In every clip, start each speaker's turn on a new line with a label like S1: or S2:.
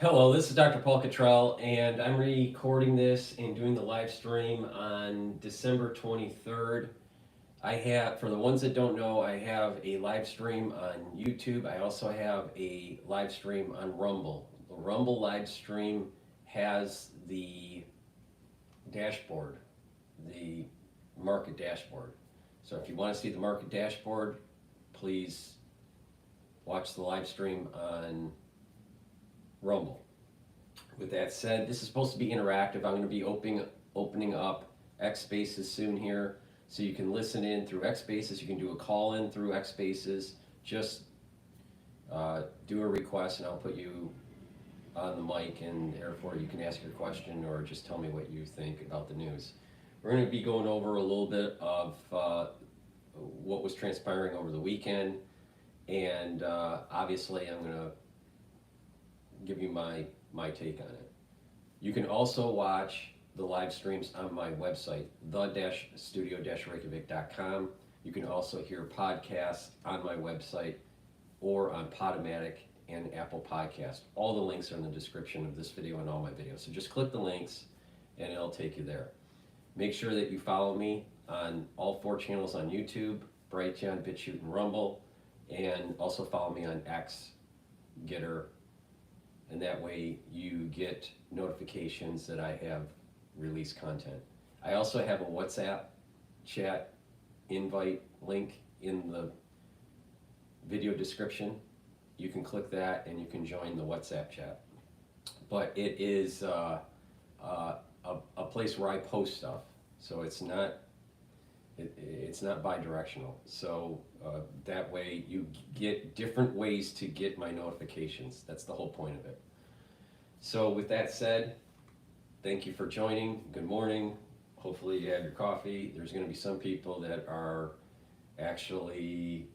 S1: Hello, this is Dr. Paul Cottrell, and I'm recording this and doing the live stream on December 23rd. I have, for the ones that don't know, I have a live stream on YouTube. I also have a live stream on Rumble. The Rumble live stream has the dashboard, the market dashboard. So if you want to see the market dashboard, please watch the live stream on Rumble. With that said, this is supposed to be interactive. I'm going to be opening up X Spaces soon here, so you can listen in through X Spaces. You can do a call in through X Spaces. Just do a request, and I'll put you on the mic, and therefore you can ask your question or just tell me what you think about the news. We're going to be going over a little bit of what was transpiring over the weekend, and obviously I'm going to give you my take on it. You can also watch the live streams on my website, the-studio-reykjavik.com. You can also hear podcasts on my website or on Podomatic and Apple Podcast. All the links are in the description of this video and all my videos. So just click the links and it'll take you there. Make sure that you follow me on all 4 channels on YouTube, Brighteon, Bitchute, and Rumble, and also follow me on X, GETTR, and that way you get notifications that I have released content. I also have a WhatsApp chat invite link in the video description. You can click that and you can join the WhatsApp chat. But it is a place where I post stuff, so it's not bi-directional. So that way you get different ways to get my notifications. That's the whole point of it. So with that said, thank you for joining. Good morning. Hopefully you have your coffee. There's going to be some people that are actually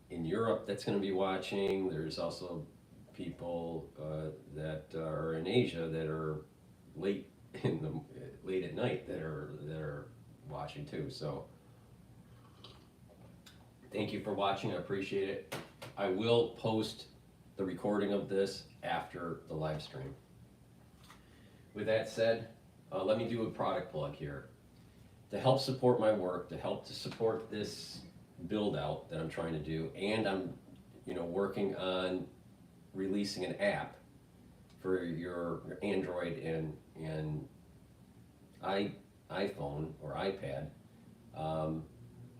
S1: in Europe that's going to be watching. There's also people that are in Asia that are late at night that are watching too. So thank you for watching. I appreciate it. I will post the recording of this after the live stream. With that said, let me do a product plug here. To help support my work, to support this build out that I'm trying to do, and I'm working on releasing an app for your Android and iPhone or iPad.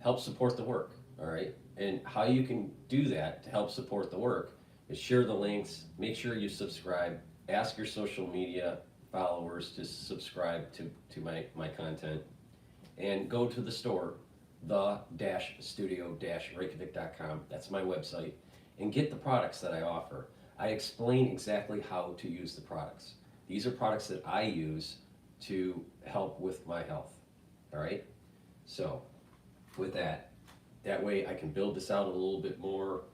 S1: Help support the work, all right? And how you can do that to help support the work is share the links, make sure you subscribe, ask your social media followers to subscribe to my content, and go to the store, the-studio-reykjavik.com. That's my website, and get the products that I offer. I explain exactly how to use the products. These are products that I use to help with my health, all right? So with that way I can build this out a little bit more.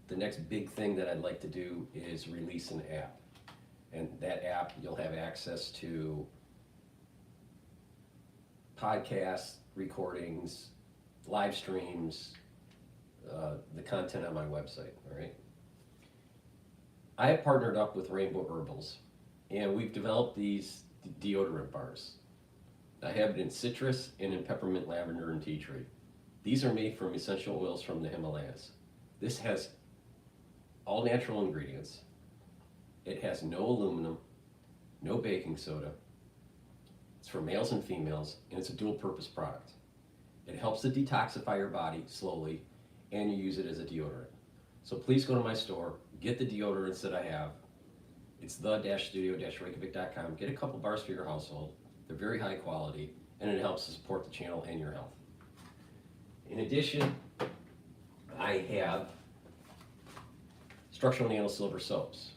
S1: The next big thing that I'd like to do is release an app, and that app you'll have access to podcasts, recordings, live streams, the content on my website, all right? I have partnered up with Rainbow Herbals, and we've developed these deodorant bars. I have it in citrus and in peppermint, lavender, and tea tree. These are made from essential oils from the Himalayas. This has all natural ingredients. It has no aluminum, no baking soda. It's for males and females, and it's a dual purpose product. It helps to detoxify your body slowly, and you use it as a deodorant. So please go to my store, get the deodorants that I have. It's the-studio-reykjavik.com. Get a couple bars for your household. They're very high quality, and it helps to support the channel and your health. In addition, I have structural nano silver soaps.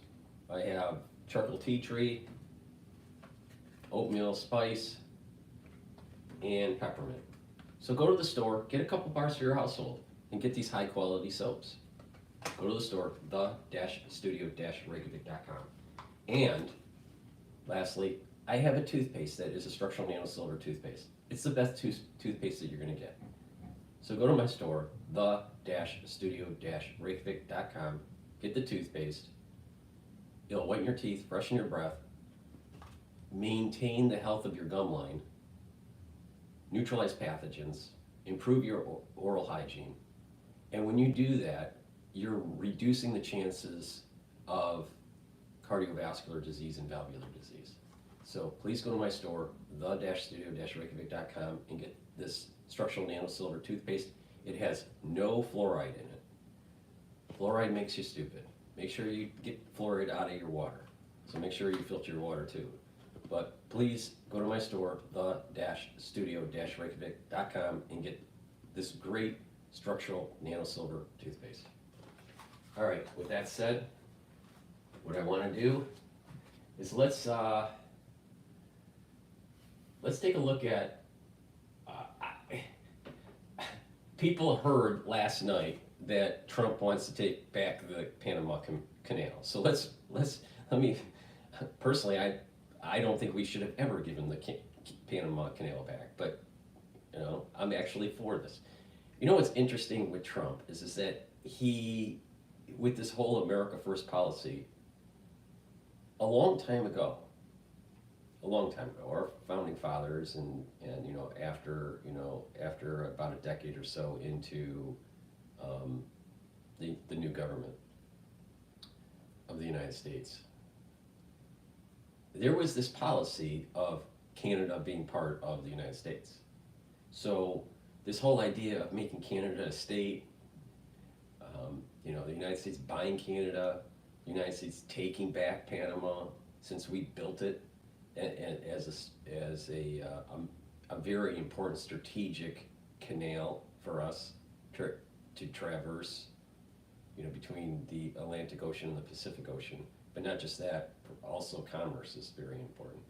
S1: I have charcoal tea tree, oatmeal spice, and peppermint. So go to the store, get a couple bars for your household, and get these high quality soaps. Go to the store, the-studio-reykjavik.com. And lastly, I have a toothpaste that is a structural nano silver toothpaste. It's the best toothpaste that you're going to get. So go to my store, the-studio-reykjavik.com, get the toothpaste, It'll whiten your teeth, freshen your breath, maintain the health of your gum line, neutralize pathogens, improve your oral hygiene. And when you do that, you're reducing the chances of cardiovascular disease and valvular disease. So please go to my store, the-studio-reykjavik.com, and get this structural nano silver toothpaste. It has no fluoride in it. Fluoride makes you stupid. Make sure you get fluoride out of your water. So make sure you filter your water too. But please go to my store, the-studio-reykjavik.com, and get this great structural nano silver toothpaste. All right, with that said, what I want to do is let's take a look at, people heard last night that Trump wants to take back the Panama Canal. So let me, personally, I don't think we should have ever given the Panama Canal back, but you know, I'm actually for this. You know what's interesting with Trump is that he, with this whole America First policy, a long time ago, our founding fathers and after about a decade or so into the new government of the United States, there was this policy of Canada being part of the United States. So this whole idea of making Canada a state, the United States buying Canada, the United States taking back Panama since we built it as a very important strategic canal for us to traverse, between the Atlantic Ocean and the Pacific Ocean. But not just that, also commerce is very important.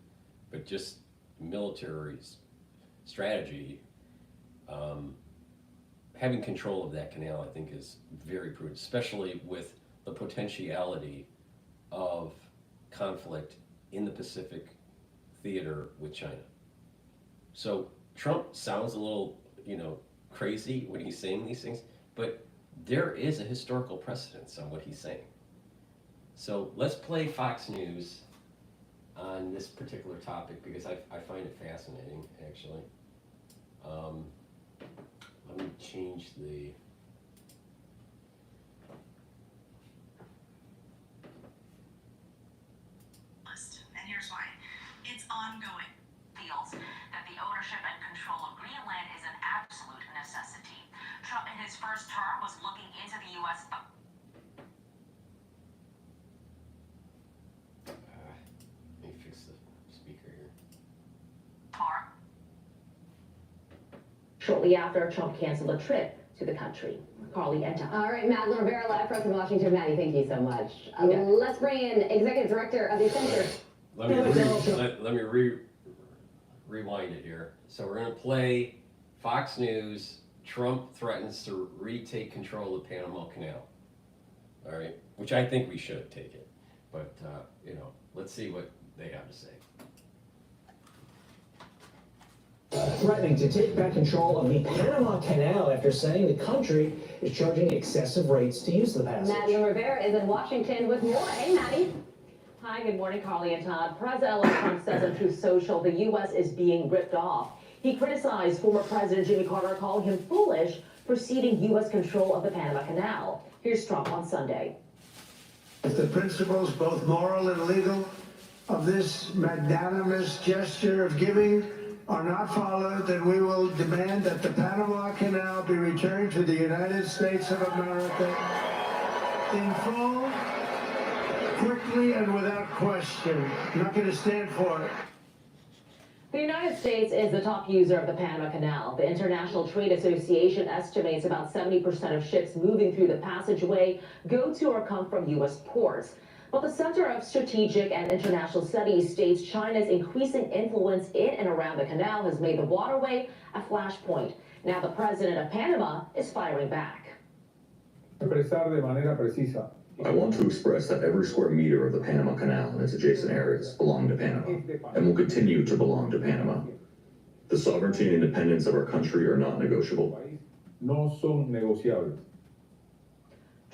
S1: But just military strategy, having control of that canal, I think, is very prudent, especially with the potentiality of conflict in the Pacific theater with China. So Trump sounds a little, crazy when he's saying these things, but there is a historical precedence on what he's saying. So let's play Fox News on this particular topic because I find it fascinating, actually. Let me change the...
S2: And here's why. It's ongoing. Feels that the ownership and control of Greenland is an absolute necessity. Trump in his first term was looking into the U.S.
S1: Let me fix the speaker here.
S3: Shortly after Trump canceled a trip to the country. Carly Enta.
S4: All right, Madeline Rivera live from Washington. Maddie, thank you so much. Let's bring in Executive Director of the Center.
S1: Let me rewind it here. So we're going to play Fox News. Trump threatens to retake control of the Panama Canal. All right, which I think we should take it, but let's see what they have to say.
S5: Threatening to take back control of the Panama Canal after saying the country is charging excessive rates to use the passage.
S4: Madeline Rivera is in Washington with more. Hey, Maddie.
S3: Hi, good morning, Carly and Todd. President Trump says on Truth Social the U.S. is being ripped off. He criticized former President Jimmy Carter, calling him foolish for ceding U.S. control of the Panama Canal. Here's Trump on Sunday.
S6: If the principles, both moral and legal, of this magnanimous gesture of giving are not followed, then we will demand that the Panama Canal be returned to the United States of America in full, quickly, and without question. I'm not going to stand for it.
S3: The United States is the top user of the Panama Canal. The International Trade Association estimates about 70% of ships moving through the passageway go to or come from U.S. ports. But the Center of Strategic and International Studies states China's increasing influence in and around the canal has made the waterway a flashpoint. Now the president of Panama is firing back.
S7: I want to express that every square meter of the Panama Canal and its adjacent areas belong to Panama and will continue to belong to Panama. The sovereignty and independence of our country are not negotiable.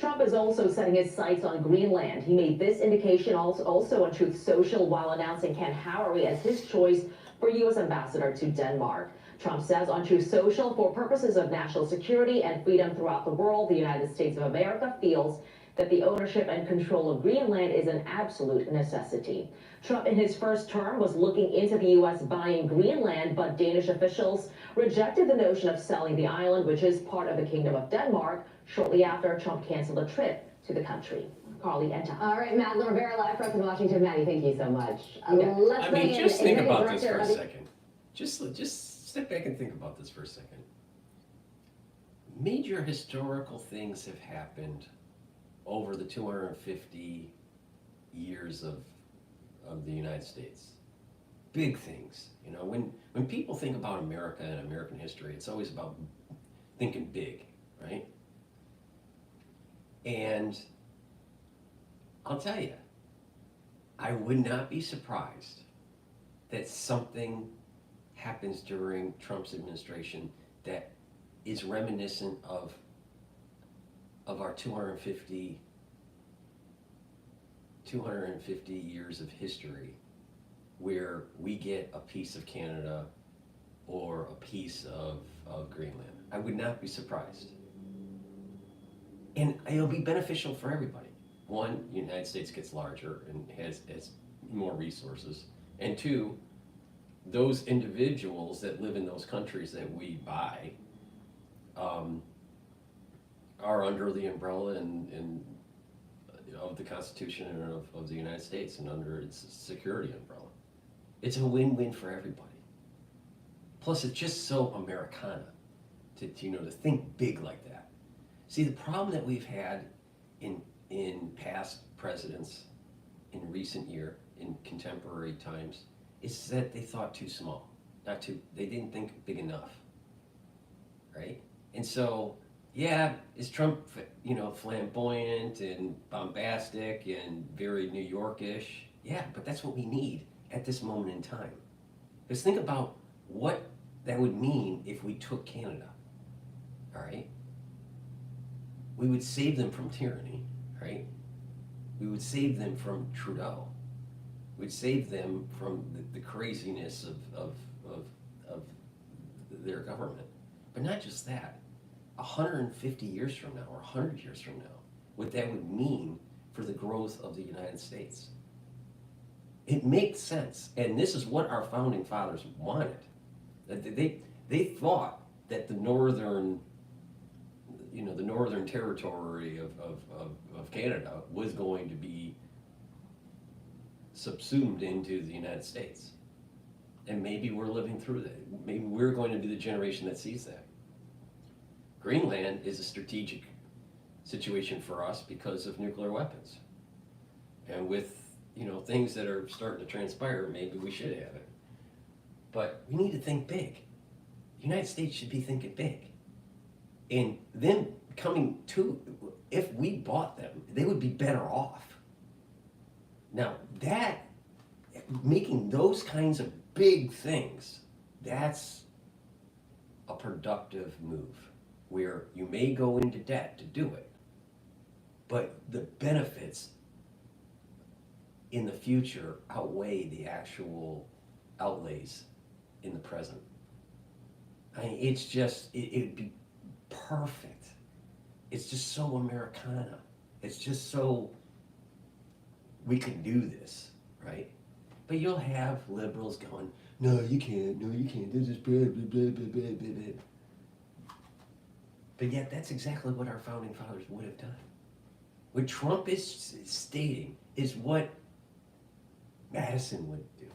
S3: Trump is also setting his sights on Greenland. He made this indication also on Truth Social while announcing Ken Howery as his choice for U.S. ambassador to Denmark. Trump says on Truth Social, for purposes of national security and freedom throughout the world, the United States of America feels that the ownership and control of Greenland is an absolute necessity. Trump in his first term was looking into the U.S. buying Greenland, but Danish officials rejected the notion of selling the island, which is part of the Kingdom of Denmark, shortly after Trump canceled a trip to the country. Carly Enta.
S4: All right, Madeline Rivera, live for us in Washington. Maddie, thank you so much.
S3: Yeah.
S4: Let's
S1: I
S4: bring
S1: mean,
S4: in
S1: just think
S4: Executive
S1: about this for
S4: Director
S1: a
S4: of the-
S1: second. Just step back and think about this for a second. Major historical things have happened over the 250 years of the United States. Big things. You know, when people think about America and American history, it's always about thinking big, right? And I'll tell you, I would not be surprised that something happens during Trump's administration that is reminiscent of our 250 years of history, where we get a piece of Canada or a piece of Greenland. I would not be surprised. And it'll be beneficial for everybody. One, the United States gets larger and has more resources. And two, those individuals that live in those countries that we buy are under the umbrella and of the Constitution and of the United States and under its security umbrella. It's a win-win for everybody. Plus, it's just so Americana to think big like that. See, the problem that we've had in past presidents in recent year, in contemporary times, is that they thought too small, they didn't think big enough, right? And so, yeah, is Trump, flamboyant and bombastic and very New York-ish? Yeah, but that's what we need at this moment in time. Because think about what that would mean if we took Canada, all right? We would save them from tyranny, right? We would save them from Trudeau. We'd save them from the craziness of their government. But not just that. 150 years from now, or 100 years from now, what that would mean for the growth of the United States. It makes sense, and this is what our founding fathers wanted. They thought that the northern territory of Canada was going to be subsumed into the United States. And maybe we're living through that. Maybe we're going to be the generation that sees that. Greenland is a strategic situation for us because of nuclear weapons. And with, things that are starting to transpire, maybe we should have it. But we need to think big. The United States should be thinking big. And then if we bought them, they would be better off. Now, making those kinds of big things, that's a productive move, where you may go into debt to do it, but the benefits in the future outweigh the actual outlays in the present. I mean, it's just, it'd be perfect. It's just so Americana. It's just so, we can do this, right? But you'll have liberals going, no, you can't, this is blah, blah, blah, blah, blah, blah, blah. But yet, that's exactly what our founding fathers would have done. What Trump is stating is what Madison would do,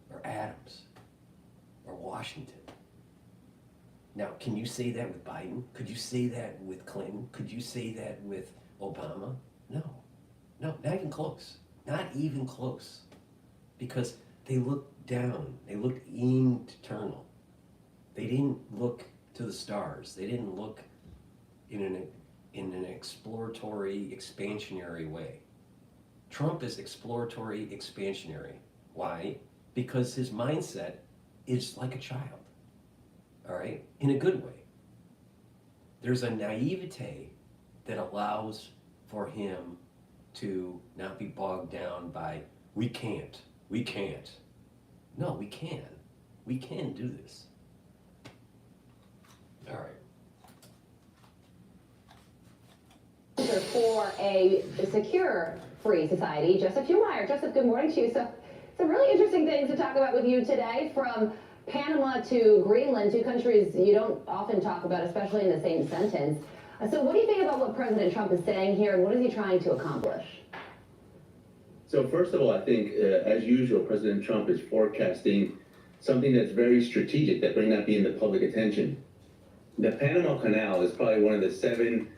S1: or Adams, or Washington. Now, can you say that with Biden? Could you say that with Clinton? Could you say that with Obama? No, not even close. Not even close. Because they looked down, they looked internal. They didn't look to the stars. They didn't look in an exploratory, expansionary way. Trump is exploratory, expansionary. Why? Because his mindset is like a child, all right? In a good way. There's a naivete that allows for him to not be bogged down by, we can't. No, we can. We can do this. All right.
S4: For a secure free society. Joseph Schumacher. Joseph, good morning to you. So some really interesting things to talk about with you today, from Panama to Greenland, two countries you don't often talk about, especially in the same sentence. So what do you think about what President Trump is saying here, and what is he trying to accomplish?
S8: So first of all, I think, as usual, President Trump is forecasting something that's very strategic that may not be in the public attention. The Panama Canal is probably one of the 7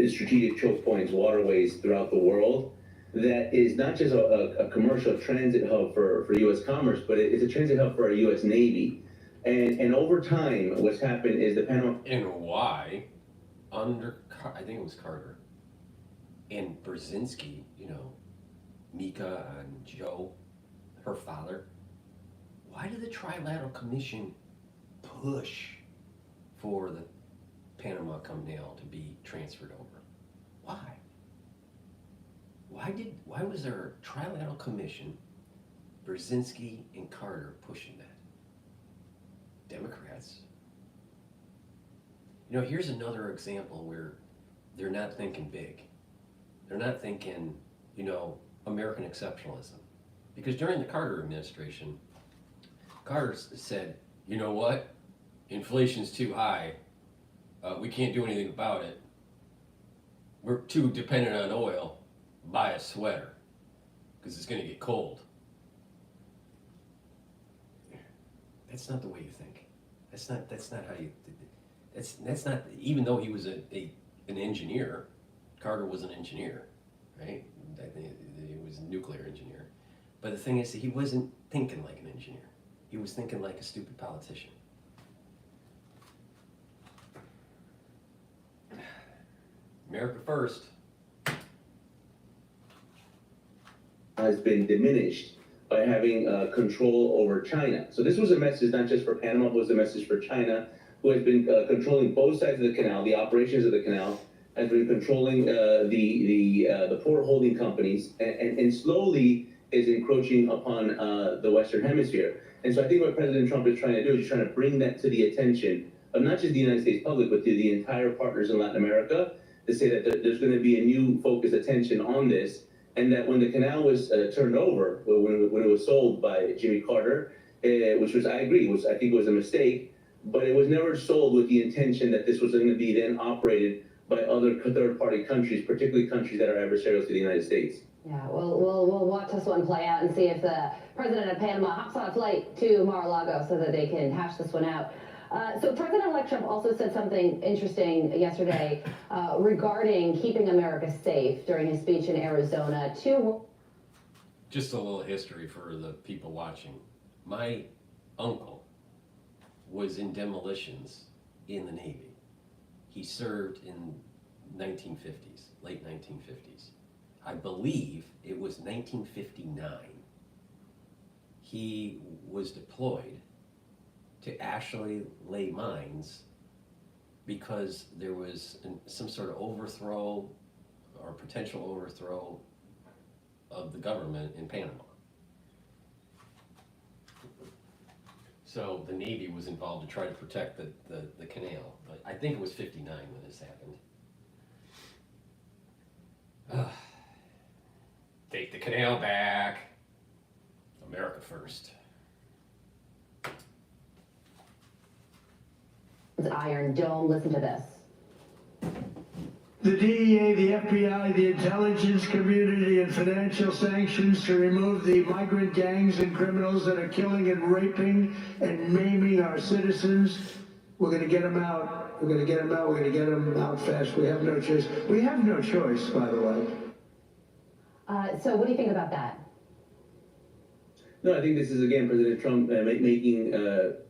S8: strategic choke points, waterways throughout the world, that is not just a commercial transit hub for U.S. commerce, but it's a transit hub for our U.S. Navy. And over time, what's happened is the Panama...
S1: And why, under, I think it was Carter, and Brzezinski, you know, Mika and Joe, her father, why did the Trilateral Commission push for the Panama Canal to be transferred over? Why? Why was there a Trilateral Commission, Brzezinski and Carter pushing that? Democrats. You know, here's another example where they're not thinking big. They're not thinking, you know, American exceptionalism. Because during the Carter administration, Carter said, you know what? Inflation's too high. We can't do anything about it. We're too dependent on oil. Buy a sweater, because it's going to get cold. That's not the way you think. That's not how you. That's not. Even though he was an engineer, Carter was an engineer, right? I think he was a nuclear engineer. But the thing is, he wasn't thinking like an engineer. He was thinking like a stupid politician. America first.
S8: has been diminished by having control over China. So this was a message not just for Panama, but was a message for China, who has been controlling both sides of the canal, the operations of the canal, has been controlling the port holding companies, and slowly is encroaching upon the Western Hemisphere. And so I think what President Trump is trying to do is trying to bring that to the attention of not just the United States public, but to the entire partners in Latin America, to say that there's going to be a new focused attention on this, and that when the canal was turned over, when it was sold by Jimmy Carter, which was, I agree, I think it was a mistake, but it was never sold with the intention that this was going to be then operated by other third-party countries, particularly countries that are adversarial to the United States.
S4: Yeah, we'll watch this one play out and see if the president of Panama hops on a flight to Mar-a-Lago so that they can hash this one out. So President-elect Trump also said something interesting yesterday regarding keeping America safe during his speech in Arizona.
S1: Just a little history for the people watching. My uncle was in demolitions in the Navy. He served in 1950s, late 1950s. I believe it was 1959. He was deployed to actually lay mines because there was some sort of overthrow or potential overthrow of the government in Panama. So the Navy was involved to try to protect the canal. But I think it was 59 when this happened. Take the canal back. America first.
S4: Iron Dome, listen to this.
S6: The DEA, the FBI, the intelligence community, and financial sanctions to remove the migrant gangs and criminals that are killing and raping and maiming our citizens. We're going to get them out. We're going to get them out. We're going to get them out fast. We have no choice. We have no choice, by the way.
S4: So what do you think about that?
S8: No, I think this is, again, President Trump making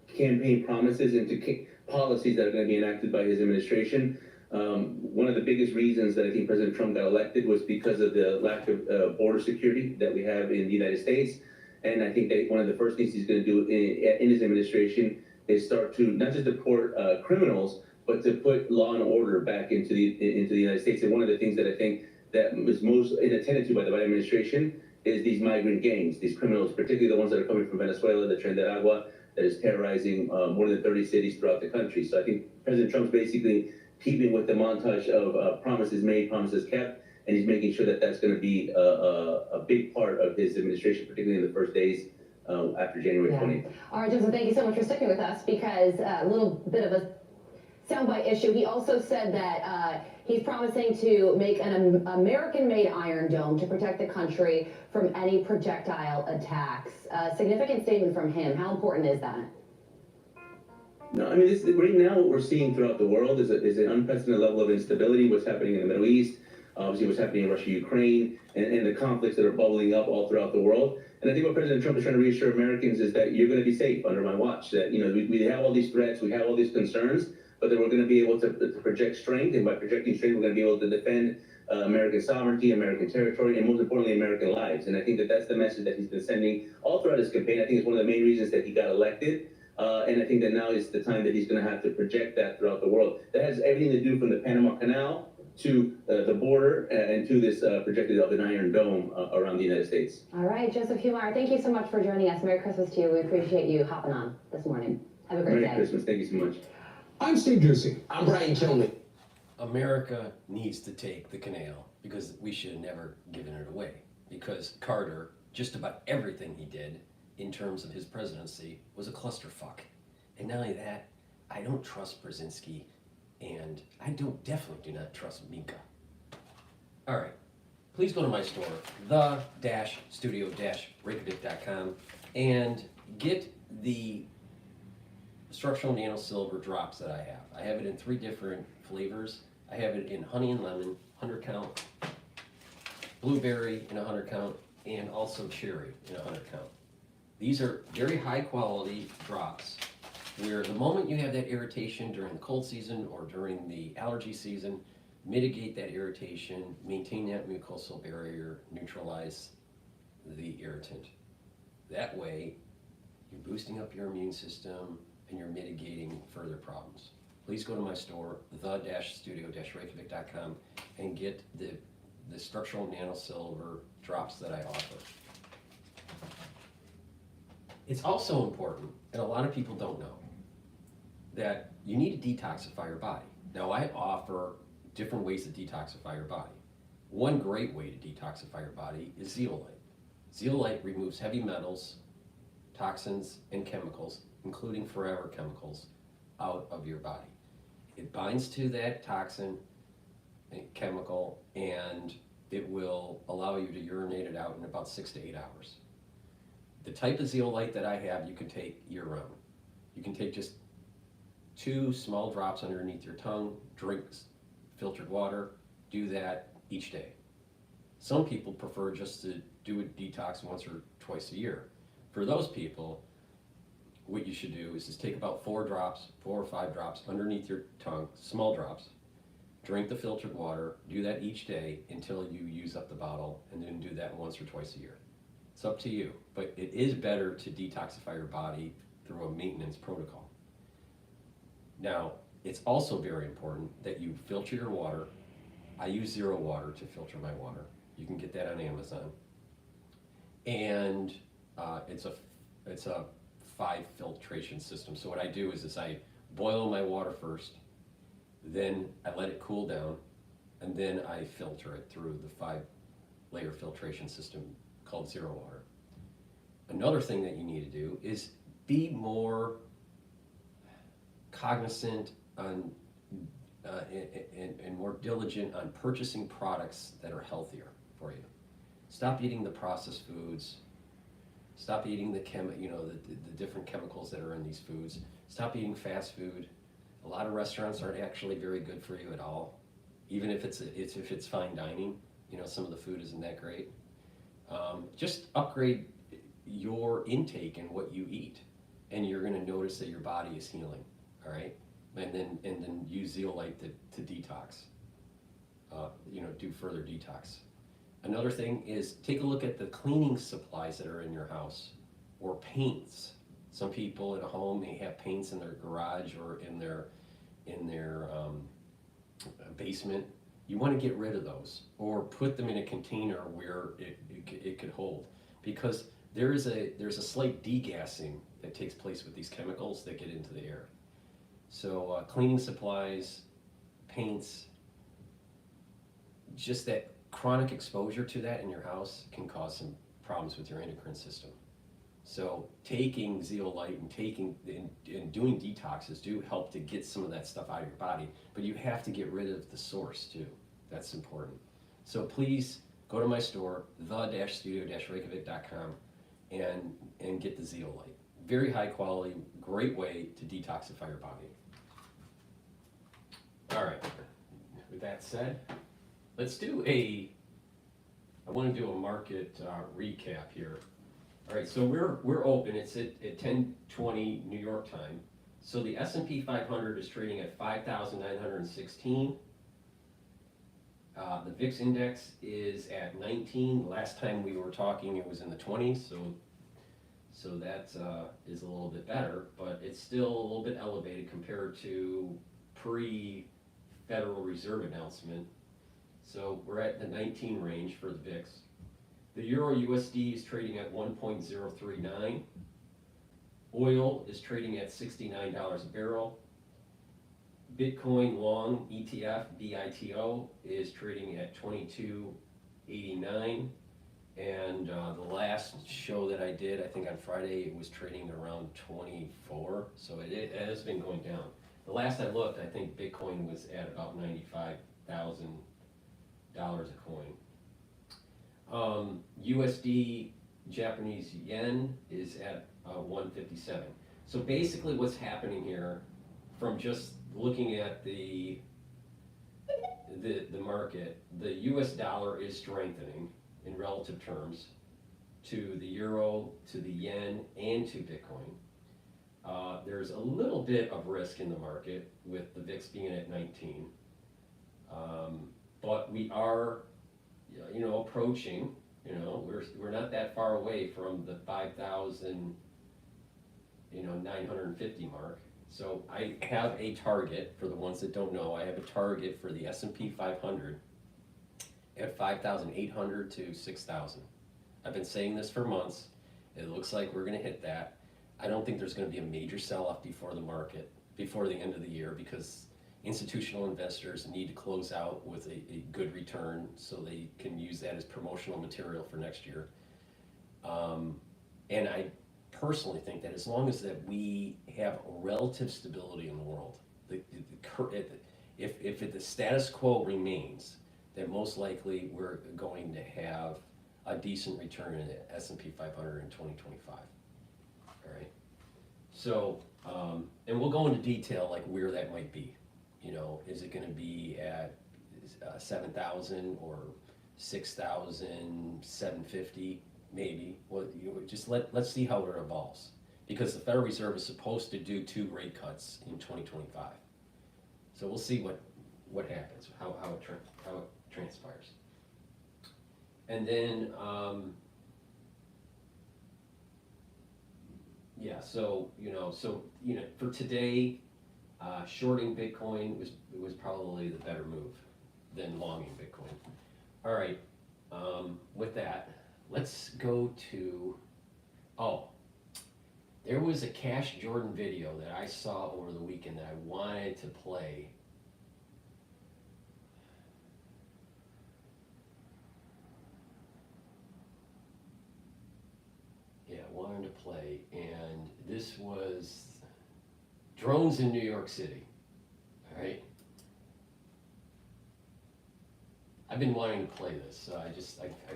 S8: campaign promises into policies that are going to be enacted by his administration. One of the biggest reasons that I think President Trump got elected was because of the lack of border security that we have in the United States. And I think that one of the first things he's going to do in his administration is start to not just deport criminals, but to put law and order back into the United States. And one of the things that I think that was most inattended to by the Biden administration is these migrant gangs, these criminals, particularly the ones that are coming from Venezuela, the Tren de Aragua, that is terrorizing more than 30 cities throughout the country. So I think President Trump's basically keeping with the montage of promises made, promises kept, and he's making sure that that's going to be a big part of his administration, particularly in the first days after January 20th.
S4: All right, Joseph, thank you so much for sticking with us, because a little bit of a soundbite issue. He also said that he's promising to make an American-made Iron Dome to protect the country from any projectile attacks. Significant statement from him. How important is that?
S8: No, I mean, right now what we're seeing throughout the world is an unprecedented level of instability, what's happening in the Middle East, obviously what's happening in Russia, Ukraine, and the conflicts that are bubbling up all throughout the world. And I think what President Trump is trying to reassure Americans is that you're going to be safe under my watch, that, you know, we have all these threats, we have all these concerns, but that we're going to be able to project strength, and by projecting strength, we're going to be able to defend American sovereignty, American territory, and most importantly, American lives. And I think that that's the message that he's been sending all throughout his campaign. I think it's one of the main reasons that he got elected. And I think that now is the time that he's going to have to project that throughout the world. That has everything to do from the Panama Canal to the border and to this projected of an Iron Dome around the United States.
S4: All right, Joseph Humar, thank you so much for joining us. Merry Christmas to you. We appreciate you hopping on this morning. Have a great day.
S8: Merry Christmas. Thank you so much.
S5: I'm Steve Ducey.
S9: I'm Brighteon Channel.
S1: America needs to take the canal because we should have never given it away. Because Carter, just about everything he did in terms of his presidency was a clusterfuck. And not only that, I don't trust Brzezinski, and I definitely do not trust Minka. All right, please go to my store, the-studio-reykjavik.com, and get the structural nano silver drops that I have. I have it in 3 different flavors. I have it in honey and lemon, 100 count, blueberry in 100 count, and also cherry in 100 count. These are very high quality drops where the moment you have that irritation during the cold season or during the allergy season, mitigate that irritation, maintain that mucosal barrier, neutralize the irritant. That way, you're boosting up your immune system and you're mitigating further problems. Please go to my store, the-studio-reykjavik.com, and get the structural nano silver drops that I offer. It's also important, and a lot of people don't know, that you need to detoxify your body. Now, I offer different ways to detoxify your body. One great way to detoxify your body is zeolite. Zeolite removes heavy metals, toxins, and chemicals, including forever chemicals, out of your body. It binds to that toxin and chemical, and it will allow you to urinate it out in about 6 to 8 hours. The type of zeolite that I have, you can take year-round. You can take just 2 small drops underneath your tongue, drink filtered water, do that each day. Some people prefer just to do a detox once or twice a year. For those people, what you should do is just take about 4 or 5 drops underneath your tongue, small drops, drink the filtered water, do that each day until you use up the bottle, and then do that once or twice a year. It's up to you, but it is better to detoxify your body through a maintenance protocol. Now, it's also very important that you filter your water. I use zero water to filter my water. You can get that on Amazon. And it's a 5 filtration system. So what I do is I boil my water first, then I let it cool down, and then I filter it through the 5-layer filtration system called zero water. Another thing that you need to do is be more cognizant on and more diligent on purchasing products that are healthier for you. Stop eating the processed foods. Stop eating the different chemicals that are in these foods. Stop eating fast food. A lot of restaurants aren't actually very good for you at all, even if it's fine dining. You know, some of the food isn't that great. Just upgrade your intake and what you eat, and you're going to notice that your body is healing. All right, and then use zeolite to detox. Do further detox. Another thing is take a look at the cleaning supplies that are in your house, or paints. Some people at home may have paints in their garage or in their basement, you want to get rid of those or put them in a container where it could hold, because there's a slight degassing that takes place with these chemicals that get into the air. So cleaning supplies, paints, just that chronic exposure to that in your house can cause some problems with your endocrine system. So taking zeolite and doing detoxes do help to get some of that stuff out of your body, but you have to get rid of the source too. That's important. So please go to my store, the-studio-reykjavik.com, and get the zeolite. Very high quality, great way to detoxify your body. All right, with that said, let's I want to do a market recap here. All right, so we're open. It's at 10:20 New York time. So the S&P 500 is trading at 5,916. The VIX index is at 19. Last time we were talking, it was in the 20s. So that is a little bit better, but it's still a little bit elevated compared to pre-Federal Reserve announcement. So we're at the 19 range for the VIX. The Euro USD is trading at 1.039. Oil is trading at $69 a barrel. Bitcoin long ETF, BITO, is trading at 22.89. And the last show that I did, I think on Friday, it was trading around 24. So it has been going down. The last I looked, I think Bitcoin was at about $95,000 a coin. USD Japanese yen is at 157. So basically what's happening here, from just looking at the market, the US dollar is strengthening in relative terms to the euro, to the yen, and to Bitcoin. There's a little bit of risk in the market with the VIX being at 19. But we are, approaching, we're not that far away from the 5,950 mark. So I have a target, for the ones that don't know, I have a target for the S&P 500 at 5,800 to 6,000. I've been saying this for months. It looks like we're going to hit that. I don't think there's going to be a major sell-off before the end of the year, because institutional investors need to close out with a good return so they can use that as promotional material for next year. And I personally think that as long as that we have relative stability in the world, if the status quo remains, then most likely we're going to have a decent return in the S&P 500 in 2025. All right. So, and we'll go into detail like where that might be. Is it going to be at 7,000 or 6,750? Maybe. Well, just let's see how it evolves, because the Federal Reserve is supposed to do 2 rate cuts in 2025. So we'll see what happens, how it transpires. And then for today, shorting Bitcoin was probably the better move than longing Bitcoin. All right, with that, let's go to, there was a Cash Jordan video that I saw over the weekend that I wanted to play. And this was drones in New York City. All right. I've been wanting to play this, so I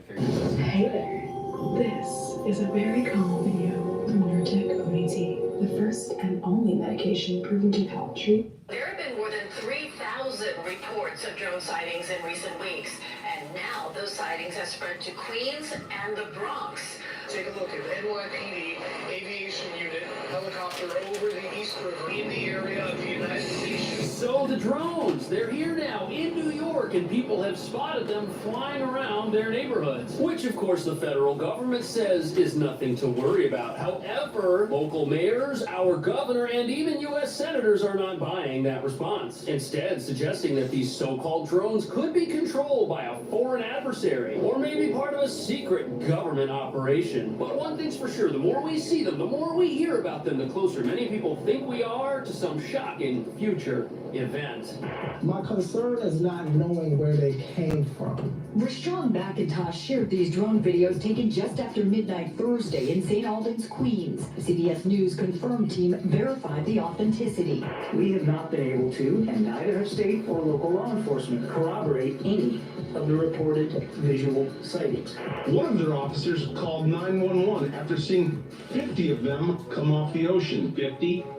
S1: figured this.
S9: Hey there. This is a very common video from Nurtec ODT, the first and only medication proven to help treat.
S2: There have been more than 3,000 reports of drone sightings in recent weeks, and now those sightings have spread to Queens and the Bronx.
S10: Take a look at NYPD aviation unit helicopter over the East River in the area of the United States.
S11: So the drones, they're here now in New York, and people have spotted them flying around their neighborhoods, which of course the federal government says is nothing to worry about. However, local local mayors, our governor, and even U.S. senators are not buying that response. Instead, suggesting that these so-called drones could be controlled by a foreign adversary, or maybe part of a secret government operation. But one thing's for sure, the more we see them, the more we hear about them, the closer many people think we are to some shocking future event.
S12: My concern is not knowing where they came from.
S13: Rashawn McIntosh shared these drone videos taken just after midnight Thursday in St. Albans, Queens. The CBS News confirmed team verified the authenticity.
S5: We have not been able to, and neither have state or local law enforcement, corroborate any of the reported visual sightings.
S14: One of their officers called 911 after seeing 50 of them come off the ocean. 50?
S15: 50.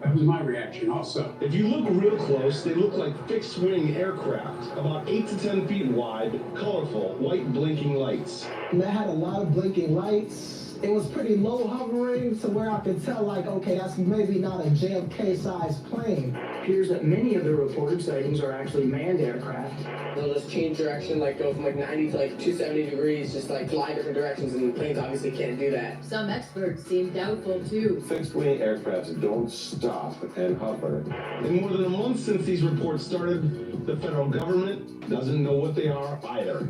S15: That was my reaction also.
S14: If you look real close, they look like fixed-wing aircraft, about 8 to 10 feet wide, colorful, white blinking lights.
S12: And they had a lot of blinking lights. It was pretty low hovering to where I could tell, like, okay, that's maybe not a JFK-sized plane.
S5: It appears that many of the reported sightings are actually manned aircraft.
S16: They'll just change direction, like go from like 90 to like 270 degrees, just like fly different directions, and planes obviously can't do that.
S17: Some experts seem doubtful too.
S18: Fixed-wing aircraft don't stop and hover.
S14: In more than a month since these reports started, the federal government doesn't know what they are either.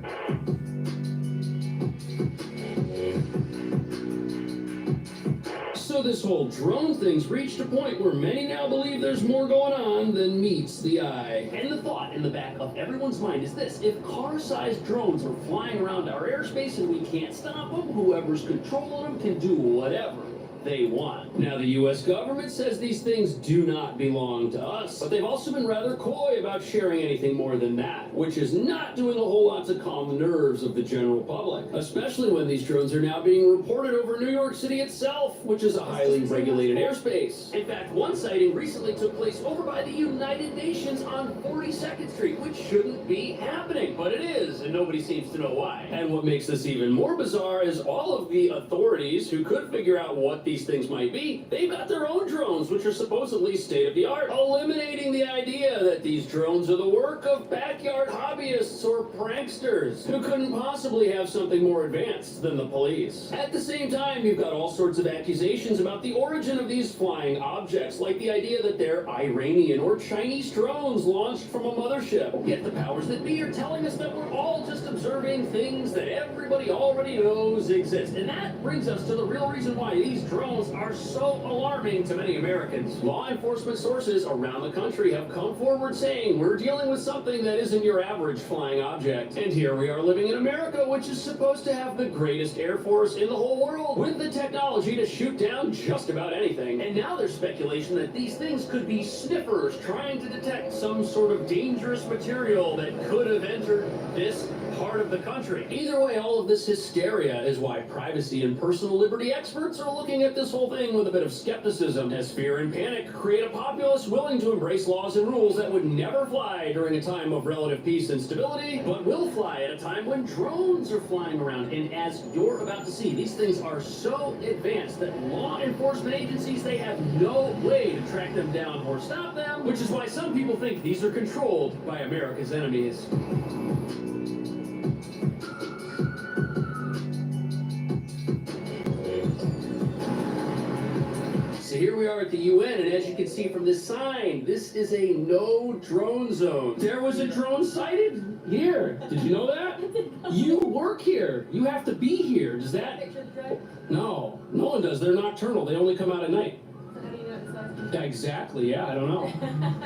S11: So this whole drone thing's reached a point where many now believe there's more going on than meets the eye. And the thought in the back of everyone's mind is this: if car-sized drones are flying around our airspace and we can't stop them, whoever's controlling them can do whatever they want. Now, the U.S. government says these things do not belong to us, but they've also been rather coy about sharing anything more than that, which is not doing a whole lot to calm the nerves of the general public, especially when these drones are now being reported over New York City itself, which is a highly regulated airspace. In fact, one sighting recently took place over by the United Nations on 42nd Street, which shouldn't be happening, but it is, and nobody seems to know why. And what makes this even more bizarre is all of the authorities who could figure out what these things might be, they've got their own drones, which are supposedly state-of-the-art, eliminating the idea that these drones are the work of backyard hobbyists or pranksters who couldn't possibly have something more advanced than the police. At the same time, you've got all sorts of accusations about the origin of these flying objects, like the idea that they're Iranian or Chinese drones launched from a mothership. Yet the powers that be are telling us that we're all just observing things that everybody already knows exist. And that brings us to the real reason why these drones are so alarming to many Americans. Law enforcement sources around the country have come forward saying we're dealing with something that isn't your average flying object. And here we are living in America, which is supposed to have the greatest air force in the whole world, with the technology to shoot down just about anything. And now there's speculation that these things could be sniffers trying to detect some sort of dangerous material that could have entered this part of the country. Either way, all of this hysteria is why privacy and personal liberty experts are looking at this whole thing with a bit of skepticism, as fear and panic create a populace willing to embrace laws and rules that would never fly during a time of relative peace and stability, but will fly at a time when drones are flying around. And as you're about to see, these things are so advanced that law enforcement agencies, they have no way to track them down or stop them, which is why some people think these are controlled by America's enemies. So here we are at the UN, and as you can see from this sign, this is a no drone zone. There was a drone sighted here. Did you know that? You work here. You have to be here. Does that? No, no one does. They're nocturnal. They only come out at night. Exactly, yeah, I don't know.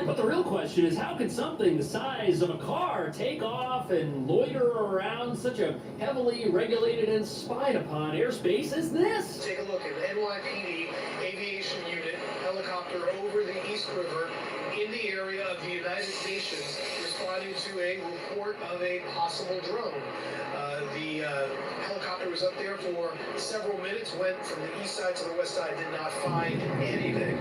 S11: But the real question is, how could something the size of a car take off and loiter around such a heavily regulated and spied upon airspace as this?
S10: Take a look at NYPD aviation unit helicopter over the East River in the area of the United Nations, responding to a report of a possible drone. The helicopter was up there for several minutes, went from the east side to the west side, did not find anything.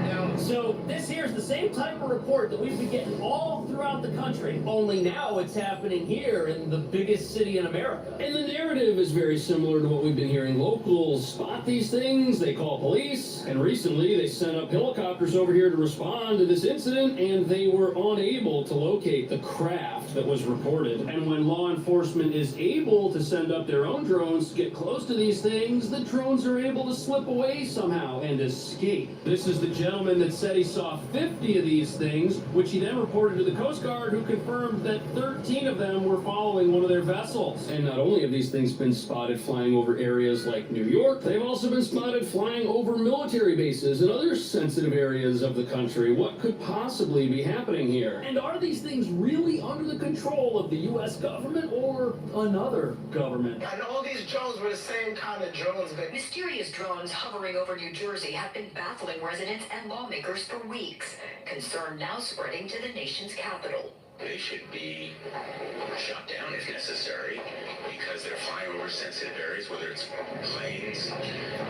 S10: Now,
S11: so this here's the same type of report that we've been getting all throughout the country, only now it's happening here in the biggest city in America. And the narrative is very similar to what we've been hearing. Locals spot these things, they call police, and recently they sent up helicopters over here to respond to this incident, and they were unable to locate the craft that was reported. And when law enforcement is able to send up their own drones get close to these things, the drones are able to slip away somehow and escape. This is the gentleman that said he saw 50 of these things, which he then reported to the Coast Guard, who confirmed that 13 of them were following one of their vessels. And not only have these things been spotted flying over areas like New York, they've also been spotted flying over military bases and other sensitive areas of the country. What could possibly be happening here? And are these things really under the control of the U.S. government or another government?
S10: And all these drones were the same kind of drones that...
S13: Mysterious drones hovering over New Jersey have been baffling residents and lawmakers for weeks. Concern now spreading to the nation's capital.
S19: They should be shut down if necessary because they're flying over sensitive areas, whether it's planes.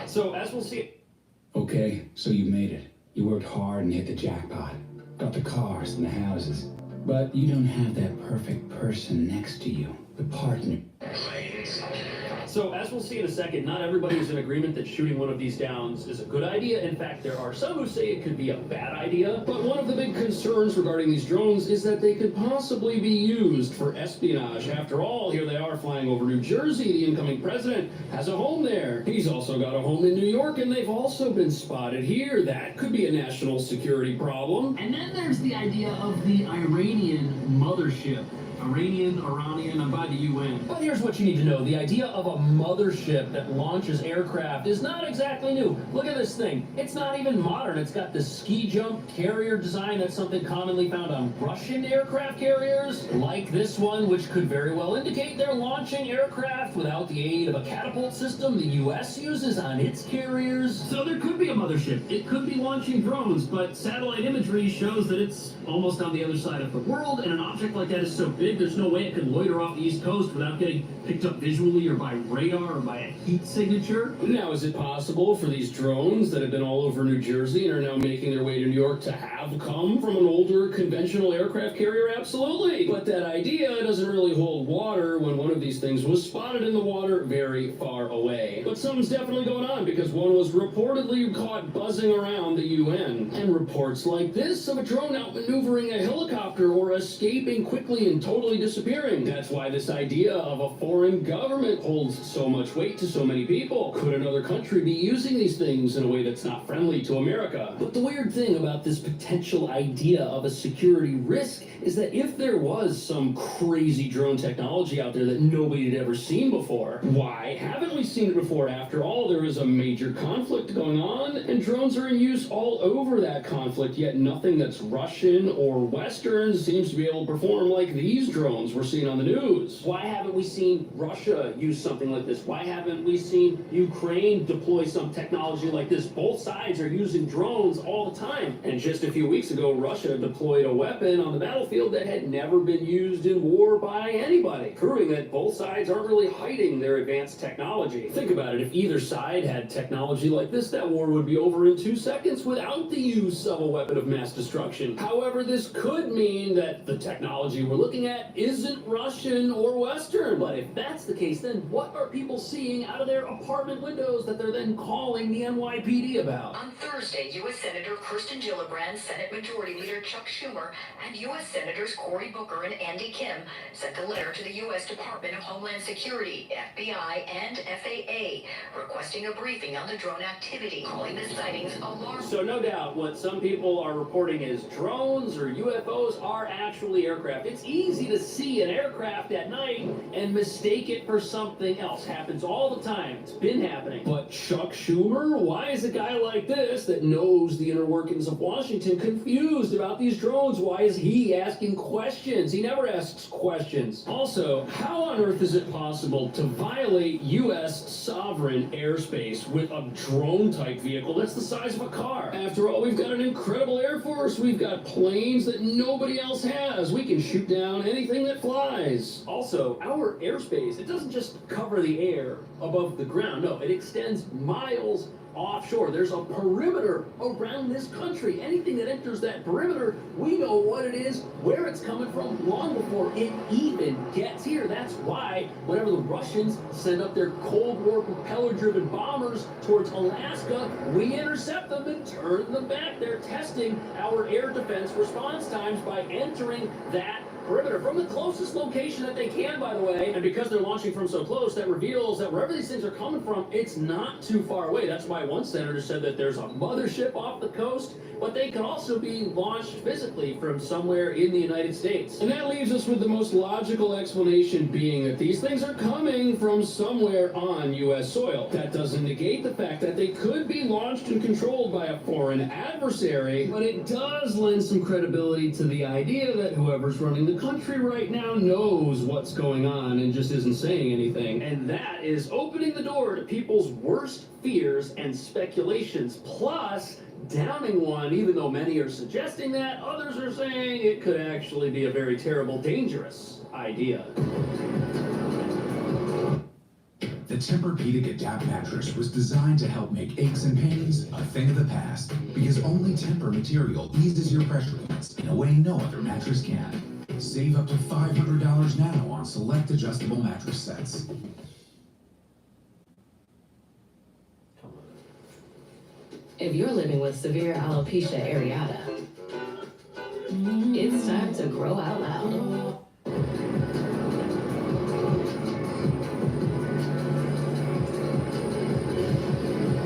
S11: So as we'll see...
S20: Okay, so you made it. You worked hard and hit the jackpot. Got the cars and the houses. But you don't have that perfect person next to you. The partner.
S19: Planes.
S11: So, as we'll see in a second, not everybody is in agreement that shooting one of these downs is a good idea. In fact, there are some who say it could be a bad idea. But one of the big concerns regarding these drones is that they could possibly be used for espionage. After all, here they are flying over New Jersey. The incoming president has a home there. He's also got a home in New York, and they've also been spotted here. That could be a national security problem. And then there's the idea of the Iranian mothership. Iranian, I'm by the UN. But here's what you need to know. The idea of a mothership that launches aircraft is not exactly new. Look at this thing. It's not even modern. It's got the ski jump carrier design. That's something commonly found on Russian aircraft carriers, like this one, which could very well indicate they're launching aircraft without the aid of a catapult system the US uses on its carriers. So there could be a mothership. It could be launching drones, but satellite imagery shows that it's almost on the other side of the world, and an object like that is so big there's no way it could loiter off the East Coast without getting picked up visually or by radar or by a heat signature. Now, is it possible for these drones that have been all over New Jersey and are now making their way to New York to have come from an older conventional aircraft carrier? Absolutely. But that idea doesn't really hold water when one of these things was spotted in the water very far away. But something's definitely going on because one was reportedly caught buzzing around the UN. And reports like this of a drone outmaneuvering a helicopter or escaping quickly and totally disappearing. That's why this idea of a foreign government holds so much weight to so many people. Could another country be using these things in a way that's not friendly to America? But the weird thing about this potential idea of a security risk is that if there was some crazy drone technology out there that nobody had ever seen before, why haven't we seen it before? After all, there is a major conflict going on, and drones are in use all over that conflict, yet nothing that's Russian or Western seems to be able to perform like these drones we're seeing on the news. Why haven't we seen Russia use something like this? Why haven't we seen Ukraine deploy some technology like this? Both sides are using drones all the time. And just a few weeks ago, Russia deployed a weapon on the battlefield that had never been used in war by anybody, proving that both sides aren't really hiding their advanced technology. Think about it. If either side had technology like this, that war would be over in 2 seconds without the use of a weapon of mass destruction. However, this could mean that the technology we're looking at isn't Russian or Western. But if that's the case, then what are people seeing out of their apartment windows that they're then calling the NYPD about?
S13: On Thursday, U.S. Senator Kirsten Gillibrand, Senate Majority Leader Chuck Schumer, and U.S. Senators Cory Booker and Andy Kim sent a letter to the U.S. Department of Homeland Security, FBI, and FAA, requesting a briefing on the drone activity, calling the sightings alarming.
S11: So no doubt what some people are reporting is drones or UFOs are actually aircraft. It's easy to see an aircraft at night and mistake it for something else. Happens all the time. It's been happening. But Chuck Schumer, why is a guy like this that knows the inner workings of Washington confused about these drones? Why is he asking questions? He never asks questions. Also, how on earth is it possible to violate U.S. sovereign airspace with a drone-type vehicle that's the size of a car? After all, we've got an incredible Air Force. We've got planes that nobody else has. We can shoot down anything that flies. Also, our airspace, it doesn't just cover the air above the ground. No, it extends miles offshore. There's a perimeter around this country. Anything that enters that perimeter, we know what it is, where it's coming from, long before it even gets here. That's why whenever the Russians send up their Cold War propeller-driven bombers towards Alaska, we intercept them and turn them back. They're testing our air defense response times by entering that perimeter from the closest location that they can, by the way. And because they're launching from so close, that reveals that wherever these things are coming from, it's not too far away. That's why one senator said that there's a mothership off the coast, but they could also be launched physically from somewhere in the United States. And that leaves us with the most logical explanation being that these things are coming from somewhere on U.S. soil. That doesn't negate the fact that they could be launched and controlled by a foreign adversary, but it does lend some credibility to the idea that whoever's running the country right now knows what's going on and just isn't saying anything. And that is opening the door to people's worst fears and speculations, plus downing one, even though many are suggesting that, others are saying it could actually be a very terrible, dangerous idea.
S21: The Tempur-Pedic Adapt mattress was designed to help make aches and pains a thing of the past, because only Tempur material eases your pressure points in a way no other mattress can. Save up to $500 now on select adjustable mattress sets.
S3: If you're living with severe alopecia areata, it's time to grow out loud.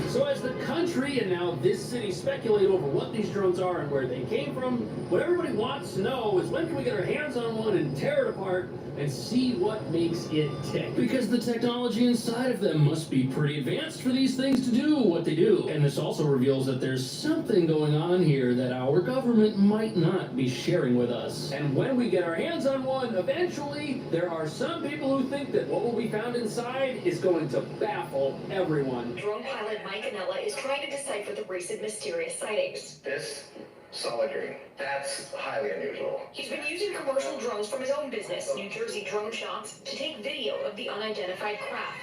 S11: So as the country and now this city speculate over what these drones are and where they came from, what everybody wants to know is when can we get our hands on one and tear it apart and see what makes it tick. Because the technology inside of them must be pretty advanced for these things to do what they do. And this also reveals that there's something going on here that our government might not be sharing with us. And when we get our hands on one, eventually, there are some people who think that what will be found inside is going to baffle everyone.
S13: Drone pilot Mike Anella is trying to decipher the recent mysterious sightings.
S19: This solid green. That's highly unusual.
S13: He's been using commercial drones from his own business, New Jersey Drone Shots, to take video of the unidentified craft.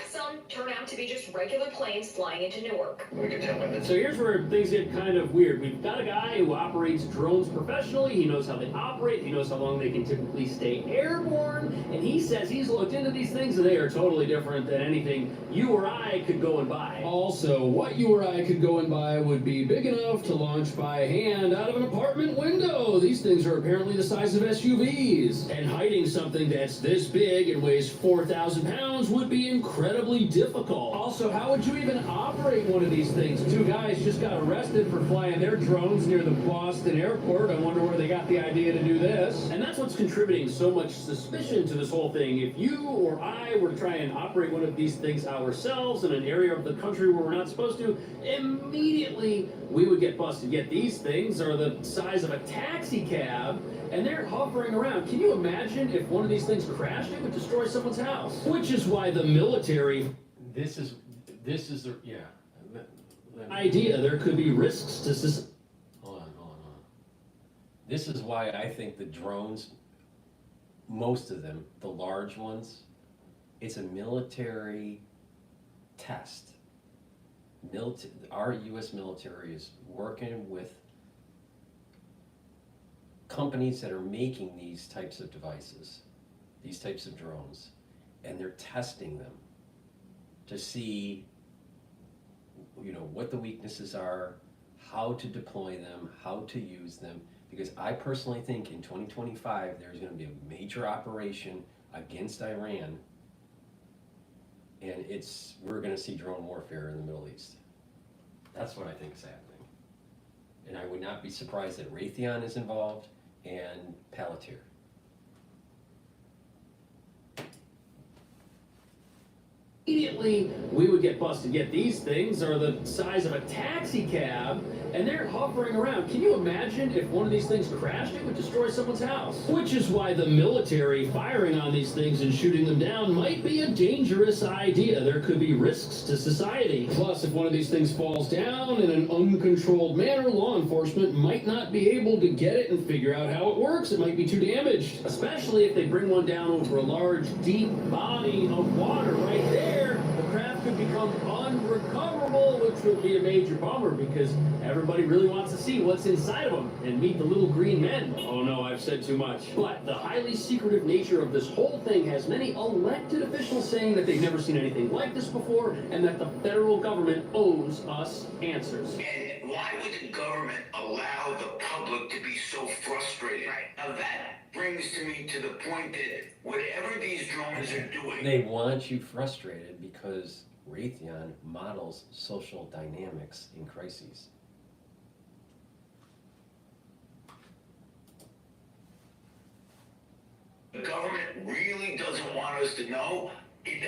S13: Some turn out to be just regular planes flying into Newark.
S19: We can tell when
S11: So here's where things get kind of weird. We've got a guy who operates drones professionally. He knows how they operate. He knows how long they can typically stay airborne. And he says he's looked into these things and they are totally different than anything you or I could go and buy. Also, what you or I could go and buy would be big enough to launch by hand out of an apartment window. These things are apparently the size of SUVs. And hiding something that's this big and weighs 4,000 pounds would be incredibly difficult. Also, how would you even operate one of these things? Two guys just got arrested for flying their drones near the Boston airport. I wonder where they got the idea to do this. And that's what's contributing so much suspicion to this whole thing. If you or I were to try and operate one of these things ourselves in an area of the country where we're not supposed to, immediately we would get busted. Yet these things are the size of a taxi cab and they're hovering around. Can you imagine if one of these things crashed? It would destroy someone's house. Which is why the military...
S1: This is the, yeah.
S11: idea there could be risks to society.
S1: Hold on. This is why I think the drones, most of them, the large ones, it's a military test. Our U.S. military is working with companies that are making these types of devices, these types of drones, and they're testing them to see, what the weaknesses are, how to deploy them, how to use them, because I personally think in 2025 there's going to be a major operation against Iran, and we're going to see drone warfare in the Middle East. That's what I think is happening. And I would not be surprised that Raytheon is involved and Palantir.
S11: Immediately, we would get busted. Yet these things are the size of a taxi cab, and they're hovering around. Can you imagine if one of these things crashed? It would destroy someone's house. Which is why the military firing on these things and shooting them down might be a dangerous idea. There could be risks to society. Plus, if one of these things falls down in an uncontrolled manner, law enforcement might not be able to get it and figure out how it works. It might be too damaged, especially if they bring one down over a large, deep body of water right there. The craft could become become unrecoverable, which would be a major bummer because everybody really wants to see what's inside of them and meet the little green men. Oh no, I've said too much. But the highly secretive nature of this whole thing has many elected officials saying that they've never seen anything like this before and that the federal government owes us answers.
S19: And why would the government allow the public to be so frustrated? Right. Now that brings to me to the point that whatever these drones are doing...
S1: They want you frustrated because Raytheon models social dynamics in crises.
S19: The government really doesn't want us to know.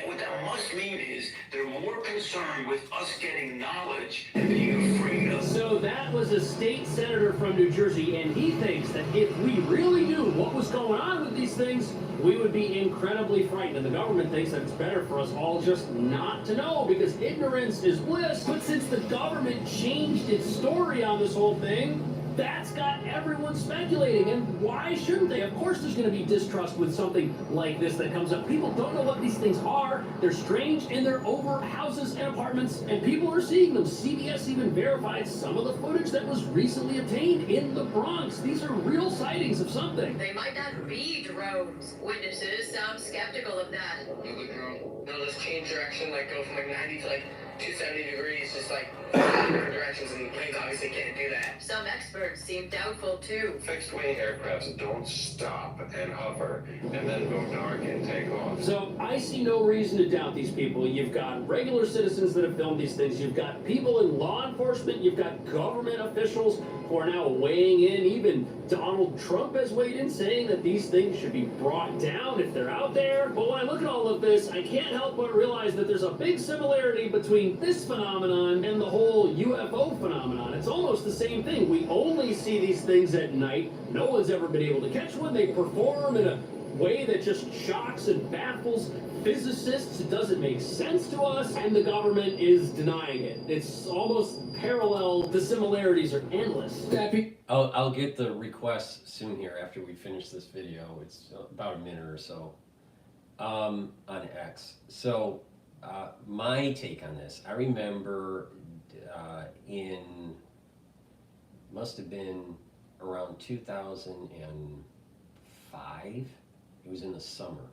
S19: What that must mean is they're more concerned with us getting knowledge and being afraid of.
S11: So that was a state senator from New Jersey, and he thinks that if we really knew what was going on with these things, we would be incredibly frightened. And the government thinks that it's better for us all just not to know because ignorance is bliss. But since the government changed its story on this whole thing, that's got everyone speculating, and why shouldn't they? Of course there's going to be distrust with something like this that comes up. People don't know what these things are. They're strange, and they're over houses and apartments, and people are seeing them. CBS even verified some of the footage that was recently obtained in the Bronx. These are real sightings of something.
S13: They might not be drones. Witnesses sound skeptical of that.
S16: Another drone. They'll just change direction, like go from like 90 to like 270 degrees, just like different directions, and planes obviously can't do that.
S13: Some experts seem doubtful too.
S18: Fixed-wing aircrafts don't stop and hover and then go dark and take off.
S11: So I see no reason to doubt these people. You've got regular citizens that have filmed these things. You've got people in law enforcement. You've got government officials who are now weighing in. Even Donald Trump has weighed in, saying that these things should be brought down if they're out there. But when I look at all of this, I can't help but realize that there's a big similarity between this phenomenon and the whole UFO phenomenon. It's almost the same thing. We only see these things at night. No one's ever been able to catch one. They perform in a way that just shocks and baffles physicists. It doesn't make sense to us, and the government is denying it. It's almost parallel. The similarities are endless.
S1: I'll get the request soon here after we finish this video. It's about a minute or so on X. So my take on this, I remember must have been around 2005. It was in the summer,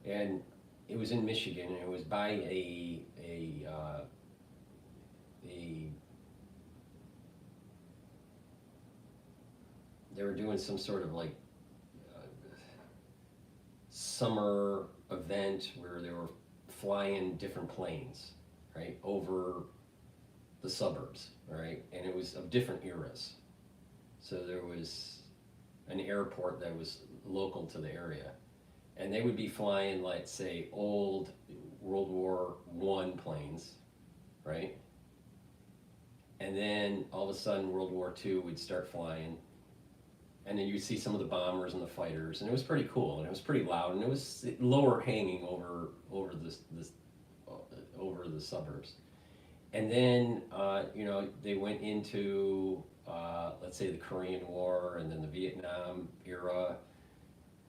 S1: and it was in Michigan, and it was by they were doing some sort of like summer event where they were flying different planes, right, over the suburbs, right, and it was of different eras. So there was an airport that was local to the area, and they would be flying, like, say, old World War I planes, right, and then all of a sudden World War II would start flying, and then you'd see some of the bombers and the fighters, and it was pretty cool, and it was pretty loud, and it was lower hanging over the suburbs. And then they went into let's say the Korean War, and then the Vietnam era,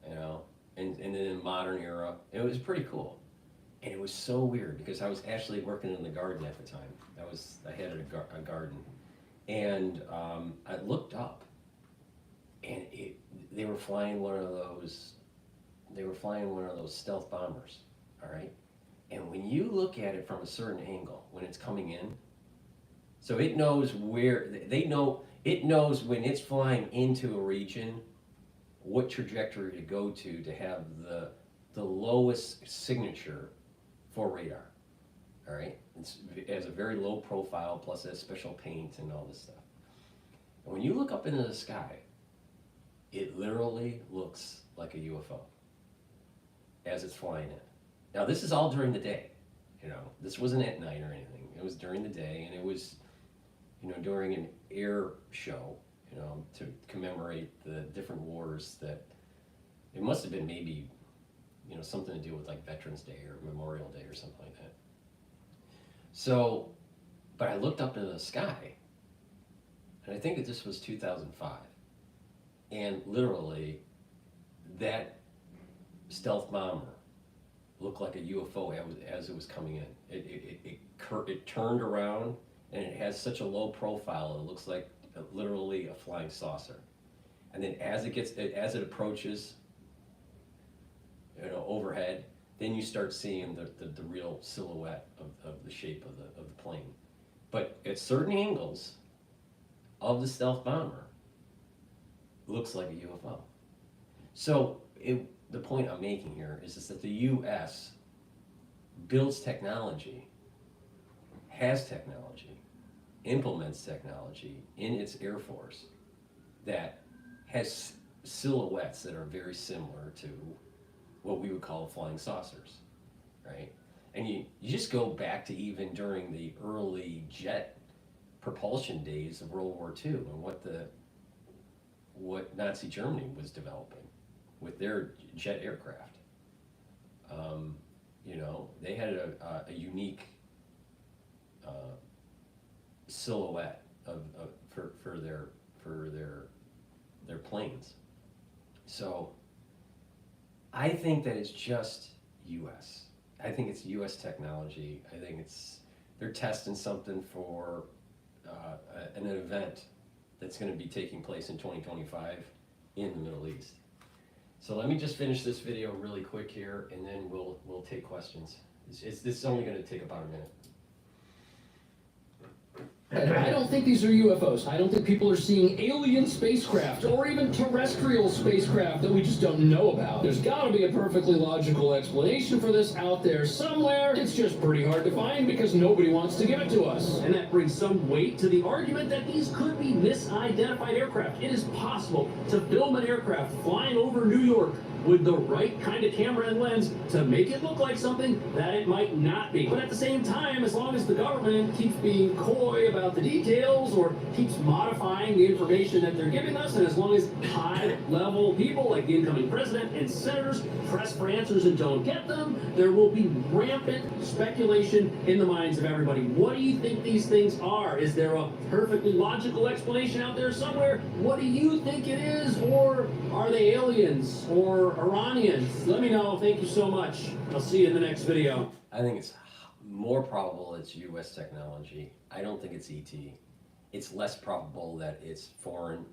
S1: and then the modern era. It was pretty cool, and it was so weird because I was actually working in the garden at the time. I had a garden, and I looked up, and they were flying one of those stealth bombers, all right? And when you look at it from a certain angle, when it's coming in, so it knows it knows when it's flying into a region, what trajectory to go to have the lowest signature for radar, all right? It has a very low profile, plus it has special paint and all this stuff. And when you look up into the sky, it literally looks like a UFO as it's flying in. Now, this is all during the day, this wasn't at night or anything. It was during the day, and it was, during an air show, to commemorate the different wars that, it must have been maybe, something to do with like Veterans Day or Memorial Day or something like that. So, but I looked up into the sky, and I think that this was 2005, and literally, that stealth bomber looked look like a UFO as it was coming in. It turned around, and it has such a low profile, it looks like literally a flying saucer. And then as it approaches, overhead, then you start seeing the real silhouette of the shape of the plane. But at certain angles of the stealth bomber, it looks like a UFO. So the point I'm making here is that the U.S. builds technology, has technology, implements technology in its Air Force that has silhouettes that are very similar to what we would call flying saucers, right? And you just go back to even during the early jet propulsion days of World War II and what Nazi Germany was developing with their jet aircraft. They had a unique silhouette for their planes. So I think that it's just U.S. I think it's U.S. technology. I think they're testing something for an event that's going to be taking place in 2025 in the Middle East. So let me just finish this video really quick here, and then we'll take questions. This is only going to take about a minute.
S11: I don't think these are UFOs. I don't think people are seeing alien spacecraft or even terrestrial spacecraft that we just don't know about. There's got to be a perfectly logical explanation for this out there somewhere. It's just pretty hard to find because nobody wants to give it to us. And that brings some weight to the argument that these could be misidentified aircraft. It is possible to film an aircraft flying over New York with the right kind of camera and lens to make it look like something that it might not be. But at the same time, as long as the government keeps being coy about the details or keeps modifying the information that they're giving us, and as long as high-level people like the incoming president and senators press for answers and don't get them, there will be rampant speculation in the minds of everybody. What do you think these things are? Is there a perfectly logical explanation out there somewhere? What do you think it is? Or are they aliens? Or Iranians? Let me know. Thank you so much. I'll see you in the next video.
S1: I think it's more probable it's U.S. technology. I don't think it's ET. It's less probable that it's foreign.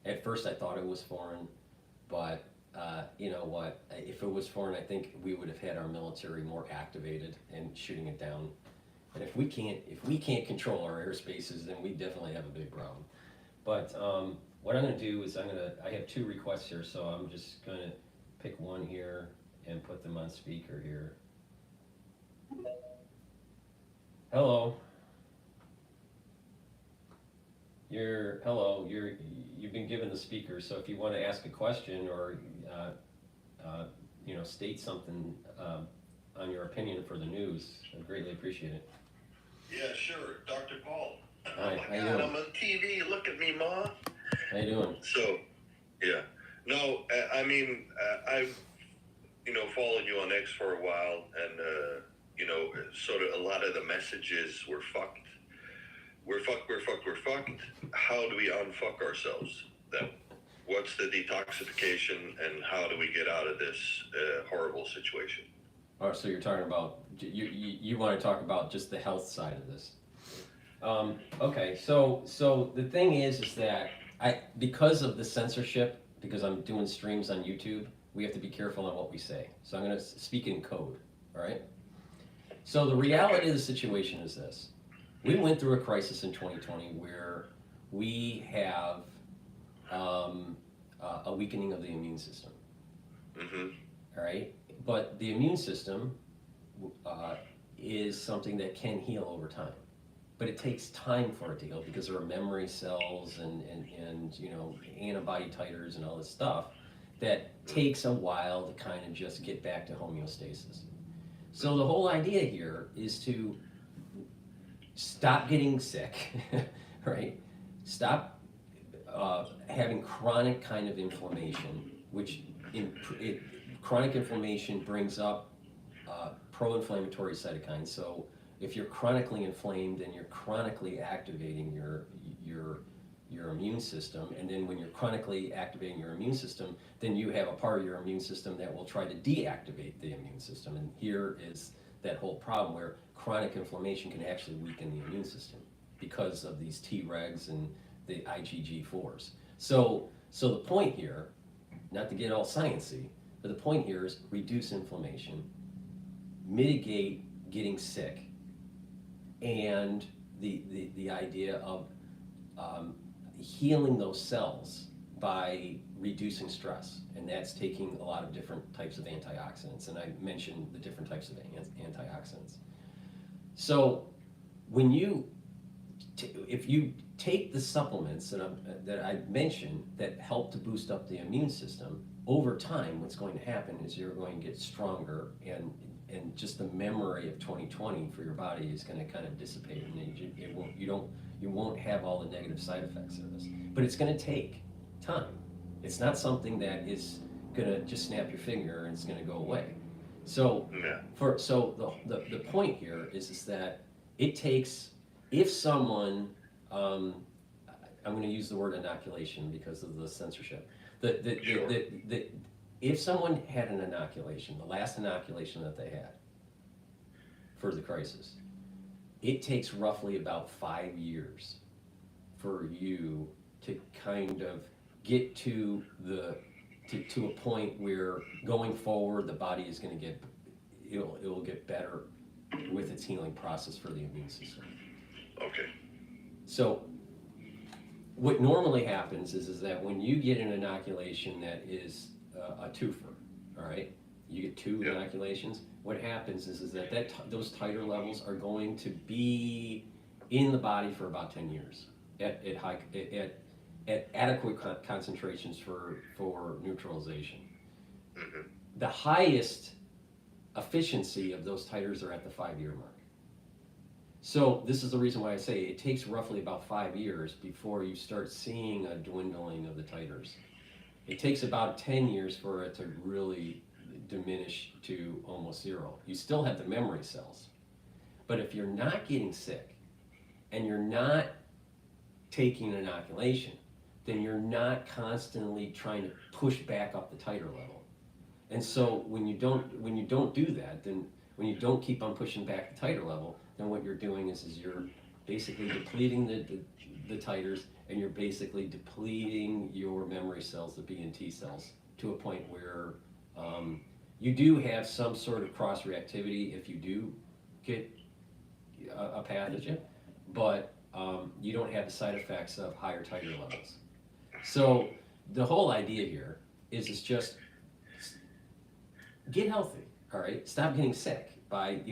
S1: At first I thought it was foreign, but you know what? If it was foreign, I think we would have had our military more activated and shooting it down. And if we can't control our airspaces, then we definitely have a big problem. But what I'm going to do is I have two requests here, so I'm just going to pick one here and put them on speaker here. Hello. You've been given the speaker, so if you want to ask a question or state something on your opinion for the news, I'd greatly appreciate it.
S18: Yeah, sure, Dr. Paul.
S1: Hi,
S18: Oh my God, I'm on TV. Look at me, Ma.
S1: How you doing?
S18: So, yeah. No, I mean, I've, followed you on X for a while, and, sort of a lot of the messages were fucked. We're fucked. How do we unfuck ourselves? What's the detoxification, and how do we get out of this horrible situation?
S1: Oh, so you're talking about, you want to talk about just the health side of this. Okay, so the thing is that because of the censorship, because I'm doing streams on YouTube, we have to be careful on what we say. So I'm going to speak in code, all right? So the reality of the situation is this. We went through a crisis in 2020 where we have a weakening of the immune system, all right? But the immune system is something that can heal over time. But it takes time for it to heal because there are memory cells and antibody titers and all this stuff that takes a while to kind of just get back to homeostasis. So the whole idea here is to stop getting sick, right? Stop having chronic kind of inflammation, which chronic inflammation brings up pro-inflammatory cytokines. So if you're chronically inflamed, then you're chronically activating your your immune system, and then when you're chronically activating your immune system, then you have a part of your immune system that will try to deactivate the immune system. And here is that whole problem where chronic inflammation can actually weaken the immune system because of these Tregs and the IgG4s. So the point here, not to get all sciencey, but the point here is reduce inflammation, mitigate getting sick, and the idea of healing those cells by reducing stress, and that's taking a lot of different types of antioxidants, and I mentioned the different types of antioxidants. So when if you take the supplements that I mentioned that help to boost up the immune system, over time what's going to happen is you're going to get stronger, and just the memory of 2020 for your body is going to kind of dissipate, and you won't have all the negative side effects of this. But it's going to take time. It's not something that is going to just snap your finger and it's going to go away. So the point here is that it takes, if someone, I'm going to use the word inoculation because of the censorship. If someone had an inoculation, the last inoculation that they had for the crisis, it takes roughly about 5 years for you to kind of get to a point where going forward the body is going to get, it will get better with its healing process for the immune system.
S18: Okay.
S1: So what normally happens is that when you get an inoculation that is a twofer, all right, you get two inoculations, what happens is that those titer levels are going to be in the body for about 10 years at adequate concentrations for neutralization.
S18: Mm-hmm.
S1: The highest efficiency of those titers are at the 5-year mark. So this is the reason why I say it takes roughly about 5 years before you start seeing a dwindling of the titers. It takes about 10 years for it to really diminish to almost zero. You still have the memory cells. But if you're not getting sick and you're not taking an inoculation, then you're not constantly trying to push back up the titer level. And so when you don't do that, then when you don't keep on pushing back the titer level, then what you're doing is you're basically depleting the titers, and you're basically depleting your memory cells, the B and T cells, to a point where you do have some sort of cross-reactivity if you do get a pathogen, but you don't have the side effects of higher titer levels. So the whole idea here is just get healthy, all right? Stop getting sick by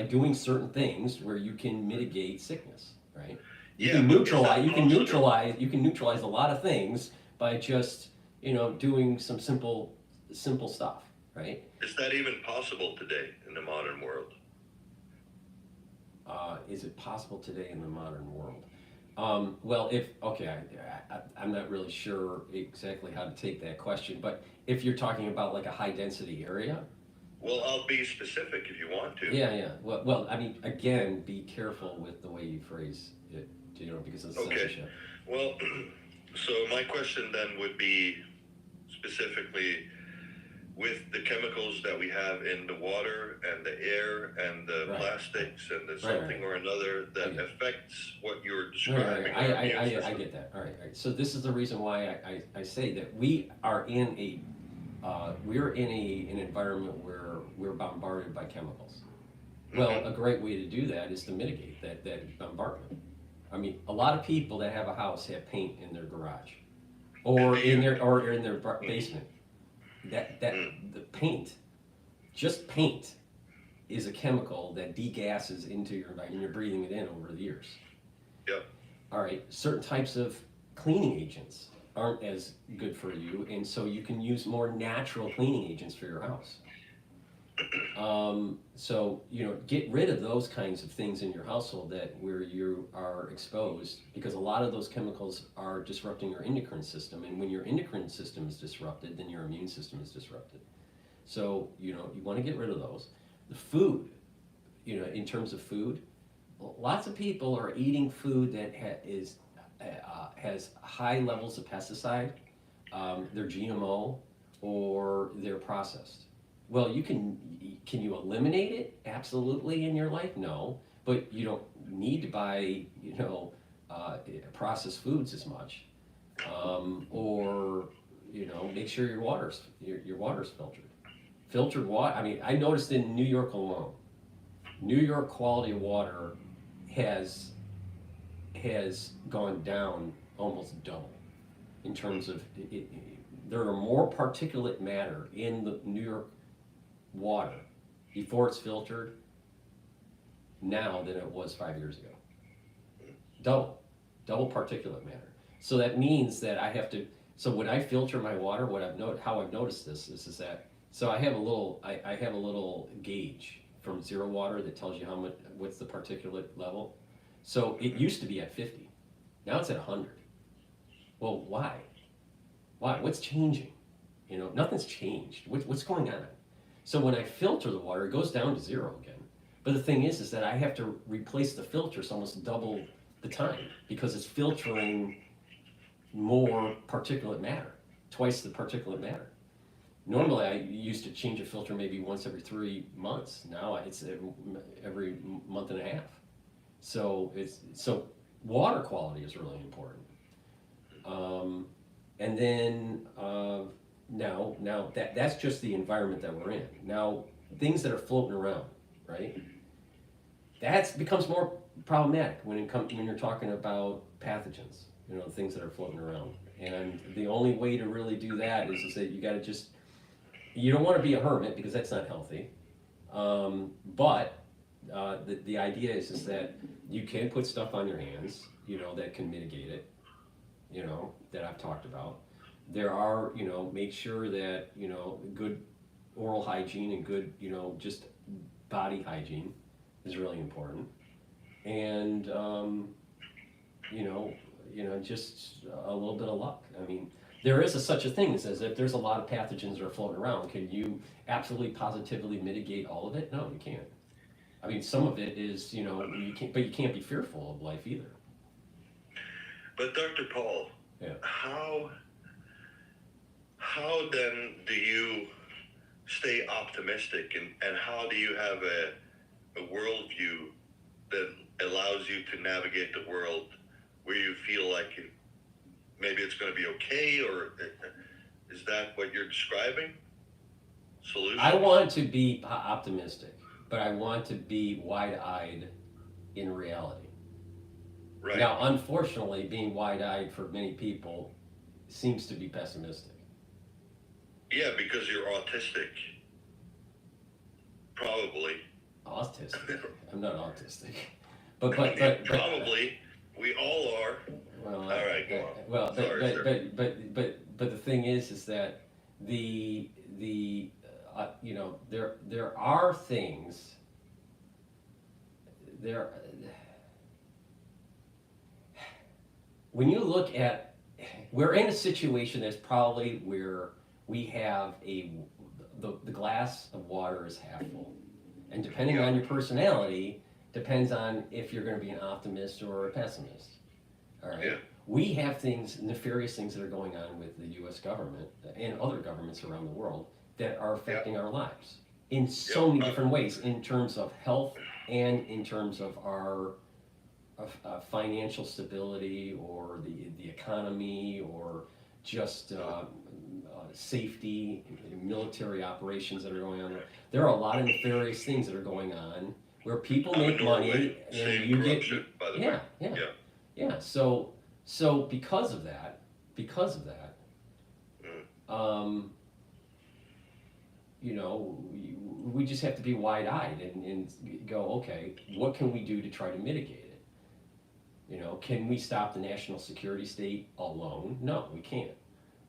S1: doing certain things where you can mitigate sickness, right? You can neutralize a lot of things by just, doing some simple stuff, right?
S18: Is that even possible today in the modern world?
S1: Is it possible today in the modern world? Well, I'm not really sure exactly how to take that question, but if you're talking about like a high density area.
S18: Well, I'll be specific if you want to.
S1: Yeah. Well, I mean, again, be careful with the way you phrase it, because of the censorship.
S18: Well, so my question then would be specifically with the chemicals that we have in the water and the air and the plastics and the something or another that affects what you're describing.
S1: I get that. All right. So this is the reason why I say that we are in an environment where we're bombarded by chemicals. Well, a great way to do that is to mitigate that bombardment. I mean, a lot of people that have a house have paint in their garage, or in their basement. The paint, just paint, is a chemical that degasses into your environment, and you're breathing it in over the years.
S18: Yep. All
S1: right. Certain types of cleaning agents aren't as good for you, and so you can use more natural cleaning agents for your house. So get rid of those kinds of things in your household where you are exposed, because a lot of those chemicals are disrupting your endocrine system, and when your endocrine system is disrupted, then your immune system is disrupted. So you want to get rid of those. The food, in terms of food, lots of people are eating food that has high levels of pesticide, they're GMO, or they're processed. Well, can you eliminate it? Absolutely in your life? No, but you don't need to buy, processed foods as much, or make sure your water's filtered. Filtered water. I mean, I noticed in New York alone, New York quality of water has gone down almost double in terms of there are more particulate matter in the New York water before it's filtered now than it was 5 years ago. Double particulate matter. So that means that I have to. So when I filter my water, how I've noticed this is that. So I have a little gauge from Zero Water that tells you what's the particulate level. So it used to be at 50, now it's at 100. Well, why? Why? What's changing? Nothing's changed. What's going on? So when I filter the water, it goes down to 0 again. But the thing is that I have to replace the filters almost double the time because it's filtering more particulate matter, twice the particulate matter. Normally, I used to change a filter maybe once every 3 months. Now it's every month and a half. So water quality is really important. And then now that's just the environment that we're in. Now things that are floating around, right? That becomes more problematic when you're talking about pathogens. Things that are floating around. And the only way to really do that is that you got to you don't want to be a hermit because that's not healthy. But the idea is that you can put stuff on your hands, that can mitigate it, that I've talked about. There are, make sure that, good oral hygiene and good, just body hygiene is really important. And, just a little bit of luck. I mean, there is such a thing as if there's a lot of pathogens that are floating around. Can you absolutely positively mitigate all of it? No, you can't. I mean, some of it is, you can't be fearful of life either.
S18: But Dr. Paul,
S1: yeah.
S18: How then do you stay optimistic and how do you have a worldview that allows you to navigate the world where you feel like maybe it's going to be okay, or is that what you're describing? Solution?
S1: I want to be optimistic, but I want to be wide-eyed in reality.
S18: Right.
S1: Now, unfortunately, being wide-eyed for many people seems to be pessimistic.
S18: Yeah, because you're autistic. Probably.
S1: Autistic? I'm not autistic. But
S18: probably. We all are.
S1: Well,
S18: all right, go on.
S1: Well,
S18: Sorry,
S1: but the thing is that there are things there. When you look at, we're in a situation that's probably where we have the glass of water is half full, and depending on your personality, depends on if you're going to be an optimist or a pessimist. All right.
S18: Yeah.
S1: We have nefarious things that are going on with the U.S. government and other governments around the world that are affecting our lives in so many different ways, in terms of health and in terms of our financial stability or the economy or just safety, military operations that are going on. There are a lot of nefarious things that are going on where people make money and you get yeah. So because of that, we just have to be wide-eyed and go, okay, what can we do to try to mitigate it? Can we stop the national security state alone? No, we can't.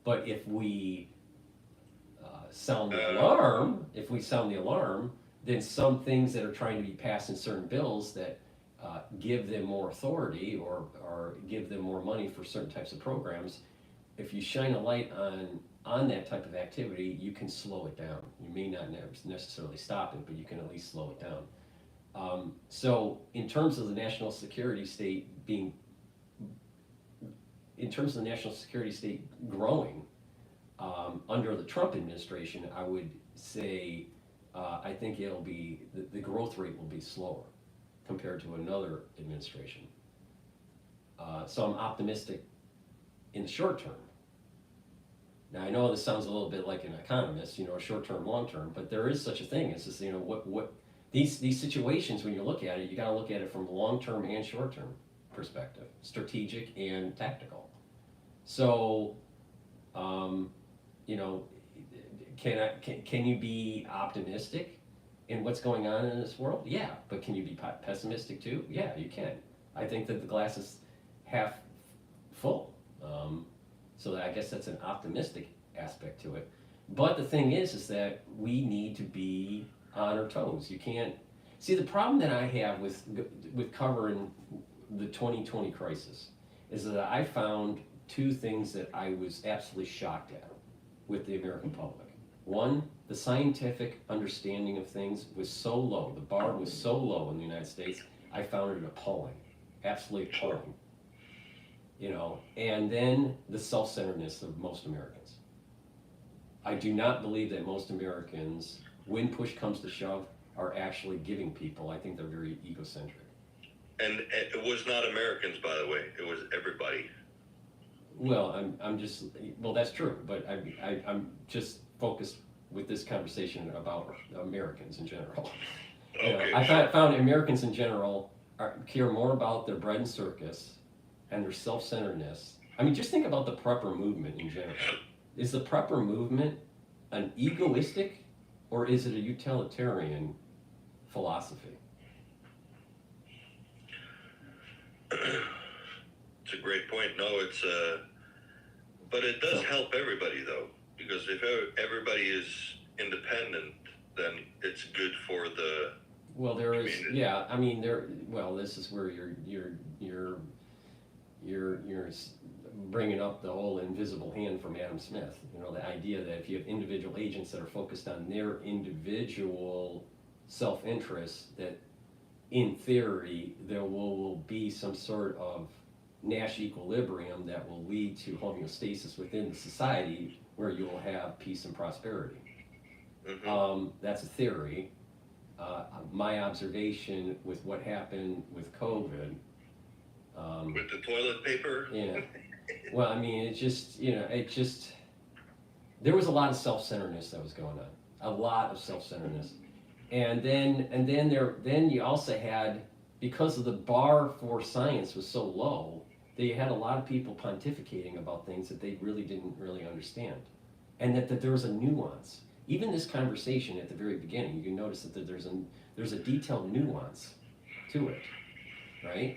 S1: But if we sound the alarm, then some things that are trying to be passed in certain bills that give them more authority or give them more money for certain types of programs, if you shine a light on that type of activity, you can slow it down. You may not necessarily stop it, but you can at least slow it down. So in terms of the national security state being in terms of the national security state growing, under the Trump administration, I would say, I think it'll be, the growth rate will be slower compared to another administration. So I'm optimistic in the short term. Now I know this sounds a little bit like an economist, you know, short term, long term, but there is such a thing. It's just, you know, what these situations, when you look at it, you got to look at it from a long term and short term perspective, strategic and tactical. So, you know, can you be optimistic in what's going on in this world? Yeah, but can you be pessimistic too? Yeah, you can. I think that the glass is half full. So I guess that's an optimistic aspect to it. But the thing is that we need to be on our toes. You can't see the problem that I have with covering the 2020 crisis is that I found two things that I was absolutely shocked at with the American public. One, the scientific understanding of things was so low. The bar was so low in the United States. I found it appalling, absolutely appalling. You know, and then the self-centeredness of most Americans. I do not believe that most Americans, when push comes to shove, are actually giving people. I think they're very egocentric.
S18: And it was not Americans, by the way. It was everybody.
S1: Well, I'm just, well, that's true, but I'm just focused with this conversation about Americans in general.
S18: Okay.
S1: You know, I found Americans in general care more about their bread and circus and their self-centeredness. I mean, just think about the prepper movement in general. Is the prepper movement an egoistic or is it a utilitarian philosophy?
S18: It's a great point. No, it's but it does help everybody though, because if everybody is independent, then it's good for the.
S1: Well, there is,
S18: community.
S1: yeah. I mean, there. Well, this is where you're bringing up the whole invisible hand from Adam Smith. You know, the idea that if you have individual agents that are focused on their individual self-interest, that in theory there will be some sort of Nash equilibrium that will lead to homeostasis within the society where you will have peace and prosperity.
S18: Mm-hmm.
S1: That's a theory. My observation with what happened with COVID.
S18: With the toilet paper?
S1: Yeah. Well, I mean, it just, you know, there was a lot of self-centeredness that was going on. A lot of self-centeredness. And then you also had, because of the bar for science was so low, that you had a lot of people pontificating about things that they really didn't really understand. And that there was a nuance. Even this conversation at the very beginning, you can notice that there's a detailed nuance to it, right?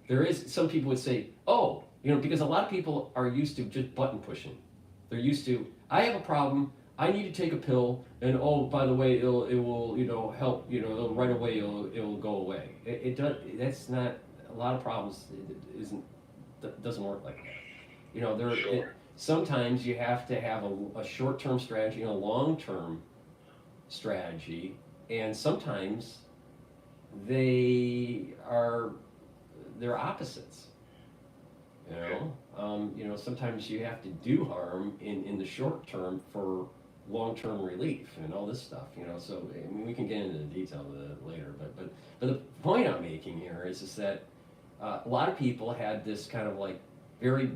S1: There is, some people would say, oh, you know, because a lot of people are used to just button pushing. They're used to, I have a problem, I need to take a pill, and oh, by the way, it will, you know, help, you know, right away it'll go away. It does. That's not, a lot of problems. Doesn't work like that. You know, sometimes you have to have a short-term strategy and a long-term strategy, and sometimes they're opposites. You know, sometimes you have to do harm in the short term for long-term relief and all this stuff. You know, so I mean, we can get into the detail of that later. But the point I'm making here is that a lot of people had this kind of like very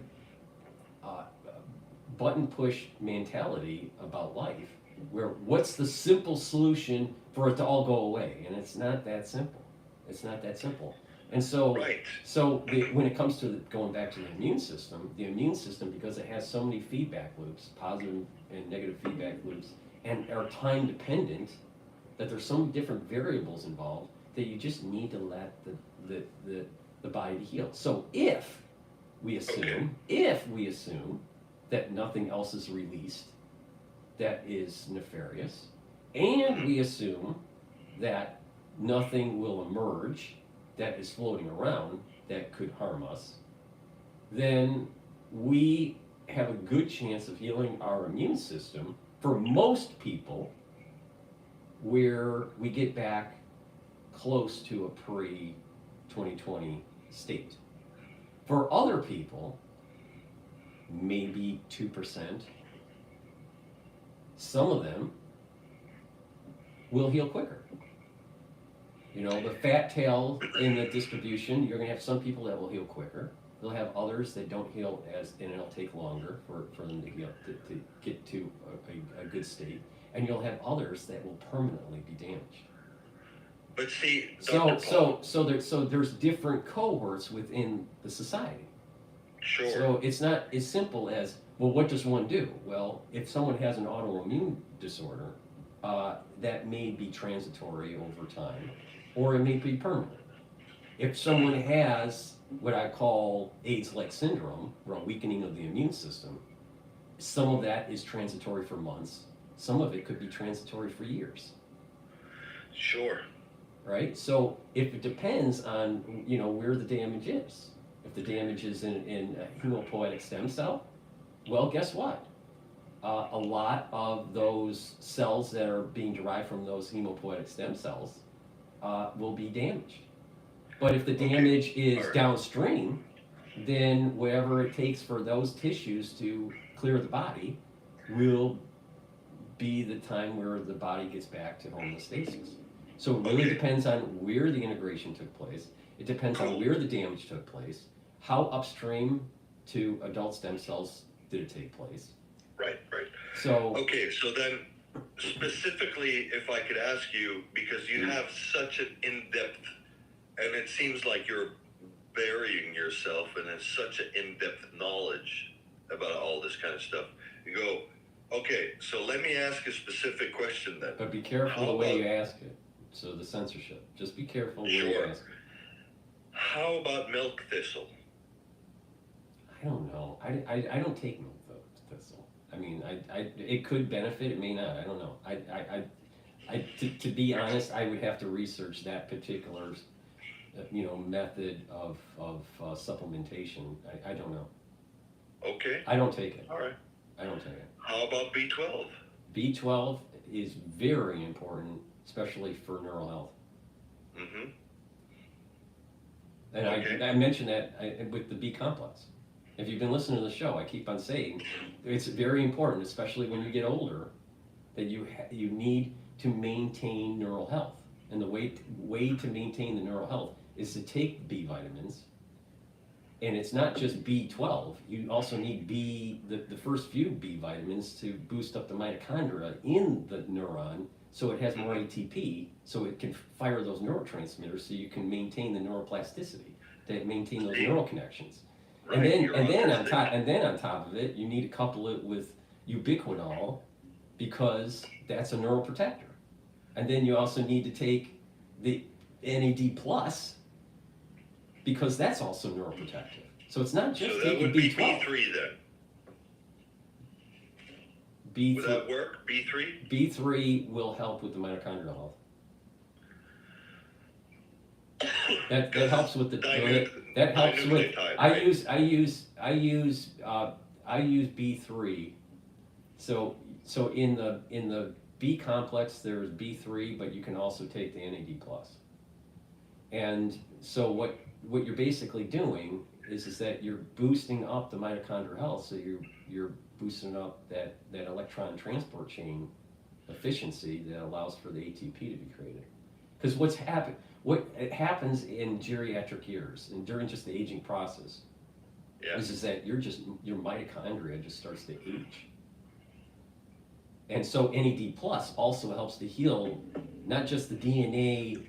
S1: button push mentality about life, where what's the simple solution for it to all go away, and it's not that simple. It's not that simple. And so, when it comes to going back to the immune system, because it has so many feedback loops, positive and negative feedback loops, and are time dependent, that there's so many different variables involved that you just need to let the body heal. So if we assume that nothing else is released that is nefarious, and we assume that nothing will emerge that is floating around that could harm us, then we have a good chance of healing our immune system for most people, where we get back close to a pre-2020 state. For other people, maybe 2%. Some of them will heal quicker. You know, the fat tail in the distribution, you're gonna have some people that will heal quicker. You'll have others that don't heal and it'll take longer for them to heal, to get to a good state. And you'll have others that will permanently be damaged.
S18: But see,
S1: so there's different cohorts within the society.
S18: Sure.
S1: So it's not as simple as, well, what does one do? Well, if someone has an autoimmune disorder, that may be transitory over time, or it may be permanent. If someone has what I call AIDS-like syndrome, or a weakening of the immune system, some of that is transitory for months. Some of it could be transitory for years.
S18: Sure.
S1: Right? So if it depends on, you know, where the damage is. If the damage is in a hematopoietic stem cell, well, guess what? A lot of those cells that are being derived from those hematopoietic stem cells will be damaged. But if the damage is downstream, then whatever it takes for those tissues to clear the body will be the time where the body gets back to homeostasis. So it really depends on where the integration took place. It depends on where the damage took place. How upstream to adult stem cells did it take place?
S18: Right.
S1: So
S18: okay, so then specifically, if I could ask you, because you have such an in-depth, and it seems like you're burying yourself in such an in-depth knowledge about all this kind of stuff. You go, okay, so let me ask a specific question then.
S1: But be careful the way you ask it. So the censorship. Just be careful when you ask it.
S18: How about milk thistle?
S1: I don't know. I don't take milk thistle. I mean, it could benefit. It may not. I don't know. To be honest, I would have to research that particular, method of supplementation. I don't know.
S18: Okay.
S1: I don't take it.
S18: All right.
S1: I don't take it.
S18: How about B12?
S1: B12 is very important, especially for neural health.
S18: Mm-hmm.
S1: And I mentioned that with the B complex. If you've been listening to the show, I keep on saying it's very important, especially when you get older, that you need to maintain neural health. And the way to maintain the neural health is to take B vitamins. And it's not just B12. You also need the first few B vitamins to boost up the mitochondria in the neuron so it has more ATP, so it can fire those neurotransmitters so you can maintain the neuroplasticity, to maintain those neural connections.
S18: Right,
S1: and then on top of it, you need to couple it with ubiquinol because that's a neuroprotector. And then you also need to take the NAD plus because that's also neuroprotective. So it's not just taking B12.
S18: B3 then.
S1: B3,
S18: would that work? B3?
S1: B3 will help with the mitochondrial health. That helps with that helps with. I use B3. So in the B complex there's B3, but you can also take the NAD plus. And so what you're basically doing is that you're boosting up the mitochondrial health. So you're boosting up that electron transport chain efficiency that allows for the ATP to be created. Because what happens in geriatric years and during just the aging process is that your mitochondria just starts to age. And so NAD plus also helps to heal not just the DNA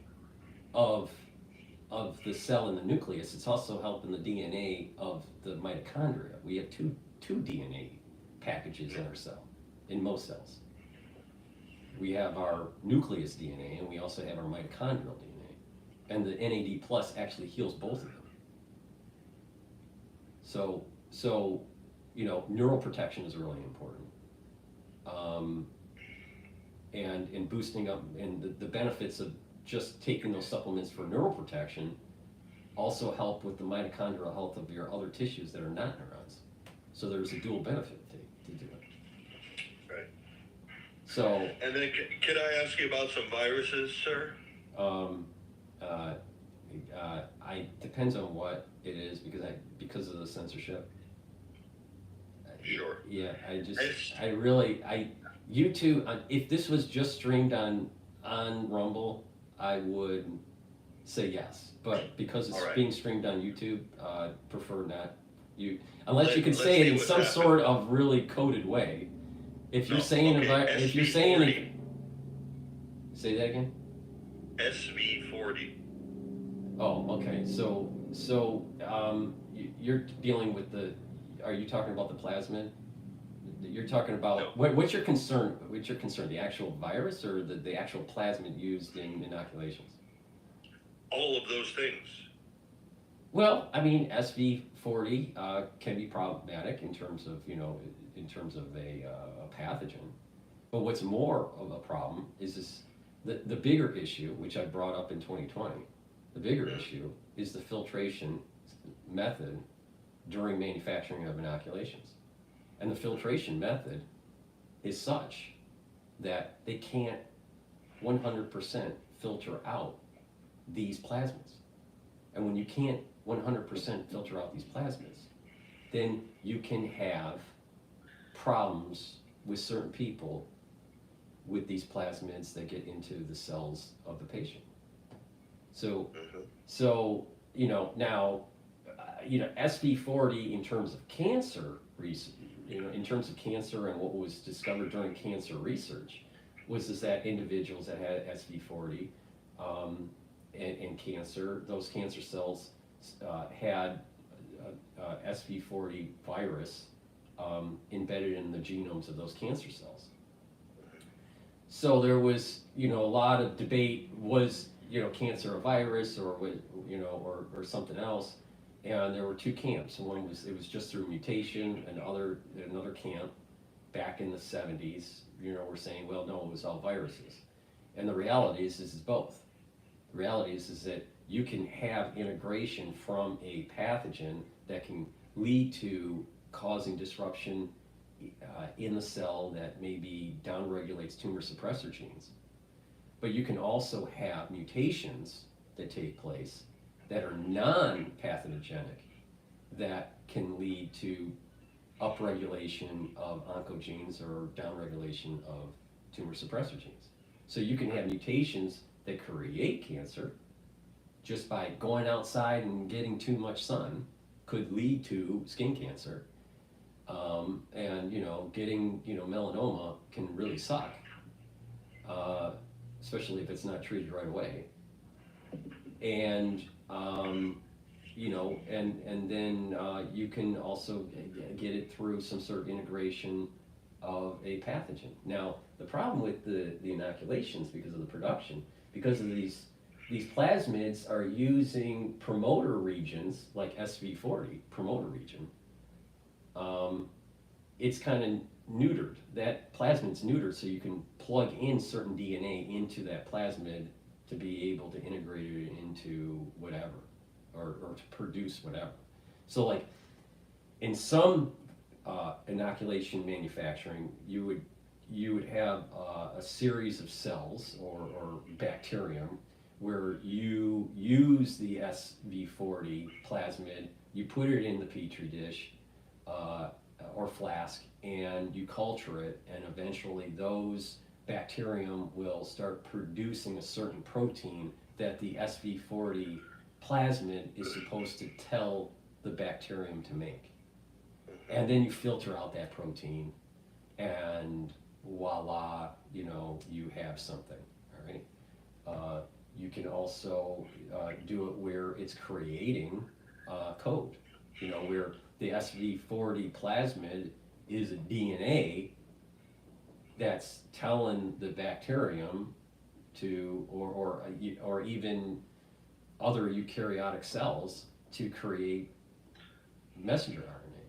S1: of the cell in the nucleus, it's also helping the DNA of the mitochondria. We have two DNA packages in our cell, in most cells. We have our nucleus DNA and we also have our mitochondrial DNA. And the NAD plus actually heals both of them. So neural protection is really important. And boosting up, and the benefits of just taking those supplements for neural protection also help with the mitochondrial health of your other tissues that are not neurons. So there's a dual benefit to do it.
S18: Right.
S1: So.
S18: And then could I ask you about some viruses, sir?
S1: Depends on what it is because of the censorship.
S18: Sure.
S1: Yeah, YouTube, if this was just streamed on Rumble, I would say yes. But because it's being streamed on YouTube, prefer not. Unless you can say it in some sort of really coded way. If you're saying say that again?
S18: SV40.
S1: Oh, okay. So you're dealing with are you talking about the plasmid? You're talking about, what's your concern? What's your concern? The actual virus or the actual plasmid used in inoculations?
S18: All of those things.
S1: Well, I mean, SV40 can be problematic in terms of, a pathogen. But what's more of a problem is the bigger issue, which I brought up in 2020. The bigger issue is the filtration method during manufacturing of inoculations. And the filtration method is such that they can't 100% filter out these plasmids. And when you can't 100% filter out these plasmids, then you can have problems with certain people with these plasmids that get into the cells of the patient. So now, SV40 in terms of cancer in terms of cancer and what was discovered during cancer research was that individuals that had SV40 and cancer, those cancer cells had SV40 virus embedded in the genomes of those cancer cells. So there was, a lot of debate, was, cancer a virus or something else? And there were two camps. One was, it was just through mutation, and another camp back in the 70s, were saying, well, no, it was all viruses. And the reality is both. The reality is that you can have integration from a pathogen that can lead to causing disruption in the cell that maybe downregulates tumor suppressor genes. But you can also have mutations that take place that are non-pathogenic that can lead to upregulation of oncogenes or downregulation of tumor suppressor genes. So you can have mutations that create cancer just by going outside and getting too much sun, could lead to skin cancer. And getting melanoma can really suck, especially if it's not treated right away. And then you can also get it through some sort of integration of a pathogen. Now, the problem with the inoculations, because of the production, because of these plasmids are using promoter regions like SV40 promoter region. It's kind of neutered. That plasmid's neutered, so you can plug in certain DNA into that plasmid to be able to integrate it into whatever, or to produce whatever. So like in some inoculation manufacturing, you would have a series of cells or bacterium where you use the SV40 plasmid, you put it in the Petri dish or flask, and you culture it, and eventually those bacterium will start producing a certain protein that the SV40 plasmid is supposed to tell the bacterium to make. And then you filter out that protein, and voila, you have something, all right? You can also do it where it's creating code, where the SV40 plasmid is a DNA that's telling the bacterium to, or even other eukaryotic cells to create messenger RNA.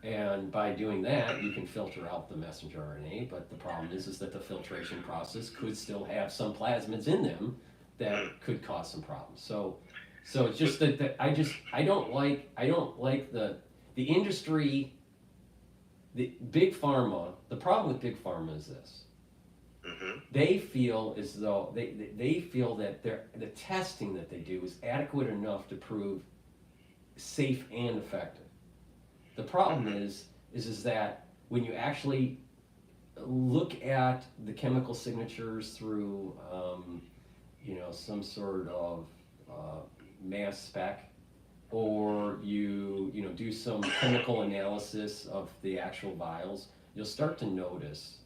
S1: And by doing that, you can filter out the messenger RNA, but the problem is that the filtration process could still have some plasmids in them that could cause some problems. So it's just that I don't like the industry, the big pharma. The problem with big pharma is this. They feel as though they feel that the testing that they do is adequate enough to prove safe and effective. The problem is is that when you actually look at the chemical signatures through, some sort of mass spec, or you do some chemical analysis of the actual vials, you'll start to notice,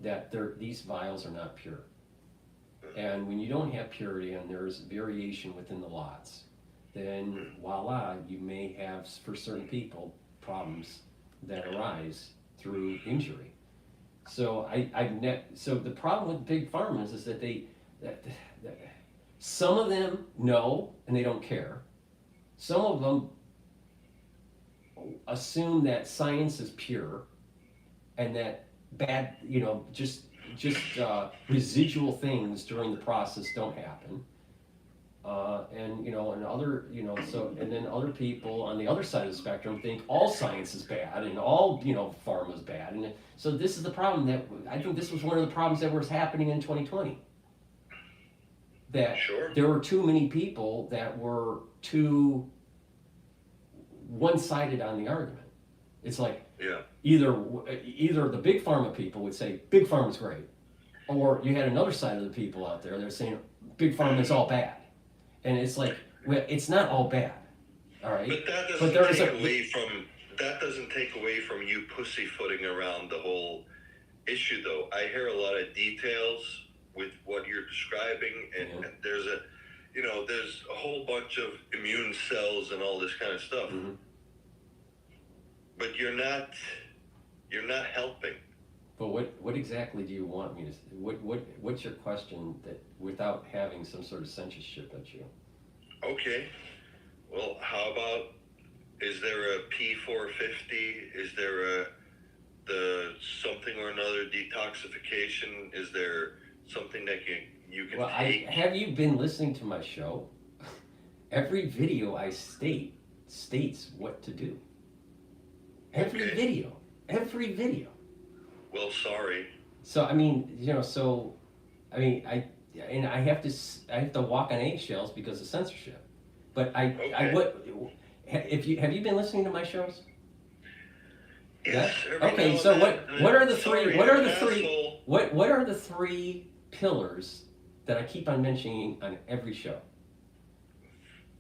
S1: that these vials are not pure. And when you don't have purity and there's variation within the lots, then voila, you may have, for certain people, problems that arise through injury. So so the problem with big pharmas is that some of them know and they don't care. Some of them assume that science is pure and that bad, just residual things during the process don't happen. And then other people on the other side of the spectrum think all science is bad and all, pharma is bad. And so this is the problem I think this was one of the problems that was happening in 2020. That there were too many people that were too one-sided on the argument. It's like, either the big pharma people would say big pharma's great, or you had another side of the people out there that are saying big pharma is all bad. And it's like, well, it's not all bad, all right?
S18: But that doesn't take away from you pussyfooting around the whole issue, though. I hear a lot of details with what you're describing, and there's a whole bunch of immune cells and all this kind of stuff.
S1: Mm-hmm.
S18: But you're not helping.
S1: But what exactly do you want me to? What's your question that without having some sort of censorship at you?
S18: Okay. Well, how about, is there a P450? Is there the something or another detoxification? Is there something that you can take?
S1: Have you been listening to my show? Every video I states what to do. Every video.
S18: Well, sorry.
S1: So I have to walk on eggshells because of censorship. But have you been listening to my shows?
S18: Yes.
S1: Okay. So what are the three pillars that I keep on mentioning on every show?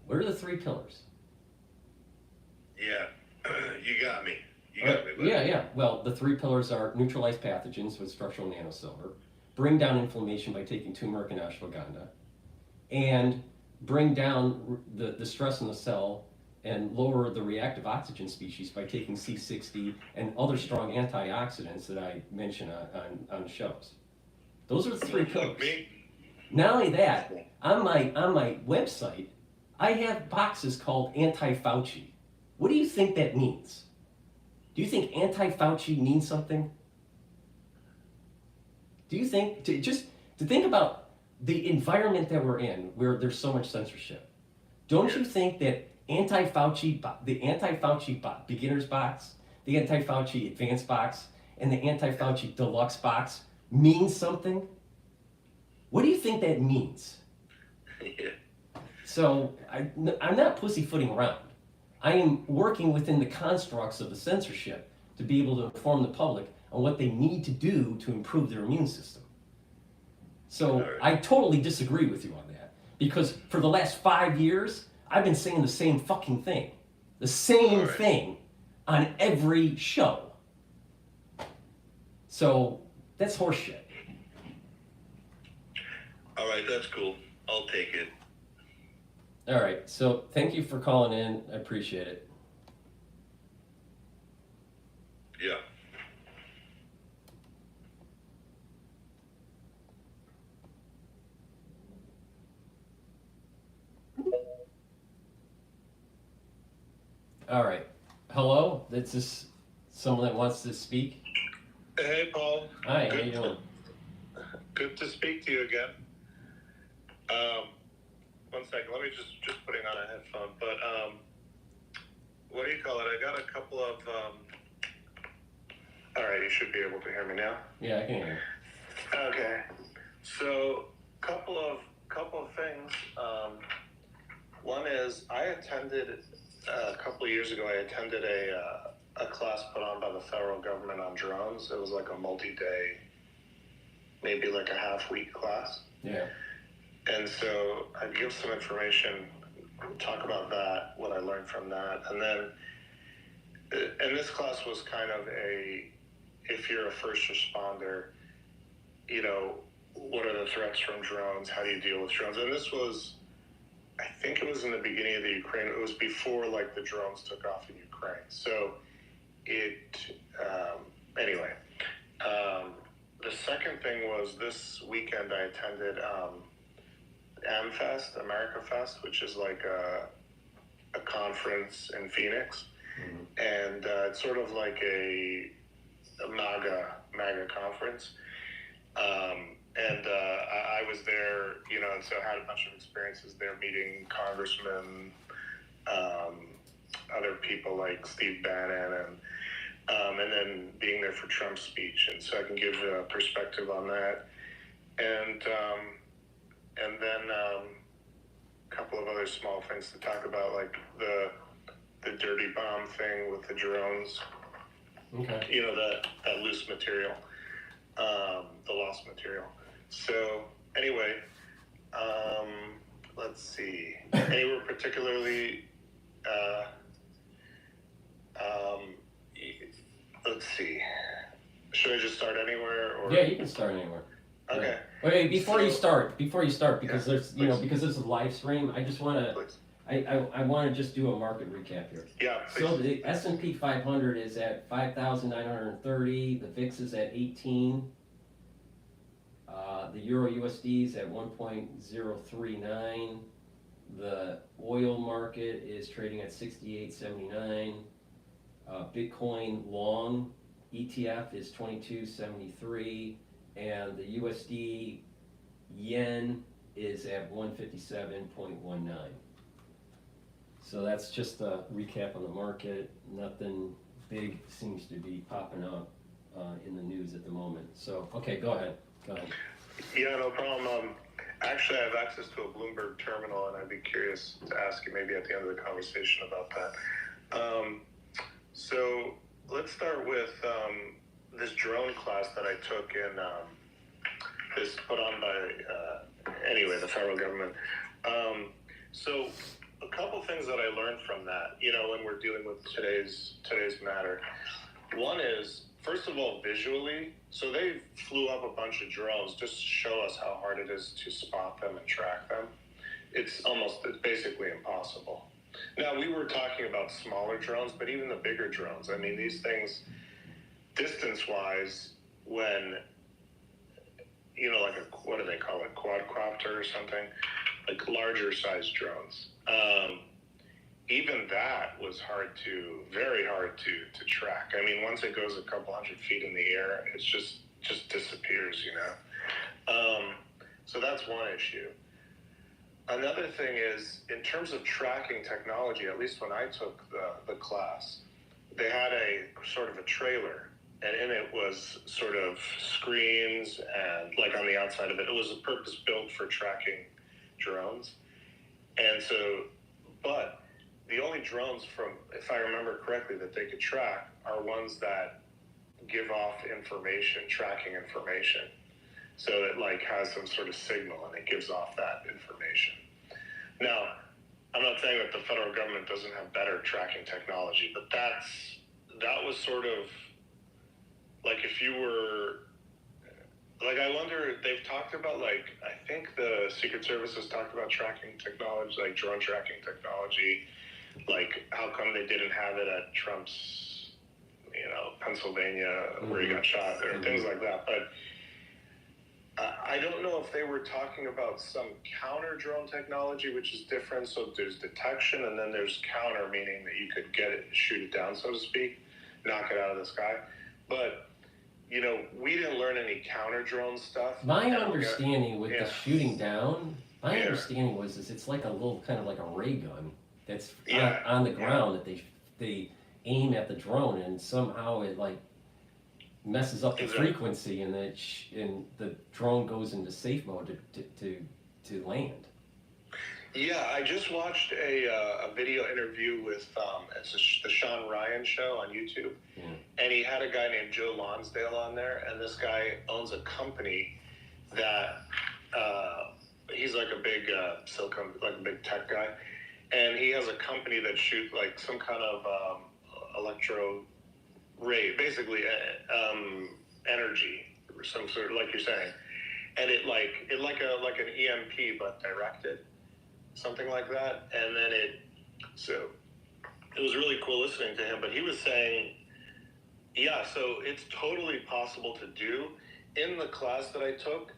S1: What are the three pillars?
S18: Yeah, you got me.
S1: Yeah. Well, the three pillars are neutralize pathogens with structural nanosilver, bring down inflammation by taking turmeric and ashwagandha, and bring down the stress in the cell and lower the reactive oxygen species by taking C60 and other strong antioxidants that I mention on the shows. Those are the three pillars. Not only that, on my website, I have boxes called anti-Fauci. What do you think that means? Do you think anti-Fauci means something? Do you think, to think about the environment that we're in, where there's so much censorship, don't you think that the anti-Fauci beginner's box, the anti-Fauci advanced box, and the anti-Fauci deluxe box means something? What do you think that means? So I'm not pussyfooting around. I am working within the constructs of the censorship to be able to inform the public on what they need to do to improve their immune system. So I totally disagree with you on that, because for the last 5 years, I've been saying the same fucking thing. The same thing on every show. So that's horseshit.
S18: All right, that's cool. I'll take it.
S1: All right, so thank you for calling in. I appreciate it.
S18: Yeah.
S1: All right. Hello, this is someone that wants to speak.
S7: Hey, Paul.
S1: Hi, how you doing?
S7: Good to speak to you again. 1 second, let me just putting on a headphone. But what do you call it? I got a couple of. All right, you should be able to hear me now.
S1: Yeah, I can hear you.
S7: Okay, so couple of things. One is I attended a couple of years ago, I attended a class put on by the federal government on drones. It was like a multi-day, maybe like a half-week class.
S1: Yeah.
S7: And so I'd give some information, talk about that, what I learned from that. And then, and this class was kind of if you're a first responder, you know, what are the threats from drones? How do you deal with drones? And this was, I think it was in the beginning of the Ukraine. It was before like the drones took off in Ukraine. So anyway, the second thing was this weekend I attended AmFest, America Fest, which is like a conference in Phoenix. And it's sort of like a MAGA conference. I was there, you know, and so I had a bunch of experiences there meeting congressmen, other people like Steve Bannon, and then being there for Trump's speech. And so I can give a perspective on that. And then a couple of other small things to talk about, like the dirty bomb thing with the drones.
S1: Okay.
S7: You know, that loose material, the lost material. So anyway, let's see. Anywhere particularly, let's see. Should I just start anywhere? Or?
S1: Yeah, you can start anywhere.
S7: Okay.
S1: Yeah. Okay, before you start, because there's, you know, because this is a live stream, I just want to, I want to just do a market recap here.
S7: Yeah.
S1: So the S&P 500 is at 5,930. The VIX is at 18. The Euro USD is at 1.039. The oil market is trading at 68.79. Bitcoin long ETF is 22.73, and the USD yen is at 157.19. So that's just a recap on the market. Nothing big seems to be popping up in the news at the moment. So, okay, go ahead.
S7: Yeah, no problem. Actually, I have access to a Bloomberg terminal, and I'd be curious to ask you maybe at the end of the conversation about that. So let's start with this drone class that I took in, this put on by, anyway, the federal government. So a couple things that I learned from that, you know, when we're dealing with today's matter. One is, first of all, visually, so they flew up a bunch of drones just to show us how hard it is to spot them and track them. It's basically impossible. Now, we were talking about smaller drones, but even the bigger drones, I mean, these things, distance-wise, when, you know, like what do they call it, quadcopter or something, like larger sized drones. Even that was very hard to track. I mean, once it goes a couple hundred feet in the air, it's just disappears, you know. So that's one issue. Another thing is, in terms of tracking technology, at least when I took the class, they had a sort of a trailer, and in it was sort of screens, and like on the outside of it, it was purpose-built for tracking drones. And so, but the only drones from, if I remember correctly, that they could track are ones that give off information, tracking information. So it like has some sort of signal and it gives off that information. Now, I'm not saying that the federal government doesn't have better tracking technology, but that was sort of like, if you were, like, I wonder, they've talked about, like, I think the Secret Service has talked about tracking technology, like drone tracking technology, like how come they didn't have it at Trump's, you know, Pennsylvania, where he got shot, or things like that. But I don't know if they were talking about some counter drone technology, which is different. So there's detection, and then there's counter, meaning that you could get it, shoot it down, so to speak, knock it out of the sky. But, you know, we didn't learn any counter drone stuff.
S1: My understanding with the shooting down, understanding was it's like a little kind of like a ray gun that's on the ground that they aim at the drone, and somehow it like messes up the frequency, and the drone goes into safe mode to land.
S7: Yeah, I just watched a video interview with the Sean Ryan show on YouTube, and he had a guy named Joe Lonsdale on there, and this guy owns a company that he's like a big silicon, like a big tech guy, and he has a company that shoots like some kind of electro ray, basically energy, or some sort of, like you're saying, and it like an EMP but directed. Something like that, and then it was really cool listening to him, but he was saying, yeah, so it's totally possible to do. In the class that I took,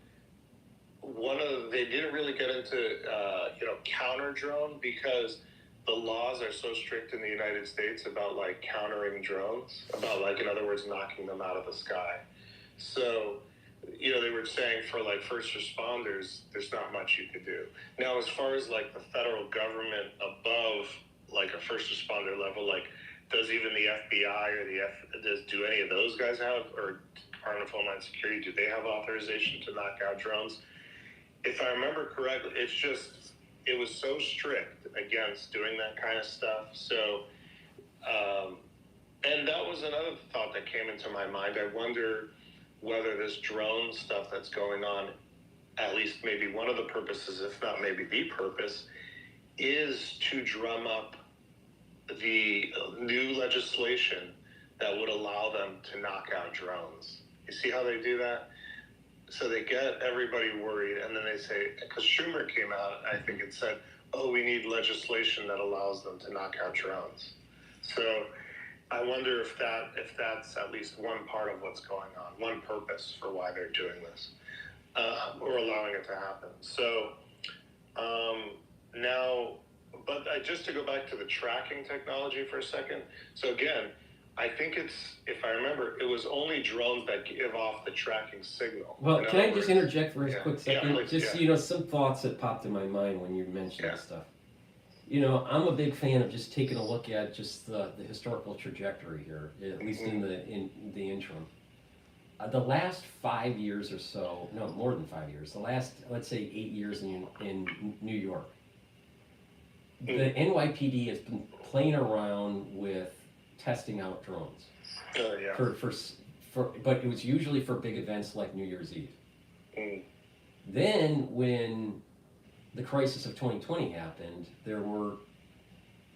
S7: they didn't really get into counter drone, because the laws are so strict in the United States about like countering drones, about like, in other words, knocking them out of the sky. So they were saying for like first responders, there's not much you could do. Now, as far as like the federal government above like a first responder level, like does even the FBI or do any of those guys have, or Department of Homeland Security, do they have authorization to knock out drones? If I remember correctly, it was so strict against doing that kind of stuff. So, and that was another thought that came into my mind. I wonder whether this drone stuff that's going on, at least maybe one of the purposes, if not maybe the purpose, is to drum up the new legislation that would allow them to knock out drones. You see how they do that? So they get everybody worried, and then they say, because Schumer came out, I think it said, oh, we need legislation that allows them to knock out drones. So I wonder if that's at least one part of what's going on, one purpose for why they're doing this, or allowing it to happen. So now, but just to go back to the tracking technology for a second. So again, I think if I remember, it was only drones that give off the tracking signal.
S1: Well, can I just interject for a quick second?
S7: Yeah, please,
S1: some thoughts that popped in my mind when you mentioned this stuff. I'm a big fan of just taking a look at just the historical trajectory here, at least in the interim. The last 5 years or so, no, more than 5 years, the last, let's say 8 years in New York, the NYPD has been playing around with testing out drones. But it was usually for big events like New Year's Eve. Then when the crisis of 2020 happened, there were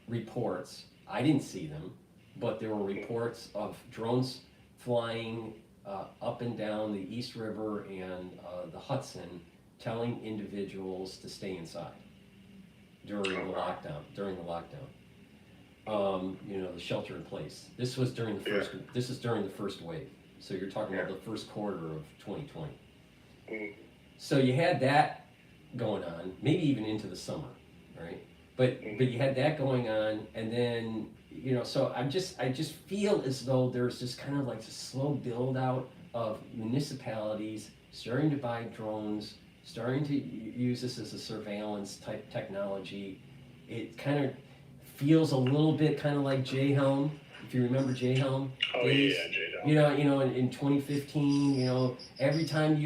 S1: reports, I didn't see them, but there were reports of drones flying up and down the East River and the Hudson, telling individuals to stay inside during the lockdown. The shelter in place. This was during the first wave. So you're talking about the first quarter of 2020. So you had that going on, maybe even into the summer, right? But you had that going on, and then so I just feel as though there's just kind of like a slow build out of municipalities starting to buy drones, starting to use this as a surveillance type technology. It kind of feels a little bit kind of like J-Helm, if you remember J-Helm.
S7: Oh yeah, J-Helm.
S1: In 2015, every time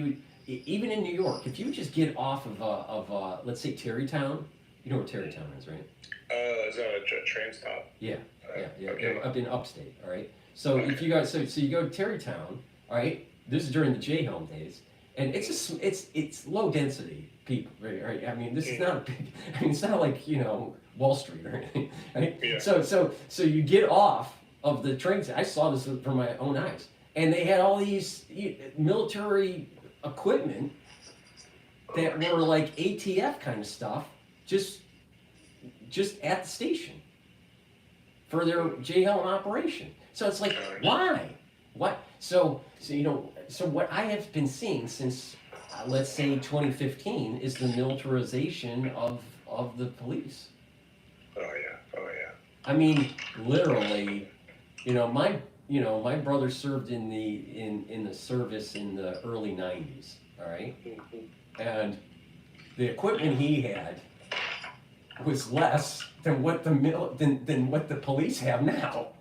S1: even in New York, if you just get off of let's say Terrytown, you know where Terrytown is, right?
S7: Is that a train stop?
S1: Yeah.
S7: Okay.
S1: Up in upstate, all right? So if you guys, so you go to Terrytown, all right? This is during the J-Helm days, and it's low density people, right? I mean, this is not a big. I mean, it's not like Wall Street or anything, right?
S7: Yeah.
S1: So you get off of the trains. I saw this from my own eyes, and they had all these military equipment that were like ATF kind of stuff, just at the station for their J-Helm operation. So it's like, why? What? So what I have been seeing since, let's say 2015, is the militarization of the police.
S7: Oh yeah.
S1: I mean, literally, my brother served in the service in the early 90s, all right? And the equipment he had was less than what the police have now.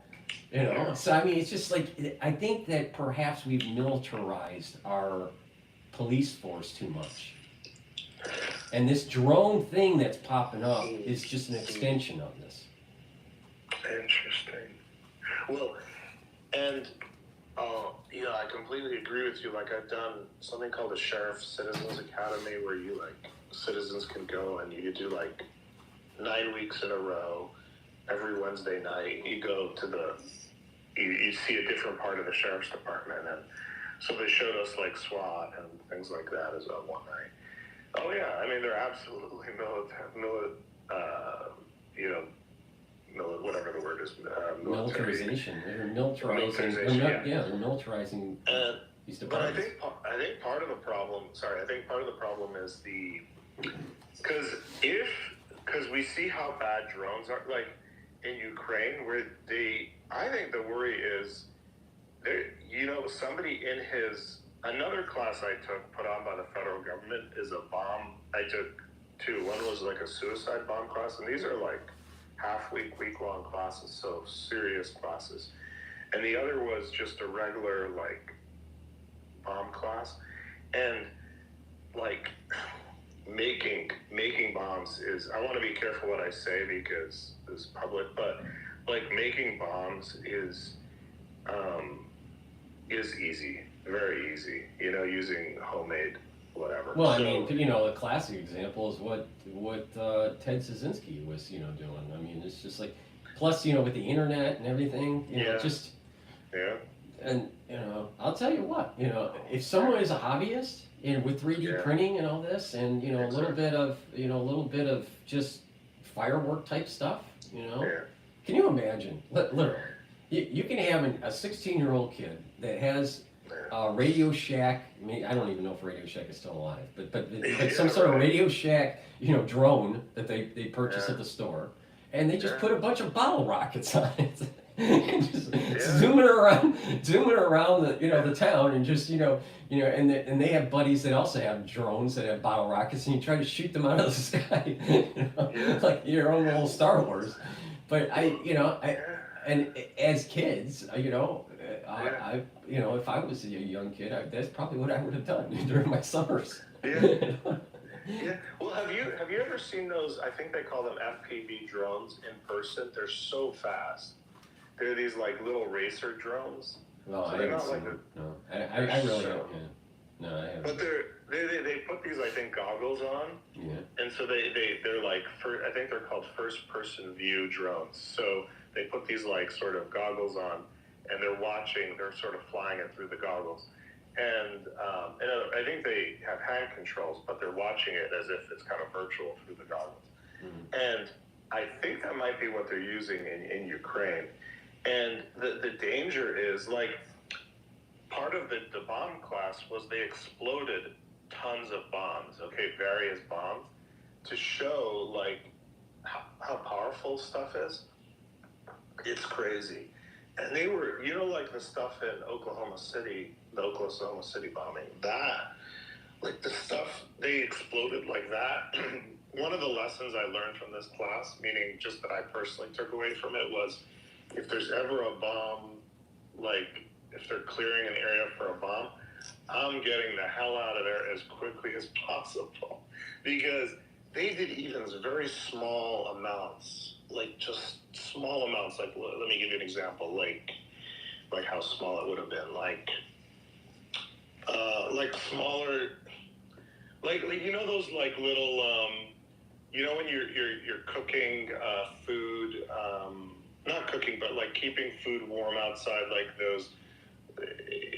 S1: So I mean, it's just like, I think that perhaps we've militarized our police force too much, And this drone thing that's popping up is just an extension of this.
S7: Interesting. Well, and yeah, I completely agree with you. Like, I've done something called the Sheriff Citizens Academy, where you citizens can go and you do 9 weeks in a row. Every Wednesday night, you go to you see a different part of the sheriff's department, and so they showed us SWAT and things like that as well one night. Oh yeah, I mean they're absolutely whatever the word is,
S1: Militarization. They're militarizing. They're militarizing these
S7: But I
S1: departments.
S7: think part of the problem. Sorry, I think part of the problem is because we see how bad drones are, in Ukraine, where I think the worry is there. Somebody in another class I took, put on by the federal government, is a bomb. I took two. One was a suicide bomb class, and these are week-long classes, so serious classes. And the other was just a regular bomb class, and making bombs is, I want to be careful what I say because it's public, but making bombs is easy, very easy, using homemade whatever.
S1: Well, I mean, a classic example is what Ted Kaczynski was, doing. I mean, it's just plus, with the internet and everything, just.
S7: Yeah.
S1: And, I'll tell you what, if someone is a hobbyist and with 3D printing and all this, and, a little bit of just firework type stuff, can you imagine, literally, you can have a 16-year-old kid that has Radio Shack. I don't even know if Radio Shack is still alive, but some sort of Radio Shack, drone that they purchase at the store, and they just put a bunch of bottle rockets on it, and just zooming around the town, and just and they have buddies that also have drones that have bottle rockets, and you try to shoot them out of the sky, like your own little Star Wars. But and as kids, I if I was a young kid, that's probably what I would have done during my summers.
S7: Yeah. Yeah. Well, have you ever seen those? I think they call them FPV drones in person. They're so fast. They're these little racer drones.
S1: No,
S7: so
S1: I haven't seen them. No, I really haven't. Yeah. No, I haven't.
S7: But they put these, I think, goggles on.
S1: Yeah.
S7: And so they're I think they're called first person view drones. So they put these sort of goggles on, and they're sort of flying it through the goggles. And I think they have hand controls, but they're watching it as if it's kind of virtual through the goggles. Mm-hmm. And I think that might be what they're using in Ukraine. And the danger is, part of the bomb class was they exploded tons of bombs, various bombs, to show, how powerful stuff is. It's crazy. And they were, the stuff in Oklahoma City, the Oklahoma City bombing, the stuff, they exploded like that. One of the lessons I learned from this class, meaning just that I personally took away from it, was if there's ever a bomb, if they're clearing an area for a bomb, I'm getting the hell out of there as quickly as possible. Because they did even very small amounts, just small amounts. Let me give you an example, like how small it would have been, smaller, those little, when you're cooking food, not cooking, but keeping food warm outside, those,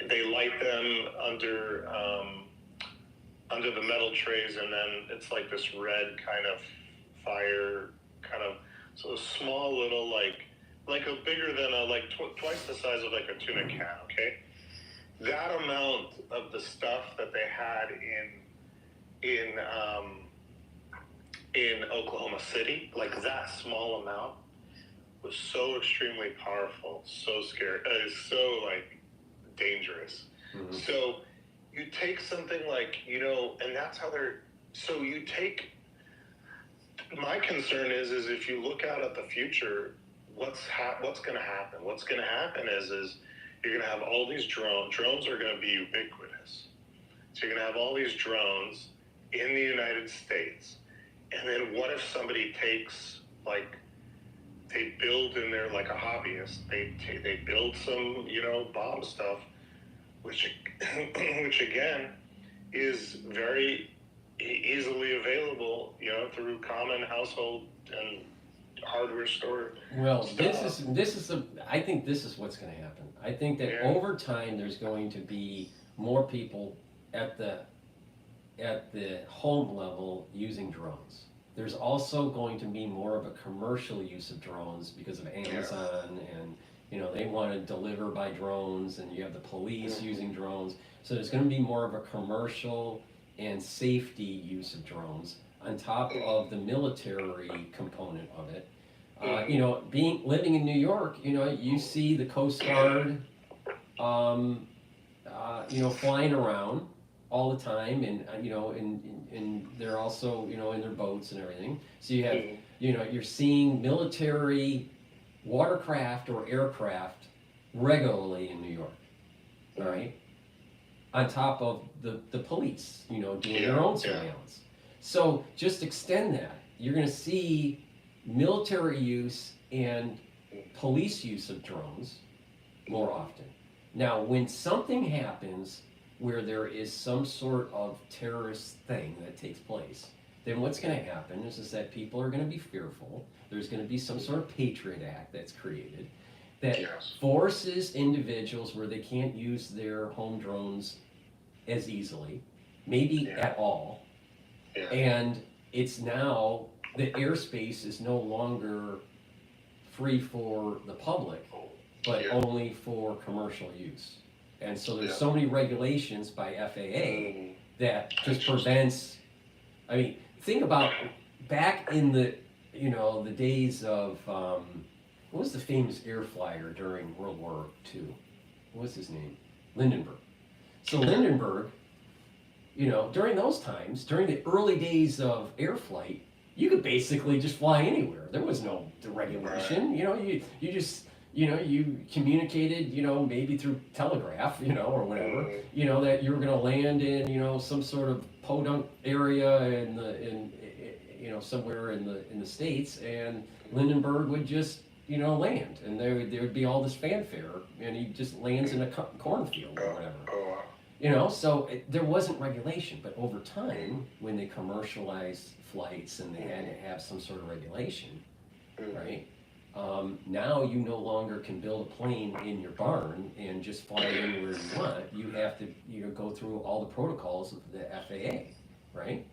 S7: they light them under the metal trays, and then it's this red kind of fire, so a small little, a bigger than twice the size of a tuna can, okay? That amount of the stuff that they had in Oklahoma City, that small amount, was so extremely powerful, so scary, so dangerous. Mm-hmm. So you take something and that's how so you take, my concern is if you look out at the future, what's going to happen? What's going to happen is you're going to have all these drones are going to be ubiquitous. So you're going to have all these drones, in the United States. And then what if somebody takes, like, they build in there like a hobbyist, they build some, you know, bomb stuff, which again is very easily available, you know, through common household and hardware store.
S1: Well,
S7: stuff.
S1: I think this is what's going to happen. I think that over time there's going to be more people at the home level using drones. There's also going to be more of a commercial use of drones because of Amazon and, you know, they want to deliver by drones, and you have the police using drones. So there's going to be more of a commercial and safety use of drones on top of the military component of it. You know, living in New York, you know, you see the Coast Guard, you know, flying around all the time, and you know, and they're also, you know, in their boats and everything. So you have, you know, you're seeing military watercraft or aircraft regularly in New York, all right? On top of the police, you know, doing their own surveillance. So just extend that. You're going to see military use and police use of drones more often. Now, when something happens where there is some sort of terrorist thing that takes place, then what's going to happen is that people are going to be fearful. There's going to be some sort of Patriot Act that's created that forces individuals where they can't use their home drones as easily, maybe at all. And it's now, the airspace is no longer free for the public, but only for commercial use. And so there's so many regulations by FAA that just prevents, I mean, think about back in the, you know, the days of, what was the famous air flyer during World War II? What was his name? Lindenberg. So Lindenberg, you know, during those times, during the early days of air flight, you could basically just fly anywhere. There was no regulation. You know, you just, you know, you communicated, you know, maybe through telegraph, you know, or whatever, you know, that you were going to land in, you know, some sort of podunk area in you know, somewhere in the States, and Lindenberg would just, you know, land, and there would be all this fanfare, and he just lands in a cornfield or whatever. You know, so there wasn't regulation, but over time, when they commercialized flights and they had to have some sort of regulation, right? Now you no longer can build a plane in your barn and just fly anywhere you want. You have to, you know, go through all the protocols of the FAA, right?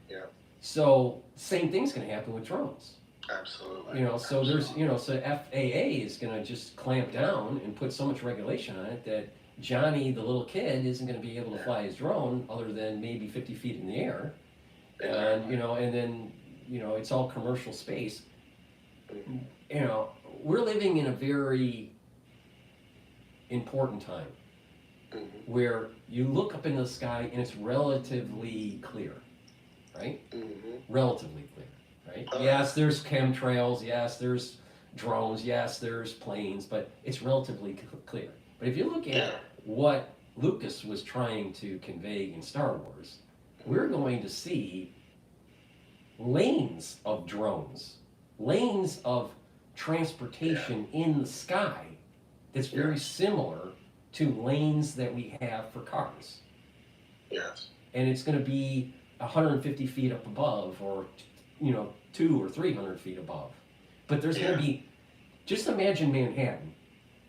S7: Yeah.
S1: So same thing's going to happen with drones.
S7: Absolutely.
S1: You know, so there's, you know, so FAA is going to just clamp down and put so much regulation on it that Johnny, the little kid, isn't going to be able to fly his drone other than maybe 50 feet in the air. And, you know, and then, you know, it's all commercial space. You know, we're living in a very important time where you look up into the sky and it's relatively clear, right? Relatively clear, right? Yes, there's chemtrails, yes, there's drones, yes, there's planes, but it's relatively clear. But if you look at what Lucas was trying to convey in Star Wars, we're going to see lanes of drones, lanes of transportation in the sky that's very similar to lanes that we have for cars.
S7: Yes.
S1: And it's going to be 150 feet up above, or, you know, 200 or 300 feet above. But there's going to be, just imagine Manhattan,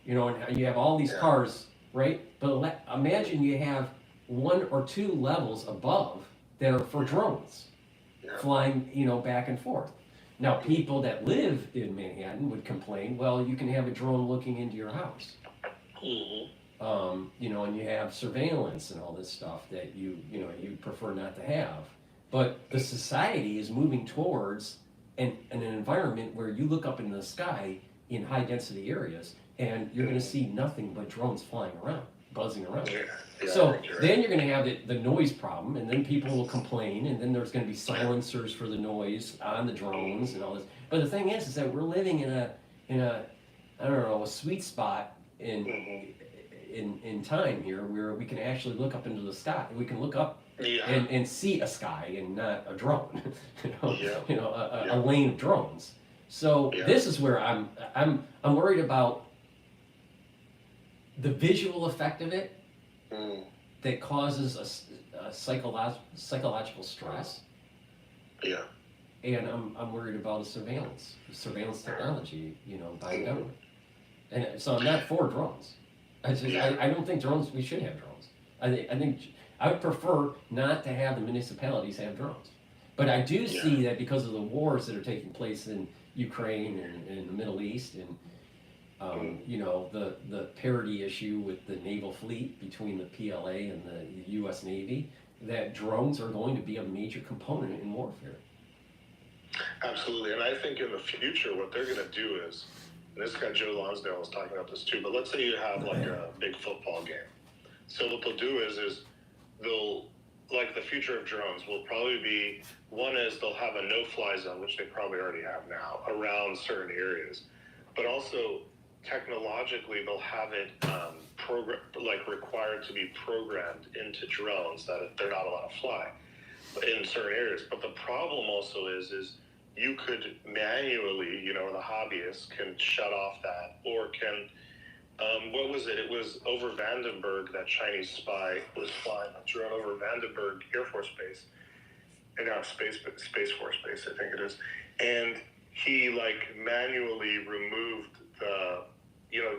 S1: you know, and you have all these cars, right? But imagine you have 1 or 2 levels above that are for drones flying, you know, back and forth. Now, people that live in Manhattan would complain, well, you can have a drone looking into your house. You know, and you have surveillance and all this stuff that you know, you prefer not to have. But the society is moving towards an environment where you look up into the sky in high density areas and you're going to see nothing but drones flying around, buzzing around. So then you're going to have the noise problem, and then people will complain, and then there's going to be silencers for the noise on the drones and all this. But the thing is that we're living in a I don't know, a sweet spot in time here where we can actually look up into the sky. We can look up and see a sky and not a drone,
S7: Yeah.
S1: a lane of drones. So this is where I'm worried about the visual effect of it that causes a psychological stress.
S7: Yeah.
S1: And I'm worried about a surveillance technology, by the government. And so I'm not for drones. I don't think we should have drones. I think I would prefer not to have the municipalities have drones. But I do see that because of the wars that are taking place in Ukraine and in the Middle East, and the parity issue with the naval fleet between the PLA and the U.S. Navy, that drones are going to be a major component in warfare.
S7: Absolutely, and I think in the future what they're going to do is, and this guy Joe Lonsdale was talking about this too, but let's say you have like a big football game. So what they'll do is they'll, like the future of drones will probably be, one is they'll have a no-fly zone, which they probably already have now, around certain areas. But also, technologically, they'll have it required to be programmed into drones that they're not allowed to fly in certain areas. But the problem also is you could manually, the hobbyists can shut off that, or can, what was it? It was over Vandenberg, that Chinese spy was flying a drone over Vandenberg Air Force Base, and now Space Force Base, I think it is. And he manually removed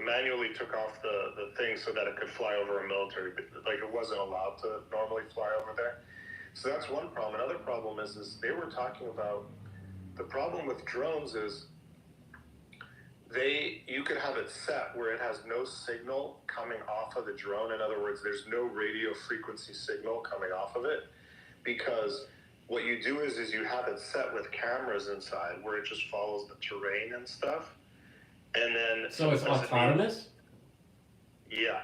S7: manually took off the thing so that it could fly over a military, it wasn't allowed to normally fly over there. So that's one problem. Another problem is they were talking about, the problem with drones is you could have it set where it has no signal coming off of the drone. In other words, there's no radio frequency signal coming off of it, because what you do is you have it set with cameras inside where it just follows the terrain and stuff. And then
S1: so it's autonomous?
S7: Yeah.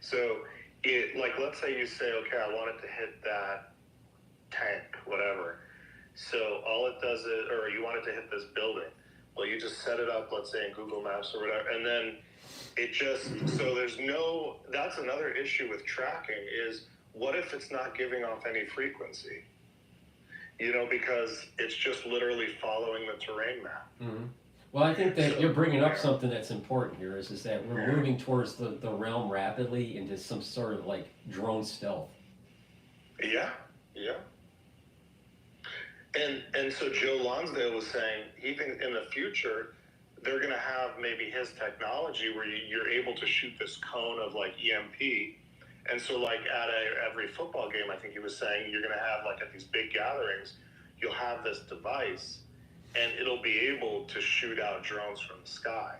S7: So let's say you say, okay, I want it to hit that tank, whatever. So all it does is, or you want it to hit this building. Well, you just set it up, let's say in Google Maps or whatever, and then it just, so that's another issue with tracking is, what if it's not giving off any frequency? Because it's just literally following the terrain map.
S1: Mm-hmm. Well, I think that you're bringing up something that's important here, is that we're moving towards the realm rapidly into some sort of drone stealth.
S7: Yeah. And so Joe Lonsdale was saying he thinks in the future they're going to have maybe his technology where you're able to shoot this cone of EMP. And so at every football game, I think he was saying, you're going to have at these big gatherings, you'll have this device and it'll be able to shoot out drones from the sky,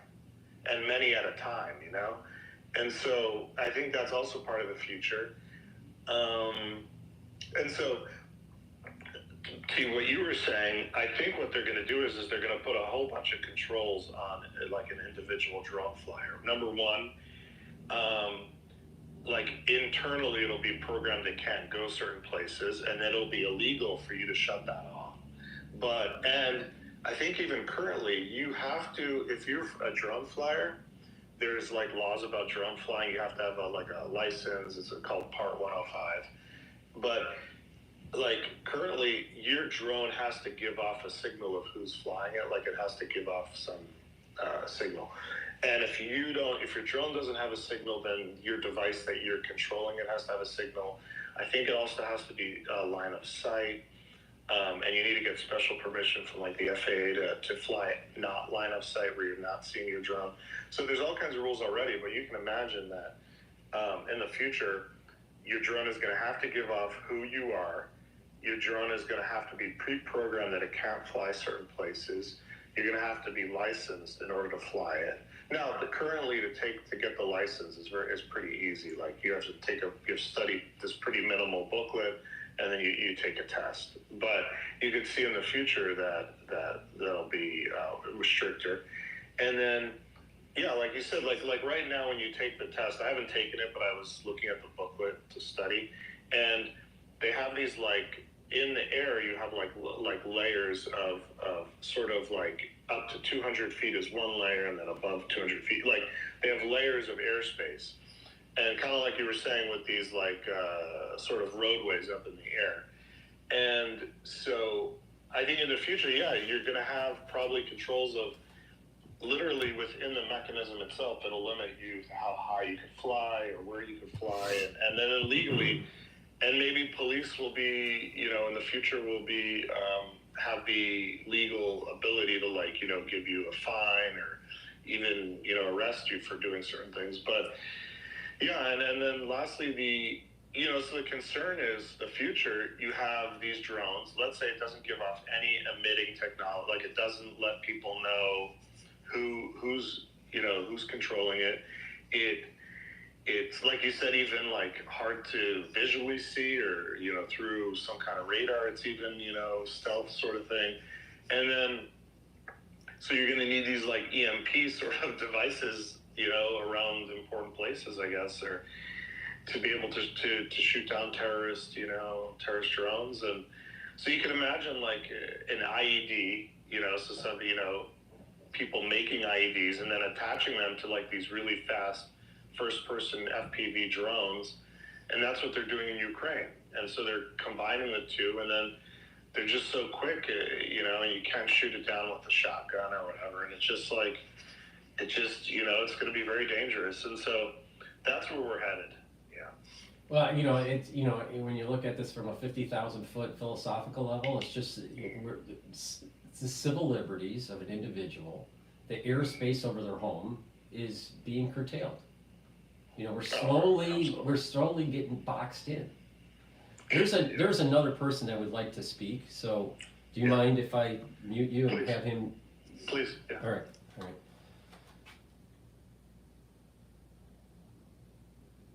S7: and many at a time, And so I think that's also part of the future. And so to what you were saying, I think what they're going to do is they're going to put a whole bunch of controls on an individual drone flyer. Number one, internally it'll be programmed it can't go certain places, and then it'll be illegal for you to shut that off. And I think even currently you have to, if you're a drone flyer, there's laws about drone flying. You have to have a license. It's called Part 105. But currently your drone has to give off a signal of who's flying it. It has to give off some signal. And if your drone doesn't have a signal, then your device that you're controlling it has to have a signal. I think it also has to be line of sight. And you need to get special permission from the FAA to fly not line of sight where you're not seeing your drone. So there's all kinds of rules already, but you can imagine that in the future, your drone is going to have to give off who you are. Your drone is going to have to be pre-programmed that it can't fly certain places. You're going to have to be licensed in order to fly it. Now, currently to get the license is pretty easy. You have to study this pretty minimal booklet, and then you take a test. But you could see in the future that that'll be stricter. And then, like you said, right now when you take the test, I haven't taken it, but I was looking at the booklet to study, and they have these in the air you have layers of sort of up to 200 feet is one layer, and then above 200 feet, they have layers of airspace. and kind of like you were saying with these like sort of roadways up in the air. And so I think in the future, yeah, you're going to have probably controls of literally within the mechanism itself. It'll limit you to how high you can fly or where you can fly, and then illegally. And maybe police will be, you know, in the future will be have the legal ability to, like, you know, give you a fine or even, you know, arrest you for doing certain things. But yeah, and then lastly, you know, so the concern is the future, you have these drones, let's say it doesn't give off any emitting technology, like it doesn't let people know who's controlling it. It's like you said, even like hard to visually see, or, you know, through some kind of radar, it's even, you know, stealth sort of thing. And then, so you're going to need these like EMP sort of devices, you know, around important places, I guess, or to be able to shoot down terrorist drones. And so you can imagine like an IED, you know, so some, you know, people making IEDs and then attaching them to like these really fast first-person FPV drones, and that's what they're doing in Ukraine. And so they're combining the two, and then they're just so quick, you know, and you can't shoot it down with a shotgun or whatever. And it's just like, you know, it's going to be very dangerous. And so that's where we're headed. Yeah.
S1: Well, you know, it's, you know, when you look at this from a 50,000-foot philosophical level, it's just it's the civil liberties of an individual. The airspace over their home is being curtailed. You know, we're slowly getting boxed in. There's another person that would like to speak. So, do you mind if I mute you and have him?
S7: Please. Yeah.
S1: All right.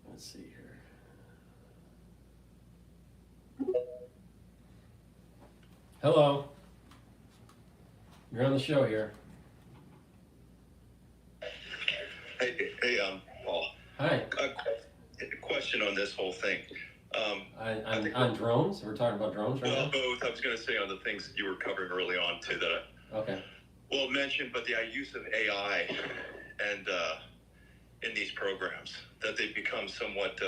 S1: Let's see here. Hello. You're on the show here.
S6: Hey, Paul.
S1: Hi.
S6: A question on this whole thing.
S1: On drones? We're talking about drones right now?
S6: Well, both. I was going to say on the things that you were covering early on too that
S1: okay.
S6: Well mentioned, but the use of AI and in these programs, that they've become somewhat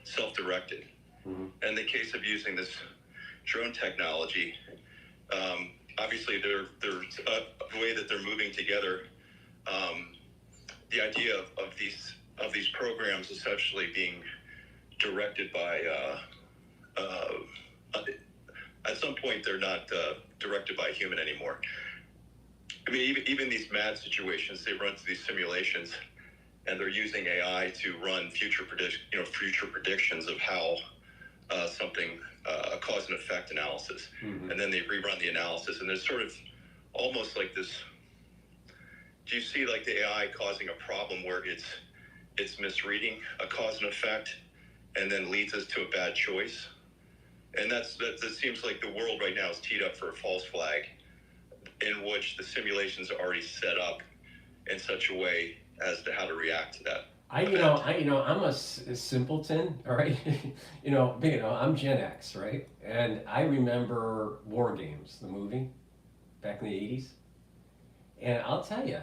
S6: self-directed.
S1: Mm-hmm.
S6: In the case of using this drone technology, obviously there's a way that they're moving together. The idea of these programs essentially being directed by at some point they're not directed by a human anymore. I mean, even these mad situations, they run through these simulations, and they're using AI to run future predictions of how something a cause and effect analysis,
S1: mm-hmm.
S6: and then they rerun the analysis, and there's sort of almost like this. Do you see like the AI causing a problem where it's misreading a cause and effect, and then leads us to a bad choice? And that seems like the world right now is teed up for a false flag, in which the simulations are already set up in such a way as to how to react to that.
S1: I'm a simpleton, all right? I'm Gen X, right? And I remember War Games, the movie, back in the 80s. And I'll tell you,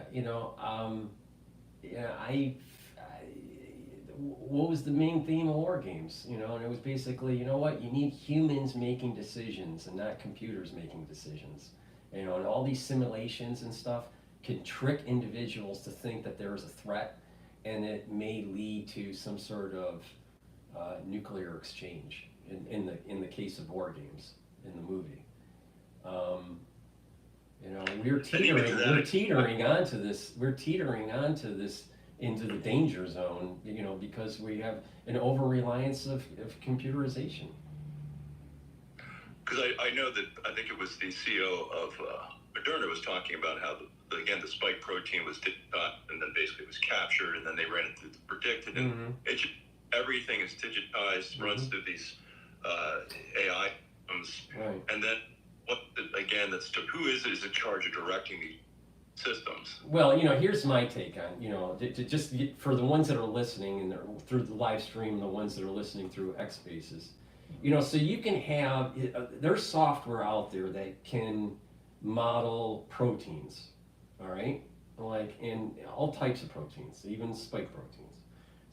S1: what was the main theme of War Games? And it was basically, you need humans making decisions and not computers making decisions. And all these simulations and stuff can trick individuals to think that there is a threat, and it may lead to some sort of nuclear exchange in the case of War Games in the movie. We're teetering onto this into the danger zone, because we have an over-reliance of computerization.
S6: Because I know that, I think it was the CEO of Moderna was talking about how, the spike protein was and then basically was captured, and then they ran it through the predicted, and mm-hmm. Everything is digitized, mm-hmm. runs through these AI systems,
S1: right.
S6: And then who is in charge of directing these systems?
S1: Well, here's my take on, just for the ones that are listening and through the live stream, the ones that are listening through X Spaces, so you can have, there's software out there that can model proteins, all right? Like, in all types of proteins, even spike proteins.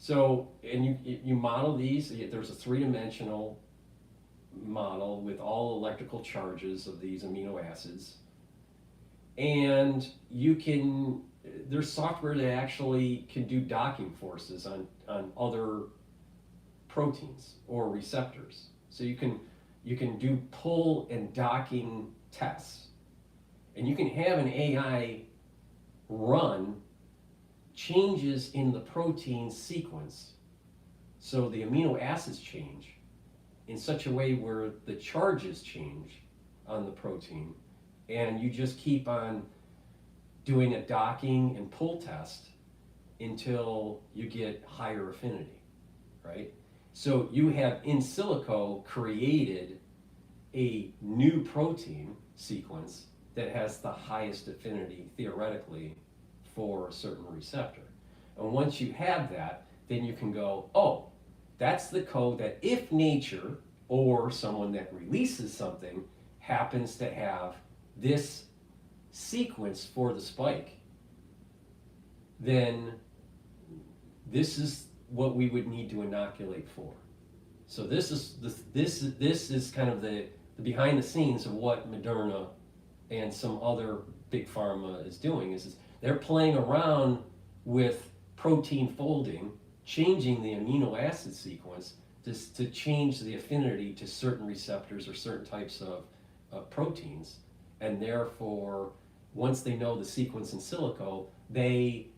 S1: So, and you model these, there's a three-dimensional model with all electrical charges of these amino acids. And there's software that actually can do docking forces on other proteins or receptors. So you can do pull and docking tests. And you can have an AI run changes in the protein sequence. So the amino acids change in such a way where the charges change on the protein. And you just keep on doing a docking and pull test until you get higher affinity, right? So you have in silico created a new protein sequence that has the highest affinity theoretically for a certain receptor. And once you have that, then you can go, oh, that's the code that if nature or someone that releases something happens to have this sequence for the spike, then this is what we would need to inoculate for. So this is kind of the behind the scenes of what Moderna and some other big pharma is doing. Is they're playing around with protein folding, changing the amino acid sequence to change the affinity to certain receptors or certain types of proteins. And therefore, once they know the sequence in silico, they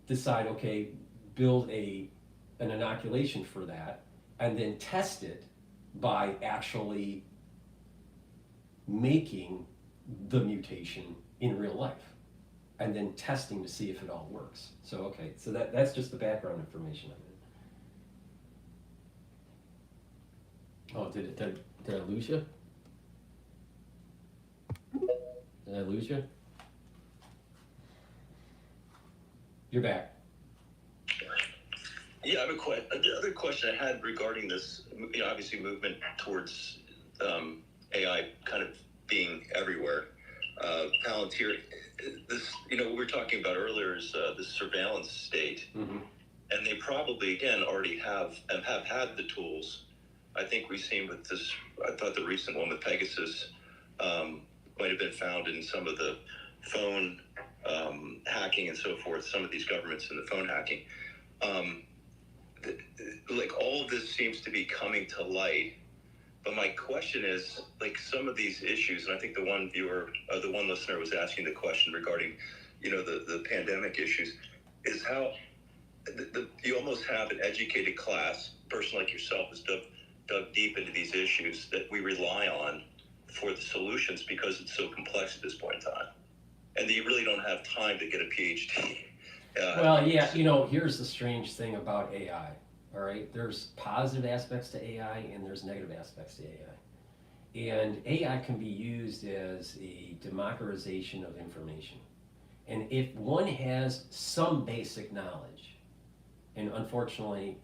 S1: decide, okay, build an inoculation for that, and then test it by actually making the mutation in real life, and then testing to see if it all works. So, okay, so that's just the background information of it. Oh, did I lose you? Did I lose you? You're back.
S6: Yeah, I have the other question I had regarding this, obviously movement towards AI kind of being everywhere. Palantir, this, what we were talking about earlier is the surveillance state.
S1: Mm-hmm.
S6: And they probably, again, already have had the tools. I think we've seen with this, I thought the recent one with Pegasus might have been found in some of the phone hacking and so forth, some of these governments in the phone hacking. Like all of this seems to be coming to light. But my question is, like some of these issues, and I think the one listener was asking the question regarding, the pandemic issues, is how you almost have an educated class, a person like yourself is dug deep into these issues that we rely on for the solutions because it's so complex at this point in time. And you really don't have time to get a Ph.D.
S1: Well, yeah, here's the strange thing about AI. All right, there's positive aspects to AI and there's negative aspects to AI. And AI can be used as a democratization of information. And if one has some basic knowledge, and unfortunately,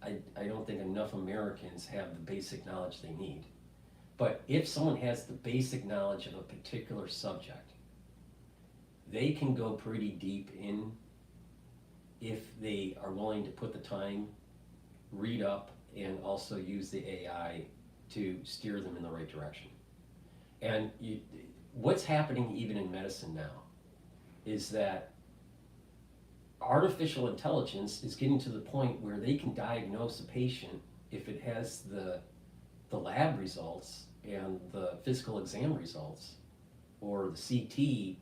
S1: I don't think enough Americans have the basic knowledge they need. But if someone has the basic knowledge of a particular subject, they can go pretty deep in if they are willing to put the time, read up, and also use the AI to steer them in the right direction. And what's happening even in medicine now is that artificial intelligence is getting to the point where they can diagnose a patient if it has the lab results and the physical exam results or the CT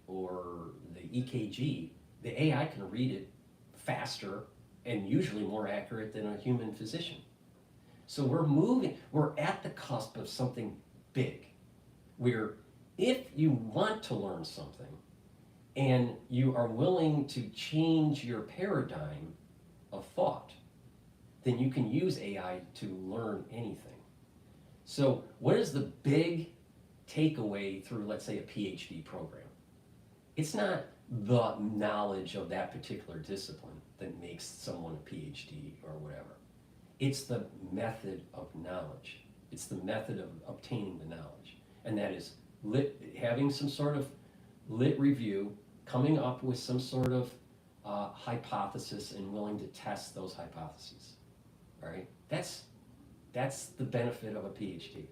S1: or the EKG. The AI can read it faster and usually more accurate than a human physician. So we're at the cusp of something big, where if you want to learn something and you are willing to change your paradigm of thought, then you can use AI to learn anything. So what is the big takeaway through, let's say, a PhD program? It's not the knowledge of that particular discipline that makes someone a PhD or whatever. It's the method of knowledge. It's the method of obtaining the knowledge. And that is having some sort of lit review, coming up with some sort of hypothesis and willing to test those hypotheses. All right, that's the benefit of a PhD.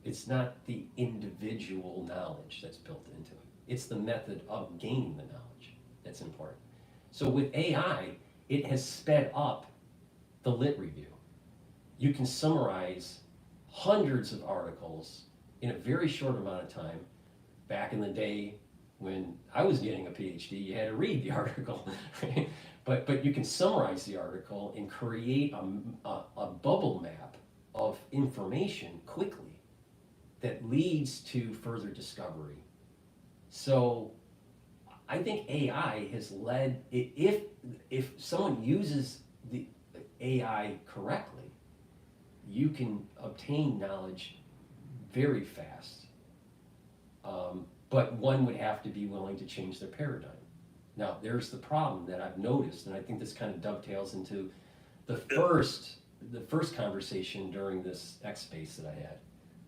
S1: It's not the individual knowledge that's built into it. It's the method of gaining the knowledge that's important. So with AI, it has sped up the lit review. You can summarize hundreds of articles in a very short amount of time. Back in the day when I was getting a PhD, you had to read the article, right? But you can summarize the article and create a bubble map of information quickly that leads to further discovery. So I think AI has led, if someone uses the AI correctly, you can obtain knowledge very fast. But one would have to be willing to change their paradigm. Now, there's the problem that I've noticed, and I think this kind of dovetails into the first conversation during this X space that I had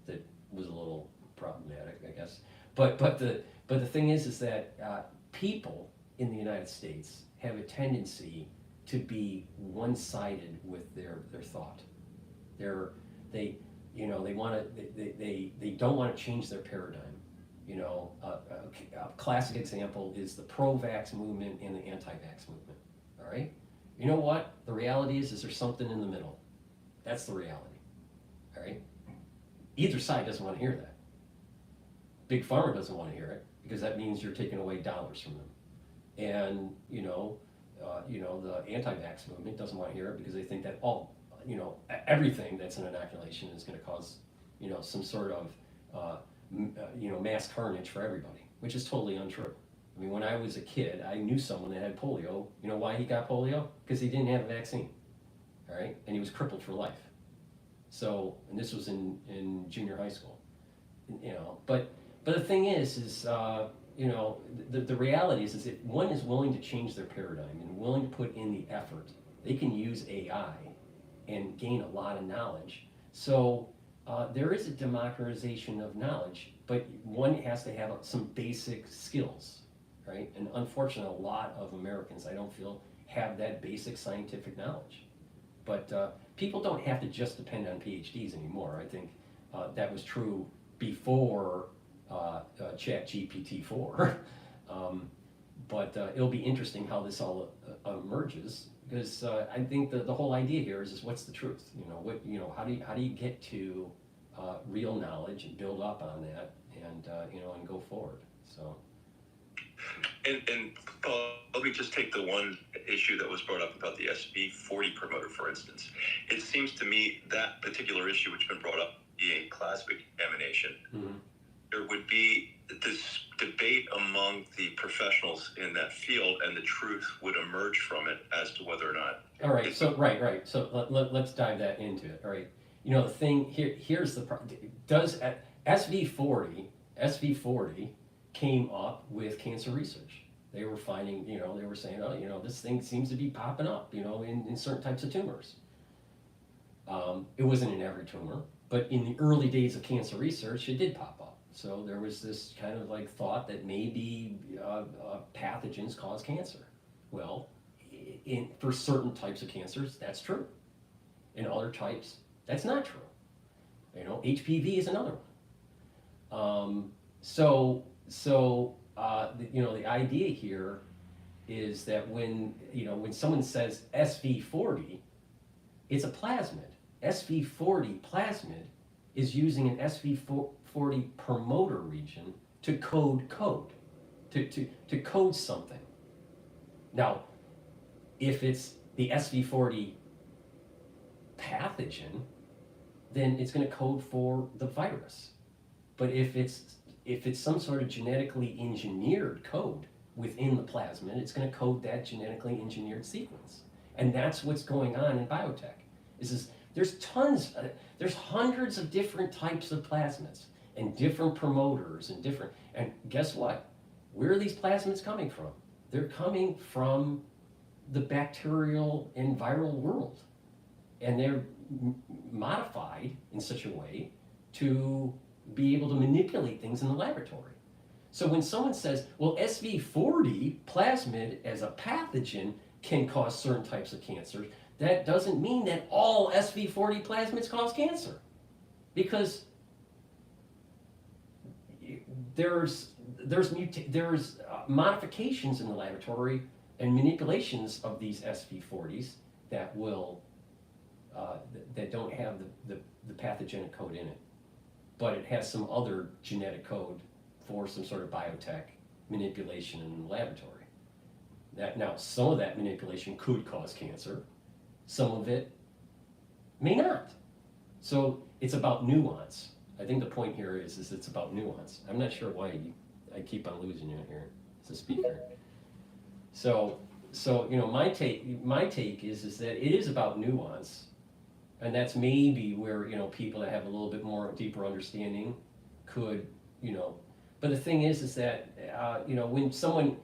S1: that was a little problematic, I guess. But the thing is that people in the United States have a tendency to be one-sided with their thought. They don't want to change their paradigm. A classic example is the pro-vax movement and the anti-vax movement. All right. You know what? The reality is there's something in the middle. That's the reality. All right. Either side doesn't want to hear that. Big Pharma doesn't want to hear it because that means you're taking away dollars from them. And the anti-vax movement doesn't want to hear it because they think that everything that's an inoculation is going to cause some sort of mass carnage for everybody, which is totally untrue. I mean, when I was a kid, I knew someone that had polio. You know why he got polio? Because he didn't have a vaccine, all right? And he was crippled for life. So, and this was in junior high school, But the thing is the reality is if one is willing to change their paradigm and willing to put in the effort, they can use AI and gain a lot of knowledge. So there is a democratization of knowledge, but one has to have some basic skills, right? And unfortunately, a lot of Americans, I don't feel, have that basic scientific knowledge. But people don't have to just depend on PhDs anymore. I think that was true before ChatGPT-4. But it'll be interesting how this all emerges, because I think the whole idea here is what's the truth? How do you get to real knowledge and build up on that, and and go forward. So.
S6: And Paul, let me just take the one issue that was brought up about the SV40 promoter, for instance. It seems to me that particular issue, which has been brought up, being plasma emanation, there would be this debate among the professionals in that field, and the truth would emerge from it as to whether or not.
S1: All right. So right. So let's dive that into it. All right. The thing here's the problem. Does SV40 came up with cancer research? They were finding, they were saying, this thing seems to be popping up, in certain types of tumors. It wasn't in every tumor, but in the early days of cancer research, it did pop up. So there was this kind of thought that maybe pathogens cause cancer. Well, for certain types of cancers, that's true. In other types, that's not true. HPV is another one. The idea here is that when someone says SV40, it's a plasmid. SV40 plasmid is using an SV40 promoter region to code to code something. Now, if it's the SV40 pathogen, then it's going to code for the virus. But if it's some sort of genetically engineered code within the plasmid, it's going to code that genetically engineered sequence. And that's what's going on in biotech. There's hundreds of different types of plasmids and different promoters and guess what? Where are these plasmids coming from? They're coming from the bacterial and viral world. And they're modified in such a way to be able to manipulate things in the laboratory. So when someone says, well, SV40 plasmid as a pathogen can cause certain types of cancers, that doesn't mean that all SV40 plasmids cause cancer. Because there's modifications in the laboratory and manipulations of these SV40s that will that don't have the pathogenic code in it, but it has some other genetic code for some sort of biotech manipulation in the laboratory. That now some of that manipulation could cause cancer, some of it may not. So it's about nuance. I think the point here is it's about nuance. I'm not sure why I keep on losing you here as a speaker. So you know, my take is that it is about nuance, and that's maybe where, you know, people that have a little bit more deeper understanding could, you know. But the thing is that you know, when someone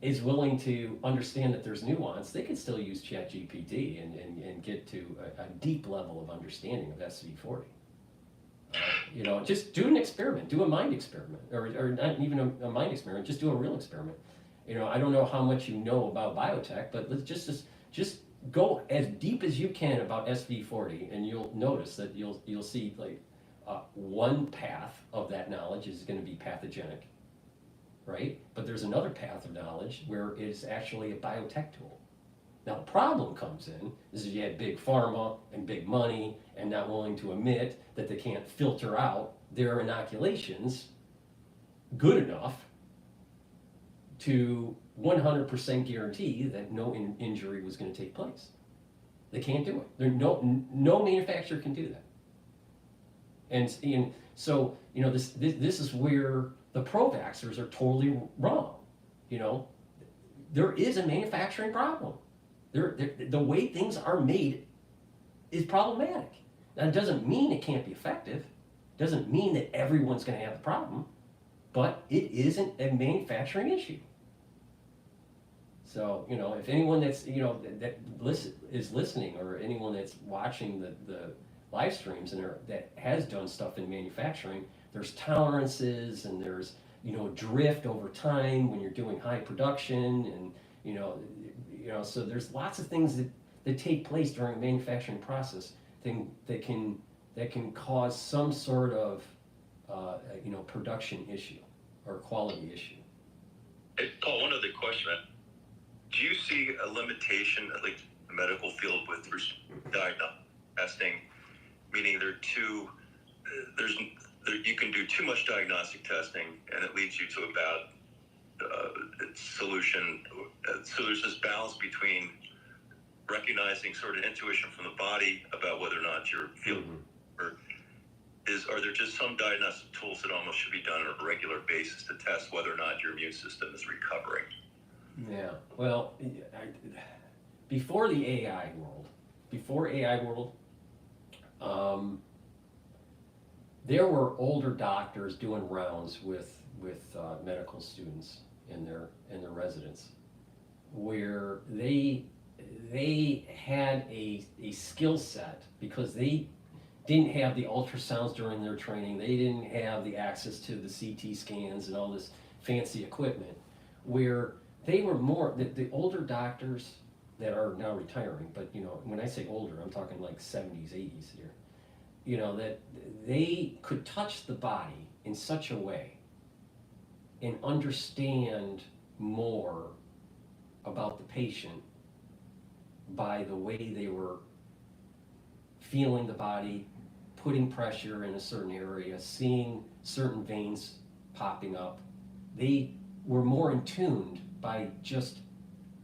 S1: is willing to understand that there's nuance, they can still use ChatGPT and get to a deep level of understanding of SV40. You know, just do an experiment, do a mind experiment, or not even a mind experiment, just do a real experiment. You know, I don't know how much you know about biotech, but let's just go as deep as you can about SV40, and you'll notice that you'll see like one path of that knowledge is going to be pathogenic, right? But there's another path of knowledge where it's actually a biotech tool. Now the problem comes in is that you had big pharma and big money and not willing to admit that they can't filter out their inoculations good enough to 100% guarantee that no injury was going to take place. They can't do it. No manufacturer can do that. And so, you know, this is where the pro-vaxxers are totally wrong. You know, there is a manufacturing problem. The way things are made is problematic. Now, it doesn't mean it can't be effective. It doesn't mean that everyone's going to have the problem, but it isn't a manufacturing issue. So, you know, if anyone that's, you know, is listening, or anyone that's watching the live streams and that has done stuff in manufacturing, there's tolerances and there's, you know, drift over time when you're doing high production, and you know, so there's lots of things that take place during a manufacturing process that can cause some sort of you know, production issue or quality issue.
S6: Hey, Paul, one other question. Do you see a limitation, like the medical field, with diagnostic testing? Meaning you can do too much diagnostic testing, and it leads you to a bad solution. So there's this balance between recognizing sort of intuition from the body about whether or not you're feeling, or are there just some diagnostic tools that almost should be done on a regular basis to test whether or not your immune system is recovering?
S1: Yeah, well, before the AI world, there were older doctors doing rounds with medical students in their residence, where they had a skill set, because they didn't have the ultrasounds during their training, they didn't have the access to the CT scans and all this fancy equipment, where they were more, the older doctors that are now retiring, but you know, when I say older, I'm talking like 70s, 80s here, you know, that they could touch the body in such a way and understand more about the patient by the way they were feeling the body, putting pressure in a certain area, seeing certain veins popping up. They were more in tune by just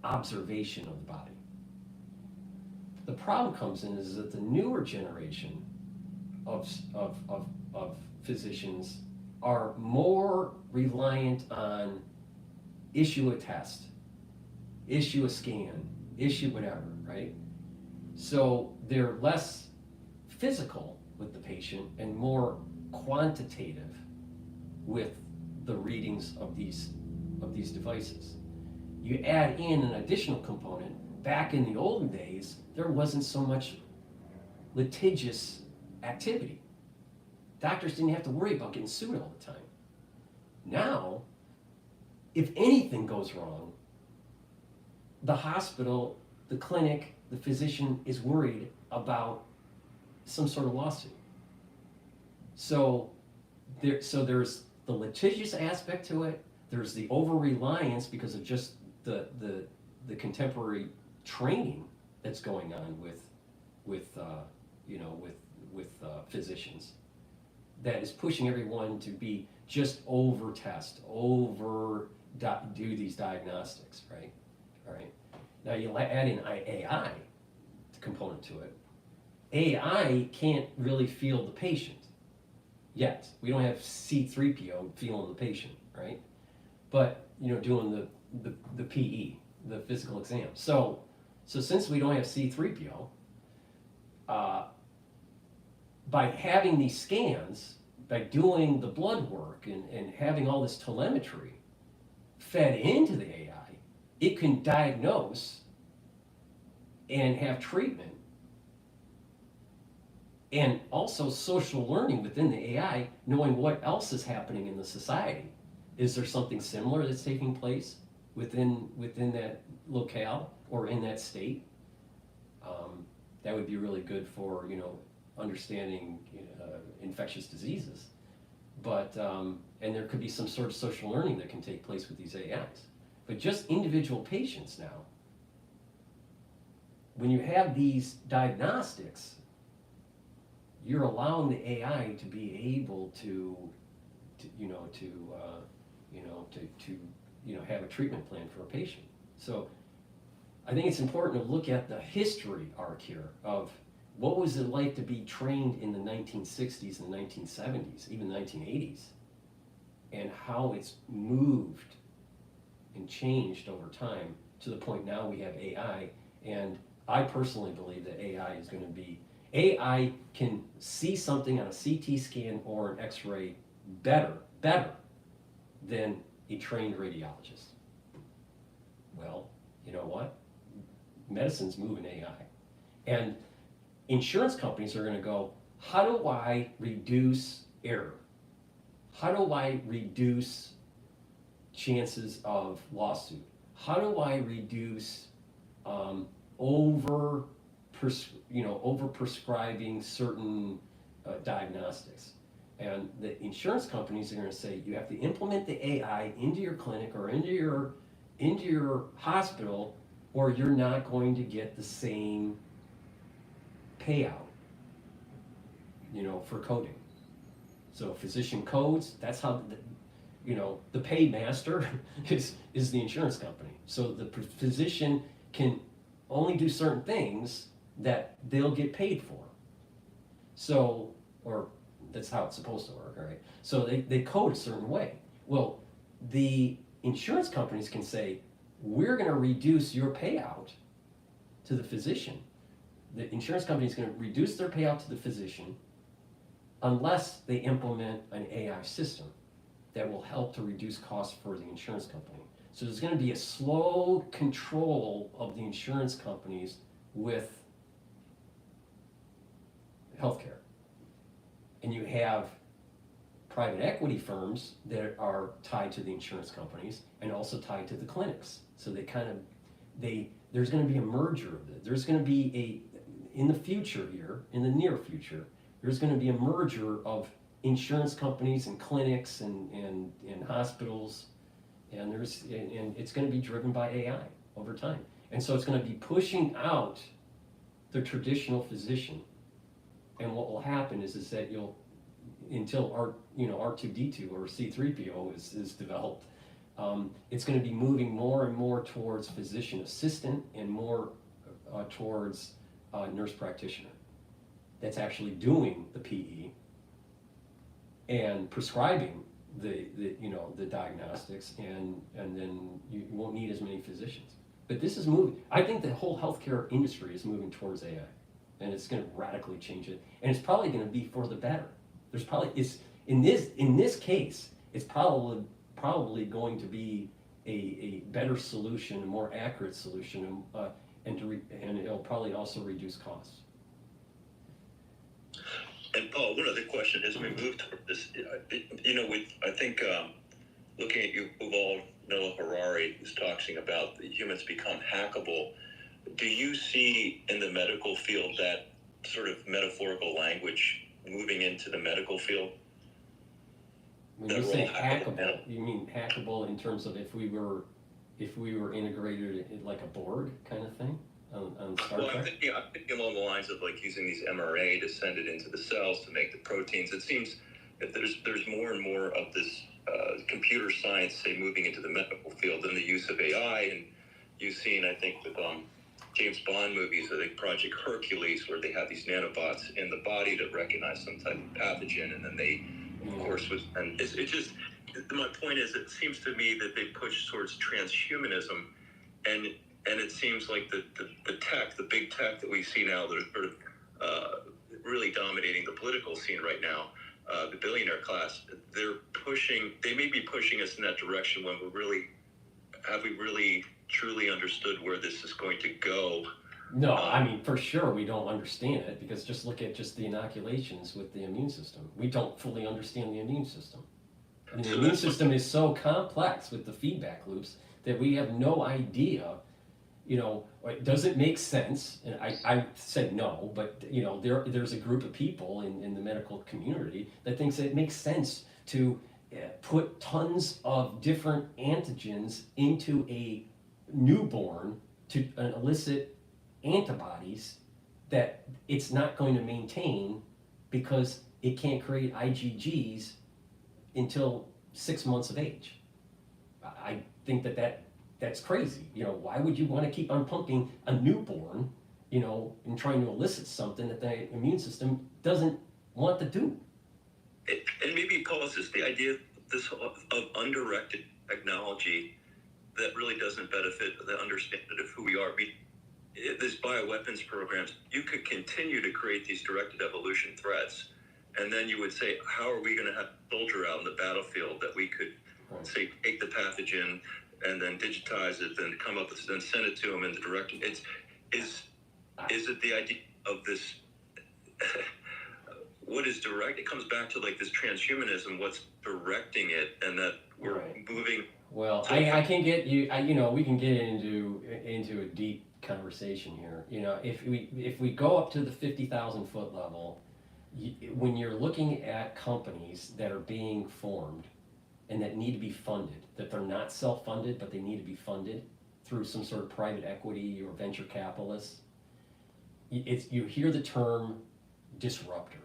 S1: observation of the body. The problem comes in is that the newer generation of physicians are more reliant on issue a test, issue a scan, issue whatever, right? So they're less physical with the patient and more quantitative with the readings of these devices. You add in an additional component. Back in the olden days, there wasn't so much litigious activity. Doctors didn't have to worry about getting sued all the time. Now, if anything goes wrong, the hospital, the clinic, the physician is worried about some sort of lawsuit. So there's the litigious aspect to it. There's the over-reliance because of just the contemporary training that's going on with physicians, that is pushing everyone to be just over test, do these diagnostics, right? All right. Now you add in AI component to it. AI can't really feel the patient yet. We don't have C3PO feeling the patient, right? But doing the PE, the physical exam. So since we don't have C3PO, by having these scans, by doing the blood work and having all this telemetry fed into the AI, it can diagnose and have treatment, and also social learning within the AI, knowing what else is happening in the society. Is there something similar that's taking place within that locale or in that state? That would be really good for understanding infectious diseases. But and there could be some sort of social learning that can take place with these AIs. But just individual patients now, when you have these diagnostics, you're allowing the AI to be able to have a treatment plan for a patient. So I think it's important to look at the history arc here of what was it like to be trained in the 1960s and 1970s, even 1980s, and how it's moved and changed over time to the point now we have AI. And I personally believe that AI can see something on a CT scan or an X-ray better than a trained radiologist. Well, you know what? Medicine's moving AI. And insurance companies are going to go, how do I reduce error? How do I reduce chances of lawsuit? How do I reduce over prescribing certain diagnostics? And the insurance companies are going to say, you have to implement the AI into your clinic or into your hospital, or you're not going to get the same payout, for coding. So physician codes, that's how the paymaster is the insurance company. So the physician can only do certain things that they'll get paid for. So, or that's how it's supposed to work, right? So they code a certain way. Well, the insurance companies can say, we're going to reduce your payout to the physician. The insurance company is going to reduce their payout to the physician unless they implement an AI system that will help to reduce costs for the insurance company. So there's going to be a slow control of the insurance companies with healthcare. And you have private equity firms that are tied to the insurance companies and also tied to the clinics. So there's going to be a merger of it. There's going to be in the future here, in the near future, there's going to be a merger of insurance companies and clinics and hospitals, and it's going to be driven by AI over time. And so it's going to be pushing out the traditional physician. And what will happen is that until R2D2 or C3PO is developed, it's going to be moving more and more towards physician assistant and more towards nurse practitioner that's actually doing the PE and prescribing the diagnostics, and then you won't need as many physicians. But this is moving. I think the whole healthcare industry is moving towards AI, and it's going to radically change it, and it's probably going to be for the better. In this case, it's probably going to be a better solution, a more accurate solution, and it'll probably also reduce costs.
S6: And Paul, one other question as we move toward this, I think looking at Yuval Noah Harari, who's talking about the humans become hackable. Do you see in the medical field that sort of metaphorical language moving into the medical field?
S1: When you say hackable, you mean hackable in terms of if we were integrated in like a Borg kind of thing on Star Trek?
S6: I'm thinking along the lines of like using these mRNA to send it into the cells to make the proteins. It seems that there's more and more of this computer science, say, moving into the medical field and the use of AI. And you've seen, I think, with James Bond movies, I think Project Hercules, where they have these nanobots in the body that recognize some type of pathogen, and then they, of course, my point is, it seems to me that they push towards transhumanism, and it seems like the tech, the big tech that we see now, that are sort of really dominating the political scene right now, the billionaire class, they may be pushing us in that direction when have we really truly understood where this is going to go?
S1: No, I mean, for sure we don't understand it, because just look at just the inoculations with the immune system. We don't fully understand the immune system. I mean, the immune system is so complex with the feedback loops that we have no idea, does it make sense? And I said no, but there's a group of people in the medical community that thinks that it makes sense to put tons of different antigens into a newborn to elicit antibodies that it's not going to maintain because it can't create IgGs until 6 months of age. I think that's crazy. Why would you want to keep on pumping a newborn, and trying to elicit something that the immune system doesn't want to do?
S6: And maybe, Paul, is this the idea of undirected technology that really doesn't benefit the understanding of who we are? These bioweapons programs, you could continue to create these directed evolution threats, and then you would say, how are we going to have a soldier out in the battlefield that we could, say, take the pathogen and then digitize it, then come up with, then send it to them in the direct? Is it the idea of this? What is direct? It comes back to like this transhumanism. What's directing it, and that we're moving.
S1: Well, I can get you. We can get into a deep conversation here. If we go up to the 50,000 foot level, when you're looking at companies that are being formed and that need to be funded, that they're not self-funded, but they need to be funded through some sort of private equity or venture capitalists, you hear the term disruptor.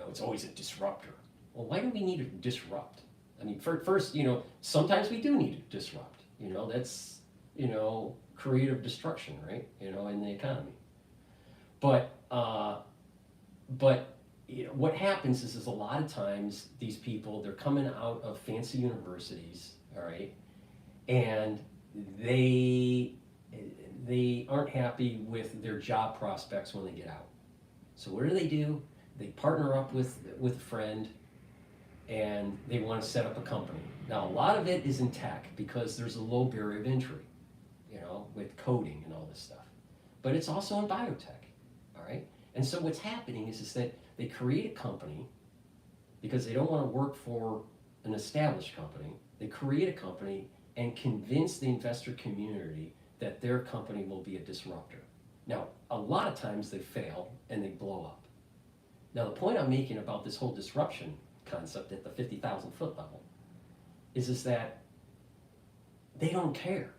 S1: It's always a disruptor. Well, why do we need to disrupt? I mean, first, sometimes we do need to disrupt. That's, creative destruction, right? In the economy. But what happens is a lot of times these people, they're coming out of fancy universities, all right, and they aren't happy with their job prospects when they get out. So what do? They partner up with a friend, and they want to set up a company. Now, a lot of it is in tech because there's a low barrier of entry, with coding and all this stuff. But it's also in biotech, all right? And so what's happening is that they create a company because they don't want to work for an established company. They create a company and convince the investor community that their company will be a disruptor. Now, a lot of times they fail and they blow up. Now, the point I'm making about this whole disruption concept at the 50,000 foot level is that they don't care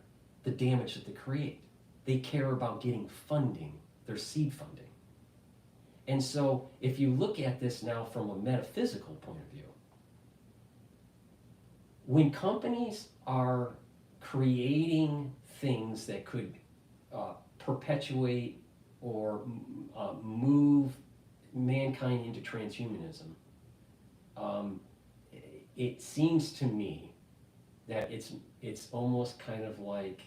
S1: the damage that they create. They care about getting funding, their seed funding. And so if you look at this now from a metaphysical point of view, when companies are creating things that could perpetuate or move mankind into transhumanism, it seems to me that it's almost kind of like,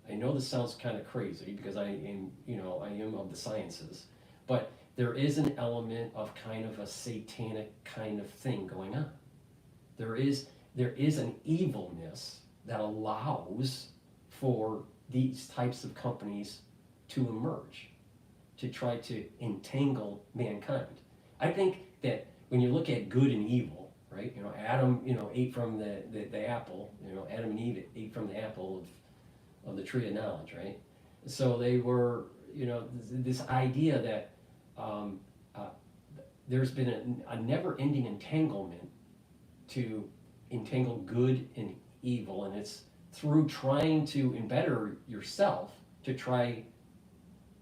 S1: I know this sounds kind of crazy because I am of the sciences, but there is an element of kind of a satanic kind of thing going on. There is an evilness that allows for these types of companies to emerge, to try to entangle mankind. I think that when you look at good and evil, right? You know, Adam, you know, ate from the apple. You know, Adam and Eve ate from the apple of the tree of knowledge, right? So they were, you know, this idea that there's been a never-ending entanglement to entangle good and evil, and it's through trying to embetter yourself to try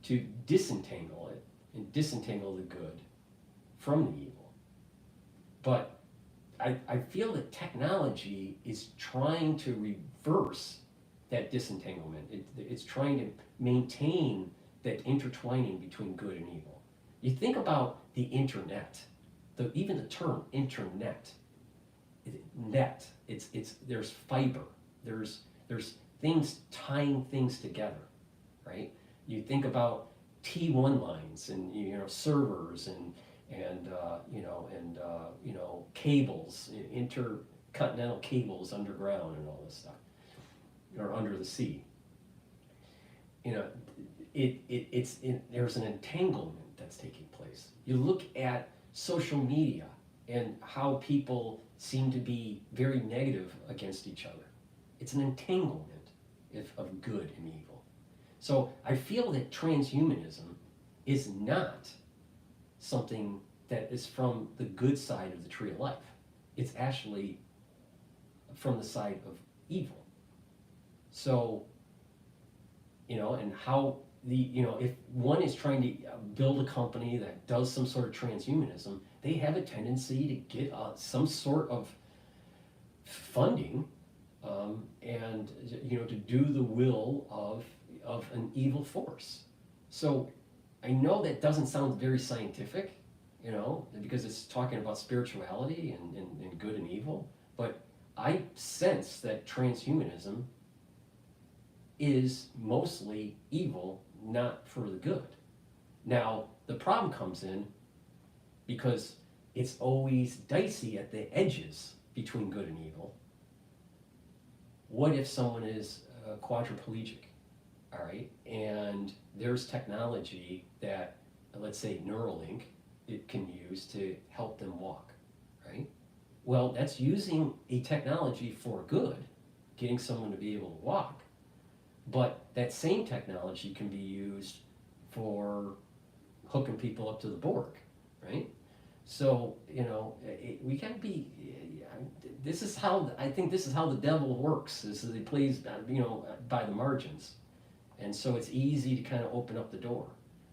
S1: to disentangle it and disentangle the good from the evil. But I feel that technology is trying to reverse that disentanglement. It's trying to maintain that intertwining between good and evil. You think about the internet, even the term internet, there's fiber, there's things tying things together, right? You think about T1 lines and servers and cables, intercontinental cables underground and all this stuff, or under the sea. You know, there's an entanglement that's taking place. You look at social media and how people seem to be very negative against each other. It's an entanglement of good and evil. So I feel that transhumanism is not something that is from the good side of the tree of life. It's actually from the side of evil. So, and how if one is trying to build a company that does some sort of transhumanism, they have a tendency to get some sort of funding and to do the will of an evil force. So I know that doesn't sound very scientific, because it's talking about spirituality and good and evil, but I sense that transhumanism is mostly evil, not for the good. Now, the problem comes in because it's always dicey at the edges between good and evil. What if someone is quadriplegic, all right, and there's technology that, let's say Neuralink, it can use to help them walk, right? Well, that's using a technology for good, getting someone to be able to walk. But that same technology can be used for hooking people up to the Borg, right? So, we can't be, I think this is how the devil works, is that he plays, by the margins. And so it's easy to kind of open up the door.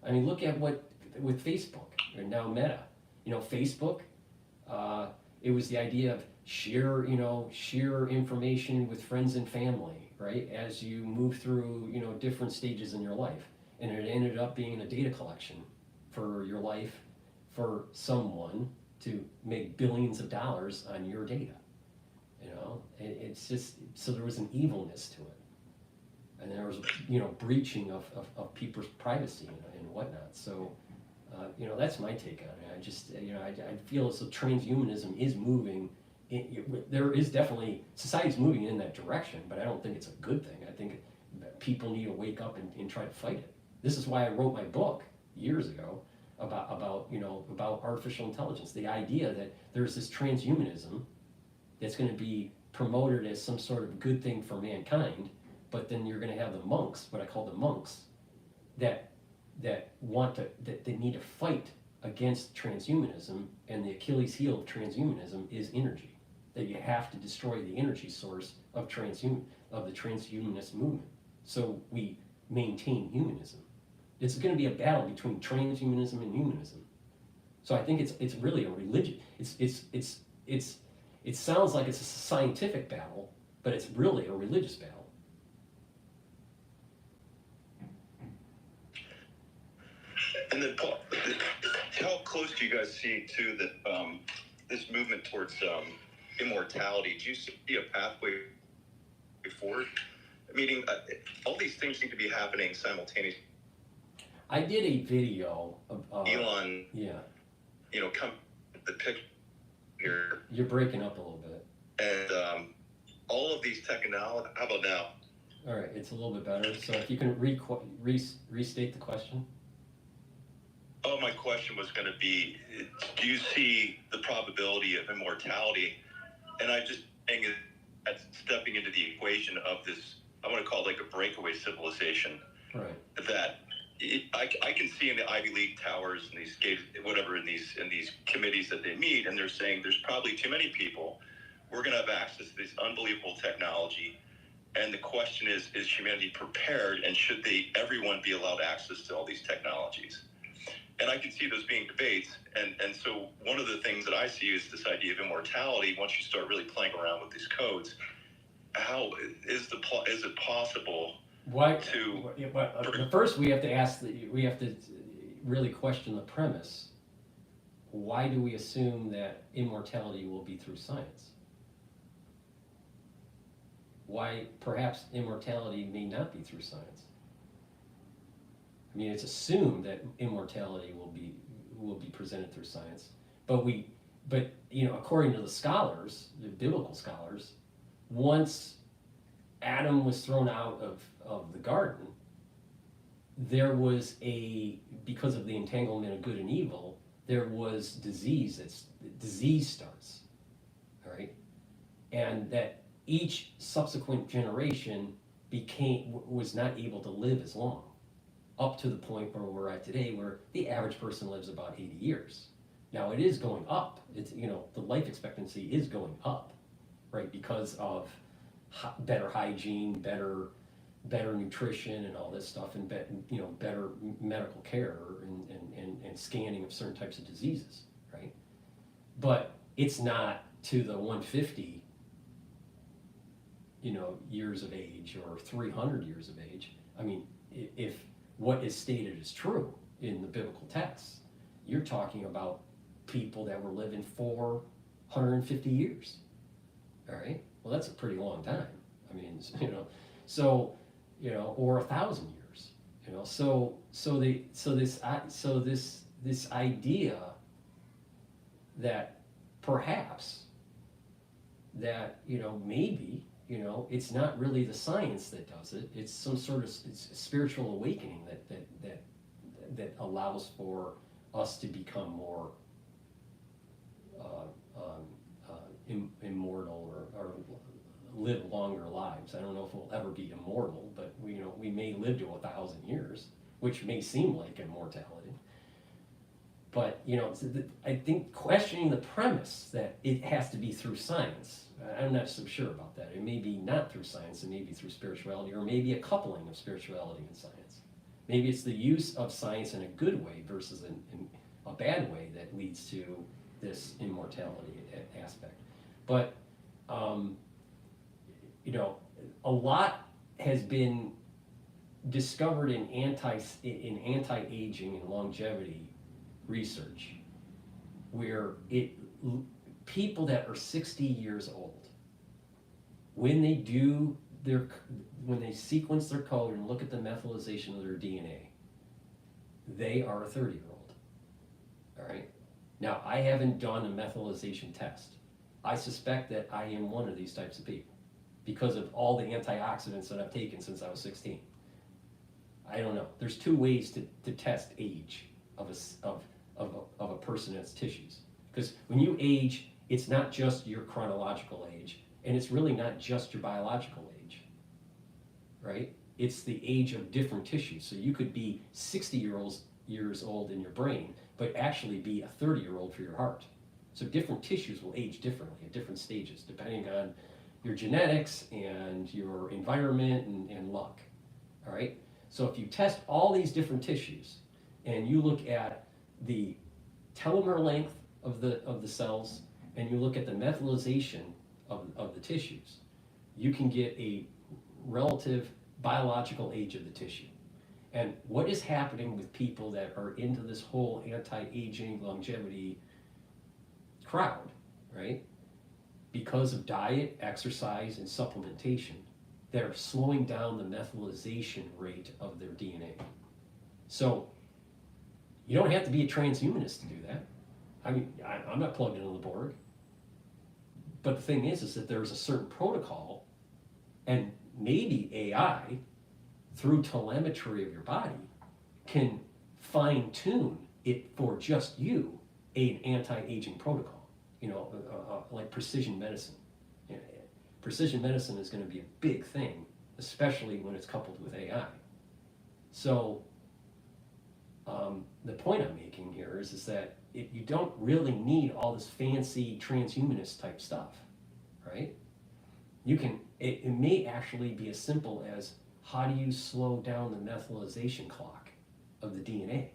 S1: I mean, look at with Facebook, or now Meta. Facebook, it was the idea of share information with friends and family, right? As you move through, different stages in your life. And it ended up being a data collection for your life, for someone to make billions of dollars on your data. It's just, so there was an evilness to it. And there was, breaching of people's privacy and whatnot. So, that's my take on it. I just, I feel as though transhumanism is moving. There is definitely, society's moving in that direction, but I don't think it's a good thing. I think people need to wake up and try to fight it. This is why I wrote my book years ago about artificial intelligence. The idea that there's this transhumanism that's going to be promoted as some sort of good thing for mankind, but then you're going to have the monks, what I call the monks, that they need to fight against transhumanism, and the Achilles heel of transhumanism is energy. That you have to destroy the energy source of the transhumanist movement, so we maintain humanism. It's going to be a battle between transhumanism and humanism. So I think it's really a religion. It sounds like it's a scientific battle, but it's really a religious battle.
S6: And then, Paul, how close do you guys see to this movement towards immortality? Do you see a pathway forward? Meaning, all these things seem to be happening simultaneously.
S1: I did a video of
S6: Elon.
S1: Yeah.
S6: Come the picture here.
S1: You're breaking up a little bit.
S6: And all of these technologies. How about now?
S1: All right, it's a little bit better. So if you can restate the question.
S6: Oh, my question was going to be, do you see the probability of immortality? And I just think that's stepping into the equation of this, I want to call it like a breakaway civilization.
S1: Right.
S6: That I can see in the Ivy League towers and these whatever in these committees that they meet, and they're saying there's probably too many people. We're going to have access to this unbelievable technology, and the question is humanity prepared, and should everyone be allowed access to all these technologies? And I can see those being debates, and so one of the things that I see is this idea of immortality. Once you start really playing around with these codes, how is it possible?
S1: But first we have to really question the premise. Why do we assume that immortality will be through science? Why perhaps immortality may not be through science? I mean, it's assumed that immortality will be presented through science, but according to the scholars, the biblical scholars, once Adam was thrown out of the garden, there was because of the entanglement of good and evil, there was disease. Disease starts, all right, and that each subsequent generation was not able to live as long, up to the point where we're at today, where the average person lives about 80 years. Now it is going up. It's the life expectancy is going up, right, because of better hygiene, better nutrition, and all this stuff, and better medical care and scanning of certain types of diseases, right? But it's not to the 150, years of age or 300 years of age. I mean, if what is stated is true in the biblical texts, you're talking about people that were living 450 years, all right? Well, that's a pretty long time. I mean, or 1,000 years, this idea that perhaps that maybe it's not really the science that does it. It's some sort of spiritual awakening that allows for us to become more immortal or live longer lives. I don't know if we'll ever be immortal, but we may live to 1,000 years, which may seem like immortality. But I think questioning the premise that it has to be through science, I'm not so sure about that. It may be not through science, it may be through spirituality, or maybe a coupling of spirituality and science. Maybe it's the use of science in a good way versus in a bad way that leads to this immortality aspect. But a lot has been discovered in anti-aging and longevity research, where people that are 60 years old, when they sequence their code and look at the methylization of their DNA, they are a 30-year-old. All right. Now, I haven't done a methylization test. I suspect that I am one of these types of people because of all the antioxidants that I've taken since I was 16. I don't know. There's two ways to test age of a person and its tissues. Because when you age, it's not just your chronological age, and it's really not just your biological age, right? It's the age of different tissues. So you could be 60 years old in your brain, but actually be a 30-year-old for your heart. So different tissues will age differently at different stages, depending on your genetics and your environment and luck, all right? So if you test all these different tissues and you look at the telomere length of the cells and you look at the methylization of the tissues, you can get a relative biological age of the tissue. And what is happening with people that are into this whole anti-aging longevity crowd, right? Because of diet, exercise, and supplementation, they're slowing down the methylization rate of their DNA. So you don't have to be a transhumanist to do that. I mean, I'm not plugged into the Borg. But the thing is that there's a certain protocol, and maybe AI, through telemetry of your body, can fine-tune it for just you an anti-aging protocol, like precision medicine. You know, precision medicine is going to be a big thing, especially when it's coupled with AI. So the point I'm making here is that you don't really need all this fancy transhumanist type stuff, right? You can, it may actually be as simple as, how do you slow down the methylation clock of the DNA?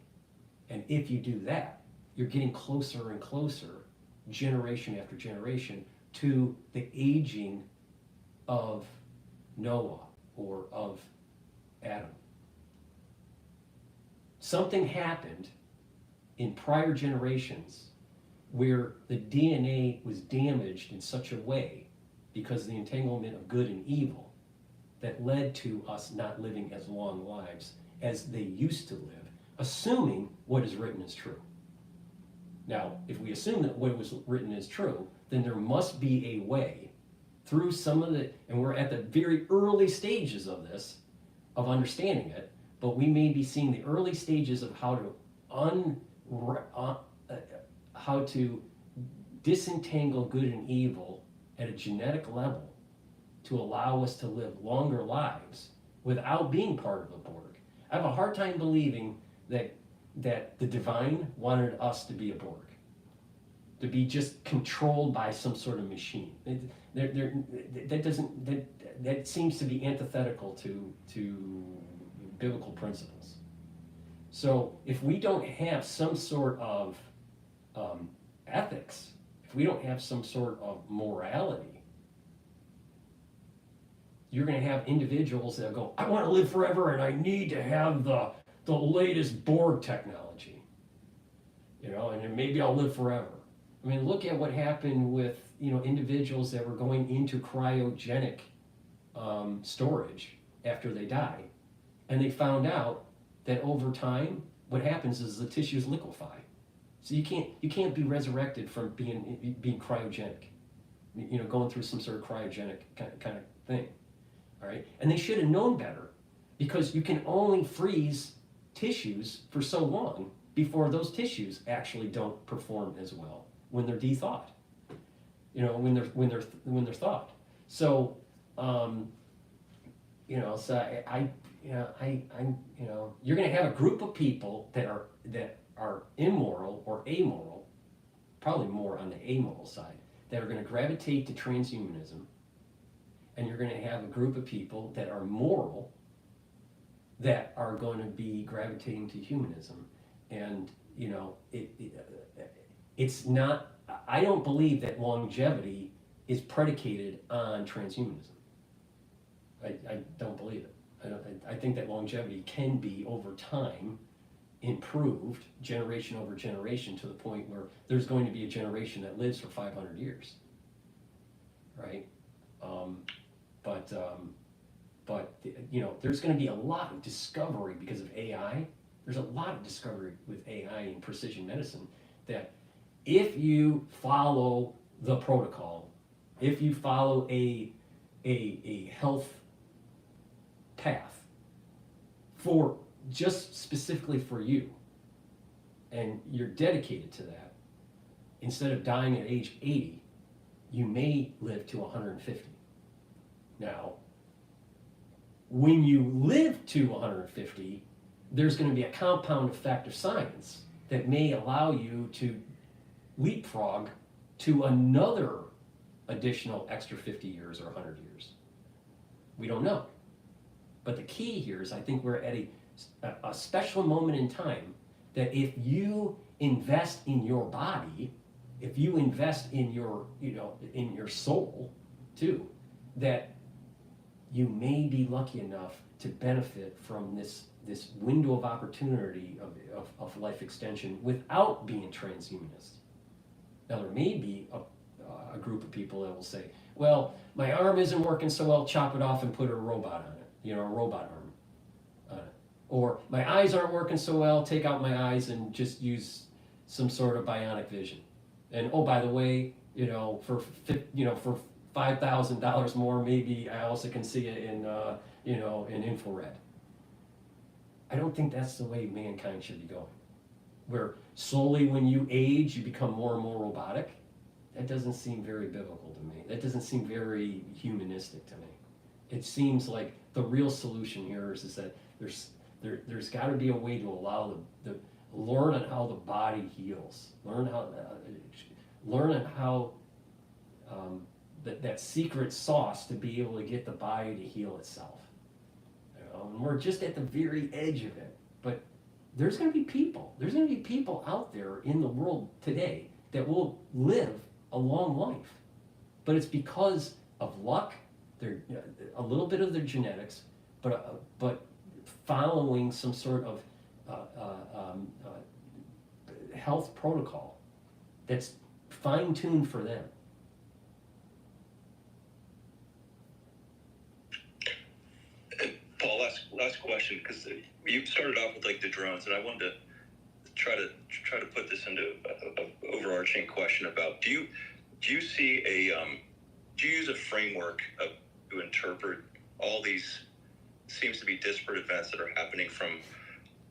S1: And if you do that, you're getting closer and closer, generation after generation, to the aging of Noah or of Adam. Something happened in prior generations where the DNA was damaged in such a way because of the entanglement of good and evil that led to us not living as long lives as they used to live, assuming what is written is true. Now, if we assume that what was written is true, then there must be a way through some of the, and we're at the very early stages of this, of understanding it, but we may be seeing the early stages of how to disentangle good and evil at a genetic level to allow us to live longer lives without being part of a Borg. I have a hard time believing that the divine wanted us to be a Borg, to be just controlled by some sort of machine. That seems to be antithetical to biblical principles. So if we don't have some sort of ethics, if we don't have some sort of morality, you're going to have individuals that go, I want to live forever and I need to have the latest Borg technology, and then maybe I'll live forever. I mean, look at what happened with individuals that were going into cryogenic storage after they die, and they found out that over time, what happens is the tissues liquefy. So you can't be resurrected from being cryogenic, going through some sort of cryogenic kind of thing. All right, and they should have known better, because you can only freeze tissues for so long before those tissues actually don't perform as well when they're de-thawed. When they're thawed. So, you're going to have a group of people that are immoral or amoral, probably more on the amoral side, that are going to gravitate to transhumanism. And you're going to have a group of people that are moral that are going to be gravitating to humanism. And, it's not, I don't believe that longevity is predicated on transhumanism. I don't believe it. I think that longevity can be, over time, improved generation over generation to the point where there's going to be a generation that lives for 500 years, right? But there's going to be a lot of discovery because of AI. There's a lot of discovery with AI and precision medicine that if you follow the protocol, if you follow a health path for just specifically for you, and you're dedicated to that, instead of dying at age 80, you may live to 150. Now, when you live to 150, there's going to be a compound effect of science that may allow you to leapfrog to another additional extra 50 years or 100 years. We don't know. But the key here is, I think we're at a special moment in time that if you invest in your body, if you invest in your, in your soul too, that you may be lucky enough to benefit from this window of opportunity of life extension without being transhumanist. Now, there may be a group of people that will say, well, my arm isn't working so well, chop it off and put a robot on it, a robot arm on it. Or my eyes aren't working so well, take out my eyes and just use some sort of bionic vision. And oh, by the way, for $5,000 more, maybe I also can see it in in infrared. I don't think that's the way mankind should be going. where slowly when you age, you become more and more robotic. That doesn't seem very biblical to me. That doesn't seem very humanistic to me. It seems like the real solution here is that there's got to be a way to allow the learn on how the body heals. Learn on how that secret sauce to be able to get the body to heal itself. And we're just at the very edge of it. But there's going to be people. There's going to be people out there in the world today that will live a long life. But it's because of luck, a little bit of their genetics, but following some sort of health protocol that's fine-tuned for them.
S6: Paul, last question, because you started off with like the drones, and I wanted to try to put this into an overarching question about do you see do you use a framework to interpret all these seems to be disparate events that are happening, from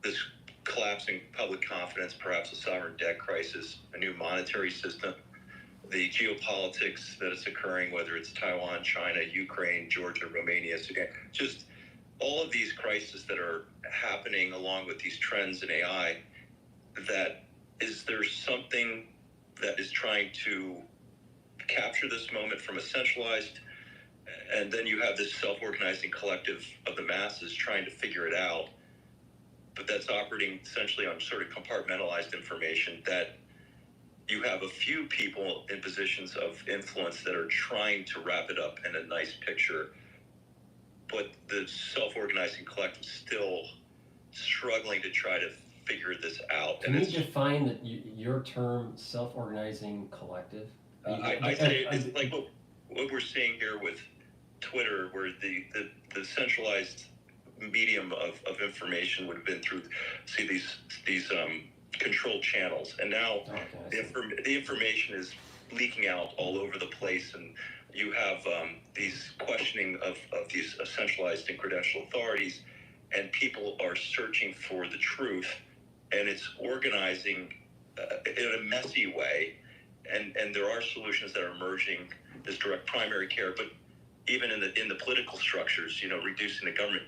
S6: this collapsing public confidence, perhaps a sovereign debt crisis, a new monetary system, the geopolitics that is occurring, whether it's Taiwan, China, Ukraine, Georgia, Romania, Sudan, just all of these crises that are happening along with these trends in AI, that is there something that is trying to capture this moment from a centralized, and then you have this self-organizing collective of the masses trying to figure it out, but that's operating essentially on sort of compartmentalized information, that you have a few people in positions of influence that are trying to wrap it up in a nice picture, but the self-organizing collective is still struggling to try to figure this out.
S1: Can you define your term self-organizing collective?
S6: I say it's like what we're seeing here with Twitter, where the centralized medium of information would have been through, these controlled channels, and now the information is leaking out all over the place, and you have these questioning of these centralized and credentialed authorities, and people are searching for the truth, and it's organizing in a messy way, and there are solutions that are emerging, this direct primary care, but even in the political structures, reducing the government,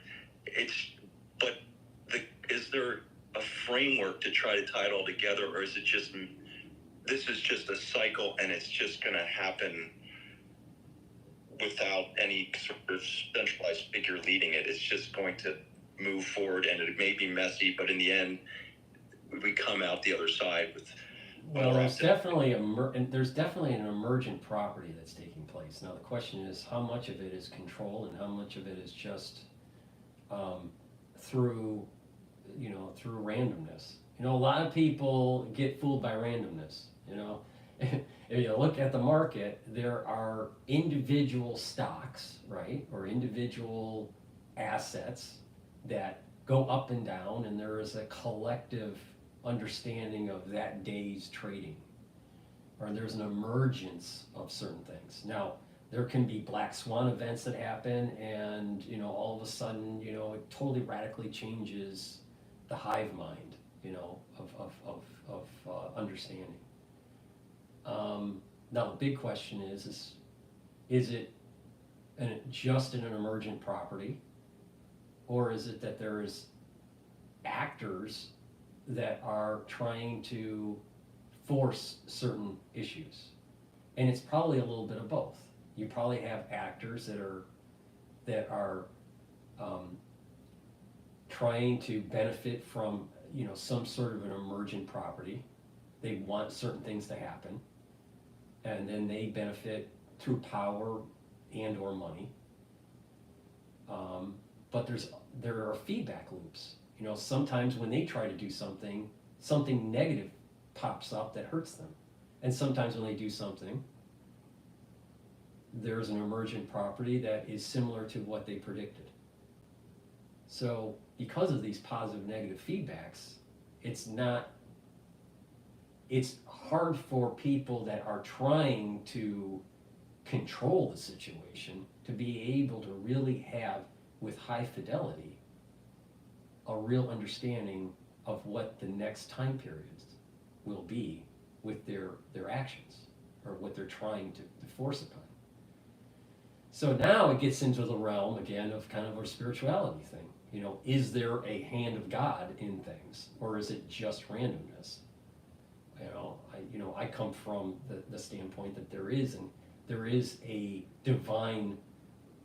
S6: is there a framework to try to tie it all together, or is it just, this is just a cycle and it's just going to happen without any sort of centralized figure leading it? It's just going to move forward, and it may be messy, but in the end, we come out the other side with.
S1: Well, there's definitely an emergent property that's taking place. Now the question is, how much of it is control and how much of it is just through randomness. A lot of people get fooled by randomness. If you look at the market, there are individual stocks, right, or individual assets that go up and down, and there is a collective understanding of that day's trading, or there's an emergence of certain things. Now, there can be black swan events that happen, and all of a sudden, it totally radically changes the hive mind, of understanding. Now, the big question is it just an emergent property, or is it that there is actors that are trying to force certain issues? And it's probably a little bit of both. You probably have actors that are trying to benefit from some sort of an emergent property. They want certain things to happen, and then they benefit through power and or money. But there are feedback loops. Sometimes when they try to do something negative pops up that hurts them. And sometimes when they do something, there's an emergent property that is similar to what they predicted. So because of these positive negative feedbacks, it's hard for people that are trying to control the situation to be able to really have, with high fidelity, a real understanding of what the next time periods will be with their actions, or what they're trying to force upon. So now it gets into the realm again of kind of a spirituality thing. You know, is there a hand of God in things, or is it just randomness? I come from the standpoint that there is a divine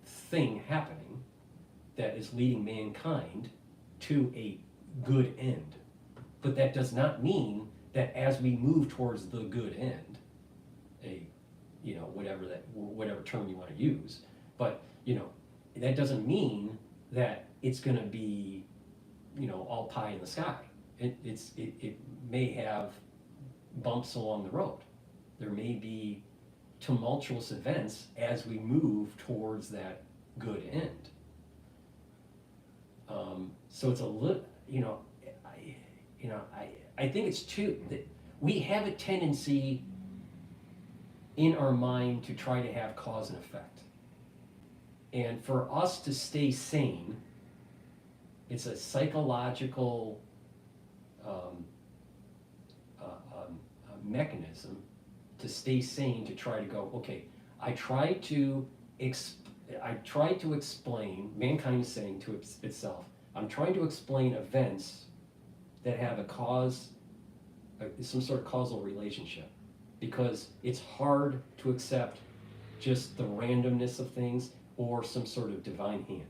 S1: thing happening that is leading mankind to a good end. But that does not mean that as we move towards the good end, whatever term you want to use, but that doesn't mean that it's going to be all pie in the sky. It may have bumps along the road. There may be tumultuous events as we move towards that good end. So it's a little, I think it's too that we have a tendency in our mind to try to have cause and effect. And for us to stay sane, it's a psychological mechanism to stay sane, to try to go, okay, I try to explain, mankind is saying to itself, I'm trying to explain events that have a cause, some sort of causal relationship, because it's hard to accept just the randomness of things or some sort of divine hand.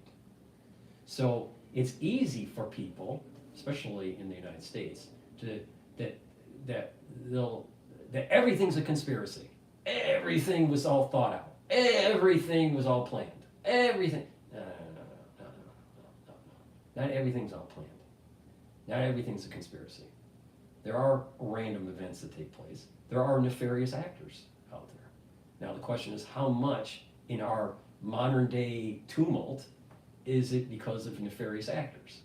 S1: So it's easy for people, especially in the United States, that everything's a conspiracy. Everything was all thought out. Everything was all planned. Everything. No. Not everything's all planned. Not everything's a conspiracy. There are random events that take place. There are nefarious actors out there. Now the question is, how much in our modern day tumult is it because of nefarious actors?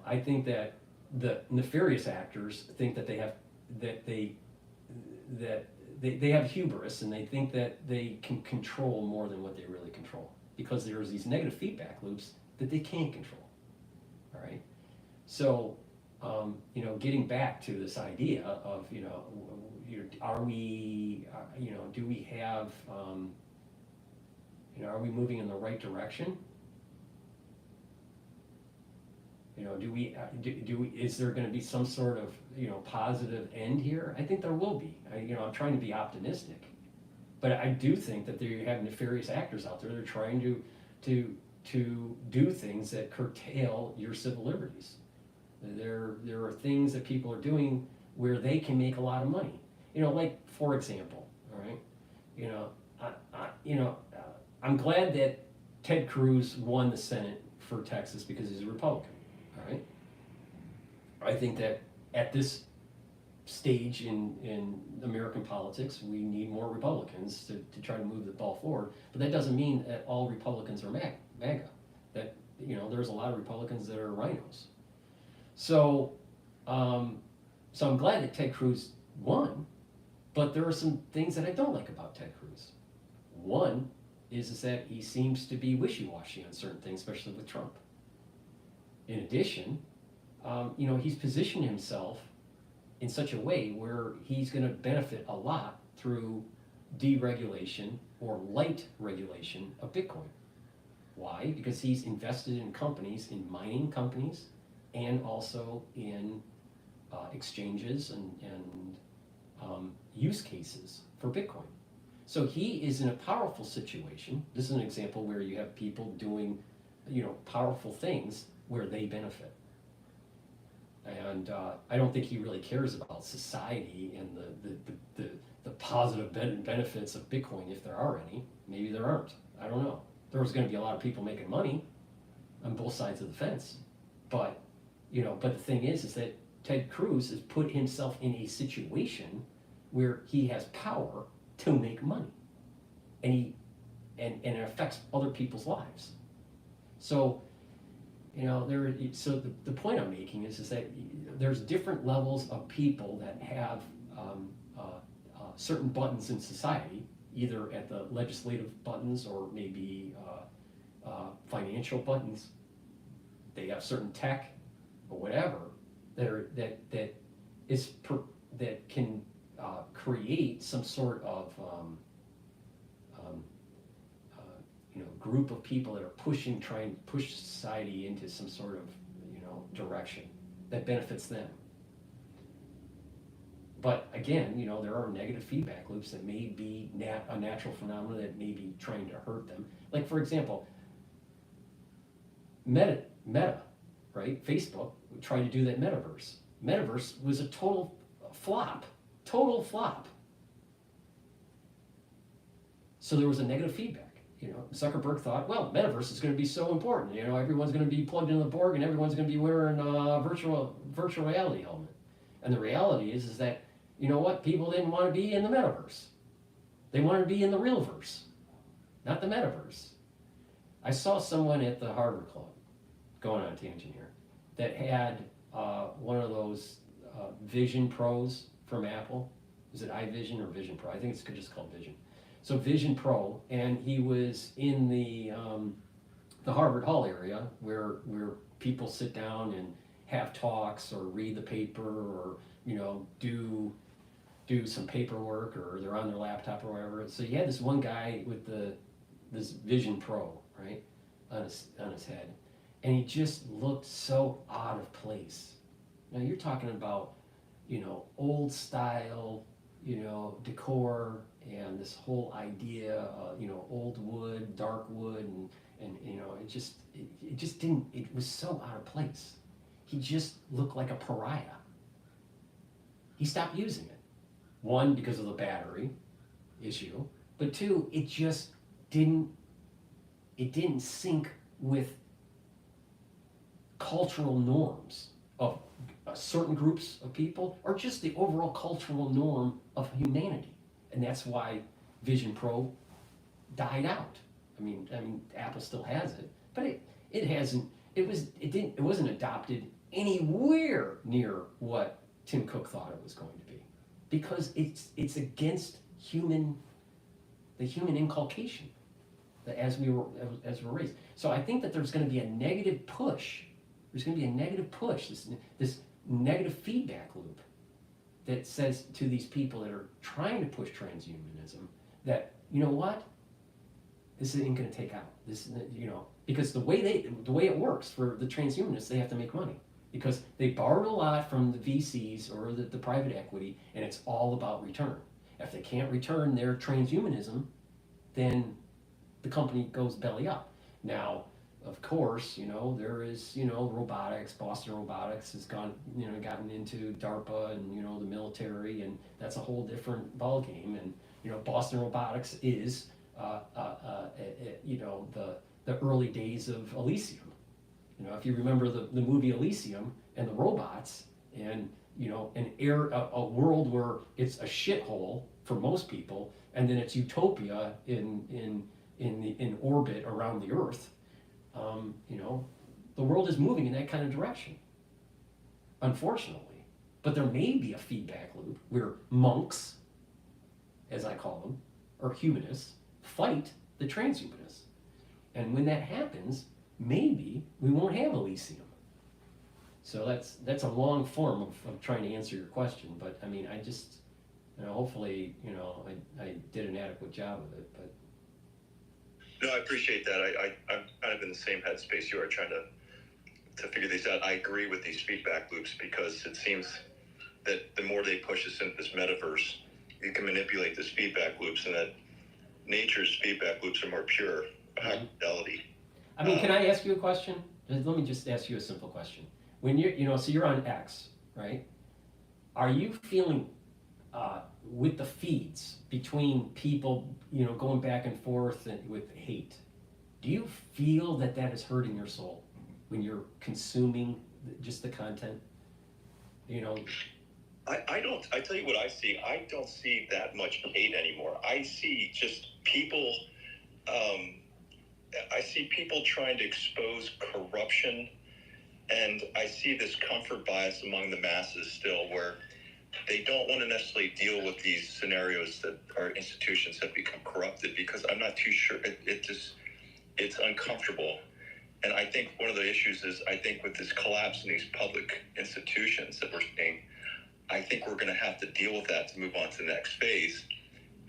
S1: I think that the nefarious actors think that they have hubris, and they think that they can control more than what they really control, because there's these negative feedback loops that they can't control. All right. So, getting back to this idea of, are we, do we have, are we moving in the right direction? Is there going to be some sort of, positive end here? I think there will be. I'm trying to be optimistic, but I do think that you have nefarious actors out there that are trying to do things that curtail your civil liberties. There are things that people are doing where they can make a lot of money. Like, for example, all right, I'm glad that Ted Cruz won the Senate for Texas because he's a Republican. All right. I think that at this stage in American politics, we need more Republicans to try to move the ball forward. But that doesn't mean that all Republicans are MAGA. That there's a lot of Republicans that are rhinos. So, I'm glad that Ted Cruz won, but there are some things that I don't like about Ted Cruz. One is that he seems to be wishy-washy on certain things, especially with Trump. In addition, he's positioned himself in such a way where he's going to benefit a lot through deregulation or light regulation of Bitcoin. Why? Because he's invested in companies, in mining companies, and also in exchanges and use cases for Bitcoin. So he is in a powerful situation. This is an example where you have people doing, powerful things where they benefit. And I don't think he really cares about society and the positive benefits of Bitcoin, if there are any. Maybe there aren't. I don't know. There's going to be a lot of people making money on both sides of the fence. But the thing is that Ted Cruz has put himself in a situation where he has power to make money, and it affects other people's lives. So, the point I'm making is that there's different levels of people that have certain buttons in society, either at the legislative buttons or maybe financial buttons. They have certain tech or whatever, that can create some sort of group of people that are trying to push society into some sort of direction that benefits them. But again, there are negative feedback loops that may be a natural phenomenon that may be trying to hurt them. Like, for example, Meta, right? Facebook tried to do that metaverse. Metaverse was a total flop. So there was a negative feedback. Zuckerberg thought, well, metaverse is going to be so important. Everyone's going to be plugged into the Borg and everyone's going to be wearing a virtual reality helmet. And the reality is that, people didn't want to be in the metaverse. They wanted to be in the real verse, not the metaverse. I saw someone at the Harvard Club, going on a tangent here, that had one of those Vision Pros from Apple. Is it iVision or Vision Pro? I think it's just called Vision. So Vision Pro, and he was in the Harvard Hall area where people sit down and have talks or read the paper or do some paperwork, or they're on their laptop or whatever. So you had this one guy with this Vision Pro, right, on his head, and he just looked so out of place. Now you're talking about old style decor and this whole idea old wood, dark wood, and it just didn't, it was so out of place. He just looked like a pariah. He stopped using it. One, because of the battery issue, but two, it didn't sync with cultural norms of certain groups of people, or just the overall cultural norm of humanity. And that's why Vision Pro died out. I mean, Apple still has it, but it wasn't adopted anywhere near what Tim Cook thought it was going to be, because it's against the human inculcation that as we're raised. So I think that there's going to be a negative push. There's going to be a negative push, this negative feedback loop that says to these people that are trying to push transhumanism that, what? This ain't going to take out. This, because the way it works for the transhumanists, they have to make money because they borrowed a lot from the VCs or the private equity, and it's all about return. If they can't return their transhumanism, then the company goes belly up. Now, of course, there is, robotics. Boston Robotics has gotten into DARPA and, the military, and that's a whole different ballgame. And, Boston Robotics is, the early days of Elysium. If you remember the movie Elysium and the robots and, a world where it's a shithole for most people, and then it's utopia in orbit around the Earth. The world is moving in that kind of direction, unfortunately. But there may be a feedback loop where monks, as I call them, or humanists, fight the transhumanists. And when that happens, maybe we won't have Elysium. So that's a long form of trying to answer your question. But I mean, I just, hopefully, I did an adequate job of it. But
S6: no, I appreciate that. I'm kind of in the same headspace you are, trying to figure these out. I agree with these feedback loops because it seems that the more they push us into this metaverse, you can manipulate this feedback loops, and that nature's feedback loops are more pure, high fidelity.
S1: I mean, can I ask you a question? Let me just ask you a simple question. When so you're on X, right? Are you feeling with the feeds between people, going back and forth and with hate, do you feel that is hurting your soul when you're consuming just the content?
S6: I don't. I tell you what I see. I don't see that much hate anymore. I see just people. I see people trying to expose corruption, and I see this comfort bias among the masses still, where they don't want to necessarily deal with these scenarios that our institutions have become corrupted, because I'm not too sure. It's uncomfortable. And I think one of the issues is, I think with this collapse in these public institutions that we're seeing, I think we're going to have to deal with that to move on to the next phase.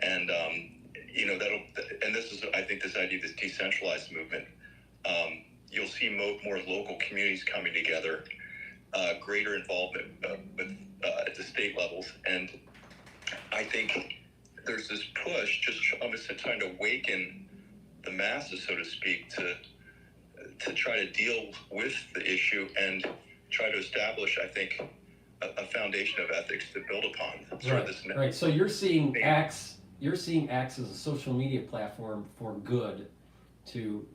S6: And, and this is, I think, this idea of this decentralized movement, you'll see more local communities coming together, greater involvement at the state levels. And I think there's this push, just almost trying to awaken the masses, so to speak, to try to deal with the issue and try to establish, I think, a foundation of ethics to build upon.
S1: Right. So you're seeing X as a social media platform for good, to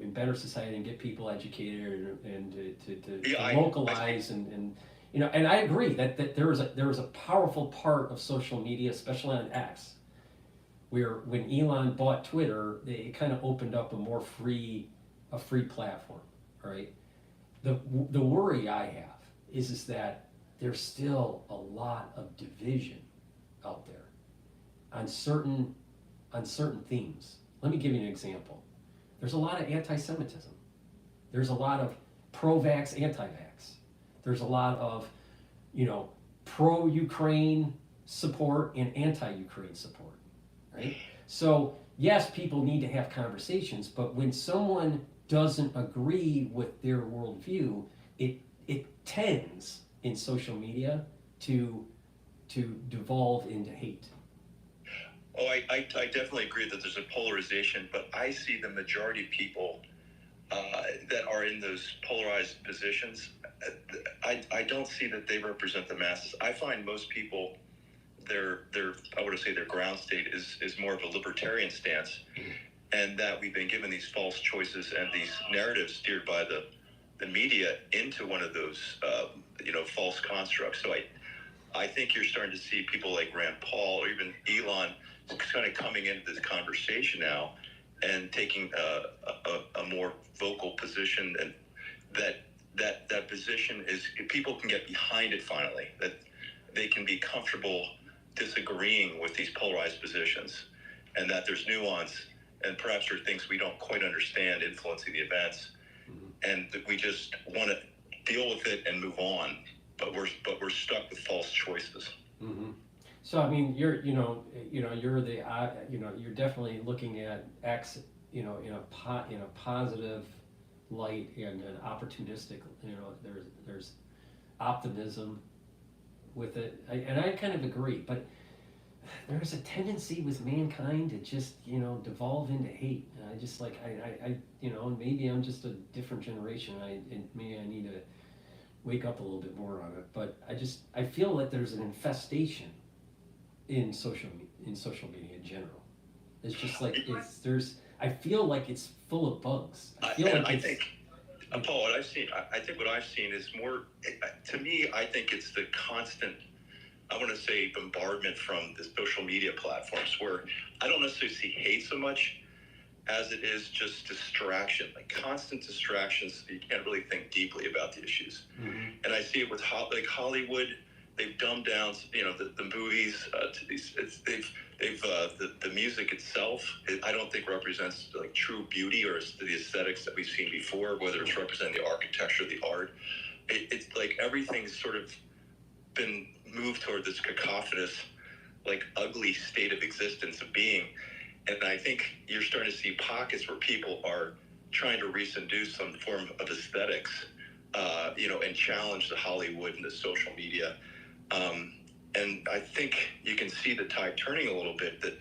S1: in better society and get people educated and to localize and I agree that there is a powerful part of social media, especially on X, where when Elon bought Twitter, it kind of opened up a free platform, right? The worry I have is that there's still a lot of division out there on certain themes. Let me give you an example. There's a lot of anti-Semitism. There's a lot of pro-vax, anti-vax. There's a lot of, pro-Ukraine support and anti-Ukraine support, right? So yes, people need to have conversations, but when someone doesn't agree with their worldview, it tends in social media to devolve into hate.
S6: Oh, I definitely agree that there's a polarization, but I see the majority of people that are in those polarized positions. I don't see that they represent the masses. I find most people, their ground state is more of a libertarian stance, and that we've been given these false choices and these narratives steered by the media into one of those false constructs. So I think you're starting to see people like Rand Paul or even Elon kind of coming into this conversation now and taking a more vocal position, and that position is, people can get behind it finally, that they can be comfortable disagreeing with these polarized positions, and that there's nuance and perhaps there are things we don't quite understand influencing the events, and that we just want to deal with it and move on, but we're stuck with false choices.
S1: Mm-hmm. So I mean, you're definitely looking at X, in a positive light and an opportunistic. There's optimism with it, and I kind of agree. But there's a tendency with mankind to just devolve into hate. And I just maybe I'm just a different generation. And maybe I need to wake up a little bit more on it. But I feel that there's an infestation in social media in general. It's just like I feel like it's full of bugs. I think
S6: Paul, what I've seen is more, to me, I think it's the constant, I want to say, bombardment from the social media platforms, where I don't necessarily see hate so much as it is just distraction, like constant distractions. You can't really think deeply about the issues. Mm-hmm. And I see it with Hollywood. They've dumbed down, the movies to these. The music itself, I don't think represents like true beauty or the aesthetics that we've seen before. Whether it's representing the architecture, the art, it's like everything's sort of been moved toward this cacophonous, like ugly state of existence of being. And I think you're starting to see pockets where people are trying to reintroduce some form of aesthetics, and challenge the Hollywood and the social media. And I think you can see the tide turning a little bit, that,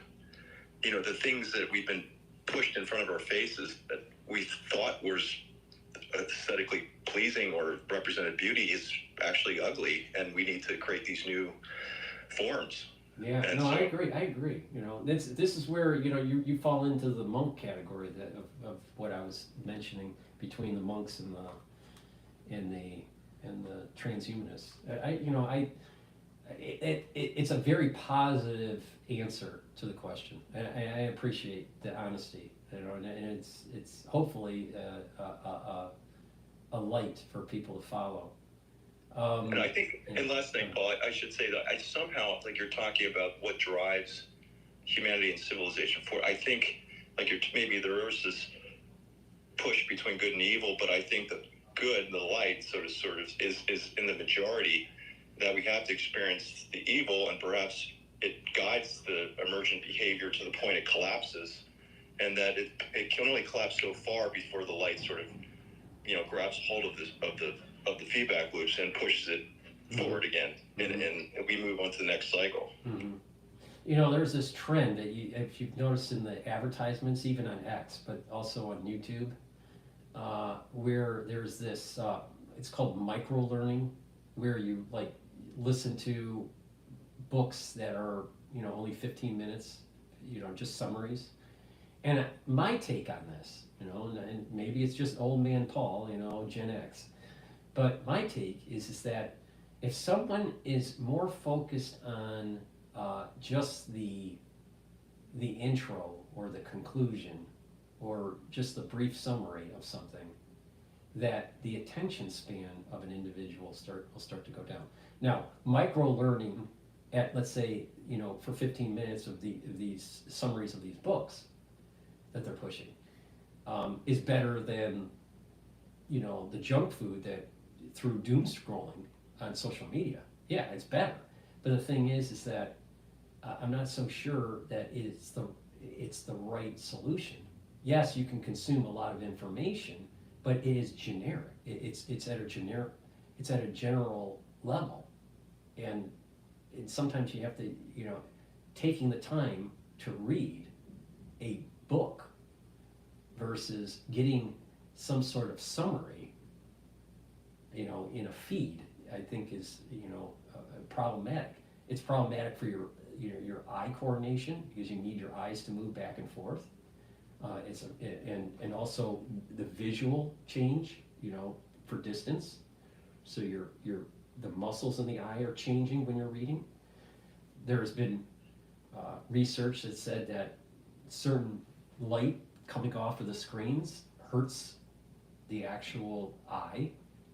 S6: the things that we've been pushed in front of our faces that we thought was aesthetically pleasing or represented beauty is actually ugly, and we need to create these new forms.
S1: Yeah, I agree. This is where, you fall into the monk category of what I was mentioning between the monks and the transhumanists. It's a very positive answer to the question. I appreciate the honesty, and it's hopefully a light for people to follow.
S6: And I think, and last thing, Paul, I should say that I somehow, like you're talking about what drives humanity and civilization forward. I think, maybe there is this push between good and evil, but I think the good, the light, sort of is in the majority, that we have to experience the evil, and perhaps it guides the emergent behavior to the point it collapses, and that it can only collapse so far before the light sort of, grabs hold of the feedback loops and pushes it forward again, and we move on to the next cycle.
S1: There's this trend that if you've noticed in the advertisements, even on X, but also on YouTube, where there's this, it's called micro learning, where you like listen to books that are, only 15 minutes, just summaries. And my take on this, and maybe it's just old man Paul, Gen X, but my take is that if someone is more focused on just the intro or the conclusion or just the brief summary of something, that the attention span of an individual will start to go down. Now, micro learning at, let's say, for 15 minutes of these summaries of these books that they're pushing is better than the junk food that through doom scrolling on social media. Yeah, it's better. But the thing is that I'm not so sure that it's the right solution. Yes, you can consume a lot of information, but it is generic. It's at a general level, and sometimes you have to, taking the time to read a book versus getting some sort of summary, in a feed, I think is, problematic. It's problematic for your eye coordination, because you need your eyes to move back and forth. And also the visual change, for distance. So the muscles in the eye are changing when you're reading. There's been research that said that certain light coming off of the screens hurts the actual eye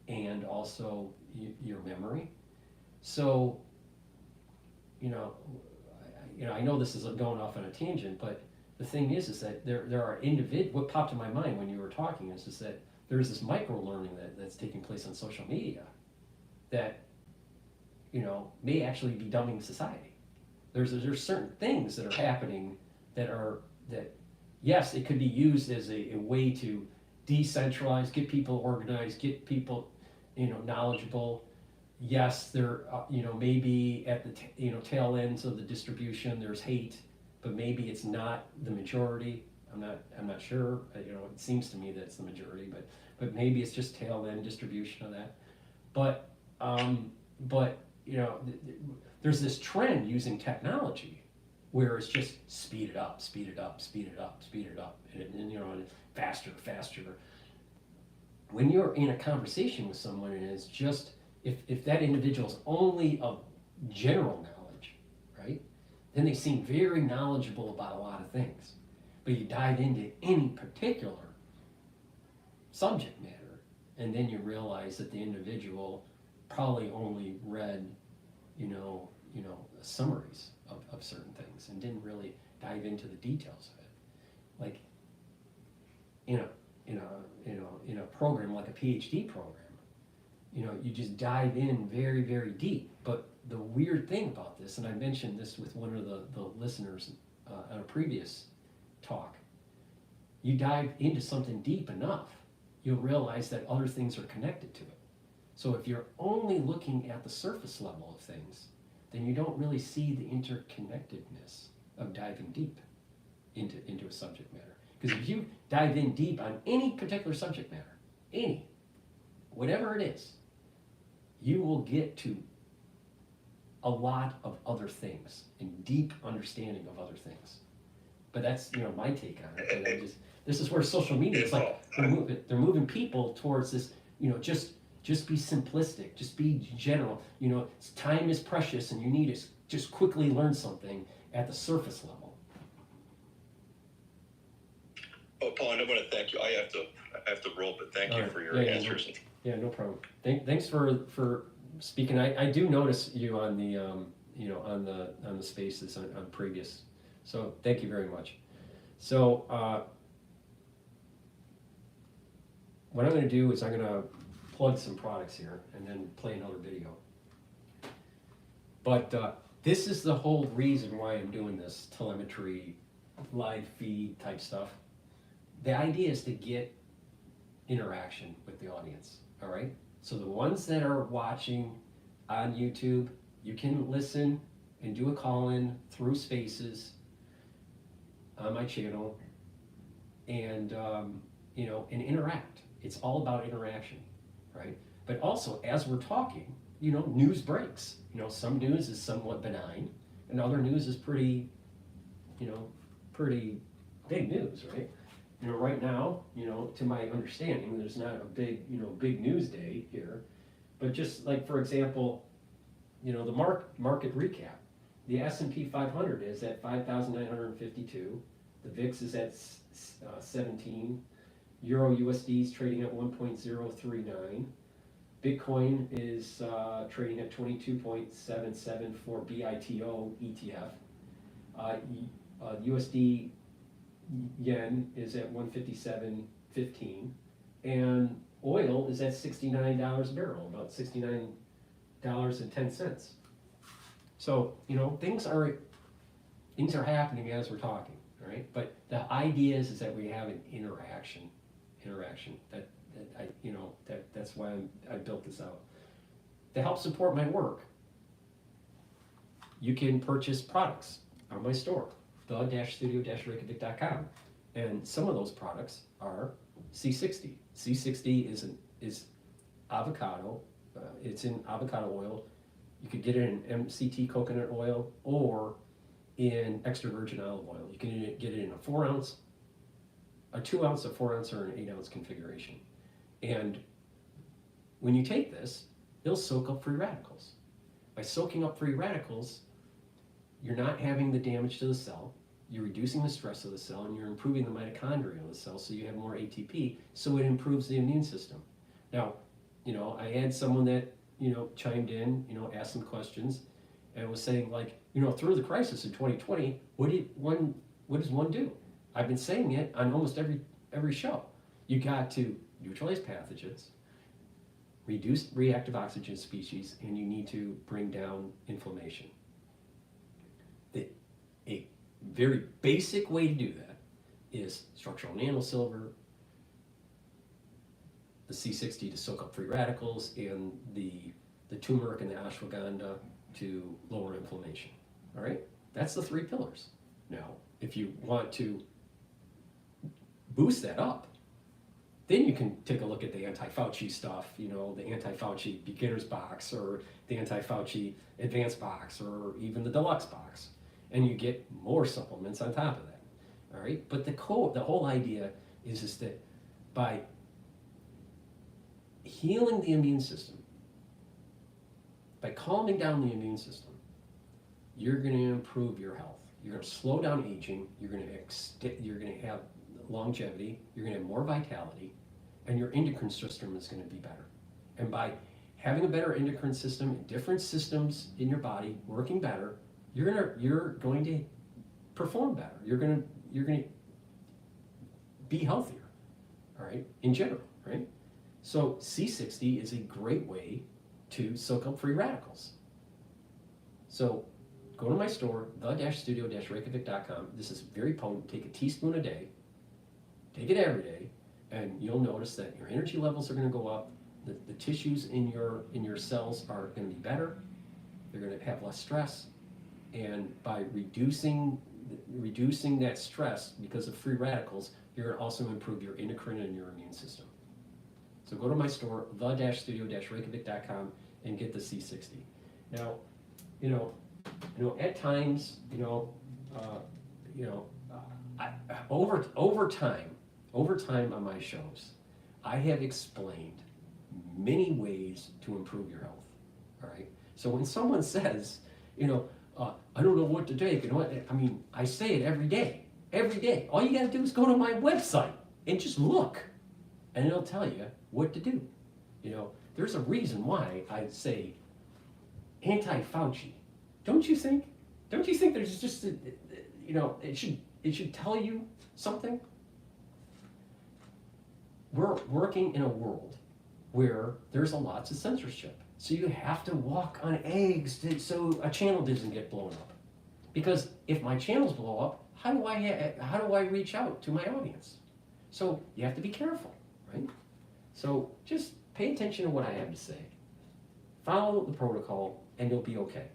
S1: and also your memory. So, I know this is going off on a tangent, but the thing is that there are what popped in my mind when you were talking is that there's this micro learning that's taking place on social media that, may actually be dumbing society. There's certain things that are happening that yes, it could be used as a way to decentralize, get people organized, get people, knowledgeable. Yes, there, maybe at the, tail ends of the distribution, there's hate, but maybe it's not the majority. I'm not sure. It seems to me that it's the majority, but maybe it's just tail end distribution of that. But there's this trend using technology where it's just speed it up, and faster. When you're in a conversation with someone and it's just, if that individual is only of general knowledge, right, then they seem very knowledgeable about a lot of things. But you dive into any particular subject matter, and then you realize that the individual probably only read, summaries of certain things and didn't really dive into the details of it. Like in a program like a Ph.D. program, you just dive in very, very deep. But the weird thing about this, and I mentioned this with one of the listeners on a previous talk, you dive into something deep enough, you'll realize that other things are connected to it. So if you're only looking at the surface level of things, then you don't really see the interconnectedness of diving deep into a subject matter. Because if you dive in deep on any particular subject matter, whatever it is, you will get to a lot of other things and deep understanding of other things. But that's my take on it. And this is where social media is like they're moving people towards this. Just be simplistic, just be general. Time is precious, and you need to just quickly learn something at the surface level.
S6: Oh, Paul, and I want to thank you. I have to roll, but thank you for your answers.
S1: Yeah, no problem. Thanks for speaking. I do notice you on the on the spaces on previous. So thank you very much. So what I'm gonna do is I'm gonna plug some products here and then play another video. But this is the whole reason why I'm doing this telemetry, live feed type stuff. The idea is to get interaction with the audience, all right? So the ones that are watching on YouTube, you can listen and do a call-in through Spaces on my channel and, you know, and interact. It's all about interaction, right? But also, as we're talking, you know, news breaks. You know, some news is somewhat benign, and other news is pretty, you know, pretty big news, right? You know, right now, you know, to my understanding, there's not a big, you know, big news day here, but just like, for example, you know, the market recap. The S&P 500 is at 5,952. The VIX is at 17. Euro USD is trading at 1.039. Bitcoin is trading at 22.77 for BITO ETF. USD yen is at 157.15, and oil is at $69 a barrel, about $69.10. So, you know, things are happening as we're talking, right? But the idea is that we have an interaction. That I, you know, that's why I built this out. To help support my work, you can purchase products on my store, the-studio-reykjavik.com, and some of those products are C60. C60 is avocado. It's in avocado oil. You could get it in MCT coconut oil or in extra virgin olive oil. You can get it in a 4 ounce, a 2 ounce, a 4 ounce, or an 8 ounce configuration. And when you take this, it'll soak up free radicals. By soaking up free radicals, you're not having the damage to the cell, you're reducing the stress of the cell, and you're improving the mitochondria of the cell, so you have more ATP, so it improves the immune system. Now, you know, I had someone that, you know, chimed in, you know, asked some questions, and was saying, like, you know, through the crisis in 2020, what does one do? I've been saying it on almost every show. You got to neutralize pathogens, reduce reactive oxygen species, and you need to bring down inflammation. A very basic way to do that is structural nanosilver, the C60 to soak up free radicals, and the turmeric and the ashwagandha to lower inflammation. All right, that's the 3 pillars. Now, if you want to boost that up, then you can take a look at the anti-Fauci stuff, you know, the anti-Fauci beginner's box, or the anti-Fauci advanced box, or even the deluxe box, and you get more supplements on top of that. All right, but the whole idea is that by healing the immune system, by calming down the immune system, you're going to improve your health. You're going to slow down aging. You're going to have longevity. You're going to have more vitality, and your endocrine system is going to be better. And by having a better endocrine system, different systems in your body working better, you're going to perform better. You're going to be healthier. All right, in general, right? So C60 is a great way to soak up free radicals. So go to my store, the-studio-reykjavik.com. This is very potent. Take a teaspoon a day. Take it every day, and you'll notice that your energy levels are going to go up. The tissues in your cells are going to be better. They're going to have less stress, and by reducing that stress because of free radicals, you're going to also improve your endocrine and your immune system. So go to my store, the-studio-reykjavik.com, and get the C60. Now, at times, over time on my shows, I have explained many ways to improve your health. All right. So when someone says, I don't know what to take, I say it every day. Every day. All you got to do is go to my website and just look, and it'll tell you what to do. There's a reason why I say anti-Fauci. Don't you think? Don't you think there's just it should tell you something? we're working in a world where there's lots of censorship. So you have to walk on eggs so a channel doesn't get blown up. Because if my channels blow up, how do I reach out to my audience? So you have to be careful, right? So just pay attention to what I have to say. Follow the protocol and you'll be okay.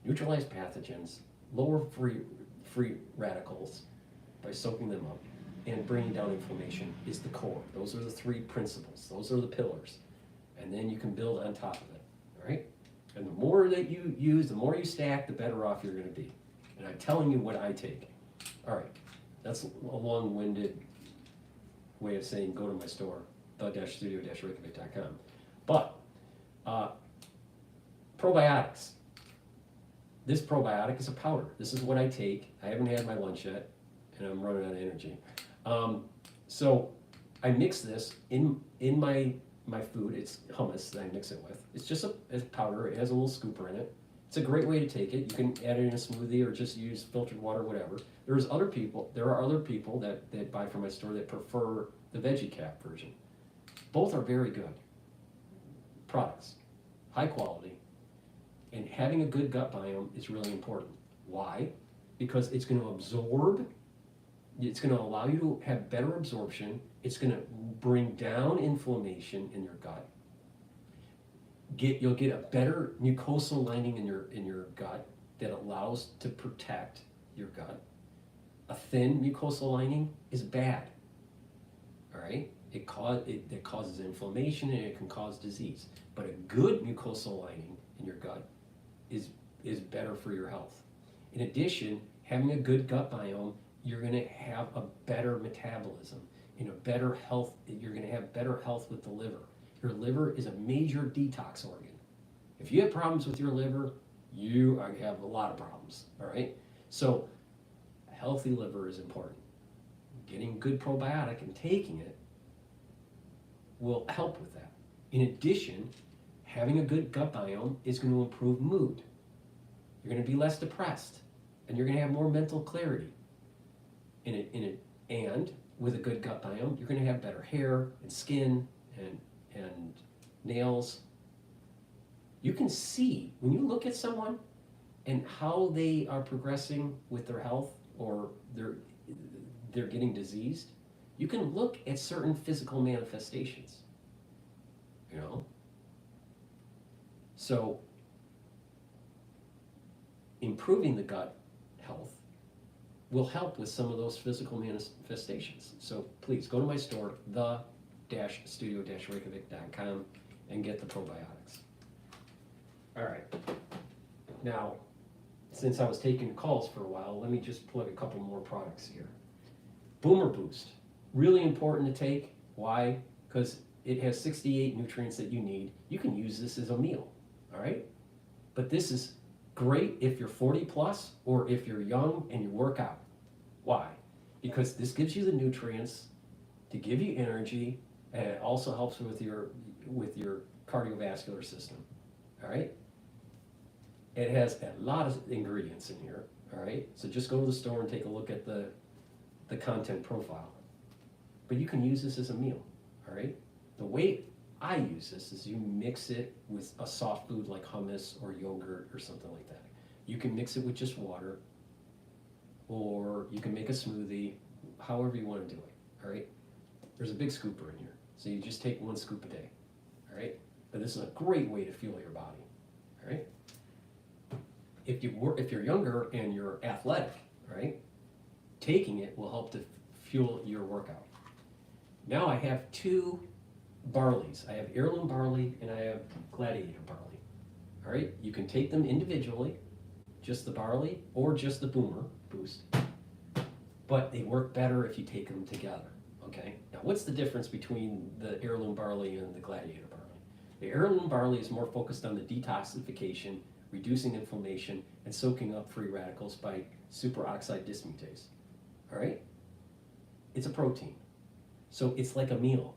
S1: Neutralize pathogens, lower free radicals by soaking them up, and bringing down inflammation is the core. Those are the three principles. Those are the pillars. And then you can build on top of it, all right? And the more that you use, the more you stack, the better off you're gonna be. And I'm telling you what I take. All right, that's a long-winded way of saying go to my store, the-studio-reykjavik.com. But probiotics. This probiotic is a powder. This is what I take. I haven't had my lunch yet, and I'm running out of energy. So I mix this in my food. It's hummus that I mix it with. It's just a powder. It has a little scooper in it. It's a great way to take it. You can add it in a smoothie or just use filtered water, whatever. There are other people that buy from my store that prefer the veggie cap version. Both are very good products, high quality, and having a good gut biome is really important. Why? Because it's going to absorb, it's going to allow you to have better absorption, it's going to bring down inflammation in your gut. You'll get a better mucosal lining in your gut that allows to protect your gut. A thin mucosal lining is bad. All right, it causes inflammation and it can cause disease. But a good mucosal lining in your gut is better for your health. In addition, having a good gut biome, you're going to have a better metabolism, in a better health. You're going to have better health with the liver. Your liver is a major detox organ. If you have problems with your liver, you have a lot of problems, all right? So a healthy liver is important. Getting good probiotic and taking it will help with that. In addition, having a good gut biome is going to improve mood. You're going to be less depressed, and you're going to have more mental clarity. And with a good gut biome, you're going to have better hair and skin and nails. You can see when you look at someone and how they are progressing with their health or they're getting diseased. You can look at certain physical manifestations, you know. So improving the gut health will help with some of those physical manifestations. So please go to my store, the-studio-reykjavik.com, and get the probiotics. All right. Now, since I was taking calls for a while, let me just plug a couple more products here. Boomer Boost, really important to take. Why? Because it has 68 nutrients that you need. You can use this as a meal, all right? But this is great if you're 40 plus or if you're young and you work out. Why? Because this gives you the nutrients to give you energy, and it also helps with your cardiovascular system, all right? It has a lot of ingredients in here, all right? So just go to the store and take a look at the content profile. But you can use this as a meal, all right? The way I use this is you mix it with a soft food like hummus or yogurt or something like that. You can mix it with just water, or you can make a smoothie, however you want to do it, all right? There's a big scooper in here, so you just take 1 scoop a day, all right? But this is a great way to fuel your body, all right? If you're younger and you're athletic, right, taking it will help to fuel your workout. Now I have 2 barleys. I have heirloom barley and I have gladiator barley. All right, you can take them individually, just the barley or just the Boomer Boost, but they work better if you take them together. Okay, now what's the difference between the heirloom barley and the gladiator barley? The heirloom barley is more focused on the detoxification, reducing inflammation, and soaking up free radicals by superoxide dismutase. All right? It's a protein. So it's like a meal.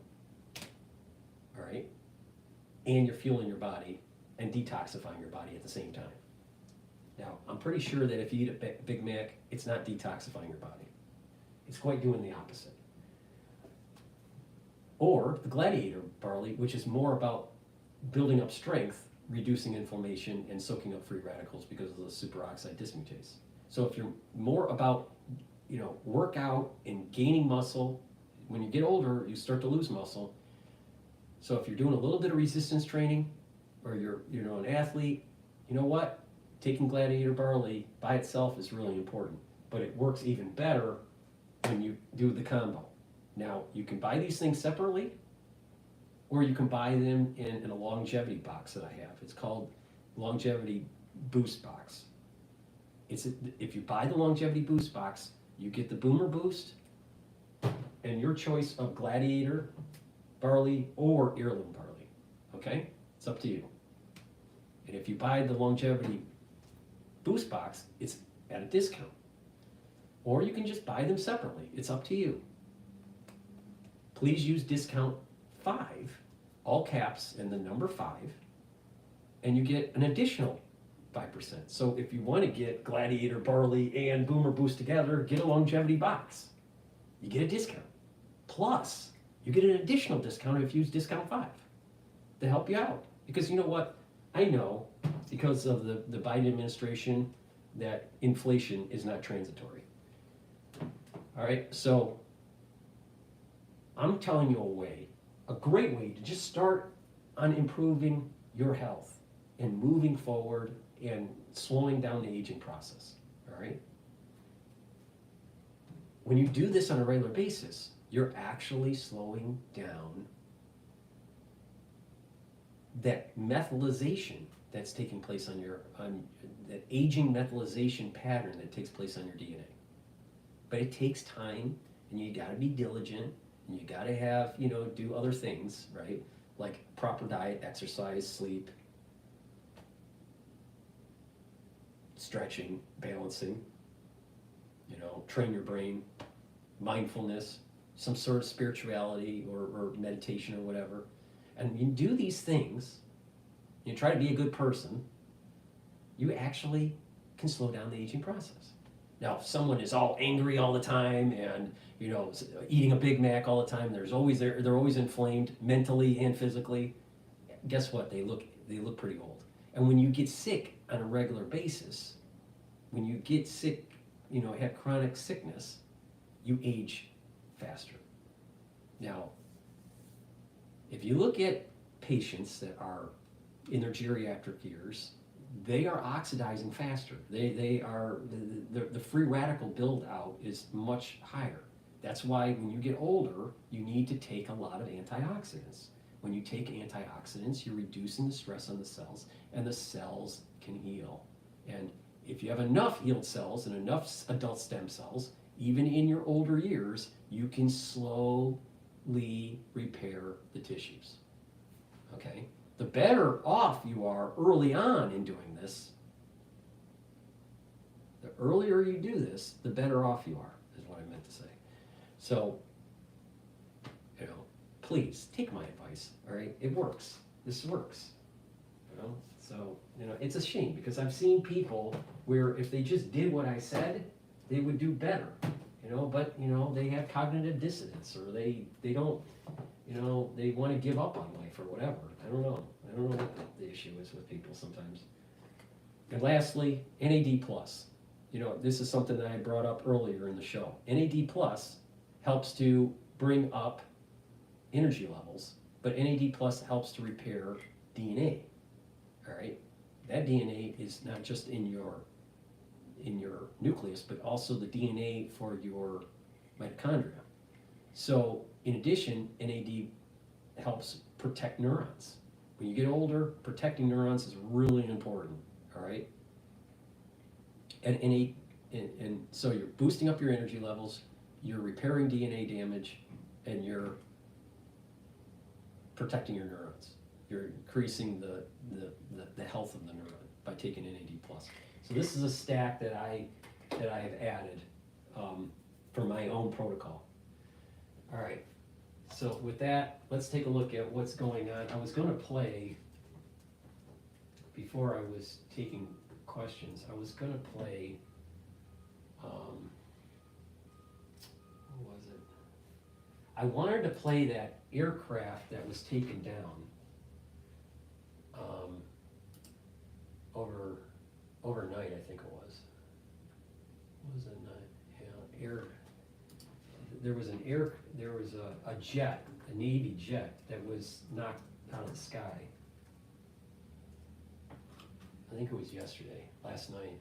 S1: All right? And you're fueling your body and detoxifying your body at the same time. Now, I'm pretty sure that if you eat a Big Mac, it's not detoxifying your body. It's quite doing the opposite. or the gladiator barley, which is more about building up strength, reducing inflammation, and soaking up free radicals because of the superoxide dismutase. So if you're more about, workout and gaining muscle, when you get older, you start to lose muscle. So if you're doing a little bit of resistance training, or you're an athlete, you know what? Taking gladiator barley by itself is really important, but it works even better when you do the combo. Now, you can buy these things separately, or you can buy them in a longevity box that I have. It's called Longevity Boost Box. If you buy the Longevity Boost Box, you get the Boomer Boost and your choice of gladiator barley or heirloom barley. Okay? It's up to you. And if you buy the Longevity Boost Box, it's at a discount. Or you can just buy them separately. It's up to you. Please use discount 5, all caps, and the number 5, and you get an additional 5%. So if you want to get gladiator barley and Boomer Boost together, get a longevity box. You get a discount. Plus, you get an additional discount if you use discount 5 to help you out. Because you know what? I know, because of the Biden administration, that inflation is not transitory. All right, so I'm telling you a great way to just start on improving your health and moving forward and slowing down the aging process, all right? When you do this on a regular basis, you're actually slowing down that methylation that's taking place on that aging methylation pattern that takes place on your DNA. But it takes time, and you gotta be diligent, and you gotta have, do other things, right? Like proper diet, exercise, sleep, stretching, balancing, train your brain, mindfulness, some sort of spirituality or meditation or whatever. And you do these things, you try to be a good person, you actually can slow down the aging process. Now, if someone is all angry all the time and eating a Big Mac all the time, they're always inflamed mentally and physically. Guess what? They look pretty old. And when you get sick on a regular basis, when you get sick, have chronic sickness, you age faster. Now, if you look at patients that are in their geriatric years, they are oxidizing faster. The free radical build out is much higher. That's why when you get older, you need to take a lot of antioxidants. When you take antioxidants, you're reducing the stress on the cells, and the cells can heal. And if you have enough healed cells and enough adult stem cells, even in your older years, you can slowly repair the tissues. Okay? The better off you are early on in doing this, the earlier you do this, the better off you are, is what I meant to say. So, please take my advice, all right? It works. This works. So, it's a shame because I've seen people where if they just did what I said, they would do better, but, they have cognitive dissonance, or they don't, they want to give up on life or whatever. I don't know what the issue is with people sometimes. And lastly, NAD+. This is something that I brought up earlier in the show. NAD+ helps to bring up energy levels, but NAD+ helps to repair DNA. All right? That DNA is not just in your nucleus, but also the DNA for your mitochondria. So, in addition, NAD helps protect neurons. When you get older, protecting neurons is really important, all right? And so you're boosting up your energy levels, you're repairing DNA damage, and you're protecting your neurons. You're increasing the health of the neuron by taking NAD+. So this is a stack that I have added for my own protocol. All right. So with that, let's take a look at what's going on. I was going to play, before I was taking questions, I was going to play, what was it? I wanted to play that aircraft that was taken down overnight, I think it was. What was it night? Yeah, there was a jet, a Navy jet that was knocked out of the sky. I think it was last night.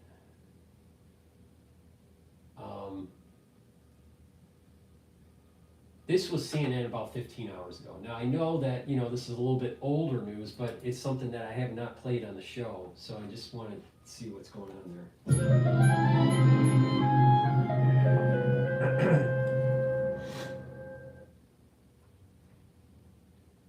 S1: This was CNN about 15 hours ago. Now I know that, this is a little bit older news, but it's something that I have not played on the show, so I just wanted to see what's going on there.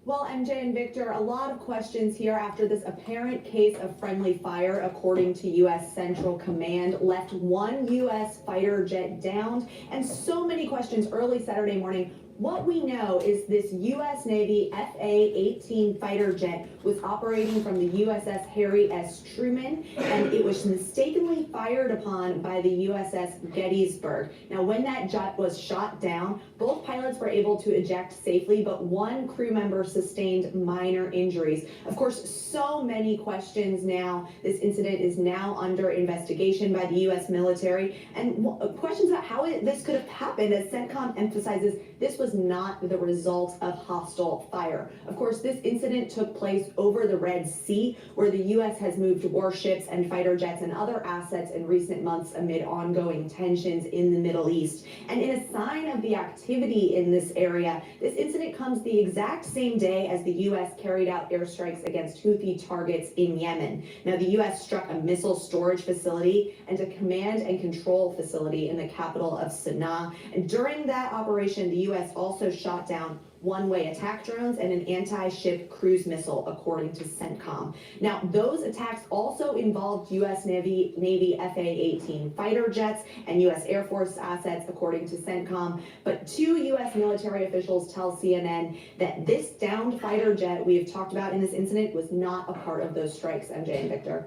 S4: Well, MJ and Victor, a lot of questions here after this apparent case of friendly fire, according to U.S. Central Command, left one U.S. fighter jet downed, and so many questions early Saturday morning. What we know is this U.S. Navy F/A-18 fighter jet was operating from the USS Harry S. Truman, and it was mistakenly fired upon by the USS Gettysburg. Now, when that jet was shot down, both pilots were able to eject safely, but one crew member sustained minor injuries. Of course, so many questions now. This incident is now under investigation by the U.S. military, and questions about how this could have happened, as CENTCOM emphasizes this was not the result of hostile fire. Of course, this incident took place over the Red Sea, where the U.S. has moved warships and fighter jets and other assets in recent months amid ongoing tensions in the Middle East. And in a sign of the activity in this area, this incident comes the exact same day as the U.S. carried out airstrikes against Houthi targets in Yemen. Now, the U.S. struck a missile storage facility and a command and control facility in the capital of Sana'a. And during that operation, the U.S. also shot down one-way attack drones and an anti-ship cruise missile, according to CENTCOM. Now, those attacks also involved U.S. Navy F/A-18 fighter jets and U.S. Air Force assets, according to CENTCOM. But two U.S. military officials tell CNN that this downed fighter jet we have talked about in this incident was not a part of those strikes. MJ and Victor.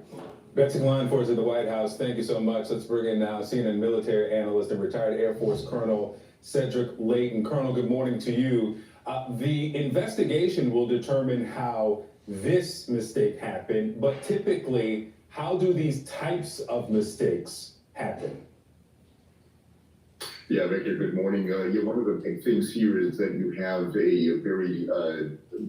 S22: Betsy line for us at the White House. Thank you so much. Let's bring in now CNN military analyst and retired Air Force Colonel Cedric Layton. Colonel, good morning to you. The investigation will determine how this mistake happened, but typically, how do these types of mistakes happen?
S23: Yeah, Victor, good morning. One of the big things here is that you have a very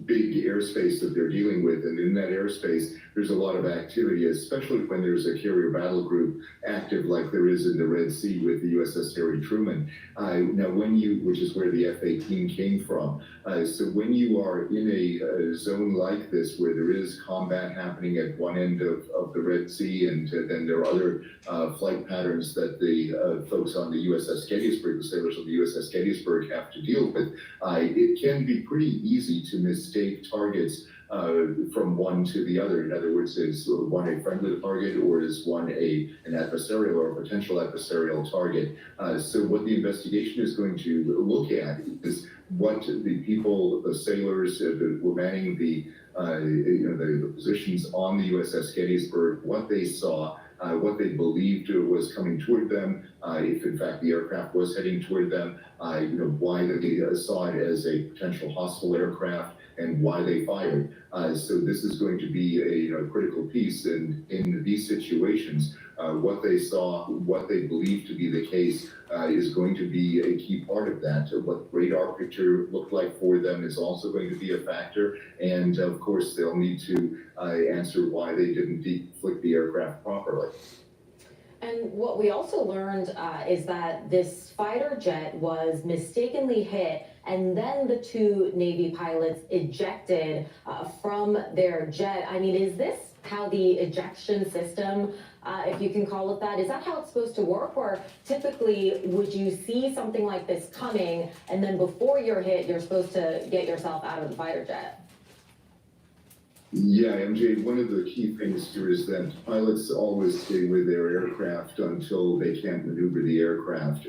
S23: big airspace that they're dealing with, and in that airspace, there's a lot of activity, especially when there's a carrier battle group active like there is in the Red Sea with the USS Harry Truman. Now, which is where the F-18 came from. So when you are in a zone like this, where there is combat happening at one end of the Red Sea, and then there are other flight patterns that the folks on the USS Gettysburg, the sailors on the USS Gettysburg have to deal with, it can be pretty easy to mistake targets from one to the other. In other words, is one a friendly target, or is one an adversarial or a potential adversarial target? So what the investigation is going to look at is what the people, the sailors that were manning the positions on the USS Gettysburg, what they saw, what they believed was coming toward them, if in fact the aircraft was heading toward them, why they saw it as a potential hostile aircraft, and why they fired. So this is going to be a critical piece in these situations. What they saw, what they believe to be the case, is going to be a key part of that. What the radar picture looked like for them is also going to be a factor, and of course they'll need to answer why they didn't deflict the aircraft properly.
S3: And what we also learned is that this fighter jet was mistakenly hit, and then the two Navy pilots ejected from their jet. I mean, is this how the ejection system, if you can call it that, is that how it's supposed to work? Or typically, would you see something like this coming, and then before you're hit, you're supposed to get yourself out of the fighter jet?
S23: Yeah, MJ, one of the key things here is that pilots always stay with their aircraft until they can't maneuver the aircraft.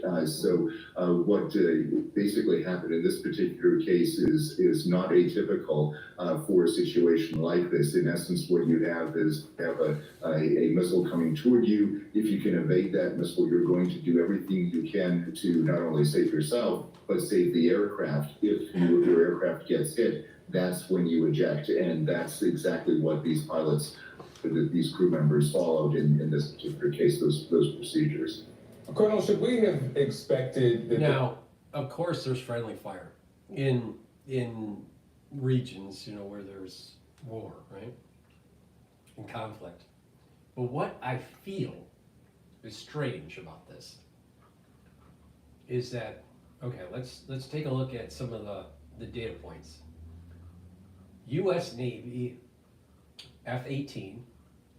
S23: What basically happened in this particular case is not atypical for a situation like this. In essence, what you have is a missile coming toward you. If you can evade that missile, you're going to do everything you can to not only save yourself, but save the aircraft. If your aircraft gets hit, that's when you eject, and that's exactly what these pilots, these crew members followed in this particular case, those procedures.
S22: Colonel, should we have expected that?
S1: Now, of course, there's friendly fire in regions, where there's war, right, and conflict. But what I feel is strange about this is that, okay, let's take a look at some of the data points. U.S. Navy F-18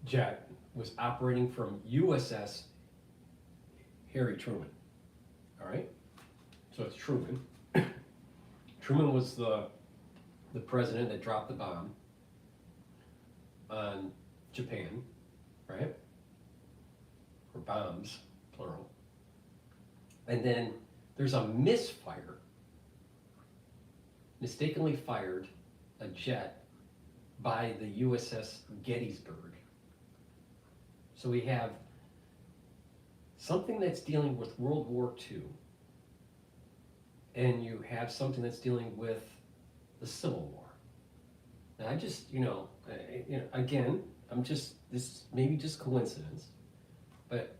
S1: jet was operating from USS Harry Truman. All right, so it's Truman. Truman was the president that dropped the bomb on Japan, right? Or bombs, plural. And then there's a misfire, mistakenly fired a jet by the USS Gettysburg. So we have something that's dealing with World War II, and you have something that's dealing with the Civil War. Now I just, again, this may be just coincidence, but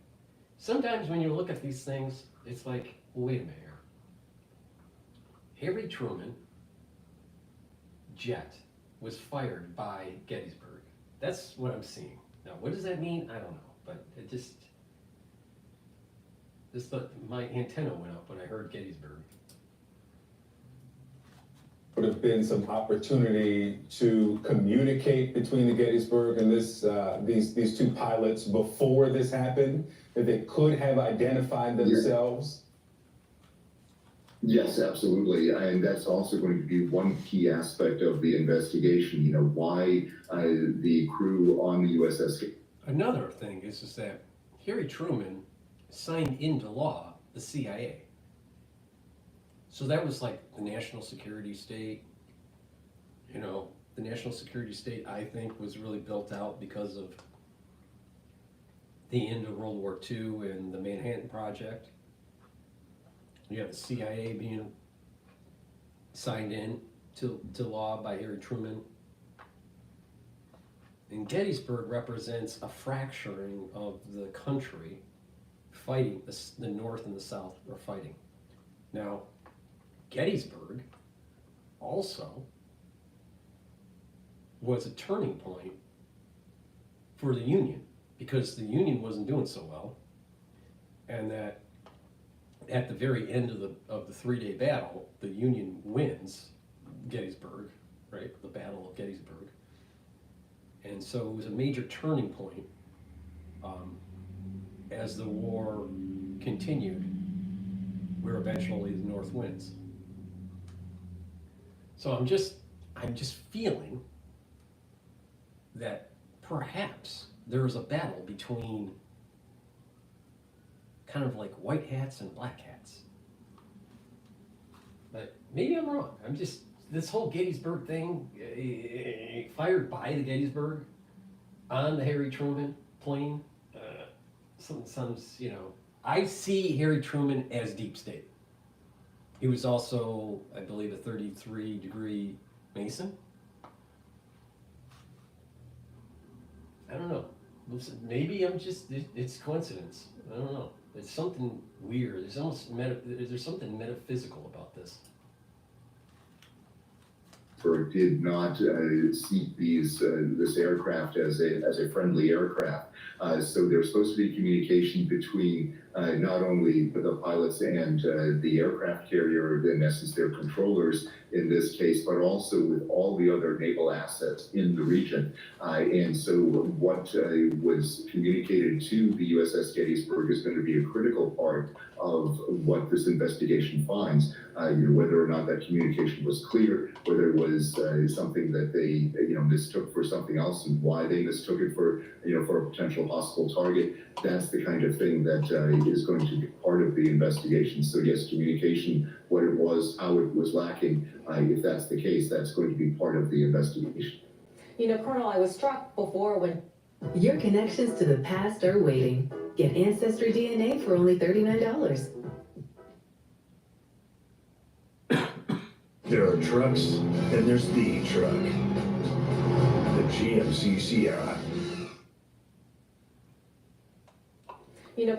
S1: sometimes when you look at these things, it's like, well, wait a minute here. Harry Truman jet was fired by Gettysburg. That's what I'm seeing. Now, what does that mean? I don't know, but it just my antenna went up when I heard Gettysburg.
S22: Would have been some opportunity to communicate between the Gettysburg and these two pilots before this happened, that they could have identified themselves?
S23: Yes, absolutely. And that's also going to be one key aspect of the investigation, why the crew on the USS.
S1: Another thing is that Harry Truman signed into law the CIA. So that was like the national security state. The national security state, I think, was really built out because of the end of World War II and the Manhattan Project. You have the CIA being signed in to law by Harry Truman. And Gettysburg represents a fracturing of the country fighting, the North and the South are fighting. Now, Gettysburg also was a turning point for the Union, because the Union wasn't doing so well, and that at the very end of the three-day battle, the Union wins Gettysburg, right? The Battle of Gettysburg. And so it was a major turning point as the war continued, where eventually the North wins. So I'm just feeling that perhaps there was a battle between kind of like white hats and black hats. But maybe I'm wrong. This whole Gettysburg thing, fired by the Gettysburg on the Harry Truman plane, I see Harry Truman as deep state. He was also, I believe, a 33-degree Mason. I don't know. Maybe it's coincidence. I don't know. There's something weird. There's something metaphysical about this.
S23: Did not see this aircraft as a friendly aircraft. So there's supposed to be communication between not only the pilots and the aircraft carrier, in essence, their controllers in this case, but also with all the other naval assets in the region. And so what was communicated to the USS Gettysburg is going to be a critical part of what this investigation finds. Whether or not that communication was clear, whether it was something that they mistook for something else, and why they mistook it for for a potential hostile target. That's the kind of thing that is going to be part of the investigation. So yes, communication, what it was, how it was lacking. If that's the case, that's going to be part of the investigation.
S3: Colonel, I was struck before when
S2: your connections to the past are waiting. Get Ancestry DNA for only $39.
S8: There are trucks, and there's the truck. The GMC Sierra.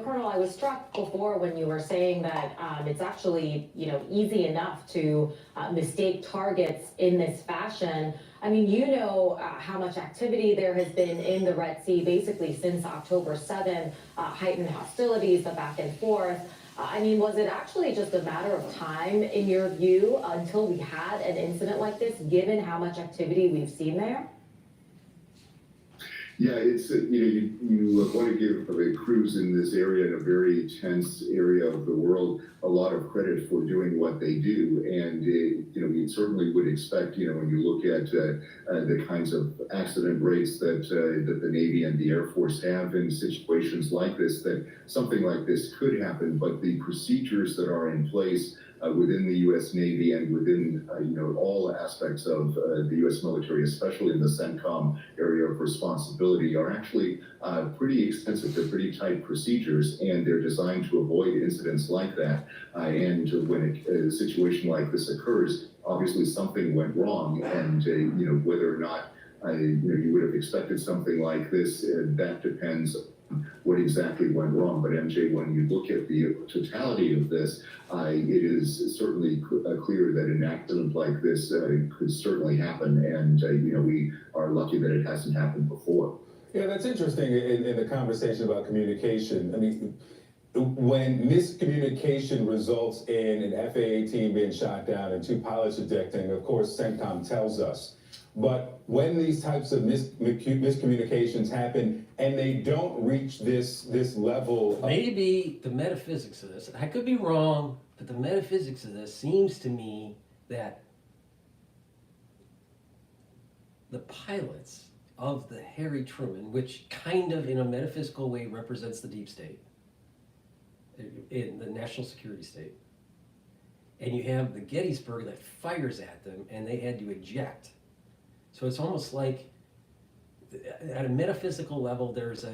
S3: Colonel, I was struck before when you were saying that it's actually, easy enough to mistake targets in this fashion. I mean, how much activity there has been in the Red Sea basically since October 7th, heightened hostilities, the back and forth. Was it actually just a matter of time, in your view, until we had an incident like this, given how much activity we've seen there?
S23: Yeah, it's you want to give the crews in this area, in a very tense area of the world, a lot of credit for doing what they do, and you certainly would expect when you look at the kinds of accident rates that the Navy and the Air Force have in situations like this, that something like this could happen. But the procedures that are in place within the U.S. Navy and within all aspects of the U.S. military, especially in the CENTCOM area of responsibility, are actually pretty extensive. They're pretty tight procedures, and they're designed to avoid incidents like that. And when a situation like this occurs, obviously something went wrong, and whether or not you would have expected something like this, that depends what exactly went wrong. But MJ, when you look at the totality of this, it is certainly clear that an accident like this could certainly happen, and we are lucky that it hasn't happened before.
S22: Yeah, that's interesting in the conversation about communication. I mean, when miscommunication results in an FAA team being shot down and 2 pilots ejecting, of course, CENTCOM tells us. But when these types of miscommunications happen and they don't reach this level of...
S1: Maybe the metaphysics of this, I could be wrong, but the metaphysics of this seems to me that the pilots of the Harry Truman, which kind of in a metaphysical way represents the deep state, in the national security state, and you have the Gettysburg that fires at them and they had to eject. So it's almost like, at a metaphysical level, there's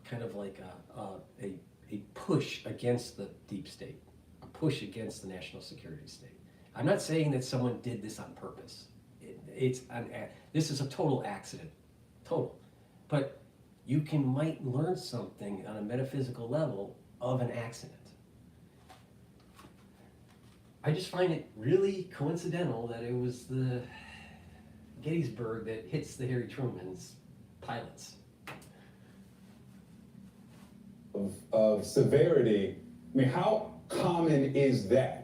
S1: kind of like a push against the deep state, a push against the national security state. I'm not saying that someone did this on purpose. This is a total accident, total. But you might learn something on a metaphysical level of an accident. I just find it really coincidental that it was the Gettysburg that hits the Harry Truman's pilots.
S22: Of severity, I mean, how common is that?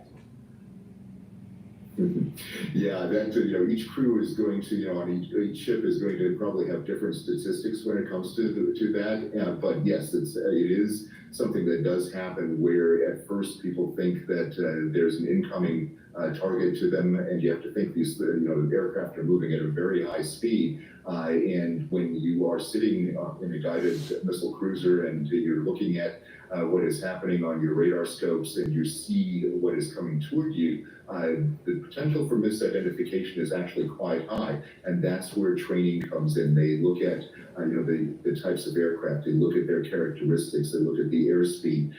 S23: Yeah, that each crew is going to on each ship is going to probably have different statistics when it comes to that. But yes, it is something that does happen, where at first people think that there's an incoming target to them, and you have to think these aircraft are moving at a very high speed. And when you are sitting in a guided missile cruiser and you're looking at what is happening on your radar scopes and you see what is coming toward you, the potential for misidentification is actually quite high, and that's where training comes in. They look at the types of aircraft, they look at their characteristics, they look at the airspeed,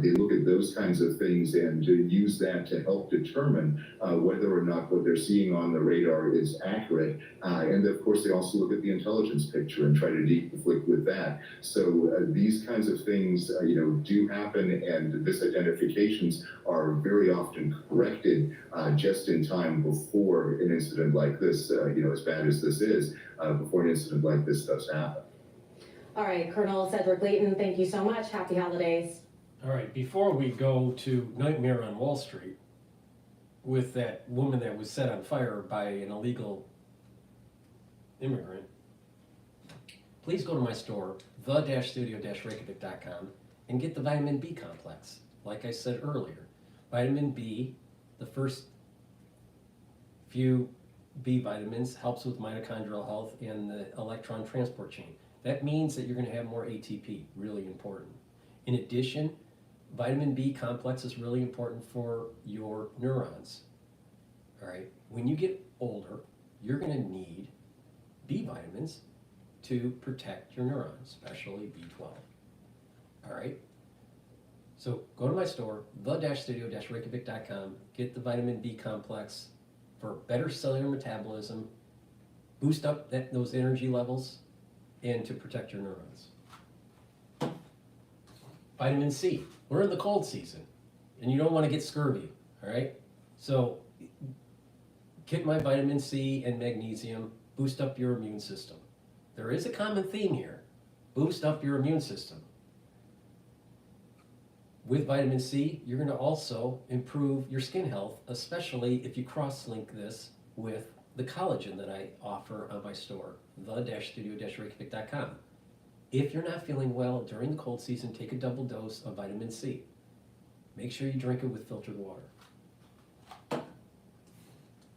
S23: they look at those kinds of things and use that to help determine whether or not what they're seeing on the radar is accurate. And of course, they also look at the intelligence picture and try to deconflict with that. So these kinds of things, do happen, and misidentifications are very often corrected just in time before an incident like this, as bad as this is, before an incident like this does happen.
S3: All right, Colonel Cedric Layton, thank you so much. Happy holidays.
S1: All right, before we go to Nightmare on Wall Street with that woman that was set on fire by an illegal immigrant, please go to my store, the-studio-reykjavik.com, and get the vitamin B complex. Like I said earlier, vitamin B, the first few B vitamins, helps with mitochondrial health and the electron transport chain. That means that you're going to have more ATP, really important. In addition, vitamin B complex is really important for your neurons. All right, when you get older, you're going to need B vitamins to protect your neurons, especially B12. All right, so go to my store, the-studio-reykjavik.com, get the vitamin B complex for better cellular metabolism, boost up those energy levels, and to protect your neurons. Vitamin C. We're in the cold season, and you don't want to get scurvy, all right? So get my vitamin C and magnesium, boost up your immune system. There is a common theme here. Boost up your immune system. With vitamin C, you're going to also improve your skin health, especially if you cross-link this with the collagen that I offer on my store, the-studio-reykjavik.com. If you're not feeling well during the cold season, take a double dose of vitamin C. Make sure you drink it with filtered water.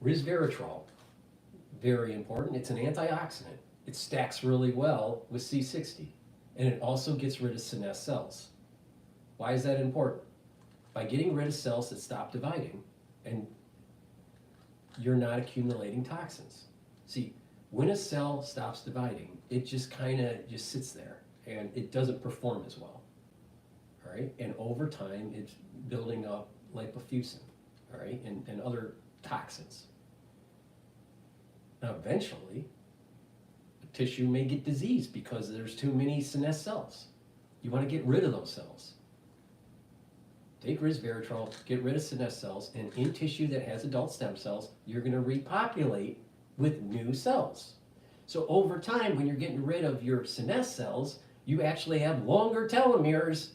S1: Resveratrol, very important. It's an antioxidant. It stacks really well with C60, and it also gets rid of senescent cells. Why is that important? By getting rid of cells that stop dividing, and you're not accumulating toxins. See, when a cell stops dividing, it just kind of just sits there, and it doesn't perform as well. All right, and over time, it's building up lipofuscin, all right, and other toxins. Now, eventually, the tissue may get diseased because there's too many senescent cells. You want to get rid of those cells. Take resveratrol, get rid of senescent cells, and in tissue that has adult stem cells, you're going to repopulate with new cells. So over time, when you're getting rid of your senescent cells, you actually have longer telomeres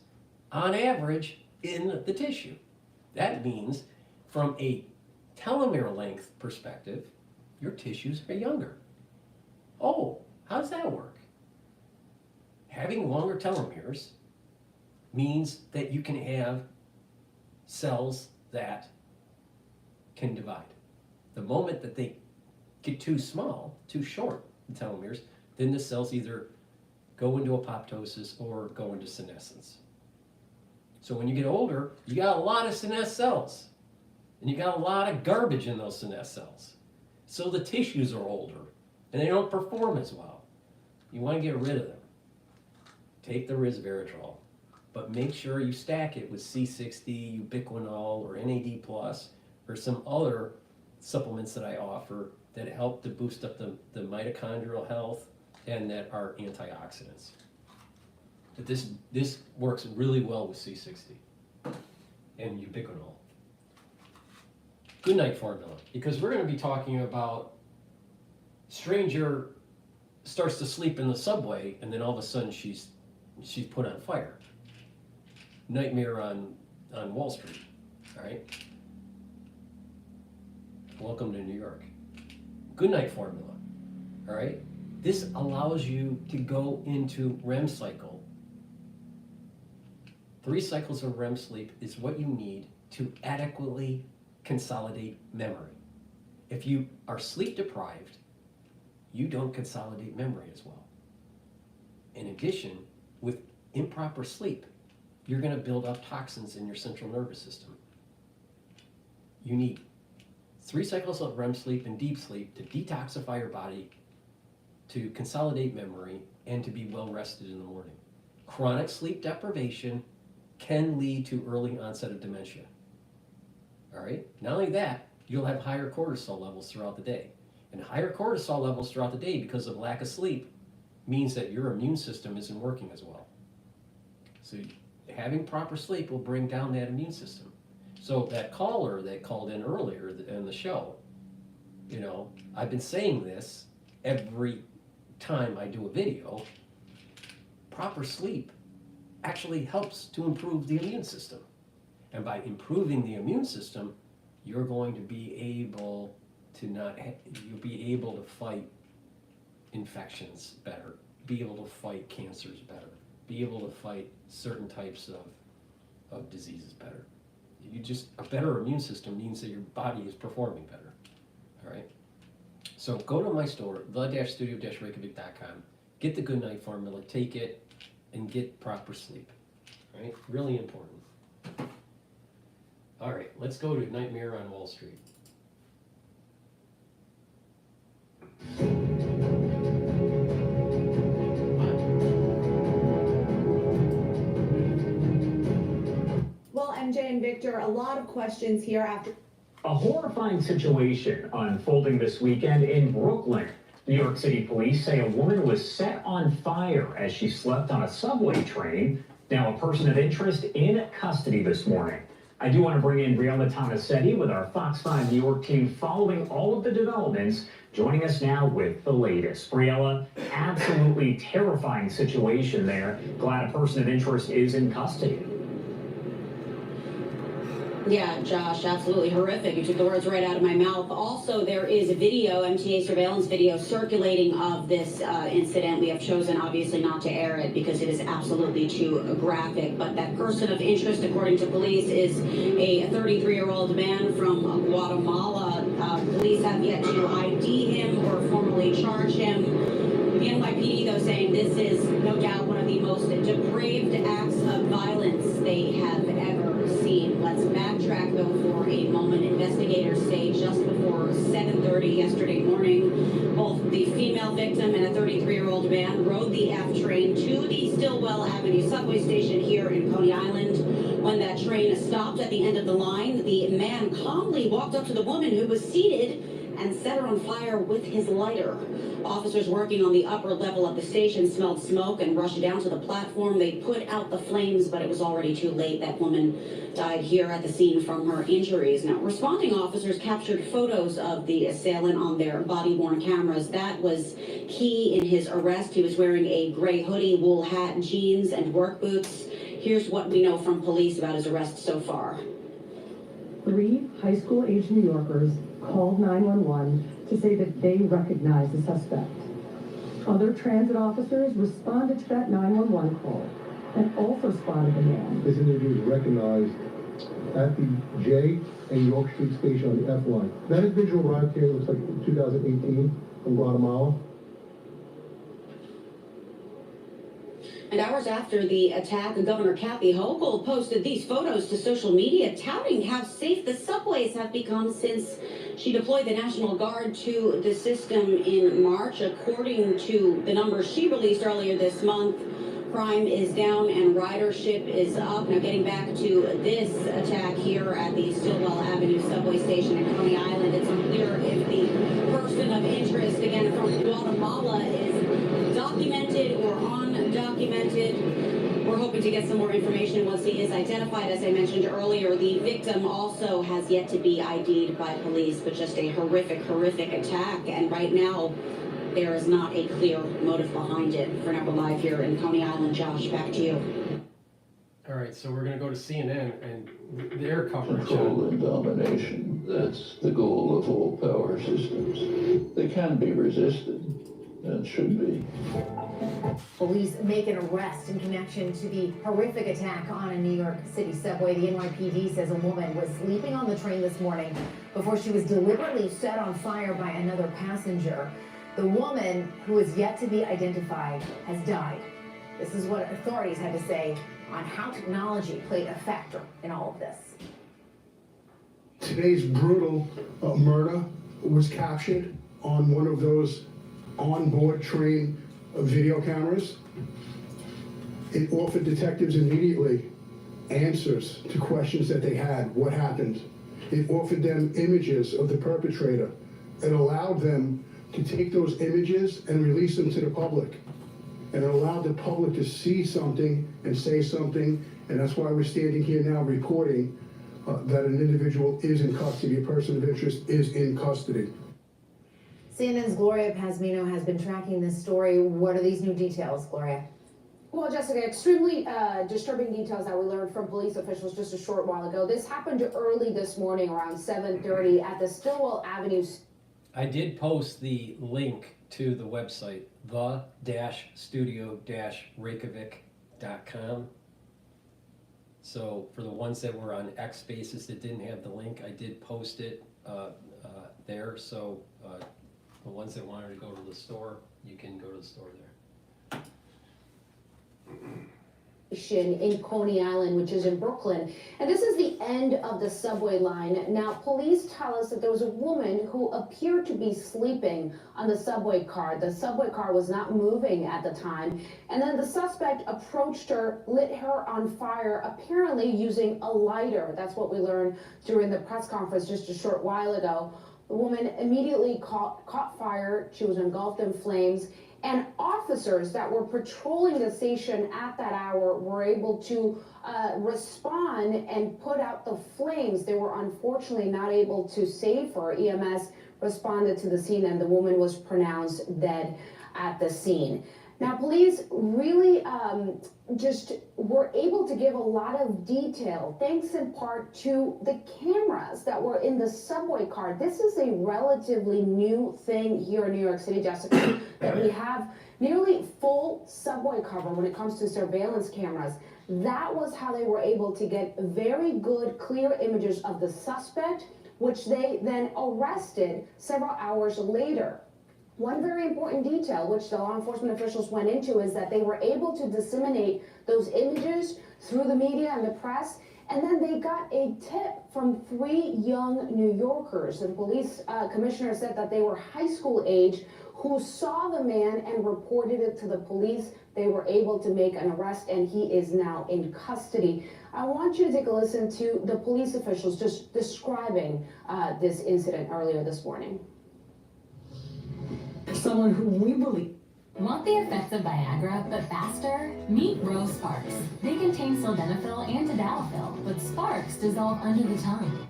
S1: on average in the tissue. That means from a telomere length perspective, your tissues are younger. Oh, how does that work? Having longer telomeres means that you can have cells that can divide. The moment that they get too small, too short, the telomeres, then the cells either go into apoptosis or go into senescence. So when you get older, you got a lot of senescent cells, and you got a lot of garbage in those senescent cells. So the tissues are older, and they don't perform as well. You want to get rid of them. Take the resveratrol, but make sure you stack it with C60, ubiquinol, or NAD+, or some other supplements that I offer that help to boost up the mitochondrial health and that are antioxidants. But this works really well with C60 and ubiquinol. Good night formula, because we're going to be talking about stranger starts to sleep in the subway and then all of a sudden she's put on fire. Nightmare on Wall Street, all right? Welcome to New York. Good night formula, all right? This allows you to go into REM cycle. 3 cycles of REM sleep is what you need to adequately consolidate memory. If you are sleep deprived, you don't consolidate memory as well. In addition, with improper sleep, you're going to build up toxins in your central nervous system. You need 3 cycles of REM sleep and deep sleep to detoxify your body, to consolidate memory, and to be well rested in the morning. Chronic sleep deprivation can lead to early onset of dementia. All right? Not only that, you'll have higher cortisol levels throughout the day. And higher cortisol levels throughout the day because of lack of sleep means that your immune system isn't working as well. So having proper sleep will bring down that immune system. So that caller that called in earlier in the show, you know, I've been saying this every time I do a video. proper sleep actually helps to improve the immune system. And by improving the immune system, you're going to be able to you'll be able to fight infections better, be able to fight cancers better, be able to fight certain types of diseases better. A better immune system means that your body is performing better, all right? So go to my store, the-studio-reykjavik.com, get the Good Night Formula, take it, and get proper sleep, all right? Really important. All right, let's go to Nightmare on Wall Street.
S4: Well, MJ and Victor, a lot of questions here after.
S5: A horrifying situation unfolding this weekend in Brooklyn. New York City police say a woman was set on fire as she slept on a subway train. Now a person of interest in custody this morning. I do want to bring in Briella Tomasetti with our Fox 5 New York team following all of the developments, joining us now with the latest. Briella, absolutely terrifying situation there. Glad a person of interest is in custody.
S9: Yeah, Josh, absolutely horrific. You took the words right out of my mouth. Also, there is a video, MTA surveillance video, circulating of this incident. We have chosen, obviously, not to air it because it is absolutely too graphic. But that person of interest, according to police, is a 33-year-old man from Guatemala. Police have yet to ID him or formally charge him. The NYPD, though, saying this is no doubt one of the most depraved acts of violence they have ever seen. Let's backtrack, though, for a moment. Investigators say just before 7:30 yesterday morning, both the female victim and a 33-year-old man rode the F train to the Stillwell Avenue subway station here in Coney Island. When that train stopped at the end of the line, the man calmly walked up to the woman who was seated and set her on fire with his lighter. Officers working on the upper level of the station smelled smoke and rushed down to the platform. They put out the flames, but it was already too late. That woman died here at the scene from her injuries. Now, responding officers captured photos of the assailant on their body-worn cameras. That was key in his arrest. He was wearing a gray hoodie, wool hat, jeans, and work boots. Here's what we know from police about his arrest so far.
S12: 3 high school-aged New Yorkers called 911 to say that they recognized the suspect. Other transit officers responded to that 911 call and also spotted the man.
S14: This individual is recognized at the J and York Street station on the F line. That individual arrived here, looks like in 2018 from Guatemala.
S9: And hours after the attack, Governor Kathy Hochul posted these photos to social media, touting how safe the subways have become since she deployed the National Guard to the system in March. According to the numbers she released earlier this month, crime is down and ridership is up. Now, getting back to this attack here at the Stillwell Avenue subway station in Coney Island, it's unclear if the person of interest, again from Guatemala, is documented or undocumented. We're hoping to get some more information once he is identified. As I mentioned earlier, the victim also has yet to be ID'd by police, but just a horrific attack. And right now, there is not a clear motive behind it. For now, we're live here in Coney Island. Josh, back to you.
S1: All right, so we're going to go to CNN and their coverage.
S15: Control and domination. That's the goal of all power systems. They can be resisted and should be.
S24: Police make an arrest in connection to the horrific attack on a New York City subway. The NYPD says a woman was sleeping on the train this morning before she was deliberately set on fire by another passenger. The woman, who is yet to be identified, has died. This is what authorities had to say on how technology played a factor in all of this.
S14: Today's brutal murder was captured on one of those onboard train video cameras. It offered detectives immediately answers to questions that they had. What happened? It offered them images of the perpetrator. It allowed them to take those images and release them to the public. And it allowed the public to see something and say something. And that's why we're standing here now reporting that an individual is in custody, a person of interest is in custody.
S24: CNN's Gloria Pazmino has been tracking this story. What are these new details, Gloria?
S10: Well, Jessica, extremely disturbing details that we learned from police officials just a short while ago. This happened early this morning around 7:30 at the Stillwell Avenue.
S1: I did post the link to the website, the-studio-reykjavik.com. So for the ones that were on X Spaces that didn't have the link, I did post it there. So the ones that wanted to go to the store, you can go to the store there.
S10: In Coney Island, which is in Brooklyn. And this is the end of the subway line. Now, police tell us that there was a woman who appeared to be sleeping on the subway car. The subway car was not moving at the time. And then the suspect approached her, lit her on fire, apparently using a lighter. That's what we learned during the press conference just a short while ago. The woman immediately caught fire. She was engulfed in flames. And officers that were patrolling the station at that hour were able to respond and put out the flames. They were unfortunately not able to save her. EMS responded to the scene and the woman was pronounced dead at the scene. Now, police really just were able to give a lot of detail, thanks in part to the cameras that were in the subway car. This is a relatively new thing here in New York City, Jessica, that we have nearly full subway cover when it comes to surveillance cameras. That was how they were able to get very good, clear images of the suspect, which they then arrested several hours later. One very important detail, which the law enforcement officials went into, is that they were able to disseminate those images through the media and the press, and then they got a tip from 3 young New Yorkers. The police commissioner said that they were high school age, who saw the man and reported it to the police. They were able to make an arrest, and he is now in custody. I want you to take a listen to the police officials just describing this incident earlier this morning.
S12: Someone who we believe.
S17: Want the effects of Viagra, but faster? Meet Rose Sparks. They contain sildenafil and tadalafil, but sparks dissolve under the tongue.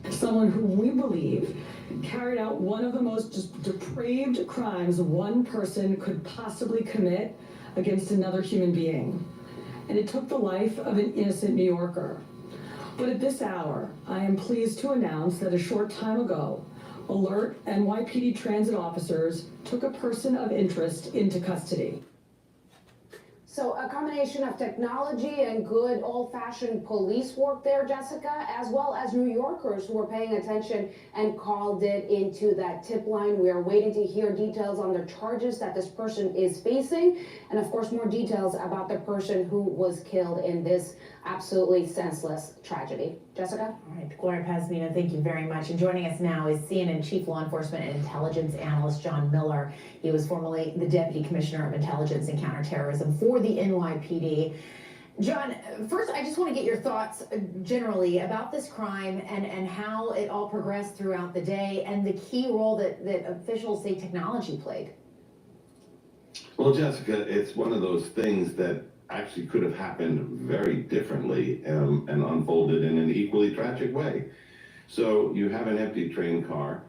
S12: Someone who we believe carried out one of the most depraved crimes one person could possibly commit against another human being. And it took the life of an innocent New Yorker. But at this hour, I am pleased to announce that a short time ago, alert NYPD transit officers took a person of interest into custody.
S10: So a combination of technology and good old-fashioned police work there, Jessica, as well as New Yorkers who were paying attention and called it into that tip line. We are waiting to hear details on the charges that this person is facing, and of course more details about the person who was killed in this absolutely senseless tragedy. Jessica?
S24: All right, Gloria Pazmina, thank you very much. And joining us now is CNN Chief Law Enforcement and Intelligence Analyst John Miller. He was formerly the Deputy Commissioner of Intelligence and Counterterrorism for the NYPD. John, first, I just want to get your thoughts generally about this crime and how it all progressed throughout the day and the key role that officials say technology played.
S20: Well, Jessica, it's one of those things that actually could have happened very differently and unfolded in an equally tragic way. So you have an empty train car.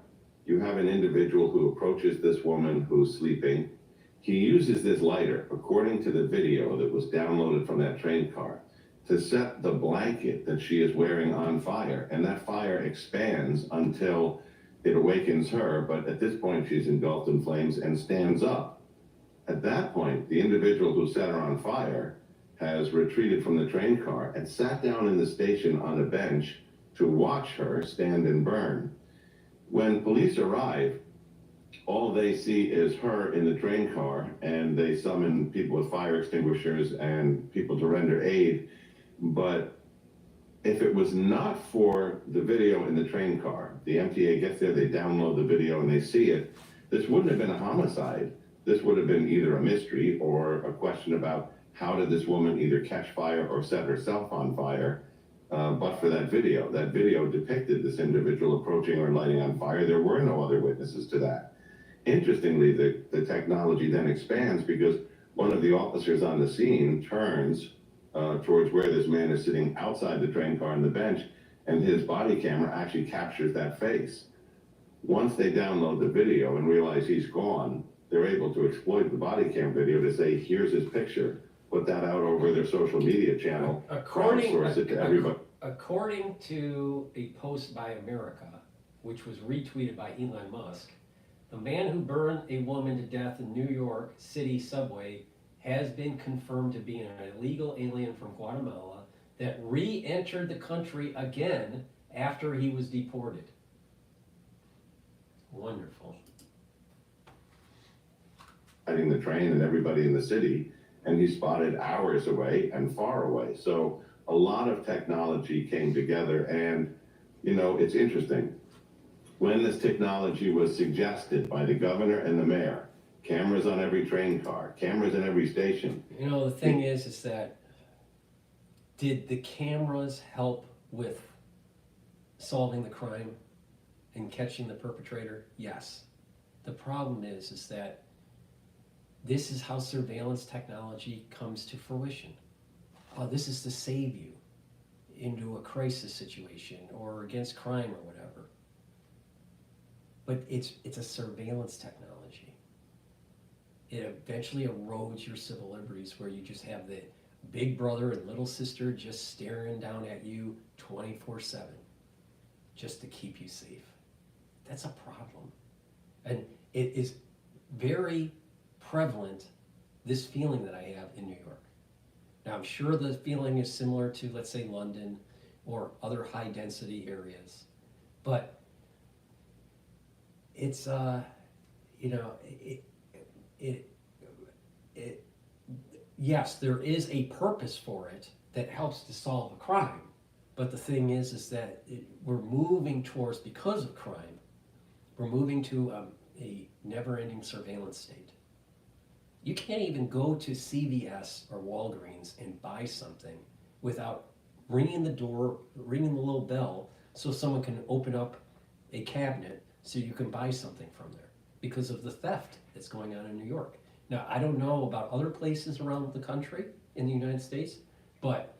S20: You have an individual who approaches this woman who's sleeping. He uses this lighter, according to the video that was downloaded from that train car, to set the blanket that she is wearing on fire. And that fire expands until it awakens her. But at this point, she's engulfed in flames and stands up. At that point, the individual who set her on fire has retreated from the train car and sat down in the station on a bench to watch her stand and burn. When police arrive, all they see is her in the train car, and they summon people with fire extinguishers and people to render aid. But if it was not for the video in the train car, the MTA gets there, they download the video and they see it, this wouldn't have been a homicide. This would have been either a mystery or a question about how did this woman either catch fire or set herself on fire. But for that video depicted this individual approaching or lighting on fire. There were no other witnesses to that. Interestingly, the technology then expands because one of the officers on the scene turns towards where this man is sitting outside the train car on the bench, and his body camera actually captures that face. Once they download the video and realize he's gone, they're able to exploit the body cam video to say, here's his picture, put that out over their social media channel, crowdsource it to everybody.
S1: According to a post by America, which was retweeted by Elon Musk, the man who burned a woman to death in New York City subway has been confirmed to be an illegal alien from Guatemala that re-entered the country again after he was deported. Wonderful.
S20: Riding the train and everybody in the city, and he spotted hours away and far away. So a lot of technology came together, and you know, it's interesting. When this technology was suggested by the governor and the mayor, cameras on every train car, cameras in every station.
S1: You know, the thing is that did the cameras help with solving the crime and catching the perpetrator? Yes. The problem is that this is how surveillance technology comes to fruition. This is to save you into a crisis situation or against crime or whatever. But it's a surveillance technology. It eventually erodes your civil liberties where you just have the big brother and little sister just staring down at you 24/7 just to keep you safe. That's a problem. And it is very prevalent, this feeling that I have in New York. Now, I'm sure the feeling is similar to, let's say, London or other high density areas, but it's, you know, yes, there is a purpose for it that helps to solve a crime, but the thing is that we're moving towards, because of crime, we're moving to a never-ending surveillance state. You can't even go to CVS or Walgreens and buy something without ringing the door, ringing the little bell, so someone can open up a cabinet so you can buy something from there because of the theft that's going on in New York. Now, I don't know about other places around the country in the United States, but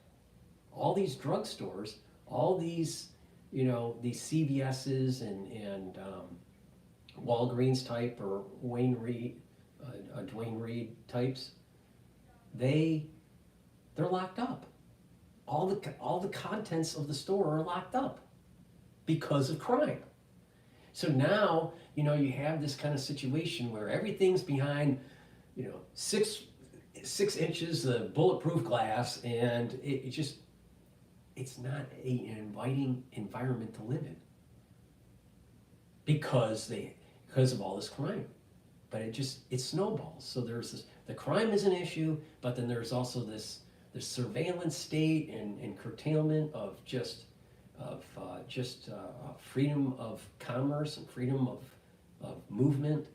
S1: all these drugstores, all these, you know, these CVS's and Walgreens type or Dwayne Reed types, they're locked up. All the contents of the store are locked up because of crime. So now, you know, you have this kind of situation where everything's behind, you know, six inches of bulletproof glass, and it's not an inviting environment to live in because of all this crime. But it snowballs. So there's this, the crime is an issue, but then there's also this surveillance state and curtailment of freedom of commerce and freedom of movement.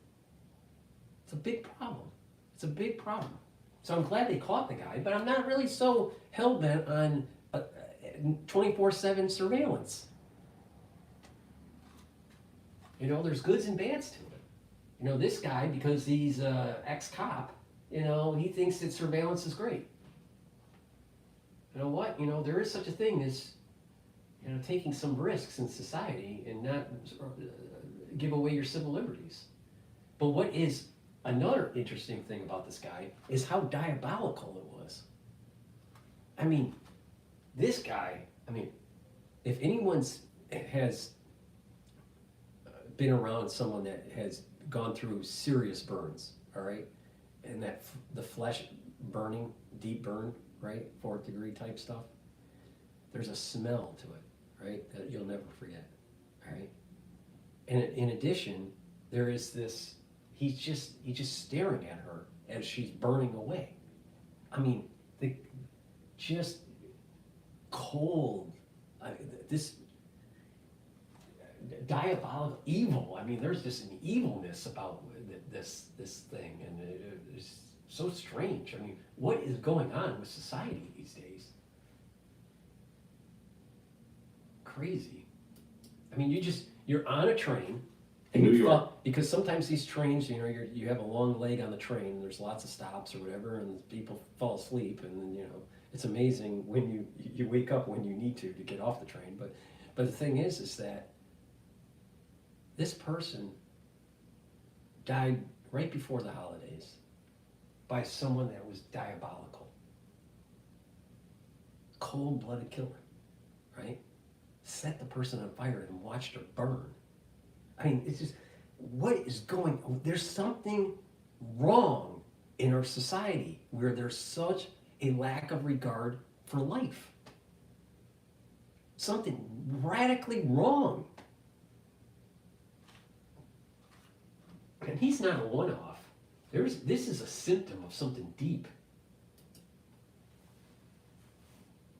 S1: It's a big problem. It's a big problem. So I'm glad they caught the guy, but I'm not really so hell-bent on 24/7 surveillance. You know, there's goods and bads to it. You know, this guy, because he's ex-cop, you know, he thinks that surveillance is great. You know what? You know, there is such a thing as, you know, taking some risks in society and not give away your civil liberties. But what is another interesting thing about this guy is how diabolical it was. I mean, this guy, I mean, if anyone has been around someone that has gone through serious burns, all right, and that the flesh burning, deep burn, right, 4th degree type stuff, there's a smell to it, right, that you'll never forget, all right. And in addition, there is this, he's just staring at her as she's burning away. I mean, just cold, this diabolical evil. I mean, there's just an evilness about this thing, and it's so strange. I mean, what is going on with society these days? Crazy. I mean, you're on a train, and
S20: New York.
S1: because sometimes these trains, you know, you have a long leg on the train, and there's lots of stops or whatever, and people fall asleep, and then, you know, it's amazing when you wake up when you need to get off the train. But the thing is that this person died right before the holidays by someone that was diabolical. Cold-blooded killer, right? Set the person on fire and watched her burn. I mean, it's just, what is going on? There's something wrong in our society where there's such a lack of regard for life. Something radically wrong. And he's not a one-off. This is a symptom of something deep.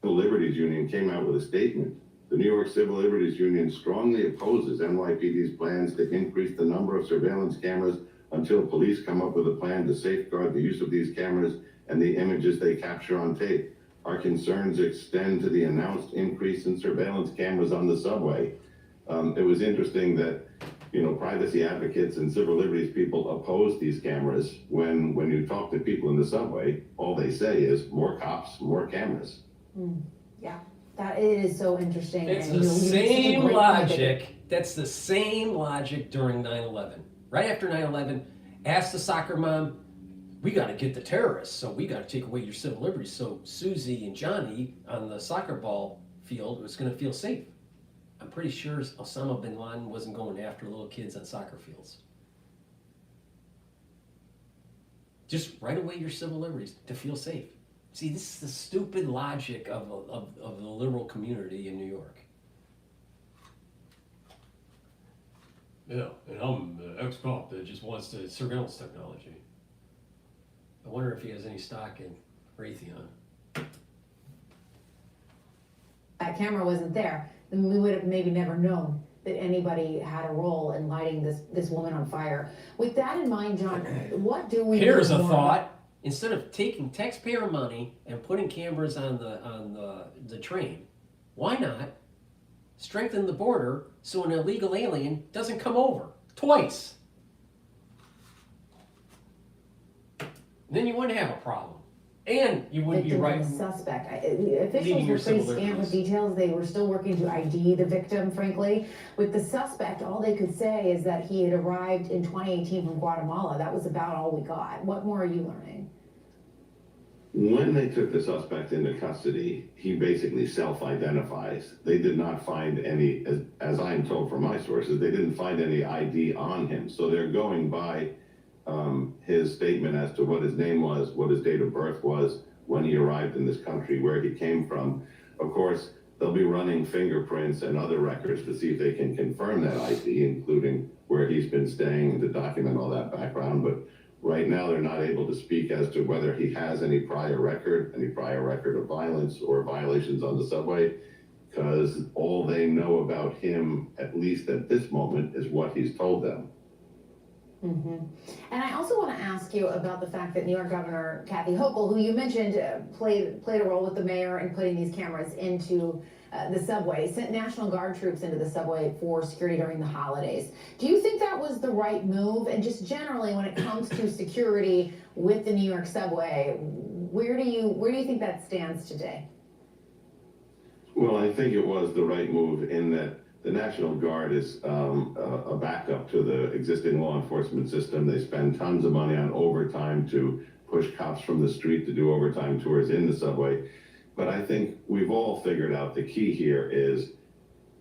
S20: The Liberties Union came out with a statement. The New York Civil Liberties Union strongly opposes NYPD's plans to increase the number of surveillance cameras until police come up with a plan to safeguard the use of these cameras and the images they capture on tape. Our concerns extend to the announced increase in surveillance cameras on the subway. It was interesting that, you know, privacy advocates and civil liberties people oppose these cameras when you talk to people in the subway, all they say is more cops, more cameras.
S24: Yeah, that it is so interesting.
S1: It's
S24: And,
S1: the
S24: you know,
S1: same logic. That's the same logic during 9/11. Right after 9/11, ask the soccer mom, we got to get the terrorists, so we got to take away your civil liberties so Susie and Johnny on the soccer ball field was going to feel safe. I'm pretty sure Osama bin Laden wasn't going after little kids on soccer fields. Just write away your civil liberties to feel safe. See, this is the stupid logic of the liberal community in New York. Yeah, and I'm the ex-cop that just wants the surveillance technology. I wonder if he has any stock in Raytheon.
S24: that camera wasn't there, then we would have maybe never known that anybody had a role in lighting this woman on fire. With that in mind, John, what do we
S1: Here's a
S24: want?
S1: thought. Instead of taking taxpayer money and putting cameras on the train, why not strengthen the border so an illegal alien doesn't come over twice? Then you wouldn't have a problem. And you wouldn't be
S24: Victim
S1: right.
S24: and the suspect.
S1: Leaving
S24: Officials
S1: your
S24: were pretty
S1: civil
S24: scant with
S1: liberties.
S24: details. They were still working to ID the victim, frankly. With the suspect, all they could say is that he had arrived in 2018 from Guatemala. That was about all we got. What more are you learning?
S20: When they took the suspect into custody, he basically self-identifies. They did not find any, as I'm told from my sources, they didn't find any ID on him. So they're going by his statement as to what his name was, what his date of birth was, when he arrived in this country, where he came from. Of course, they'll be running fingerprints and other records to see if they can confirm that ID, including where he's been staying, to document all that background. But right now, they're not able to speak as to whether he has any prior record of violence or violations on the subway, because all they know about him, at least at this moment, is what he's told them.
S24: Mm-hmm. And I also want to ask you about the fact that New York Governor Kathy Hochul, who you mentioned played a role with the mayor in putting these cameras into the subway, sent National Guard troops into the subway for security during the holidays. Do you think that was the right move? And just generally, when it comes to security with the New York subway, where do you think that stands today?
S20: Well, I think it was the right move in that the National Guard is a backup to the existing law enforcement system. They spend tons of money on overtime to push cops from the street to do overtime tours in the subway. But I think we've all figured out the key here is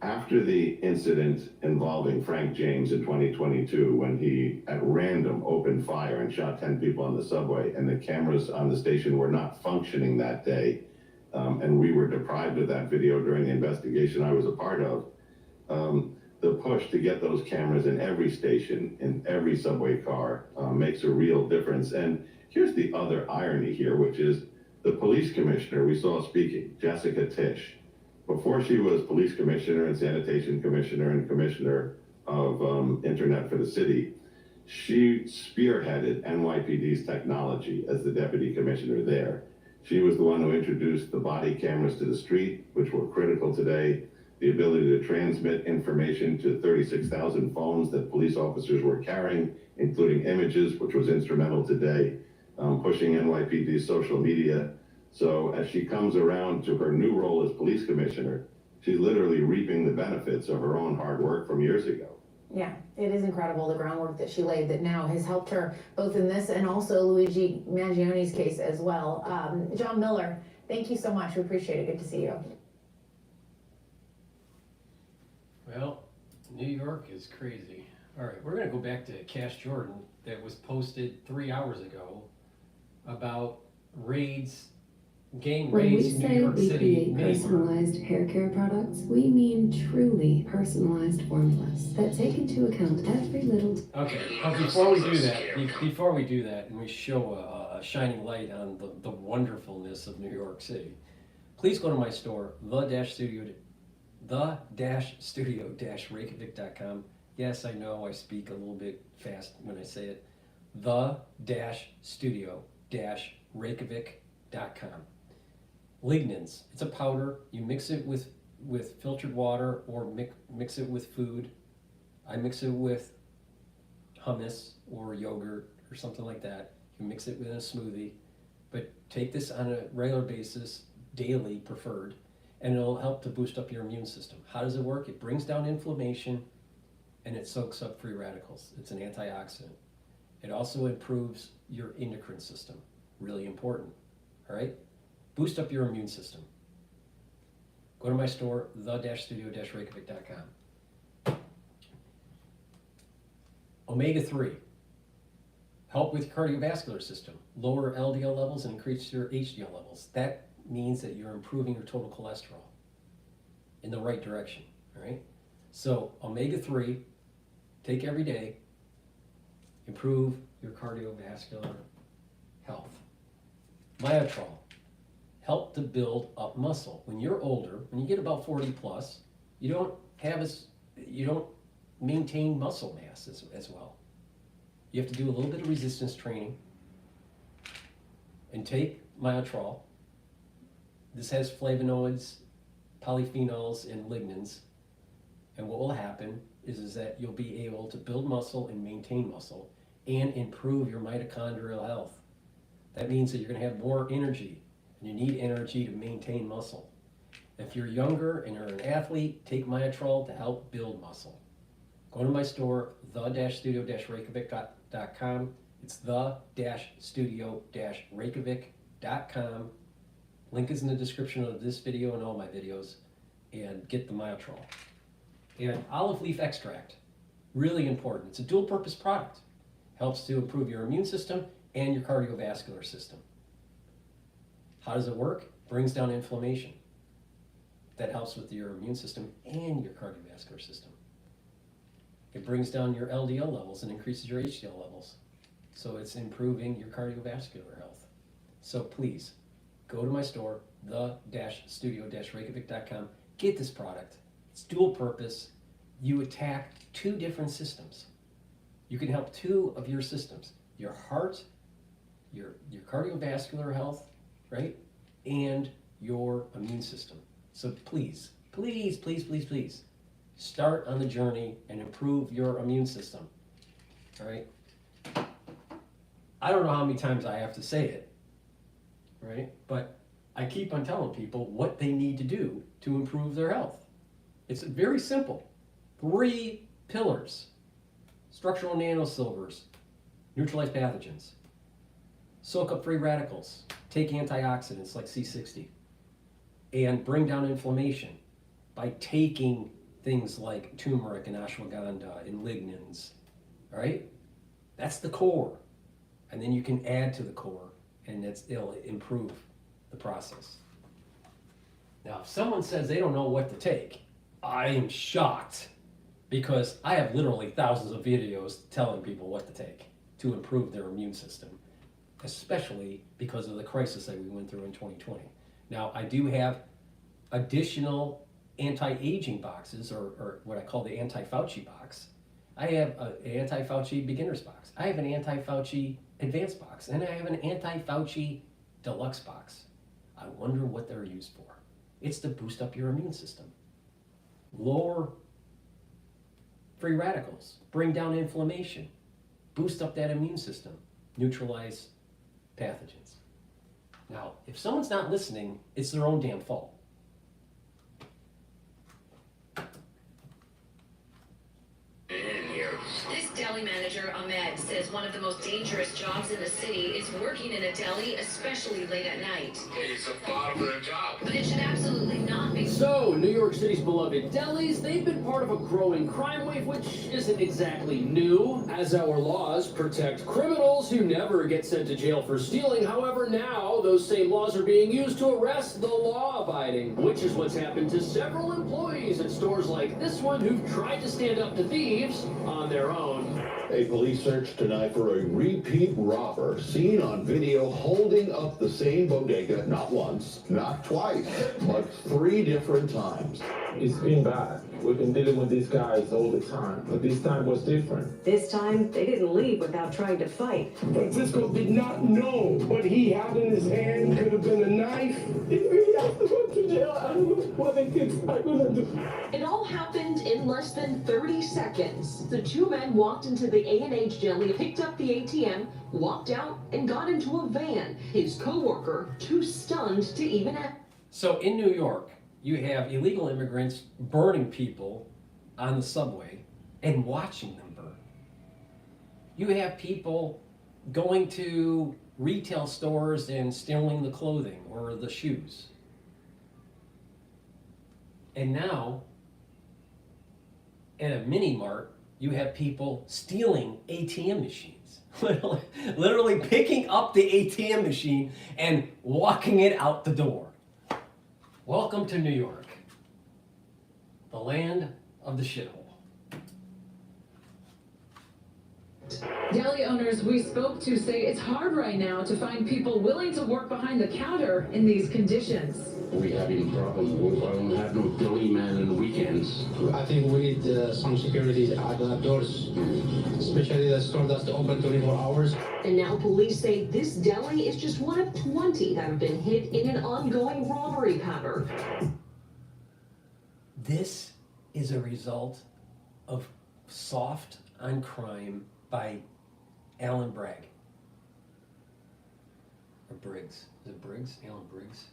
S20: after the incident involving Frank James in 2022, when he at random opened fire and shot 10 people on the subway, and the cameras on the station were not functioning that day, and we were deprived of that video during the investigation I was a part of. The push to get those cameras in every station, in every subway car, makes a real difference. And here's the other irony here, which is the police commissioner we saw speaking, Jessica Tisch, before she was police commissioner and sanitation commissioner and commissioner of internet for the city, she spearheaded NYPD's technology as the deputy commissioner there. She was the one who introduced the body cameras to the street, which were critical today. The ability to transmit information to 36,000 phones that police officers were carrying, including images, which was instrumental today, pushing NYPD's social media. So as she comes around to her new role as police commissioner, she's literally reaping the benefits of her own hard work from years ago.
S24: Yeah, it is incredible the groundwork that she laid that now has helped her both in this and also Luigi Mangioni's case as well. John Miller, thank you so much. We appreciate it. Good to see you.
S1: Well, New York is crazy. All right, we're gonna go back to Cash Jordan that was posted 3 hours ago about gang
S2: When we
S1: raids in
S2: say
S1: New York
S2: we
S1: City.
S2: create
S1: May.
S2: personalized hair care products, we mean truly personalized formulas that take into account every little.
S1: Okay, but before we do that, and we show a shining light on the wonderfulness of New York City, please go to my store, the-studio-reykjavik.com. Yes, I know I speak a little bit fast when I say it. The-studio-reykjavik.com. Lignans, it's a powder. You mix it with filtered water or mix it with food. I mix it with hummus or yogurt or something like that. You mix it with a smoothie, but take this on a regular basis, daily preferred, and it'll help to boost up your immune system. How does it work? It brings down inflammation and it soaks up free radicals. It's an antioxidant. It also improves your endocrine system. Really important, all right? Boost up your immune system. Go to my store, the-studio-reykjavik.com. Omega-3, help with cardiovascular system, lower LDL levels and increase your HDL levels. That means that you're improving your total cholesterol in the right direction, all right? So omega-3, take every day, improve your cardiovascular health. Myotrol, help to build up muscle. When you're older, when you get about 40 plus, you don't maintain muscle mass as well. You have to do a little bit of resistance training and take Myotrol. This has flavonoids, polyphenols, and lignans. And what will happen is that you'll be able to build muscle and maintain muscle and improve your mitochondrial health. That means that you're going to have more energy, and you need energy to maintain muscle. If you're younger and you're an athlete, take Myotrol to help build muscle. Go to my store, the-studio-reykjavik.com. It's the-studio-reykjavik.com. Link is in the description of this video and all my videos. And get the Myotrol. And olive leaf extract, really important. It's a dual purpose product. Helps to improve your immune system and your cardiovascular system. How does it work? Brings down inflammation. That helps with your immune system and your cardiovascular system. It brings down your LDL levels and increases your HDL levels. So it's improving your cardiovascular health. So please, go to my store, the-studio-reykjavik.com. Get this product. It's dual purpose. You attack two different systems. You can help two of your systems. Your heart, your cardiovascular health, right? And your immune system. So please, please, please, please, please, start on the journey and improve your immune system, all right? I don't know how many times I have to say it, right? But I keep on telling people what they need to do to improve their health. It's very simple. 3 pillars: structural nanosilvers, neutralize pathogens, soak up free radicals, take antioxidants like C60, and bring down inflammation by taking things like turmeric and ashwagandha and lignans, all right? That's the core. And then you can add to the core, and it'll improve the process. Now, if someone says they don't know what to take, I am shocked, because I have literally thousands of videos telling people what to take to improve their immune system, especially because of the crisis that we went through in 2020. Now, I do have additional anti-aging boxes, or what I call the anti-Fauci box. I have an anti-Fauci beginner's box. I have an anti-Fauci advanced box, and I have an anti-Fauci deluxe box. I wonder what they're used for. It's to boost up your immune system, lower free radicals, bring down inflammation, boost up that immune system, neutralize pathogens. Now, if someone's not listening, it's their own damn fault.
S13: This deli manager, Ahmed, says one of the most dangerous jobs in the city is working in a deli, especially late at night.
S11: It's a part of their job.
S13: But it should absolutely not be.
S11: So, New York City's beloved delis, they've been part of a growing crime wave, which isn't exactly new, as our laws protect criminals who never get sent to jail for stealing. However, now those same laws are being used to arrest the law-abiding, which is what's happened to several employees at stores like this one who've tried to stand up to thieves on their own.
S16: A police search tonight for a repeat robber seen on video holding up the same bodega not once, not twice, but 3 different times.
S19: It's been bad. We've been dealing with these guys all the time, but this time was different.
S21: This time, they didn't leave without trying to fight.
S19: Francisco did not know what he had in his hand could have been a knife. If he has to go to jail, I don't know what the kids are gonna do.
S3: It all happened in less than 30 seconds. The 2 men walked into the A&H deli, picked up the ATM, walked out, and got into a van. His co-worker, too stunned to even act.
S1: So in New York, you have illegal immigrants burning people on the subway and watching them burn. You have people going to retail stores and stealing the clothing or the shoes. And now, at a mini mart, you have people stealing ATM machines. Literally picking up the ATM machine and walking it out the door. Welcome to New York, the land of the shithole.
S25: Deli owners we spoke to say it's hard right now to find people willing to work behind the counter in these conditions.
S26: We having problems. We don't have no deli man on the weekends.
S27: I think we need some security at the doors, especially the store that's open 24 hours.
S3: And now police say this deli is just one of 20 that have been hit in an ongoing robbery pattern.
S1: This is a result of Soft on Crime by Alan Bragg. Or Briggs. Is it Briggs? Alan Briggs?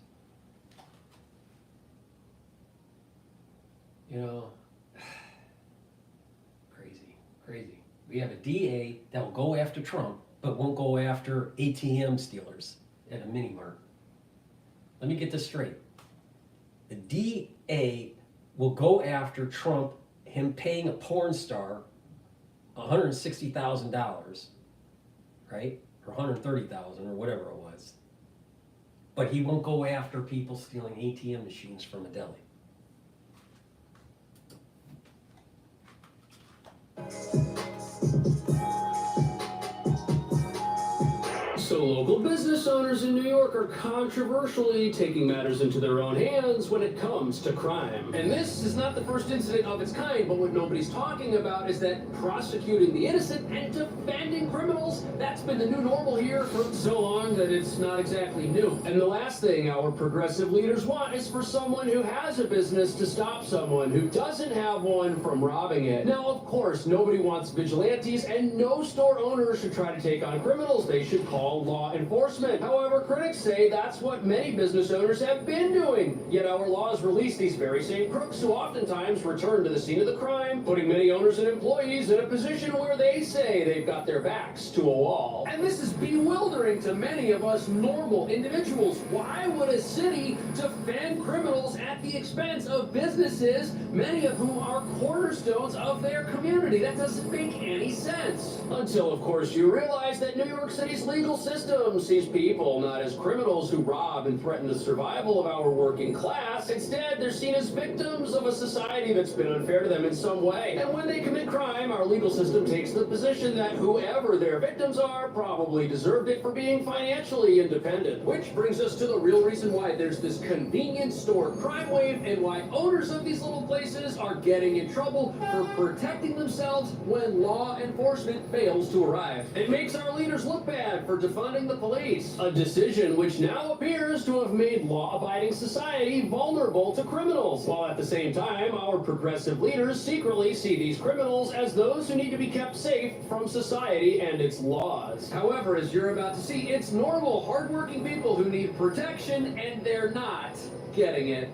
S1: You know, crazy. We have a DA that will go after Trump, but won't go after ATM stealers at a mini mart. Let me get this straight. The DA will go after Trump, him paying a porn star $160,000, right? Or $130,000 or whatever it was. But he won't go after people stealing ATM machines from a deli.
S11: So local business owners in New York are controversially taking matters into their own hands when it comes to crime. And this is not the first incident of its kind, but what nobody's talking about is that prosecuting the innocent and defending criminals, that's been the new normal here for so long that it's not exactly new. And the last thing our progressive leaders want is for someone who has a business to stop someone who doesn't have one from robbing it. Now, of course, nobody wants vigilantes, and no store owner should try to take on criminals. They should call law enforcement. However, critics say that's what many business owners have been doing. Yet our laws release these very same crooks who oftentimes return to the scene of the crime, putting many owners and employees in a position where they say they've got their backs to a wall. And this is bewildering to many of us normal individuals. Why would a city defend criminals at the expense of businesses, many of whom are cornerstones of their community? That doesn't make any sense. Until, of course, you realize that New York City's legal system sees people not as criminals who rob and threaten the survival of our working class. Instead, they're seen as victims of a society that's been unfair to them in some way. And when they commit crime, our legal system takes the position that whoever their victims are probably deserved it for being financially independent. Which brings us to the real reason why there's this convenience store crime wave and why owners of these little places are getting in trouble for protecting themselves when law enforcement fails to arrive. It makes our leaders look bad for defunding the police, a decision which now appears to have made law-abiding society vulnerable to criminals, while at the same time our progressive leaders secretly see these criminals as those who need to be kept safe from society and its laws. However, as you're about to see, it's normal, hardworking people who need protection, and they're not getting it.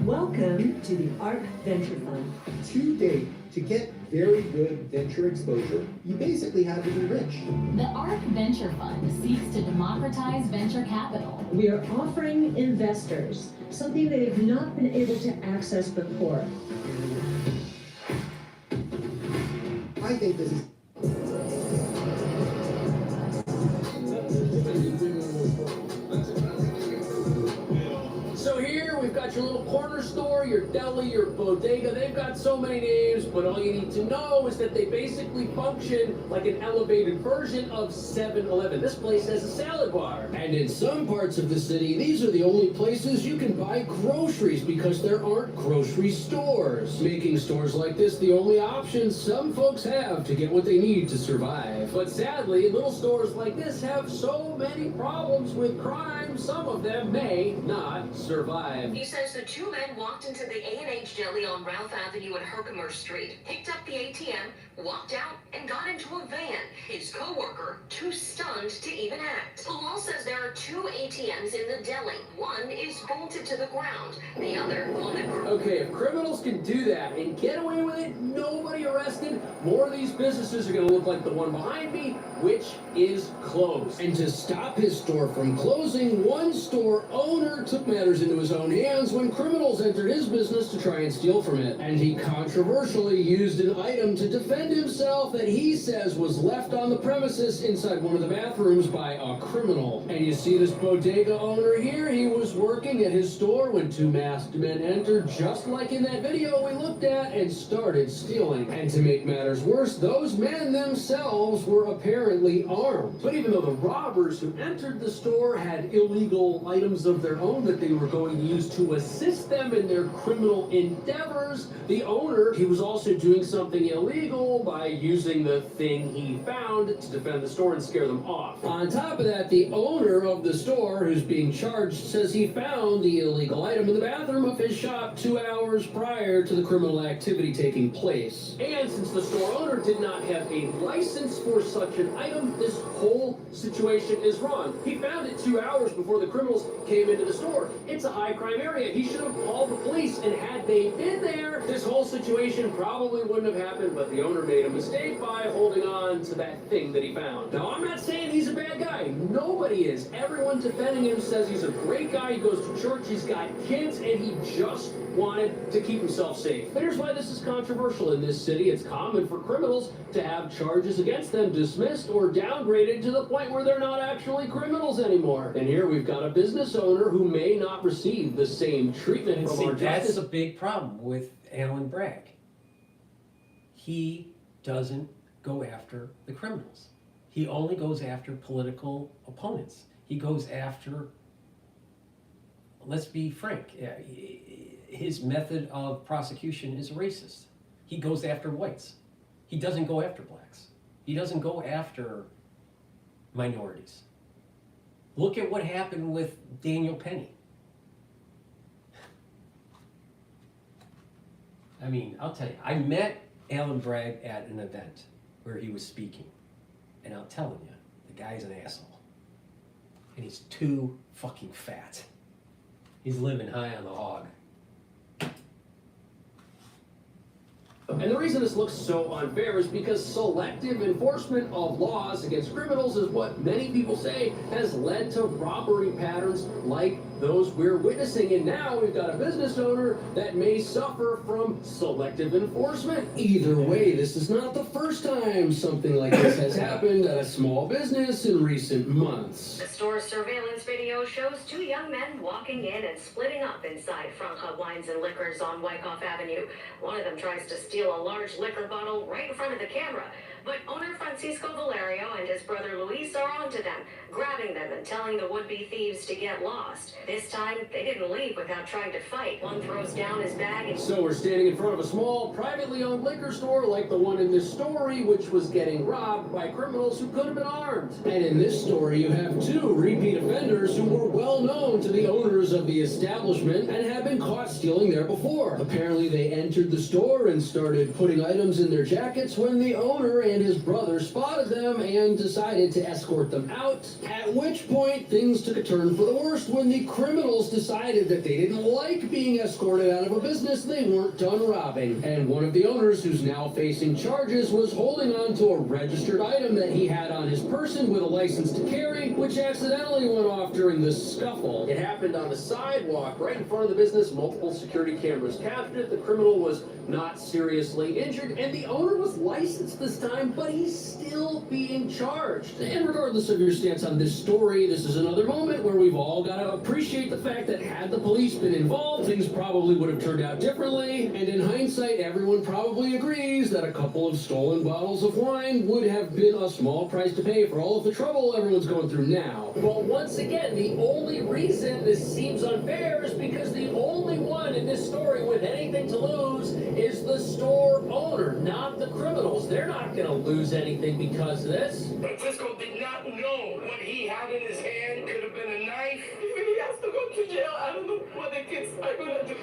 S4: Welcome to the ARC Venture Fund.
S6: To date, to get very good venture exposure, you basically have to be rich.
S17: The ARC Venture Fund seeks to democratize venture capital.
S4: We are offering investors something they have not been able to access before.
S6: I think this is...
S11: So here we've got your little corner store, your deli, your bodega. They've got so many names, but all you need to know is that they basically function like an elevated version of 7-Eleven. This place has a salad bar. And in some parts of the city, these are the only places you can buy groceries because there aren't grocery stores, making stores like this the only option some folks have to get what they need to survive. But sadly, little stores like this have so many problems with crime, some of them may not survive.
S13: He says the two men walked into the A&H Deli on Ralph Avenue and Herkimer Street, picked up the ATM, walked out, and got into a van. His co-worker, too stunned to even act. The law says there are two ATMs in the deli. One is bolted to the ground, the other on the ground.
S11: Okay, if criminals can do that and get away with it, nobody arrested, more of these businesses are going to look like the one behind me, which is closed. And to stop his store from closing, one store owner took matters into his own hands when criminals entered his business to try and steal from it. And he controversially used an item to defend himself that he says was left on the premises inside one of the bathrooms by a criminal. And you see this bodega owner here, he was working at his store when two masked men entered, just like in that video we looked at, and started stealing. And to make matters worse, those men themselves were apparently armed. But even though the robbers who entered the store had illegal items of their own that they were going to use to assist them in their criminal endeavors, the owner, he was also doing something illegal by using the thing he found to defend the store and scare them off. On top of that, the owner of the store, who's being charged, says he found the illegal item in the bathroom of his shop 2 hours prior to the criminal activity taking place. And since the store owner did not have a license for such an item, this whole situation is wrong. He found it 2 hours before the criminals came into the store. It's a high crime area. He should have called the police, and had they been there, this whole situation probably wouldn't have happened, but the owner made a mistake by holding on to that thing that he found. Now, I'm not saying he's a bad guy. Nobody is. Everyone defending him says he's a great guy. He goes to church, he's got kids, and he just wanted to keep himself safe. But here's why this is controversial in this city. It's common for criminals to have charges against them dismissed or downgraded to the point where they're not actually criminals anymore. And here we've got a business owner who may not receive the same treatment from our
S1: That's
S11: justice.
S1: a big problem with Alan Bragg. He doesn't go after the criminals. He only goes after political opponents. He goes after, let's be frank, his method of prosecution is racist. He goes after whites. He doesn't go after blacks. He doesn't go after minorities. Look at what happened with Daniel Penny. I mean, I'll tell you, I met Alan Bragg at an event where he was speaking. And I'm telling you, the guy's an asshole. And he's too fucking fat. He's living high on the hog.
S11: And the reason this looks so unfair is because selective enforcement of laws against criminals is what many people say has led to robbery patterns like those we're witnessing. And now we've got a business owner that may suffer from selective enforcement. Either way, this is not the first time something like this has happened at a small business in recent months.
S13: The store's surveillance video shows two young men walking in and splitting up inside Franca Wines and Liquors on Wyckoff Avenue. One of them tries to steal a large liquor bottle right in front of the camera. But owner Francisco Valerio and his brother Luis are onto them, grabbing them and telling the would-be thieves to get lost. This time, they didn't leave without trying to fight. One throws down his bag and...
S11: So we're standing in front of a small, privately owned liquor store like the one in this story, which was getting robbed by criminals who could have been armed. And in this story, you have two repeat offenders who were well known to the owners of the establishment and had been caught stealing there before. Apparently, they entered the store and started putting items in their jackets when the owner and his brother spotted them and decided to escort them out, at which point things took a turn for the worst when the criminals decided that they didn't like being escorted out of a business they weren't done robbing. And one of the owners, who's now facing charges, was holding on to a registered item that he had on his person with a license to carry, which accidentally went off during the scuffle. It happened on the sidewalk right in front of the business. Multiple security cameras captured it. The criminal was not seriously injured, and the owner was licensed this time, but he's still being charged. And regardless of your stance on this story, this is another moment where we've all got to appreciate the fact that had the police been involved, things probably would have turned out differently. And in hindsight, everyone probably agrees that a couple of stolen bottles of wine would have been a small price to pay for all of the trouble everyone's going through now. But once again, the only reason this seems unfair is because the only one in this story with anything to lose is the store owner, not the criminals. They're not going to lose anything because of this.
S19: Francisco did not know what he had in his hand could have been a knife. He has to go to jail. I don't know what the kids are going to do.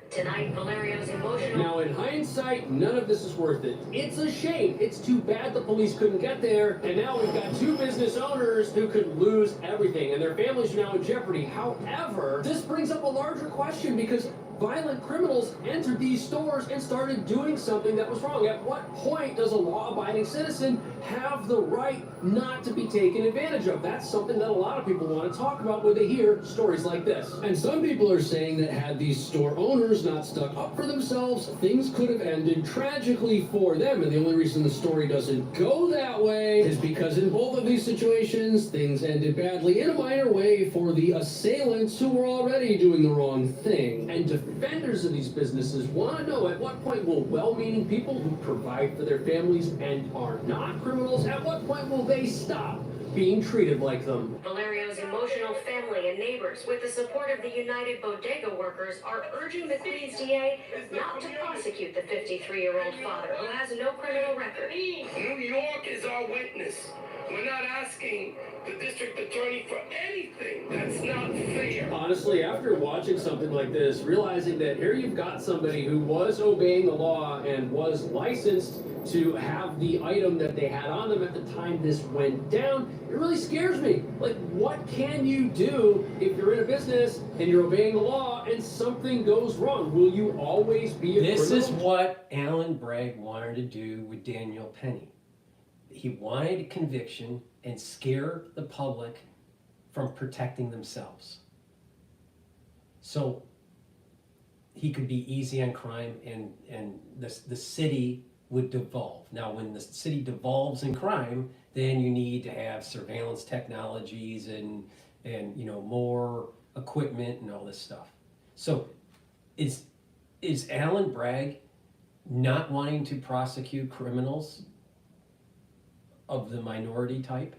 S13: Tonight, Valerio's emotional.
S11: Now, in hindsight, none of this is worth it. It's a shame. It's too bad the police couldn't get there. And now we've got two business owners who could lose everything, and their families are now in jeopardy. However, this brings up a larger question because violent criminals entered these stores and started doing something that was wrong. At what point does a law-abiding citizen have the right not to be taken advantage of? That's something that a lot of people want to talk about when they hear stories like this. And some people are saying that had these store owners not stuck up for themselves, things could have ended tragically for them. And the only reason the story doesn't go that way is because in both of these situations, things ended badly in a minor way for the assailants who were already doing the wrong thing. And defenders of these businesses want to know, at what point will well-meaning people who provide for their families and are not criminals, at what point will they stop being treated like them?
S13: Valerio's emotional family and neighbors, with the support of the United Bodega Workers, are urging the Queens DA not to prosecute the 53-year-old father who has no criminal record.
S19: New York is our witness. We're not asking the district attorney for anything. That's not fair.
S11: Honestly, after watching something like this, realizing that here you've got somebody who was obeying the law and was licensed to have the item that they had on them at the time this went down, it really scares me. Like, what can you do if you're in a business and you're obeying the law and something goes wrong? Will you always be a criminal?
S1: This is what Alan Bragg wanted to do with Daniel Penny. He wanted conviction and scare the public from protecting themselves. So he could be easy on crime and the city would devolve. Now, when the city devolves in crime, then you need to have surveillance technologies and more equipment and all this stuff. So is Alan Bragg not wanting to prosecute criminals of the minority type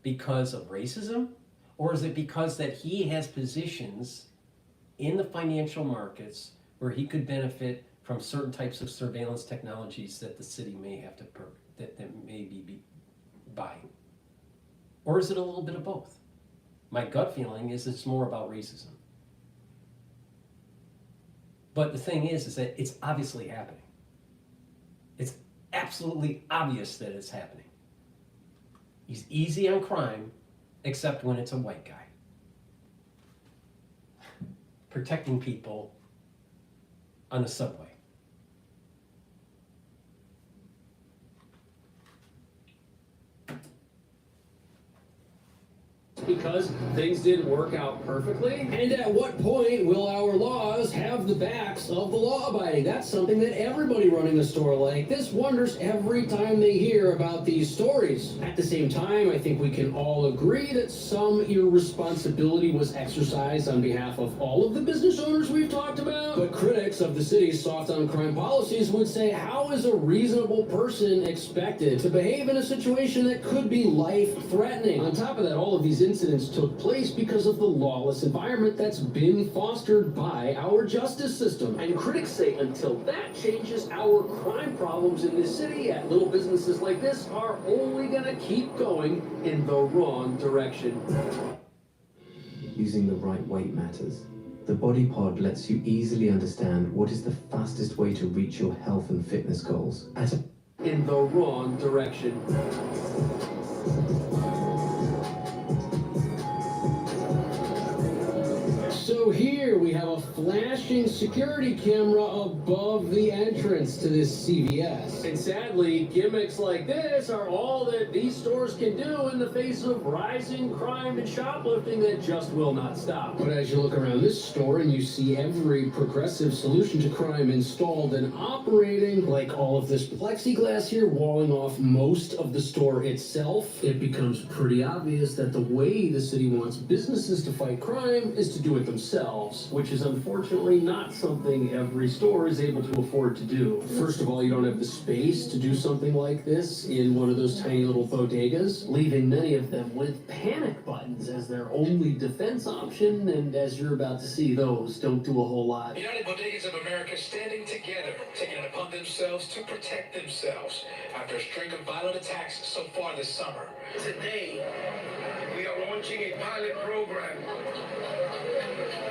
S1: because of racism? Or is it because that he has positions in the financial markets where he could benefit from certain types of surveillance technologies that the city may have to that may be buying? Or is it a little bit of both? My gut feeling is it's more about racism. But the thing is that it's obviously happening. It's absolutely obvious that it's happening. He's easy on crime, except when it's a white guy. Protecting people on the subway.
S11: Because things didn't work out perfectly? And at what point will our laws have the backs of the law-abiding? That's something that everybody running a store like this wonders every time they hear about these stories. At the same time, I think we can all agree that some irresponsibility was exercised on behalf of all of the business owners we've talked about. But critics of the city's soft-on-crime policies would say, how is a reasonable person expected to behave in a situation that could be life-threatening? On top of that, all of these incidents took place because of the lawless environment that's been fostered by our justice system. And critics say until that changes, our crime problems in this city at little businesses like this are only going to keep going in the wrong direction.
S5: Using the right weight matters. The Body Pod lets you easily understand what is the fastest way to reach your health and fitness goals at a
S11: in the wrong direction. So here we have a flashing security camera above the entrance to this CVS. And sadly, gimmicks like this are all that these stores can do in the face of rising crime and shoplifting that just will not stop. But as you look around this store and you see every progressive solution to crime installed and operating, like all of this plexiglass here walling off most of the store itself, it becomes pretty obvious that the way the city wants businesses to fight crime is to do it themselves, which is unfortunately not something every store is able to afford to do. First of all, you don't have the space to do something like this in one of those tiny little bodegas, leaving many of them with panic buttons as their only defense option, and as you're about to see, those don't do a whole lot.
S7: United Bodegas of America standing together, taking it upon themselves to protect themselves after a string of violent attacks so far this summer.
S19: Today, we are launching a pilot program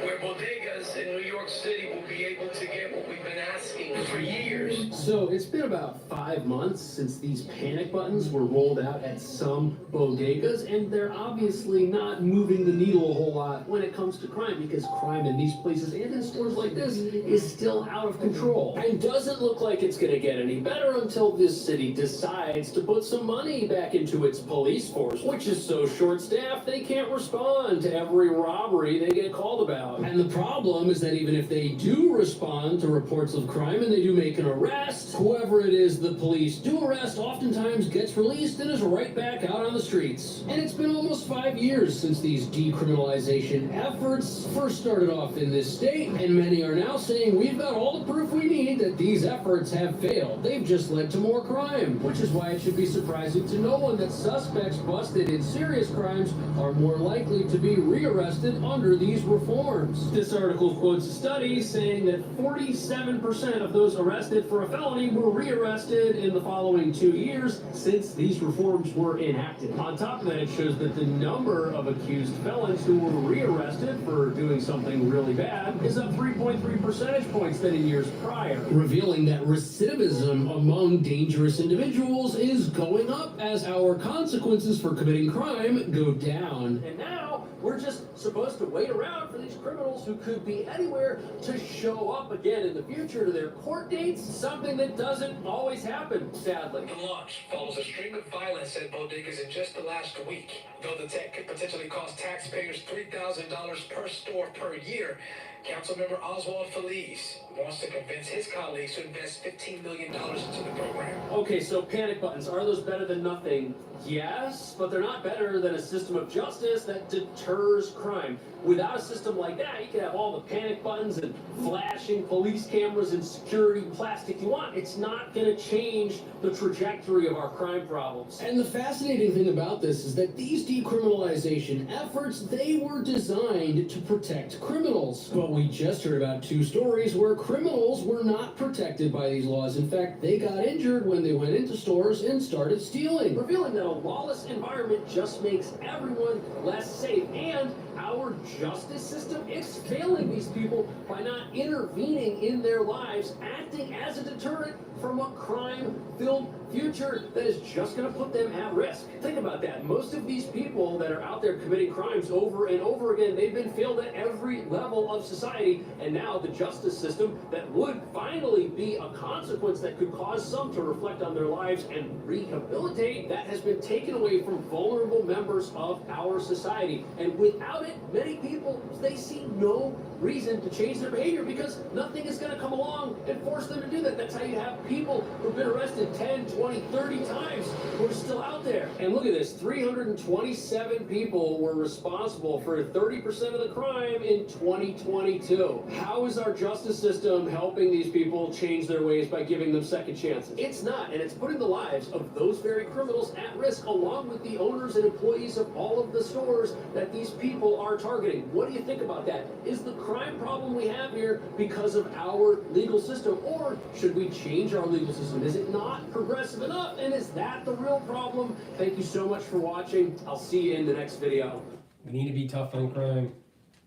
S19: where bodegas in New York City will be able to get what we've been asking for years.
S11: So it's been about 5 months since these panic buttons were rolled out at some bodegas, and they're obviously not moving the needle a whole lot when it comes to crime, because crime in these places and in stores like this is still out of control. And doesn't look like it's going to get any better until this city decides to put some money back into its police force, which is so short-staffed they can't respond to every robbery they get called about. And the problem is that even if they do respond to reports of crime and they do make an arrest, whoever it is the police do arrest oftentimes gets released and is right back out on the streets. And it's been almost 5 years since these decriminalization efforts first started off in this state, and many are now saying we've got all the proof we need that these efforts have failed. They've just led to more crime, which is why it should be surprising to no one that suspects busted in serious crimes are more likely to be rearrested under these reforms. This article quotes a study saying that 47% of those arrested for a felony were rearrested in the following 2 years since these reforms were enacted. On top of that, it shows that the number of accused felons who were rearrested for doing something really bad is up 3.3 percentage points than in years prior, revealing that recidivism among dangerous individuals is going up as our consequences for committing crime go down. And now we're just supposed to wait around for these criminals who could be anywhere to show up again in the future to their court dates, something that doesn't always happen, sadly.
S7: The launch follows a string of violence at bodegas in just the last week. Though the tech could potentially cost taxpayers $3,000 per store per year, Councilmember Oswald Feliz wants to convince his colleagues to invest $15 million into the program.
S11: Okay, so panic buttons, are those better than nothing? Yes, but they're not better than a system of justice that deters crime. Without a system like that, you can have all the panic buttons and flashing police cameras and security plastic you want. It's not going to change the trajectory of our crime problems. And the fascinating thing about this is that these decriminalization efforts, they were designed to protect criminals. But we just heard about 2 stories where criminals were not protected by these laws. In fact, they got injured when they went into stores and started stealing, revealing that a lawless environment just makes everyone less safe. And our justice system is failing these people by not intervening in their lives, acting as a deterrent from a crime-filled future that is just going to put them at risk. Think about that. Most of these people that are out there committing crimes over and over again, they've been failed at every level of society, and now the justice system that would finally be a consequence that could cause some to reflect on their lives and rehabilitate, that has been taken away from vulnerable members of our society. And without it, many people, they see no reason to change their behavior because nothing is going to come along and force them to do that. That's how you have people who've been arrested 10, 20, 30 times who are still out there. And look at this, 327 people were responsible for 30% of the crime in 2022. How is our justice system helping these people change their ways by giving them second chances? It's not, and it's putting the lives of those very criminals at risk, along with the owners and employees of all of the stores that these people are targeting. What do you think about that? Is the crime problem we have here because of our legal system, or should we change our legal system? Is it not progressive enough, and is that the real problem? Thank you so much for watching. I'll see you in the next video.
S1: We need to be tough on crime.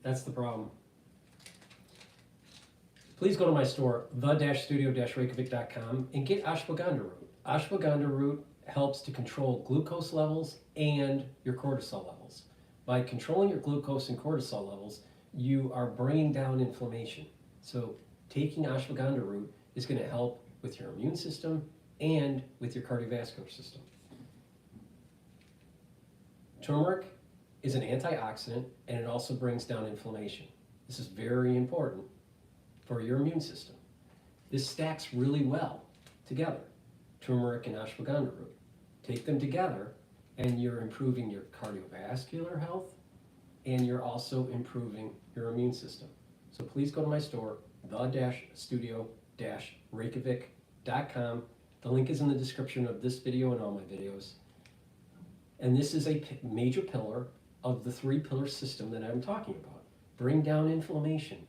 S1: That's the problem. Please go to my store, the-studio-reykjavik.com, and get ashwagandha root. ashwagandha root helps to control glucose levels and your cortisol levels. By controlling your glucose and cortisol levels, you are bringing down inflammation. So taking ashwagandha root is going to help with your immune system and with your cardiovascular system. Turmeric is an antioxidant, and it also brings down inflammation. This is very important for your immune system. This stacks really well together, turmeric and ashwagandha root. Take them together and you're improving your cardiovascular health, and you're also improving your immune system. So please go to my store, the-studio-reykjavik.com. The link is in the description of this video and all my videos. And this is a major pillar of the 3-pillar system that I'm talking about. Bring down inflammation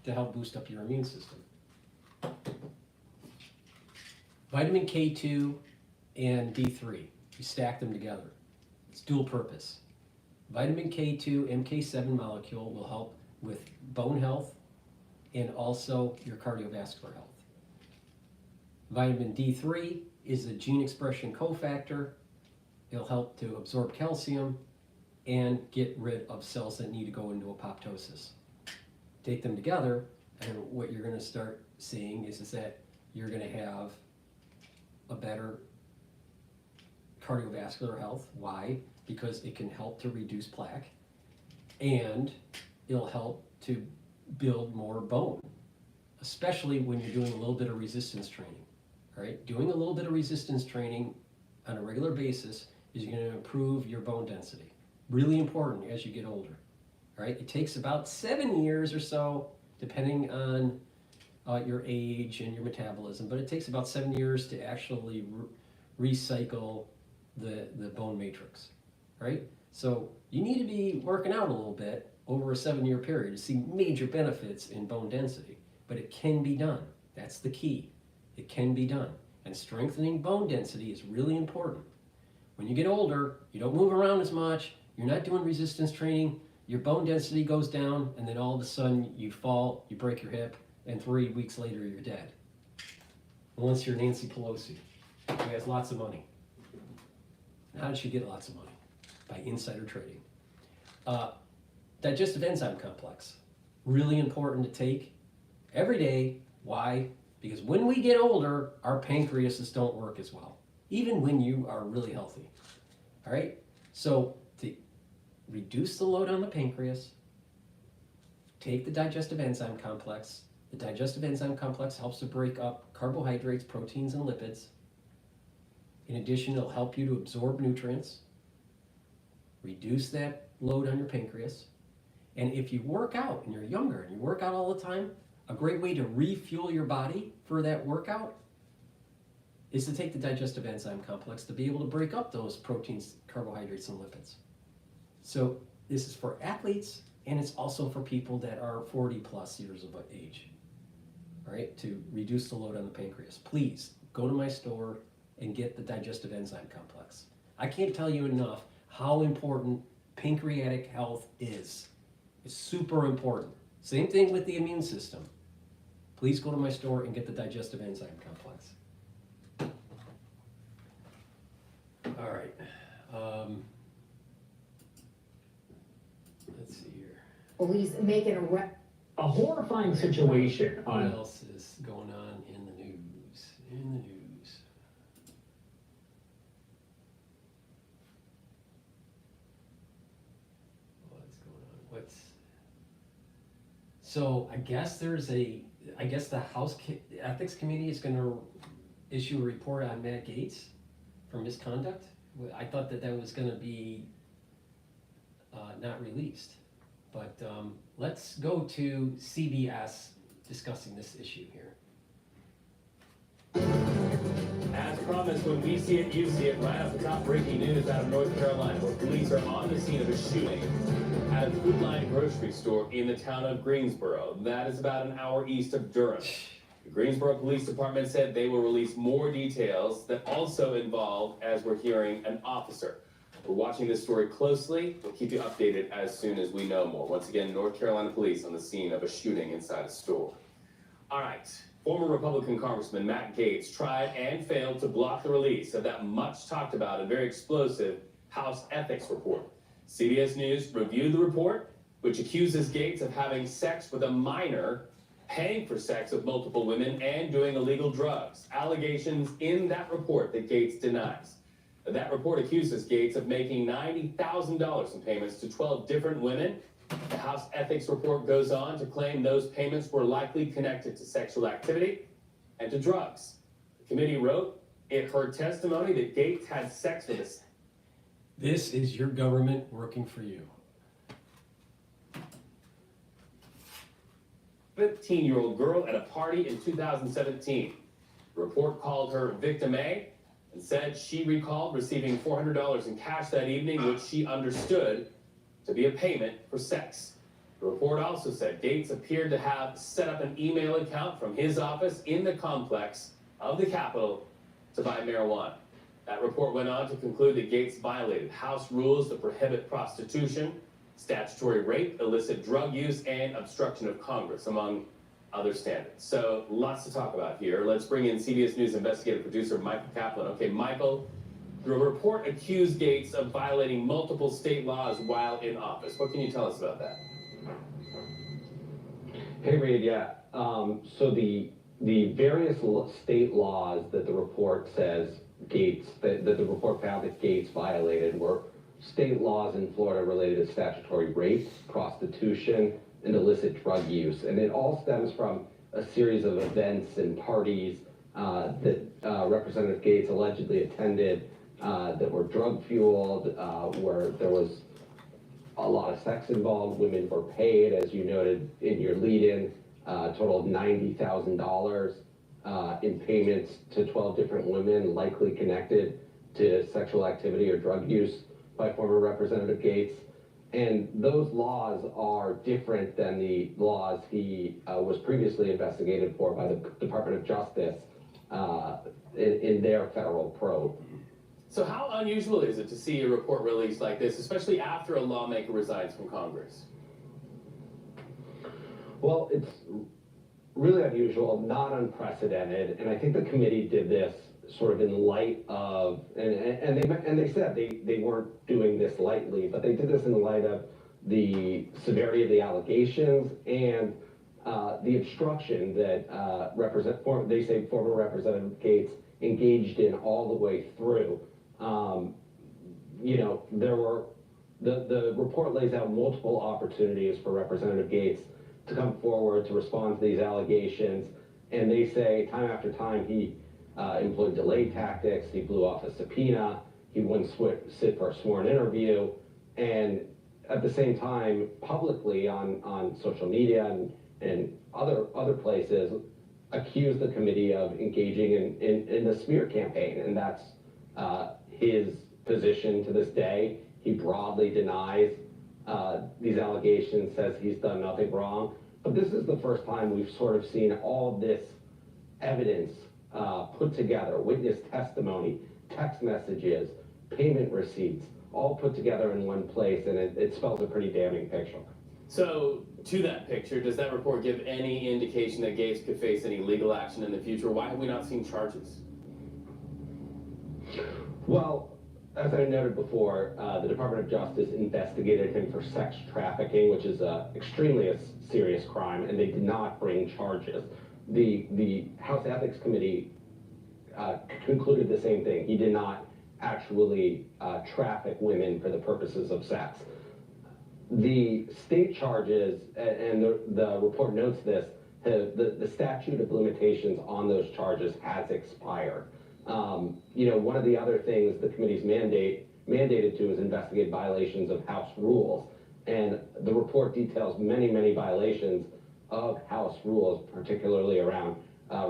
S1: to help boost up your immune system. Vitamin K2 and D3, you stack them together. It's dual purpose. Vitamin K2 MK7 molecule will help with bone health and also your cardiovascular health. Vitamin D3 is a gene expression cofactor. It'll help to absorb calcium and get rid of cells that need to go into apoptosis. Take them together, and what you're going to start seeing is that you're going to have a better cardiovascular health. Why? Because it can help to reduce plaque, and it'll help to build more bone, especially when you're doing a little bit of resistance training. All right? Doing a little bit of resistance training on a regular basis is going to improve your bone density. Really important as you get older. All right? It takes about 7 years or so, depending on your age and your metabolism, but it takes about 7 years to actually recycle the bone matrix, right? So you need to be working out a little bit over a 7-year period to see major benefits in bone density, but it can be done. That's the key. It can be done. And strengthening bone density is really important. When you get older, you don't move around as much, you're not doing resistance training, your bone density goes down, and then all of a sudden you fall, you break your hip, and 3 weeks later you're dead. Unless you're Nancy Pelosi, who has lots of money. How did she get lots of money? By insider trading. Digestive enzyme complex. Really important to take every day. Why? Because when we get older, our pancreases don't work as well, even when you are really healthy. All right? So to reduce the load on the pancreas, take the digestive enzyme complex. The digestive enzyme complex helps to break up carbohydrates, proteins, and lipids. In addition, it'll help you to absorb nutrients, reduce that load on your pancreas. And if you work out and you're younger and you work out all the time, a great way to refuel your body for that workout is to take the digestive enzyme complex to be able to break up those proteins, carbohydrates, and lipids. So this is for athletes, and it's also for people that are 40 plus years of age, all right, to reduce the load on the pancreas. Please go to my store and get the digestive enzyme complex. I can't tell you enough how important pancreatic health is. It's super important. Same thing with the immune system. Please go to my store and get the digestive enzyme complex. All right. Let's see here.
S24: Police make an arrest.
S11: A horrifying situation
S1: What
S11: on
S1: else is going on in the news? What's going on? So I guess the House Ethics Committee is going to issue a report on Matt Gaetz for misconduct. I thought that was going to be not released, but let's go to CBS discussing this issue here.
S8: As promised, when we see it, you see it. Right off the top, breaking news out of North Carolina, where police are on the scene of a shooting at a Food Line grocery store in the town of Greensboro. That is about an hour east of Durham. The Greensboro Police Department said they will release more details that also involve, as we're hearing, an officer. We're watching this story closely. We'll keep you updated as soon as we know more. Once again, North Carolina police on the scene of a shooting inside a store. All right, Former Republican Congressman Matt Gaetz tried and failed to block the release of that much talked about and very explosive House ethics report. CBS News reviewed the report, which accuses Gaetz of having sex with a minor, paying for sex with multiple women, and doing illegal drugs. Allegations in that report that Gaetz denies. That report accuses Gaetz of making $90,000 in payments to 12 different women. The House ethics report goes on to claim those payments were likely connected to sexual activity and to drugs. The committee wrote it heard testimony that Gaetz had sex with us.
S1: This is your government working for you.
S8: 15-year-old girl at a party in 2017. The report called her Victim A and said she recalled receiving $400 in cash that evening, which she understood to be a payment for sex. The report also said Gaetz appeared to have set up an email account from his office in the complex of the Capitol to buy marijuana. That report went on to conclude that Gaetz violated House rules that prohibit prostitution, statutory rape, illicit drug use, and obstruction of Congress, among other standards. So lots to talk about here. Let's bring in CBS News investigative producer Michael Kaplan. Okay, Michael, the report accused Gaetz of violating multiple state laws while in office. What can you tell us about that?
S9: Hey, Reed, yeah. So the various state laws that the report says Gaetz, that the report found that Gaetz violated were state laws in Florida related to statutory rape, prostitution, and illicit drug use. And it all stems from a series of events and parties that Representative Gaetz allegedly attended that were drug-fueled, where there was a lot of sex involved. Women were paid, as you noted in your lead-in, a total of $90,000 in payments to 12 different women, likely connected to sexual activity or drug use by former Representative Gaetz. And those laws are different than the laws he was previously investigated for by the Department of Justice in their federal probe.
S8: So how unusual is it to see a report released like this, especially after a lawmaker resigns from Congress?
S9: Well, it's really unusual, not unprecedented, and I think the committee did this sort of in light of, and they said they weren't doing this lightly, but they did this in light of the severity of the allegations and the obstruction that they say former Representative Gaetz engaged in all the way through. You know, there were, the report lays out multiple opportunities for Representative Gaetz to come forward to respond to these allegations, and they say time after time he employed delay tactics, he blew off a subpoena, he wouldn't sit for a sworn interview, and at the same time, publicly on social media and other places, accused the committee of engaging in the smear campaign, and that's his position to this day. He broadly denies these allegations, says he's done nothing wrong, but this is the first time we've sort of seen all this evidence put together, witness testimony, text messages, payment receipts, all put together in one place, and it spells a pretty damning picture.
S8: So, to that picture, does that report give any indication that Gaetz could face any legal action in the future? Why have we not seen charges?
S9: Well, as I noted before, the Department of Justice investigated him for sex trafficking, which is extremely a serious crime, and they did not bring charges. The House Ethics Committee concluded the same thing. He did not actually traffic women for the purposes of sex. The state charges, and the report notes this, the statute of limitations on those charges has expired. You know, one of the other things the committee's mandated to is investigate violations of House rules, and the report details many violations of House rules, particularly around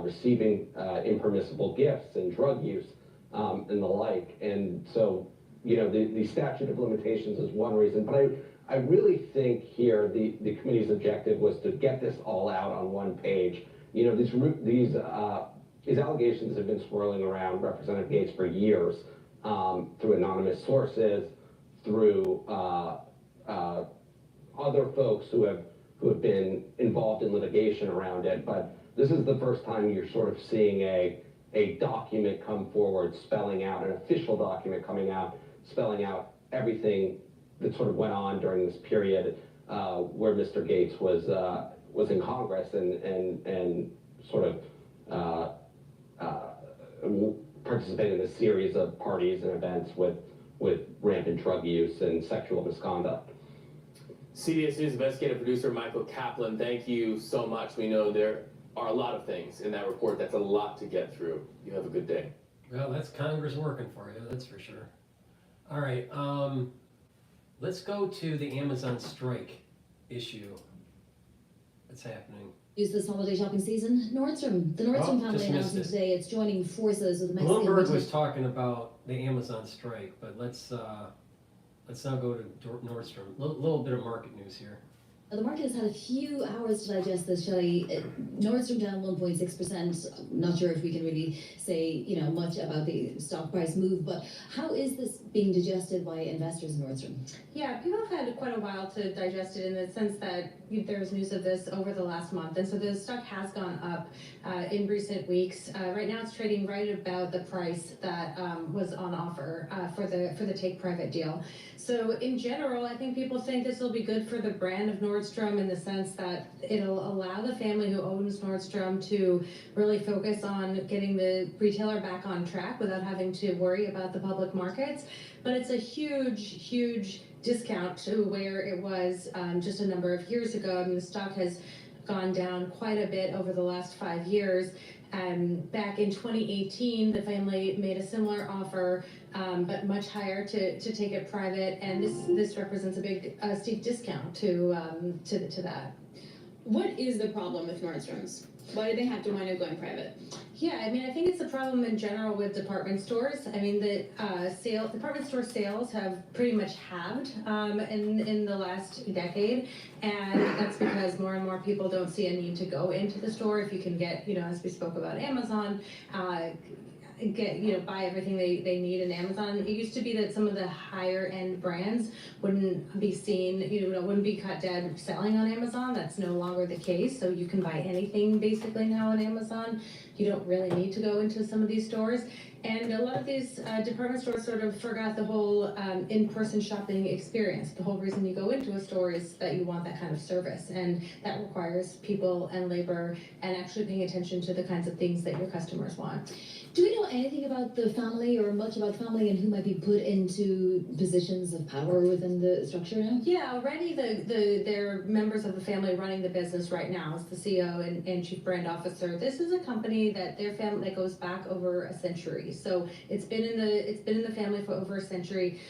S9: receiving impermissible gifts and drug use and the like. And so, you know, the statute of limitations is one reason, but I really think here the committee's objective was to get this all out on one page. You know, these allegations have been swirling around Representative Gaetz for years through anonymous sources, through other folks who have who have been involved in litigation around it, but this is the first time you're sort of seeing a document come forward spelling out, an official document coming out, spelling out everything that sort of went on during this period where Mr. Gaetz was in Congress and sort of participated in a series of parties and events with rampant drug use and sexual misconduct.
S8: CBS News investigative producer Michael Kaplan, thank you so much. We know there are a lot of things in that report. That's a lot to get through. You have a good day.
S1: Well, that's Congress working for you, that's for sure. All right, let's go to the Amazon strike issue that's happening.
S10: Use this holiday shopping season. The Nordstrom family announcing today it's joining forces with the Mexican.
S1: Bloomberg was talking about the Amazon strike, but let's now go to Nordstrom. Little bit of market news here.
S10: The market has had a few hours to digest this, Shelley. Nordstrom down 1.6%. Not sure if we can really say, much about the stock price move, but how is this being digested by investors in Nordstrom?
S12: Yeah, people have had quite a while to digest it in the sense that there was news of this over the last month, and so the stock has gone up in recent weeks. Right now, it's trading right about the price that was on offer for the take private deal. So in general, I think people think this will be good for the brand of Nordstrom in the sense that it'll allow the family who owns Nordstrom to really focus on getting the retailer back on track without having to worry about the public markets. But it's a huge discount to where it was just a number of years ago. I mean, the stock has gone down quite a bit over the last 5 years. Back in 2018, the family made a similar offer, but much higher to take it private, and this represents a big steep discount to that.
S14: What is the problem with Nordstrom's? Why do they have to wind up going private?
S12: Yeah, I mean, I think it's a problem in general with department stores. I mean, the department store sales have pretty much halved in the last decade, and that's because more and more people don't see a need to go into the store. If you can get, as we spoke about Amazon, buy everything they need in Amazon. It used to be that some of the higher end brands wouldn't be seen, wouldn't be cut dead selling on Amazon. That's no longer the case. So you can buy anything basically now on Amazon. You don't really need to go into some of these stores. And a lot of these department stores sort of forgot the whole in-person shopping experience. The whole reason you go into a store is that you want that kind of service, and that requires people and labor and actually paying attention to the kinds of things that your customers want.
S10: Do we know anything about the family or much about the family and who might be put into positions of power within the structure now?
S12: Yeah, already they're members of the family running the business right now as the CEO and chief brand officer. This is a company that their family that goes back over a century. So it's been in the family for over a century.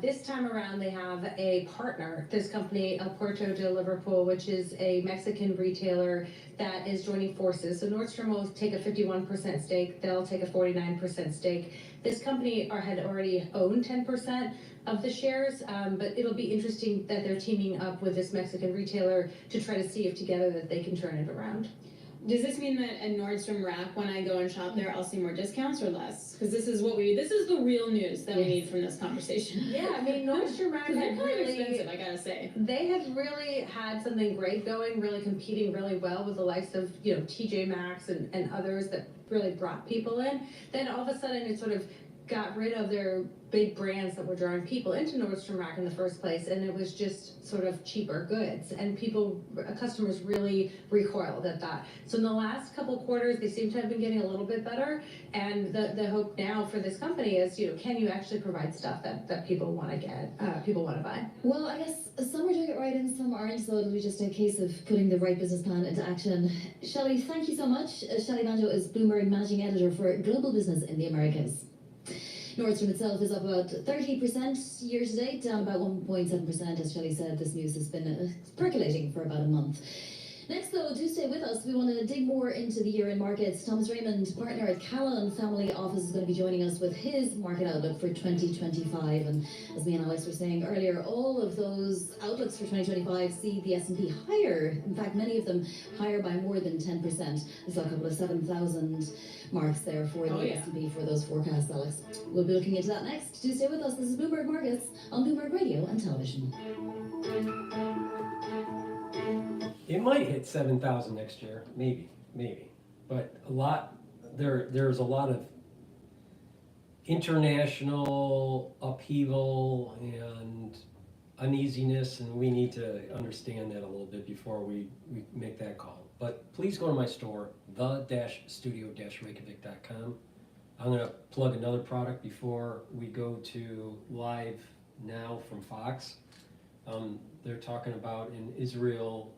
S12: This time around, they have a partner. This company, El Puerto de Liverpool, which is a Mexican retailer that is joining forces. So Nordstrom will take a 51% stake. They'll take a 49% stake. This company had already owned 10% of the shares, but it'll be interesting that they're teaming up with this Mexican retailer to try to see if together that they can turn it around.
S14: Does this mean that at Nordstrom Rack, when I go and shop there, I'll see more discounts or less? Because this is the real news that we need from this conversation.
S12: Yeah, I mean, Nordstrom Rack
S14: they're
S12: had
S14: kind of
S12: really
S14: expensive, I gotta say.
S12: They had really had something great going, really competing really well with the likes of, TJ Maxx and others that really brought people in. Then all of a sudden it sort of got rid of their big brands that were drawing people into Nordstrom Rack in the first place, and it was just sort of cheaper goods, and customers really recoiled at that. So in the last couple quarters, they seem to have been getting a little bit better, and the hope now for this company is, can you actually provide stuff that people want to get, people want to buy?
S10: Well, I guess some are doing it right and some aren't, so it'll be just a case of putting the right business plan into action. Shelley, thank you so much. Shelley Banjo is Bloomberg Managing Editor for Global Business in the Americas. Nordstrom itself is up about 30% year to date, down about 1.7%. As Shelley said, this news has been percolating for about a month. Next, though, do stay with us. We want to dig more into the year in markets. Thomas Raymond, partner at Callan Family Office, is going to be joining us with his market outlook for 2025. And as me and Alex were saying earlier, all of those outlooks for 2025 see the S&P higher. In fact, many of them higher by more than 10%. I saw a couple of 7,000 marks there for the S&P for those forecasts, Alex. We'll be looking into that next. Do stay with us. This is Bloomberg Markets on Bloomberg Radio and Television.
S1: It might hit 7,000 next year, maybe, but there's a lot of international upheaval and uneasiness, and we need to understand that a little bit before we make that call. But please go to my store, the-studio-reykjavik.com. I'm gonna plug another product before we go to live now from Fox. They're talking about in Israel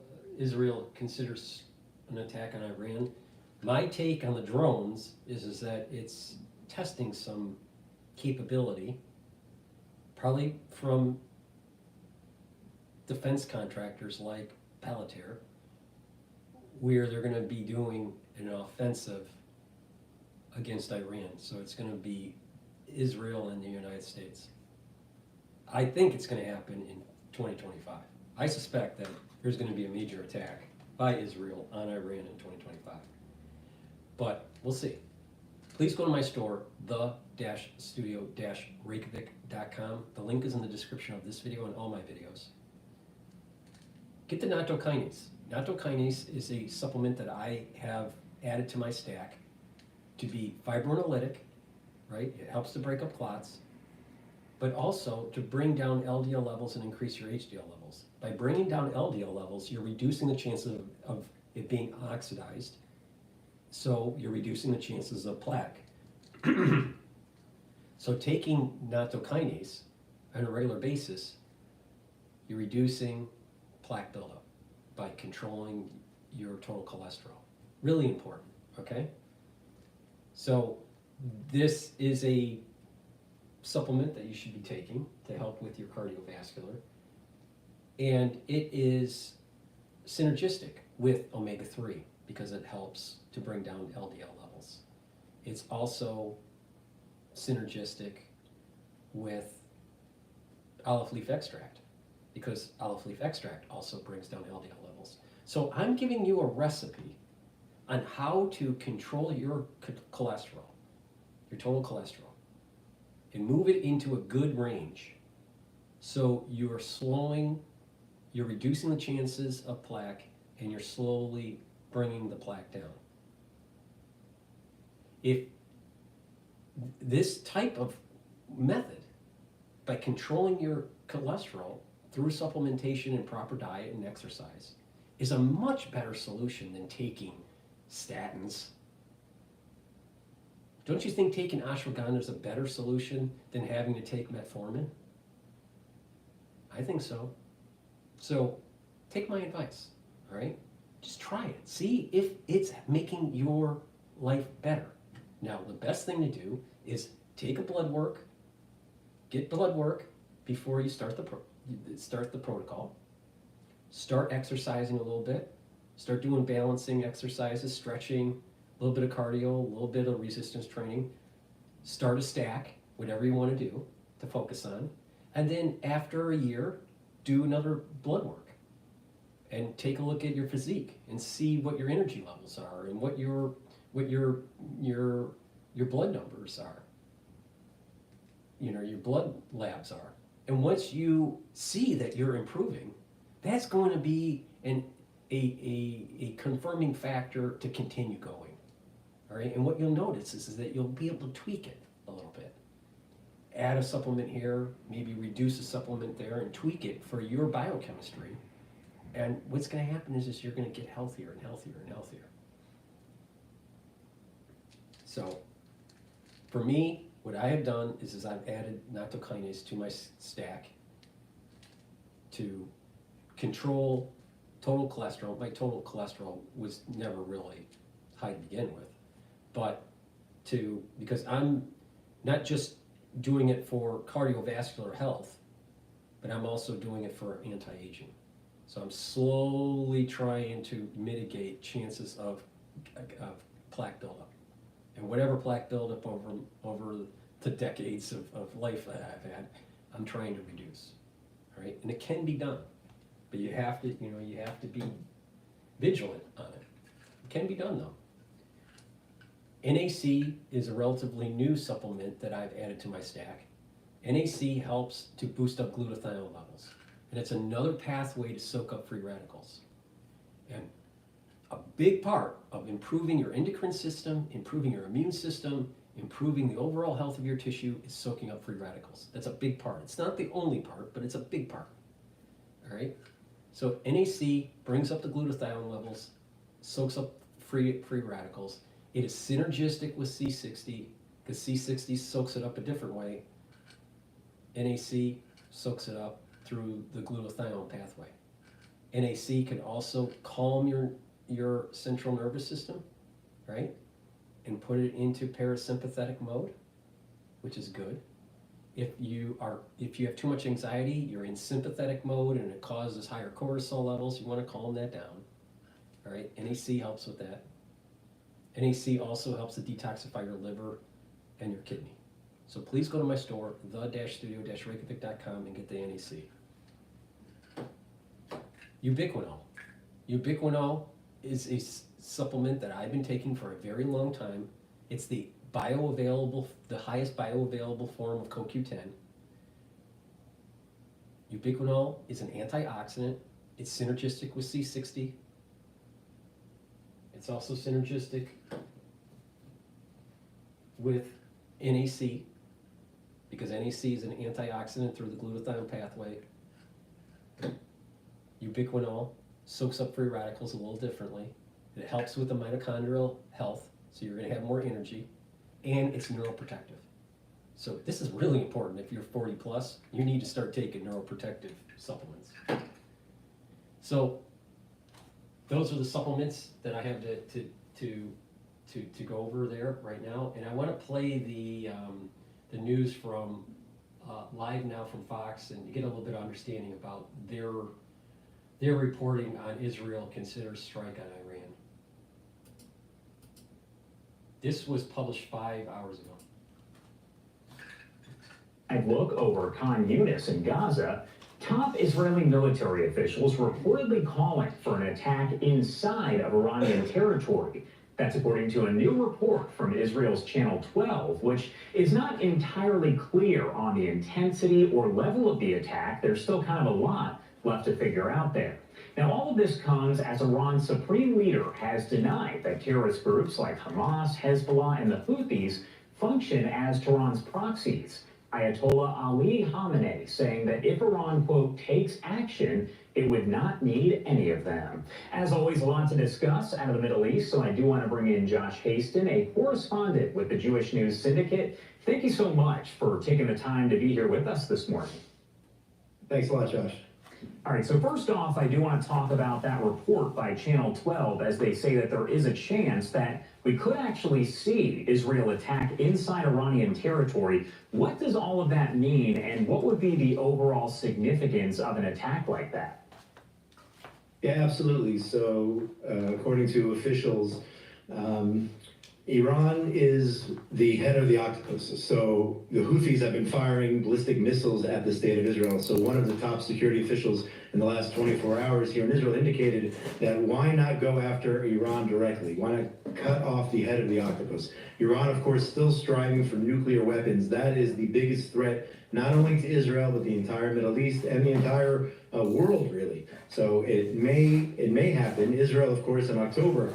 S1: considers an attack on Iran. My take on the drones is that it's testing some capability, probably from defense contractors like Palantir, where they're going to be doing an offensive against Iran. So it's going to be Israel and the United States. I think it's going to happen in 2025. I suspect that there's going to be a major attack by Israel on Iran in 2025. But we'll see. Please go to my store, the-studio-reykjavik.com. The link is in the description of this video and all my videos. Get the nattokinase. Nattokinase is a supplement that I have added to my stack to be fibrinolytic, right? It helps to break up clots, but also to bring down LDL levels and increase your HDL levels. By bringing down LDL levels, you're reducing the chances of it being oxidized, so you're reducing the chances of plaque. So taking nattokinase on a regular basis, you're reducing plaque buildup by controlling your total cholesterol. Really important, okay? So this is a supplement that you should be taking to help with your cardiovascular. And it is synergistic with omega-3 because it helps to bring down LDL levels. It's also synergistic with olive leaf extract because olive leaf extract also brings down LDL levels. So I'm giving you a recipe on how to control your cholesterol, your total cholesterol, and move it into a good range. So you're reducing the chances of plaque, and you're slowly bringing the plaque down. If this type of method, by controlling your cholesterol through supplementation and proper diet and exercise, is a much better solution than taking statins. Don't you think taking ashwagandha is a better solution than having to take metformin? I think so. So take my advice, all right? Just try it. See if it's making your life better. Now, the best thing to do is take a blood work, get blood work before you start the protocol. Start exercising a little bit. Start doing balancing exercises, stretching, a little bit of cardio, a little bit of resistance training. Start a stack, whatever you want to do to focus on. And then after a year, do another blood work and take a look at your physique and see what your energy levels are and what your blood numbers are. You know, your blood labs are. And once you see that you're improving, that's going to be a confirming factor to continue going. All right, and what you'll notice is that you'll be able to tweak it a little bit. Add a supplement here, maybe reduce a supplement there, and tweak it for your biochemistry. And what's going to happen is you're going to get healthier and healthier and healthier. So, for me, what I have done is I've added nattokinase to my stack to control total cholesterol. My total cholesterol was never really high to begin with, but because I'm not just doing it for cardiovascular health, but I'm also doing it for anti-aging. So I'm slowly trying to mitigate chances of plaque buildup. And whatever plaque buildup over the decades of life that I've had, I'm trying to reduce. All right, and it can be done, but you have to be vigilant on it. It can be done though. NAC is a relatively new supplement that I've added to my stack. NAC helps to boost up glutathione levels, and it's another pathway to soak up free radicals. And a big part of improving your endocrine system, improving your immune system, improving the overall health of your tissue is soaking up free radicals. That's a big part. It's not the only part, but it's a big part. All right? So NAC brings up the glutathione levels, soaks up free radicals. It is synergistic with C60 because C60 soaks it up a different way. NAC soaks it up through the glutathione pathway. NAC can also calm your central nervous system, right? And put it into parasympathetic mode, which is good. If you have too much anxiety, you're in sympathetic mode and it causes higher cortisol levels, you want to calm that down. All right, NAC helps with that. NAC also helps to detoxify your liver and your kidney. So please go to my store, the-studio-reykjavik.com, and get the NAC. Ubiquinol. Ubiquinol is a supplement that I've been taking for a very long time. It's the highest bioavailable form of CoQ10. Ubiquinol is an antioxidant. It's synergistic with C60. It's also synergistic with NAC because NAC is an antioxidant through the glutathione pathway. Ubiquinol soaks up free radicals a little differently. It helps with the mitochondrial health, so you're going to have more energy, and it's neuroprotective. So this is really important. If you're 40 plus, you need to start taking neuroprotective supplements. So those are the supplements that I have to go over there right now, and I want to play the news from live now from Fox and get a little bit of understanding about their reporting on Israel considers strike on Iran. This was published 5 hours ago.
S2: And look over Khan Yunis in Gaza. Top Israeli military officials reportedly calling for an attack inside of Iranian territory. That's according to a new report from Israel's Channel 12, which is not entirely clear on the intensity or level of the attack. There's still kind of a lot left to figure out there. Now, all of this comes as Iran's supreme leader has denied that terrorist groups like Hamas, Hezbollah, and the Houthis function as Tehran's proxies. Ayatollah Ali Khamenei saying that if Iran, quote, takes action, it would not need any of them. As always, a lot to discuss out of the Middle East, so I do want to bring in Josh Haston, a correspondent with the Jewish News Syndicate. Thank you so much for taking the time to be here with us this morning.
S6: Thanks a lot, Josh.
S2: All right, so first off, I do want to talk about that report by Channel 12 as they say that there is a chance that we could actually see Israel attack inside Iranian territory. What does all of that mean, and what would be the overall significance of an attack like that?
S6: Yeah, absolutely. So, according to officials, Iran is the head of the octopus. So the Houthis have been firing ballistic missiles at the state of Israel. So one of the top security officials in the last 24 hours here in Israel indicated that why not go after Iran directly? Why not cut off the head of the octopus? Iran, of course, still striving for nuclear weapons. That is the biggest threat, not only to Israel, but the entire Middle East and the entire world, really. So it may happen. Israel, of course, in October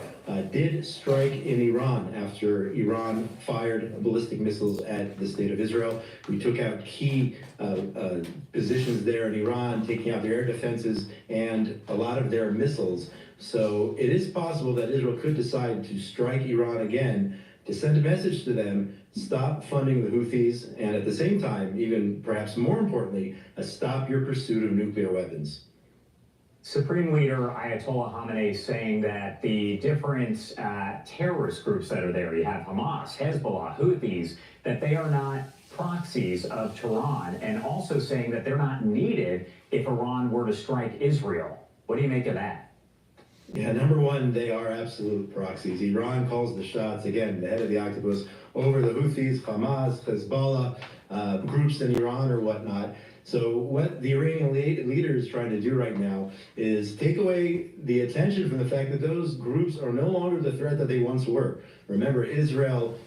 S6: did strike in Iran after Iran fired ballistic missiles at the state of Israel. We took out key positions there in Iran, taking out their air defenses and a lot of their missiles. So it is possible that Israel could decide to strike Iran again to send a message to them, stop funding the Houthis, and at the same time, even perhaps more importantly, stop your pursuit of nuclear weapons.
S2: Supreme Leader Ayatollah Khamenei saying that the different terrorist groups that are there, you have Hamas, Hezbollah, Houthis, that they are not proxies of Tehran, and also saying that they're not needed if Iran were to strike Israel. What do you make of that?
S6: Yeah, number one, they are absolute proxies. Iran calls the shots, again, the head of the octopus, over the Houthis, Hamas, Hezbollah, groups in Iran or whatnot. So what the Iranian leader is trying to do right now is take away the attention from the fact that those groups are no longer the threat that they once were. Remember, Israel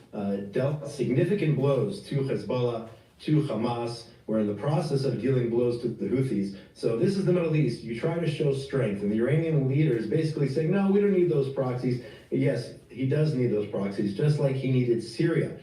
S6: dealt significant blows to Hezbollah, to Hamas, We're in the process of dealing blows to the Houthis. So this is the Middle East. You try to show strength, and the Iranian leader is basically saying, no, we don't need those proxies. Yes, he does need those proxies, just like he needed Syria.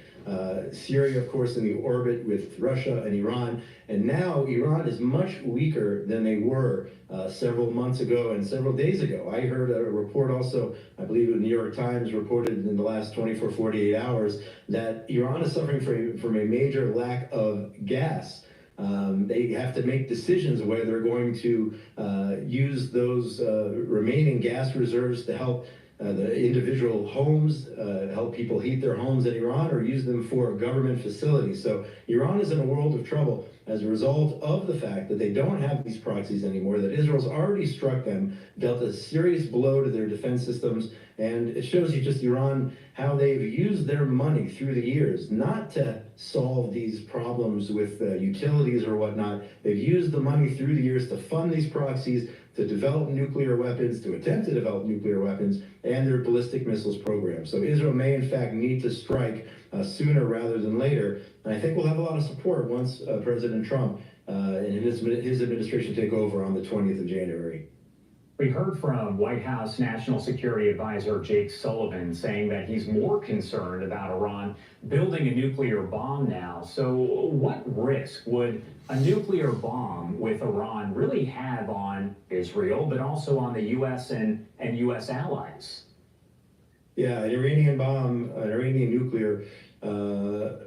S6: Syria, of course, in the orbit with Russia and Iran. And now Iran is much weaker than they were several months ago and several days ago. I heard a report also, I believe the New York Times reported in the last 24, 48 hours, that Iran is suffering from a major lack of gas. They have to make decisions whether they're going to use those remaining gas reserves to help the individual homes, help people heat their homes in Iran, or use them for government facilities. So Iran is in a world of trouble as a result of the fact that they don't have these proxies anymore, that Israel's already struck them, dealt a serious blow to their defense systems, and it shows you just Iran, how they've used their money through the years, not to solve these problems with utilities or whatnot. They've used the money through the years to fund these proxies, to develop nuclear weapons, to attempt to develop nuclear weapons, and their ballistic missiles program. So Israel may in fact need to strike sooner rather than later. And I think we'll have a lot of support once President Trump and his administration take over on the 20th of January.
S2: We heard from White House National Security Advisor Jake Sullivan saying that he's more concerned about Iran building a nuclear bomb now. So what risk would a nuclear bomb with Iran really have on Israel, but also on the U.S. and U.S. allies?
S6: Yeah, an Iranian bomb, an Iranian nuclear, Iran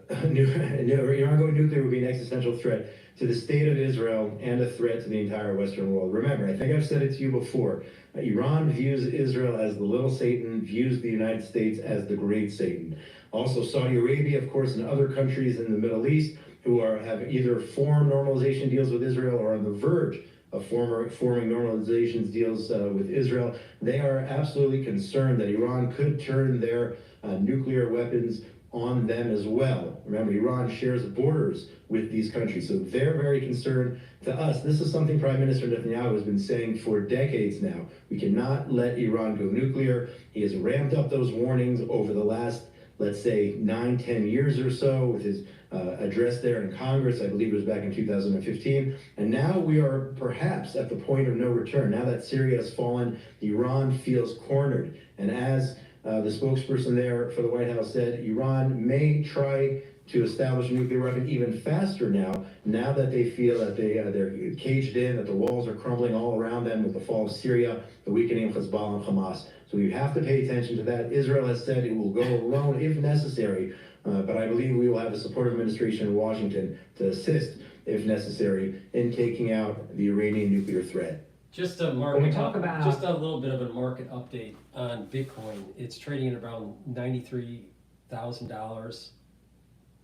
S6: going nuclear would be an existential threat to the state of Israel and a threat to the entire Western world. Remember, I think I've said it to you before, Iran views Israel as the little Satan, views the United States as the great Satan. Also, Saudi Arabia, of course, and other countries in the Middle East who have either formed normalization deals with Israel or on the verge of forming normalization deals with Israel. They are absolutely concerned that Iran could turn their nuclear weapons on them as well. Remember, Iran shares borders with these countries, so they're very concerned. To us, this is something Prime Minister Netanyahu has been saying for decades now. We cannot let Iran go nuclear. He has ramped up those warnings over the last, let's say, 9-10 years or so with his address there in Congress. I believe it was back in 2015. And now we are perhaps at the point of no return. Now that Syria has fallen, Iran feels cornered. And as the spokesperson there for the White House said, Iran may try to establish a nuclear weapon even faster now that they feel that they're caged in, that the walls are crumbling all around them with the fall of Syria, the weakening of Hezbollah and Hamas. So we have to pay attention to that. Israel has said it will go alone if necessary, but I believe we will have a supportive administration in Washington to assist, if necessary, in taking out the Iranian nuclear threat.
S1: Just a market just a little bit of a market update on Bitcoin. It's trading at around $93,000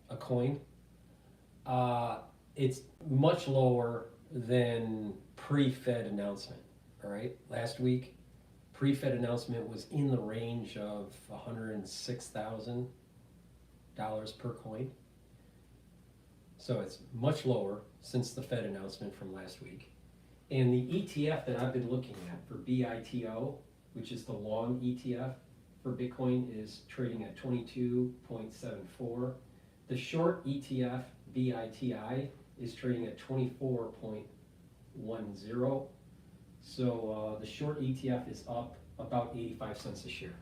S1: a coin. It's much lower than pre-Fed announcement. All right, last week, pre-Fed announcement was in the range of $106,000 per coin. So it's much lower since the Fed announcement from last week. And the ETF that I've been looking at for BITO, which is the long ETF for Bitcoin, is trading at 22.74. The short ETF, BITI, is trading at 24.10. So the short ETF is up about 85 cents a share.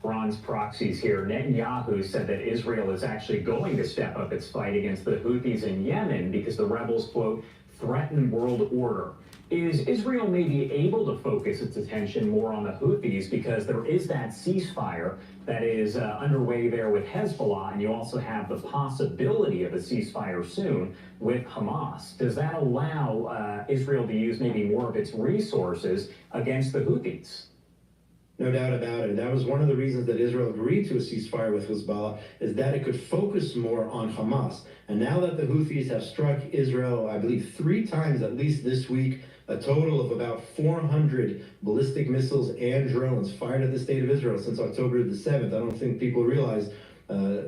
S2: Iran's proxies here. Netanyahu said that Israel is actually going to step up its fight against the Houthis in Yemen because the rebels, quote, threaten world order. Is Israel maybe able to focus its attention more on the Houthis because there is that ceasefire that is underway there with Hezbollah, and you also have the possibility of a ceasefire soon with Hamas? Does that allow Israel to use maybe more of its resources against the Houthis?
S6: No doubt about it. That was one of the reasons that Israel agreed to a ceasefire with Hezbollah, is that it could focus more on Hamas. And now that the Houthis have struck Israel, I believe 3 times at least this week, a total of about 400 ballistic missiles and drones fired at the state of Israel since October the 7th. I don't think people realize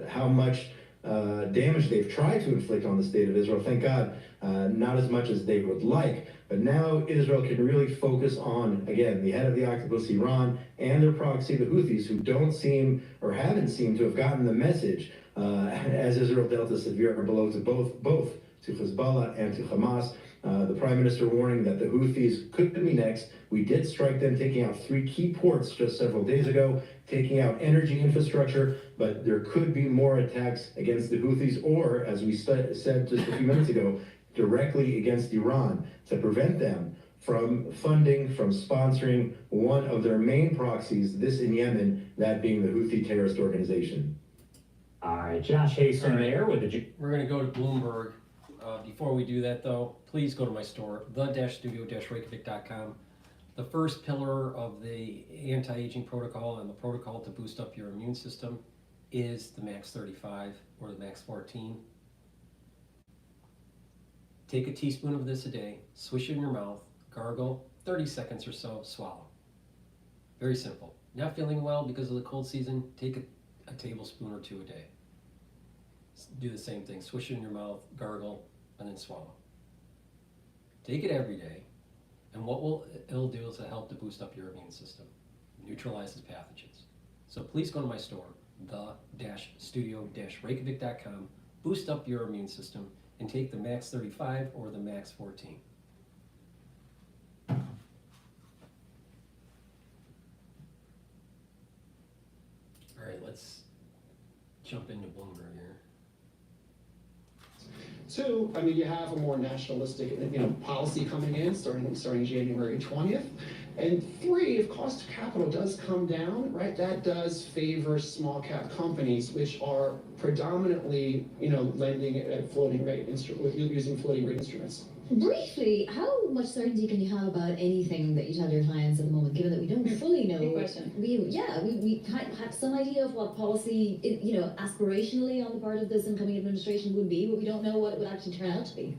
S6: how much damage they've tried to inflict on the state of Israel. Thank God, not as much as they would like. But now Israel can really focus on, again, the head of the octopus, Iran, and their proxy, the Houthis, who don't seem or haven't seemed to have gotten the message as Israel dealt a severe blow to both to Hezbollah and to Hamas. The Prime Minister warning that the Houthis could be next. We did strike them, taking out 3 key ports just several days ago, taking out energy infrastructure, but there could be more attacks against the Houthis, or, as we said just a few minutes ago, directly against Iran to prevent them from funding, from sponsoring one of their main proxies, this in Yemen, that being the Houthi terrorist organization.
S2: All right, Josh Haston there with the...
S1: We're going to go to Bloomberg. Before we do that, though, please go to my store, the-studio-reykjavik.com. The first pillar of the anti-aging protocol and the protocol to boost up your immune system is the Max 35 or the Max 14. Take a teaspoon of this a day, swish it in your mouth, gargle, 30 seconds or so, swallow. Very simple. Not feeling well because of the cold season, take a tablespoon or 2 a day. Do the same thing, swish it in your mouth, gargle, and then swallow. Take it every day, and what it'll do is it'll help to boost up your immune system, neutralizes pathogens. So please go to my store, the-studio-reykjavik.com, boost up your immune system, and take the Max 35 or the Max 14. All right, let's jump into Bloomberg here.
S15: 2, I mean, you have a more nationalistic, policy coming in starting January 20th. And 3, if cost of capital does come down, right, that does favor small cap companies, which are predominantly, lending at floating rate using floating rate instruments.
S10: Briefly, how much certainty can you have about anything that you tell your clients at the moment, given that we don't fully know?
S14: Good question.
S10: We have some idea of what policy, aspirationally on the part of this incoming administration would be, but we don't know what it would actually turn out to be.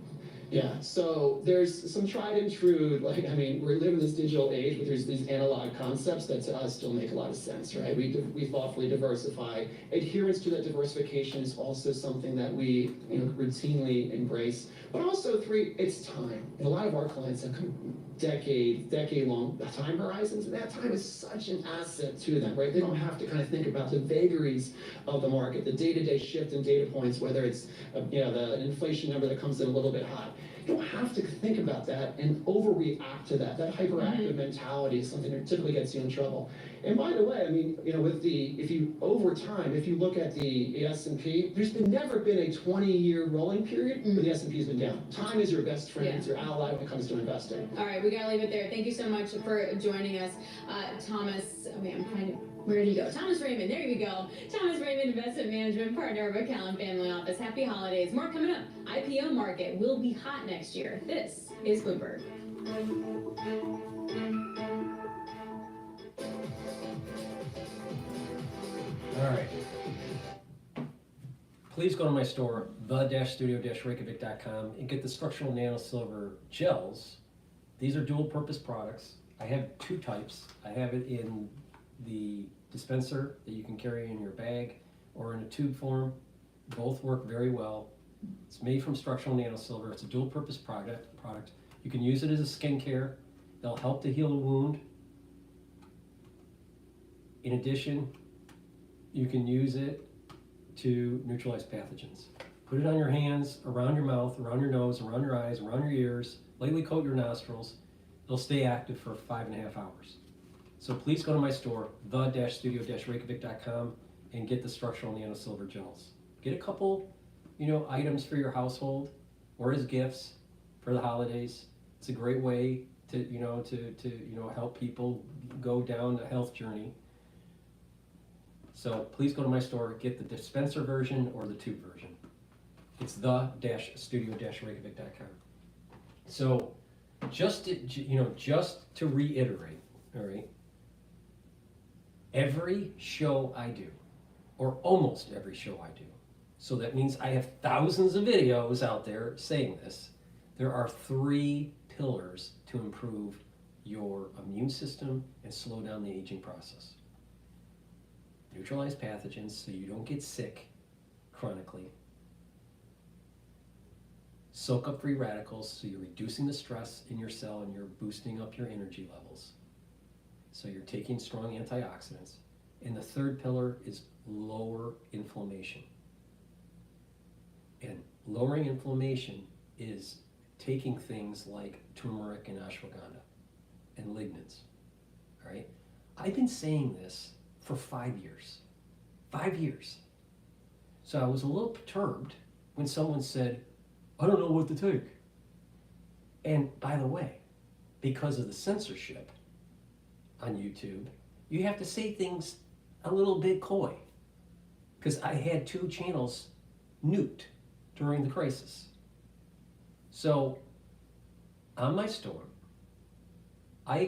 S15: Yeah, so there's some tried and true, we're living in this digital age, but there's these analog concepts that to us still make a lot of sense, right? We thoughtfully diversify. Adherence to that diversification is also something that we routinely embrace. But also 3, it's time. And a lot of our clients have decade-long time horizons, and that time is such an asset to them, right? They don't have to kind of think about the vagaries of the market, the day-to-day shift in data points, whether it's the inflation number that comes in a little bit hot. You don't have to think about that and overreact to that. That hyperactive mentality is something that typically gets you in trouble. And by the way, if you look at the S&P, there's never been a 20-year rolling period where the S&P's been down. Time is your best friend, it's your ally when it comes to investing.
S14: All right, we gotta leave it there. Thank you so much for joining us, Thomas. Where did he go? Thomas Raymond, there you go. Thomas Raymond, Investment Management Partner of McCallum Family Office. Happy holidays. More coming up. IPO market will be hot next year. This is Bloomberg.
S1: All right. Please go to my store, the-studio-reykjavik.com, and get the structural nano silver gels. These are dual purpose products. I have 2 types. I have it in the dispenser that you can carry in your bag or in a tube form. Both work very well. It's made from structural nano silver. It's a dual purpose product. You can use it as a skincare. It'll help to heal a wound. In addition, you can use it to neutralize pathogens. Put it on your hands, around your mouth, around your nose, around your eyes, around your ears, lightly coat your nostrils. It'll stay active for 5.5 hours. So please go to my store, the-studio-reykjavik.com, and get the structural nano silver gels. Get a couple, items for your household or as gifts for the holidays. It's a great way to help people go down a health journey. So please go to my store, get the dispenser version or the tube version. It's the-studio-reykjavik.com. So just to reiterate, all right, every show I do, or almost every show I do, so that means I have thousands of videos out there saying this, there are 3 pillars to improve your immune system and slow down the aging process. Neutralize pathogens so you don't get sick chronically. Soak up free radicals so you're reducing the stress in your cell and you're boosting up your energy levels. So you're taking strong antioxidants. And the 3rd pillar is lower inflammation. And lowering inflammation is taking things like turmeric and ashwagandha and lignans, all right? I've been saying this for 5 years. 5 years. So I was a little perturbed when someone said, I don't know what to take. And by the way, because of the censorship on YouTube, you have to say things a little bit coy. Because I had 2 channels nuked during the crisis. So on my store, I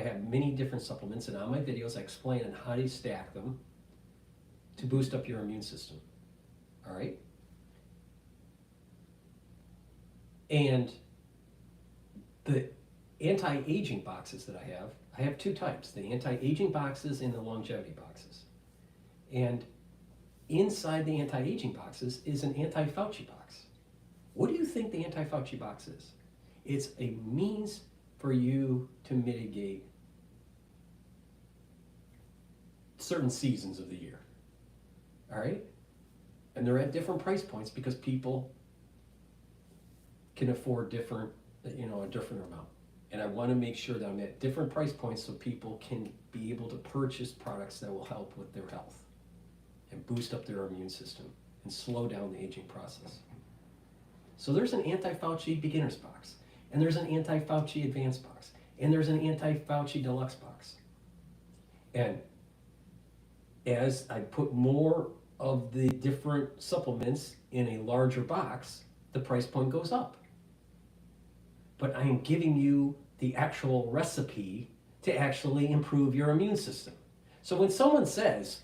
S1: have many different supplements, and on my videos I explain on how to stack them to boost up your immune system. All right? And the anti-aging boxes that I have 2 types, the anti-aging boxes and the longevity boxes. And inside the anti-aging boxes is an anti-Fauci box. What do you think the anti-Fauci box is? It's a means for you to mitigate certain seasons of the year. All right? And they're at different price points because people can afford a different amount. And I want to make sure that I'm at different price points so people can be able to purchase products that will help with their health and boost up their immune system and slow down the aging process. So there's an anti-Fauci beginners box, and there's an anti-Fauci advanced box, and there's an anti-Fauci deluxe box. And as I put more of the different supplements in a larger box, the price point goes up. But I am giving you the actual recipe to actually improve your immune system. So when someone says,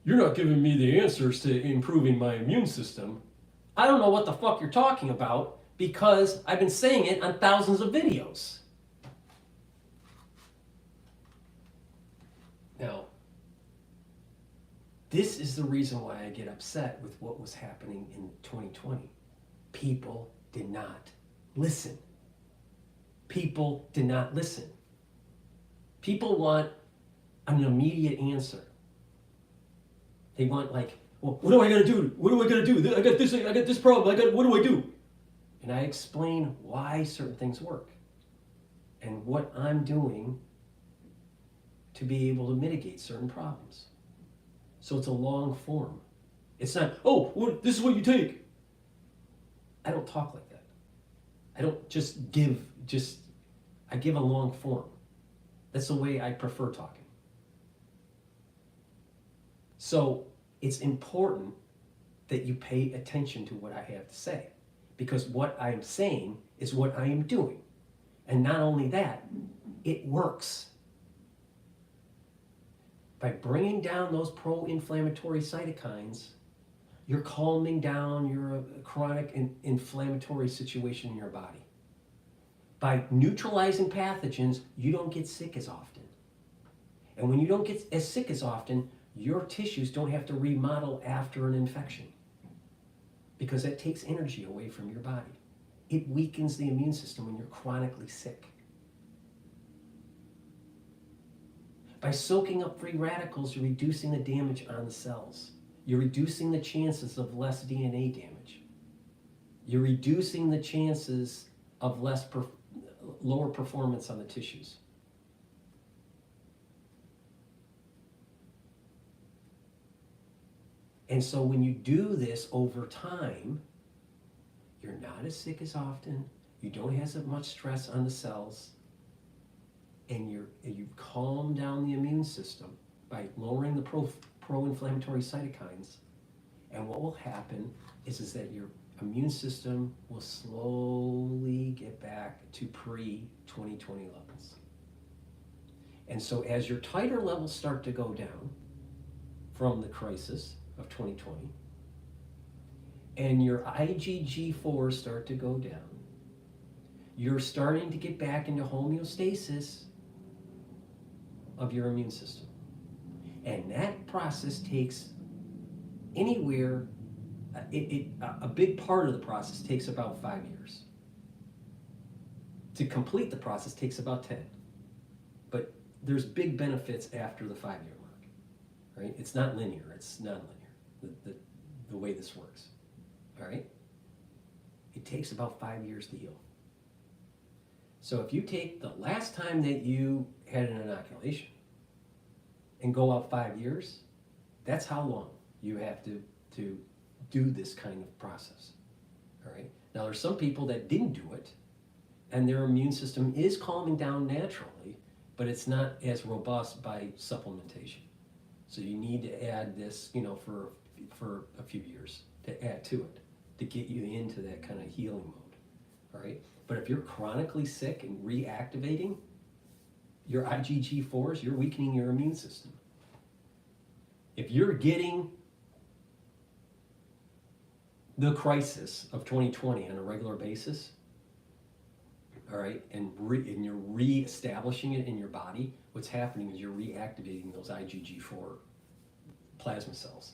S1: you're not giving me the answers to improving my immune system, I don't know what the fuck you're talking about because I've been saying it on thousands of videos. Now, this is the reason why I get upset with what was happening in 2020. People did not listen. People did not listen. People want an immediate answer. They want like, well, what do I gotta do? What do I gotta do? I got this problem, what do I do? And I explain why certain things work and what I'm doing to be able to mitigate certain problems. So it's a long form. It's not, this is what you take. I don't talk like that. I don't just give, I give a long form. That's the way I prefer talking. So it's important that you pay attention to what I have to say, because what I'm saying is what I am doing. And not only that, it works. By bringing down those pro-inflammatory cytokines, you're calming down your chronic inflammatory situation in your body. By neutralizing pathogens, you don't get sick as often. And when you don't get as sick as often, your tissues don't have to remodel after an infection, because that takes energy away from your body. It weakens the immune system when you're chronically sick. By soaking up free radicals, you're reducing the damage on the cells. You're reducing the chances of less DNA damage. You're reducing the chances of lower performance on the tissues. And so when you do this over time, you're not as sick as often, you don't have as much stress on the cells, and you calm down the immune system by lowering the pro-inflammatory cytokines. And what will happen is that your immune system will slowly get back to pre-2020 levels. And so as your titer levels start to go down from the crisis of 2020, and your IgG4s start to go down, you're starting to get back into homeostasis of your immune system. And that process takes anywhere, a big part of the process takes about 5 years. To complete the process takes about 10. But there's big benefits after the 5-year mark, right? It's not linear, it's nonlinear. the way this works, all right? It takes about 5 years to heal. So if you take the last time that you had an inoculation and go out 5 years, that's how long you have to do this kind of process, all right? Now there's some people that didn't do it and their immune system is calming down naturally, but it's not as robust by supplementation. So you need to add this, you know, for a few years to add to it, to get you into that kind of healing mode, all right? But if you're chronically sick and reactivating your IgG4s, you're weakening your immune system. If you're getting the crisis of 2020 on a regular basis, all right, and you're re-establishing it in your body, what's happening is you're reactivating those IgG4 plasma cells.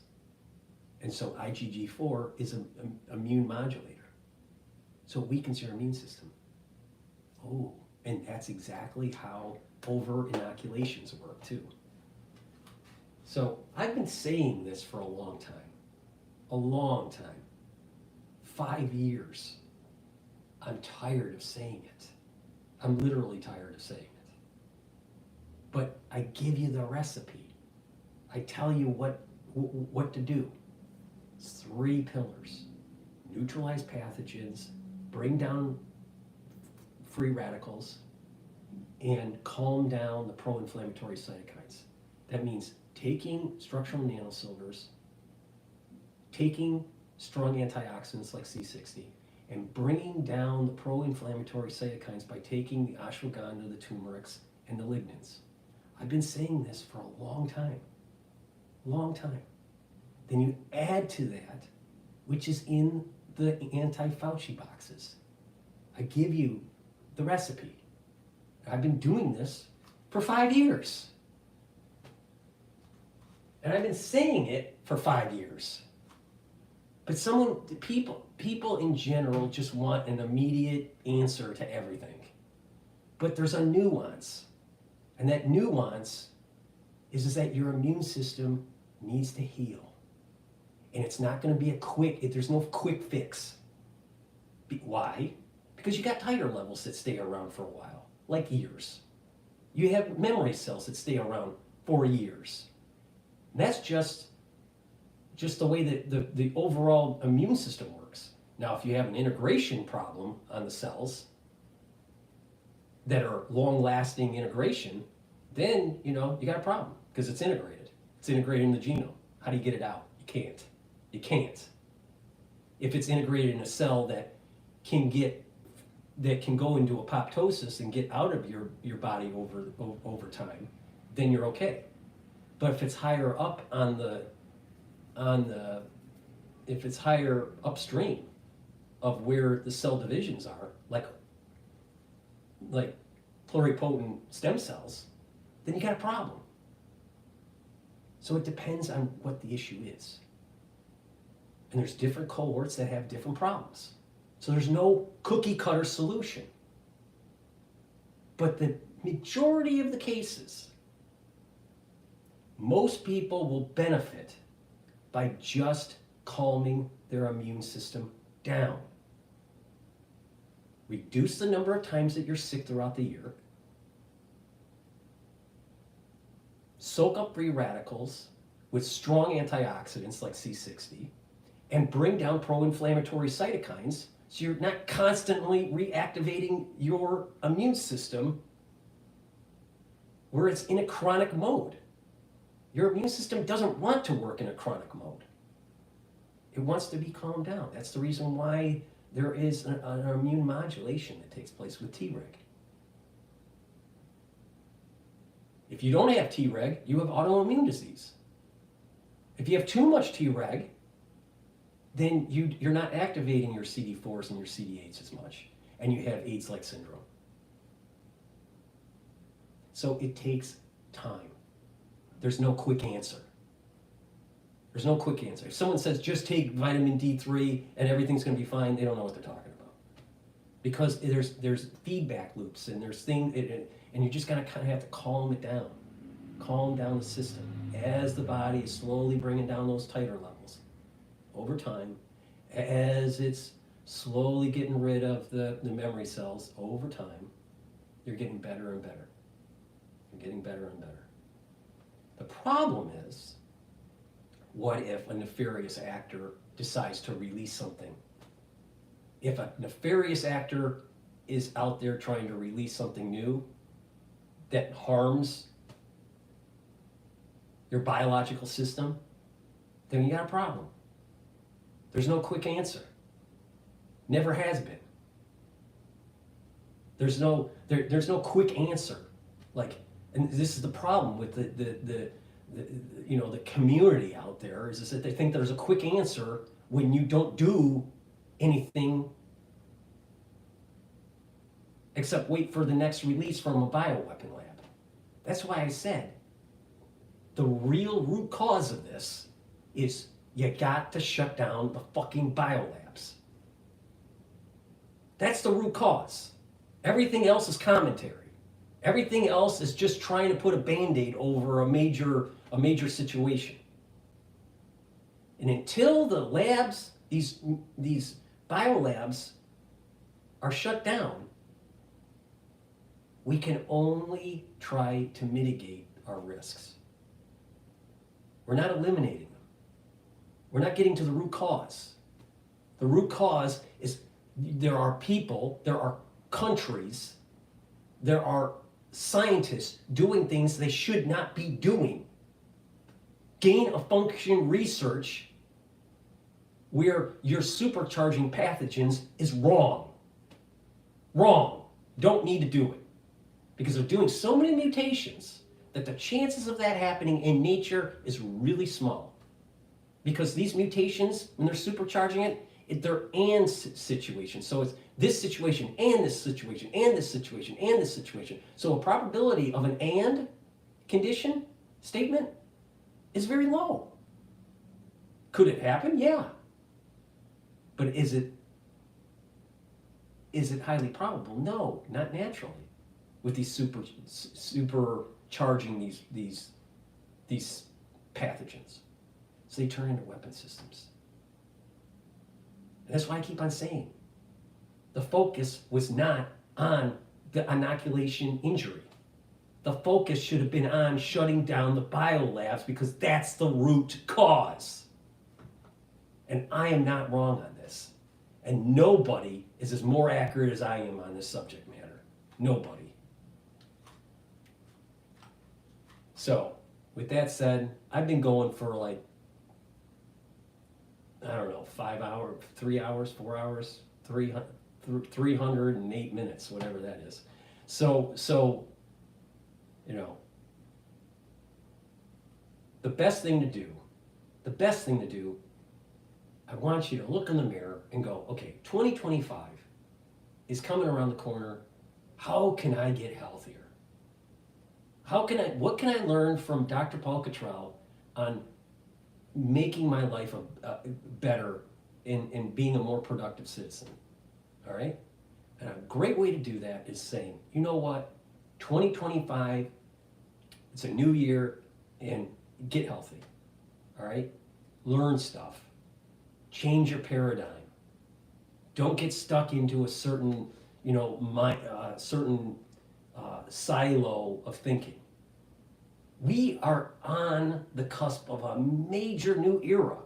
S1: And so IgG4 is an immune modulator. So it weakens your immune system. Oh, and that's exactly how over-inoculations work too. So I've been saying this for a long time. 5 years. I'm tired of saying it. I'm literally tired of saying it. But I give you the recipe. I tell you what to do. 3 pillars. Neutralize pathogens, bring down free radicals, and calm down the pro-inflammatory cytokines. That means taking structural nanosilvers, taking strong antioxidants like C60, and bringing down the pro-inflammatory cytokines by taking the ashwagandha, the turmerics, and the lignans. I've been saying this for a long time. Then you add to that, which is in the anti-Fauci boxes. I give you the recipe. I've been doing this for 5 years. And I've been saying it for 5 years. But people in general just want an immediate answer to everything. But there's a nuance. And that nuance is that your immune system needs to heal. And it's not going to be there's no quick fix. Why? Because you got titer levels that stay around for a while, like years. You have memory cells that stay around for years. And that's just the way that the overall immune system works. Now, if you have an integration problem on the cells that are long-lasting integration, then, you got a problem because it's integrated. It's integrated in the genome. How do you get it out? You can't. If it's integrated in a cell that can go into apoptosis and get out of your body over time, then you're okay. But if it's higher up if it's higher upstream of where the cell divisions are, like pluripotent stem cells, then you got a problem. So it depends on what the issue is. And there's different cohorts that have different problems. So there's no cookie cutter solution. But the majority of the cases, most people will benefit by just calming their immune system down. Reduce the number of times that you're sick throughout the year. Soak up free radicals with strong antioxidants like C60, and bring down pro-inflammatory cytokines so you're not constantly reactivating your immune system where it's in a chronic mode. Your immune system doesn't want to work in a chronic mode. It wants to be calmed down. That's the reason why there is an immune modulation that takes place with Treg. If you don't have Treg, you have autoimmune disease. If you have too much Treg, then you're not activating your CD4s and your CD8s as much, and you have AIDS-like syndrome. So it takes time. There's no quick answer. If someone says just take vitamin D3 and everything's going to be fine, they don't know what they're talking about. Because there's feedback loops and there's things, and you just got to kind of have to calm it down. Calm down the system as the body is slowly bringing down those titer levels over time, as it's slowly getting rid of the memory cells over time, you're getting better and better. You're getting better and better. The problem is, what if a nefarious actor decides to release something? If a nefarious actor is out there trying to release something new that harms your biological system, then you got a problem. There's no quick answer. Never has been. There's no quick answer. Like, and this is the problem with the community out there, is that they think there's a quick answer when you don't do anything except wait for the next release from a bioweapon lab. That's why I said the real root cause of this is you got to shut down the fucking biolabs. That's the root cause. Everything else is commentary. Everything else is just trying to put a Band-Aid over a major situation. And until the labs, these biolabs are shut down, we can only try to mitigate our risks. We're not eliminating them. We're not getting to the root cause. The root cause is there are people, there are countries, there are scientists doing things they should not be doing. Gain-of-function research where you're supercharging pathogens is wrong. Wrong. Don't need to do it. Because they're doing so many mutations that the chances of that happening in nature is really small. Because these mutations, when they're supercharging it, they're and situations. So it's this situation and this situation and this situation and this situation. So a probability of an and condition statement is very low. Could it happen? Yeah. But is it highly probable? No, not naturally. With these supercharging these pathogens. So they turn into weapon systems. And that's why I keep on saying the focus was not on the inoculation injury. The focus should have been on shutting down the biolabs because that's the root cause. And I am not wrong on this. And nobody is as more accurate as I am on this subject matter. Nobody. So, with that said, I've been going for like, I don't know, 5 hours, 3 hours, 4 hours, 308 minutes, whatever that is. So, the best thing to do, I want you to look in the mirror and go, okay, 2025 is coming around the corner. How can I get healthier? What can I learn from Dr. Paul Cottrell on making my life better in being a more productive citizen? All right? And a great way to do that is saying, you know what? 2025, it's a new year, and get healthy. All right? Learn stuff. Change your paradigm. Don't get stuck into a certain, silo of thinking. We are on the cusp of a major new era.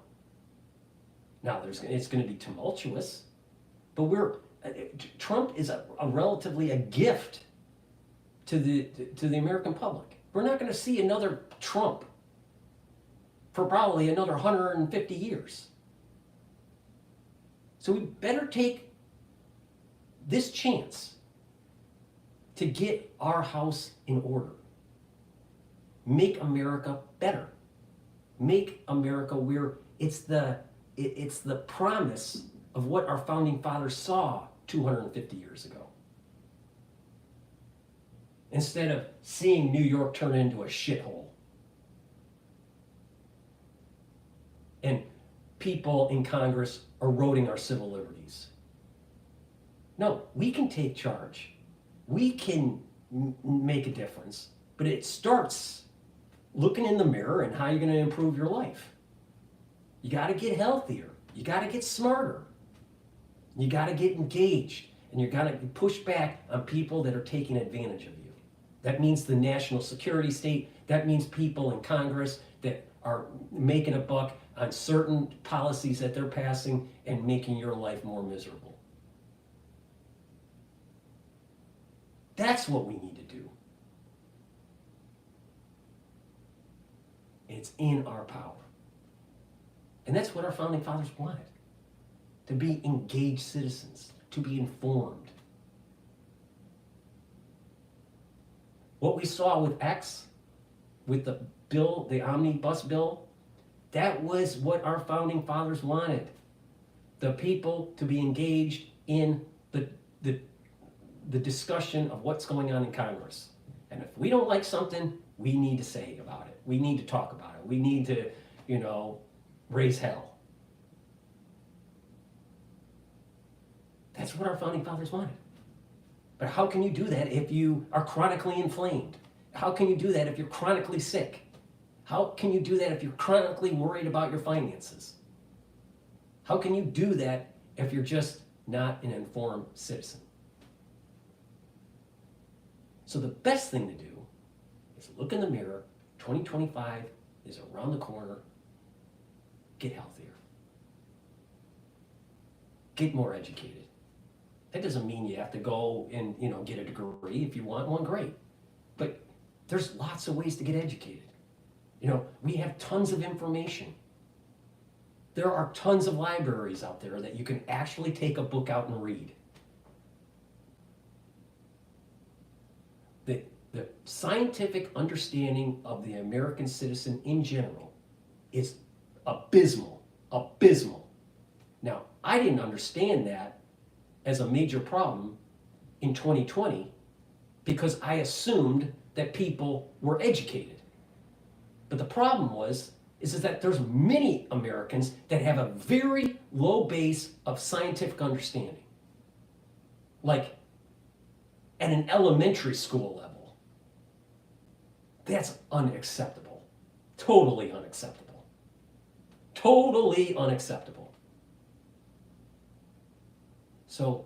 S1: Now, it's going to be tumultuous, but Trump is relatively a gift to the American public. We're not going to see another Trump for probably another 150 years. So we better take this chance to get our house in order. Make America better. Make America where it's the promise of what our founding fathers saw 250 years ago. Instead of seeing New York turn into a shithole. And people in Congress eroding our civil liberties. No, we can take charge. We can make a difference. But it starts looking in the mirror and how you're going to improve your life. You got to get healthier. You got to get smarter. You got to get engaged. And you got to push back on people that are taking advantage of you. That means the national security state. That means people in Congress that are making a buck on certain policies that they're passing and making your life more miserable. That's what we need to do. It's in our power. And that's what our founding fathers wanted. To be engaged citizens, to be informed. What we saw with X, with the bill, the omnibus bill, that was what our founding fathers wanted. The people to be engaged in the discussion of what's going on in Congress. And if we don't like something, we need to say about it. We need to talk about it. We need to, raise hell. That's what our founding fathers wanted. But how can you do that if you are chronically inflamed? How can you do that if you're chronically sick? How can you do that if you're chronically worried about your finances? How can you do that if you're just not an informed citizen? So the best thing to do is look in the mirror. 2025 is around the corner. Get healthier. Get more educated. That doesn't mean you have to go and get a degree. If you want one, great. But there's lots of ways to get educated. We have tons of information. There are tons of libraries out there that you can actually take a book out and read. The scientific understanding of the American citizen in general is abysmal. Now, I didn't understand that as a major problem in 2020 because I assumed that people were educated. But the problem is that there's many Americans that have a very low base of scientific understanding. Like at an elementary school level. That's unacceptable. Totally unacceptable. Totally unacceptable. So,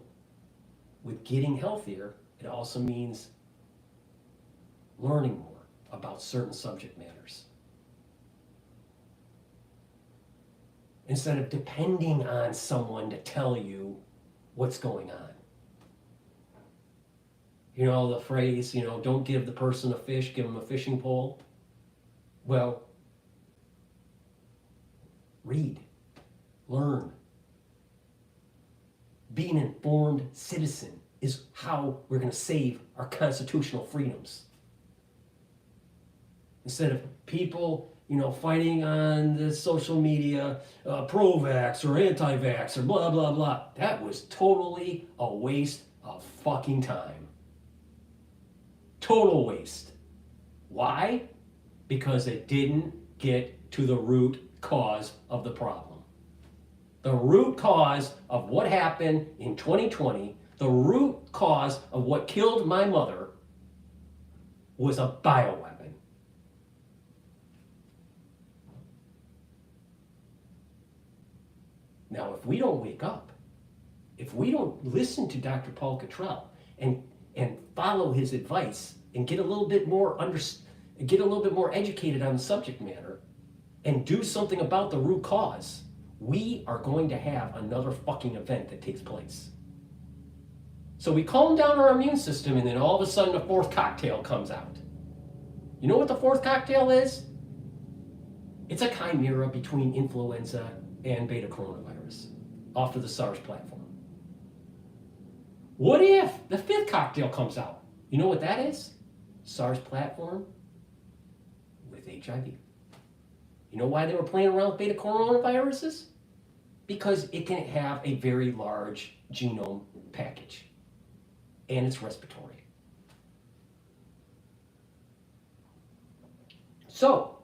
S1: with getting healthier, it also means learning more about certain subject matters. Instead of depending on someone to tell you what's going on. The phrase, don't give the person a fish, give them a fishing pole. Well, read, learn. Be an informed citizen is how we're going to save our constitutional freedoms. Instead of people, fighting on the social media, pro-vax or anti-vax or blah, blah, blah. That was totally a waste of fucking time. Total waste. Why? Because it didn't get to the root cause of the problem. The root cause of what happened in 2020, the root cause of what killed my mother was a bioweapon. Now, if we don't wake up, if we don't listen to DrPaulCottrell and follow his advice and get a little bit more educated on the subject matter and do something about the root cause, we are going to have another fucking event that takes place. So we calm down our immune system and then all of a sudden the fourth cocktail comes out. You know what the fourth cocktail is? It's a chimera between influenza and beta coronavirus off of the SARS platform. What if the fifth cocktail comes out? You know what that is? SARS platform with HIV. You know why they were playing around with beta coronaviruses? Because it can have a very large genome package and it's respiratory. So,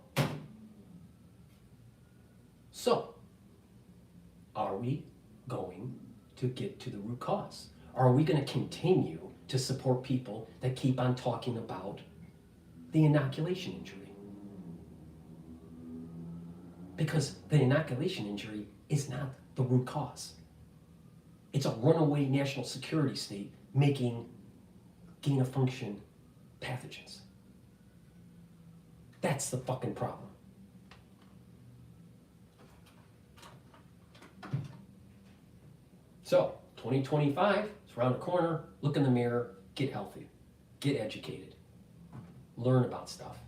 S1: are we going to get to the root cause? Are we going to continue to support people that keep on talking about the inoculation injury? Because the inoculation injury is not the root cause. It's a runaway national security state making gain-of-function pathogens. That's the fucking problem. So, 2025 is around the corner. Look in the mirror, get healthy, get educated, learn about stuff.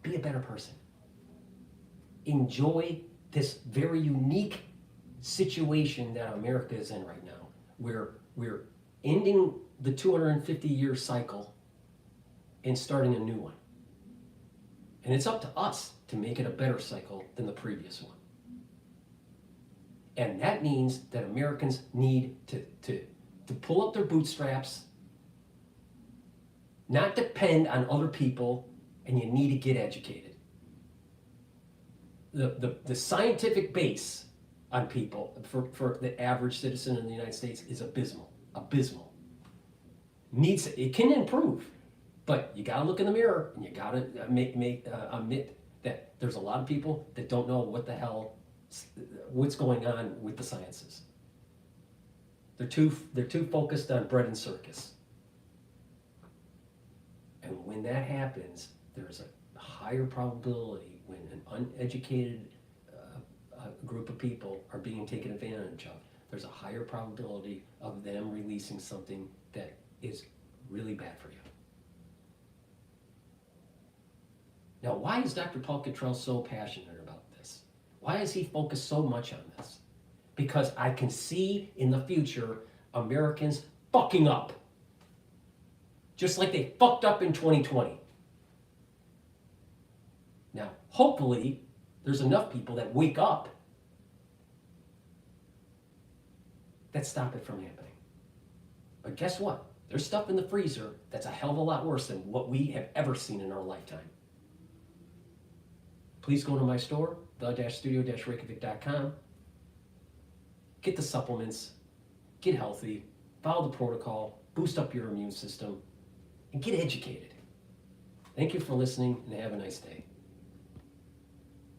S1: Be a better person. Enjoy this very unique situation that America is in right now, where we're ending the 250-year cycle and starting a new one. And it's up to us to make it a better cycle than the previous one. And that means that Americans need to pull up their bootstraps, not depend on other people, and you need to get educated. The scientific base on people for the average citizen in the United States is abysmal. Abysmal. It can improve, but you gotta look in the mirror and you gotta admit that there's a lot of people that don't know what's going on with the sciences. They're too focused on bread and circus. And when that happens, there's a higher probability when an uneducated group of people are being taken advantage of, there's a higher probability of them releasing something that is really bad for you. Now, why is Dr. Paul Cottrell so passionate about this? Why is he focused so much on this? Because I can see in the future Americans fucking up. Just like they fucked up in 2020. Now, hopefully, there's enough people that wake up that stop it from happening. But guess what? There's stuff in the freezer that's a hell of a lot worse than what we have ever seen in our lifetime. Please go to my store, the-studio-reykjavik.com. Get the supplements, get healthy, follow the protocol, boost up your immune system, and get educated. Thank you for listening, and have a nice day.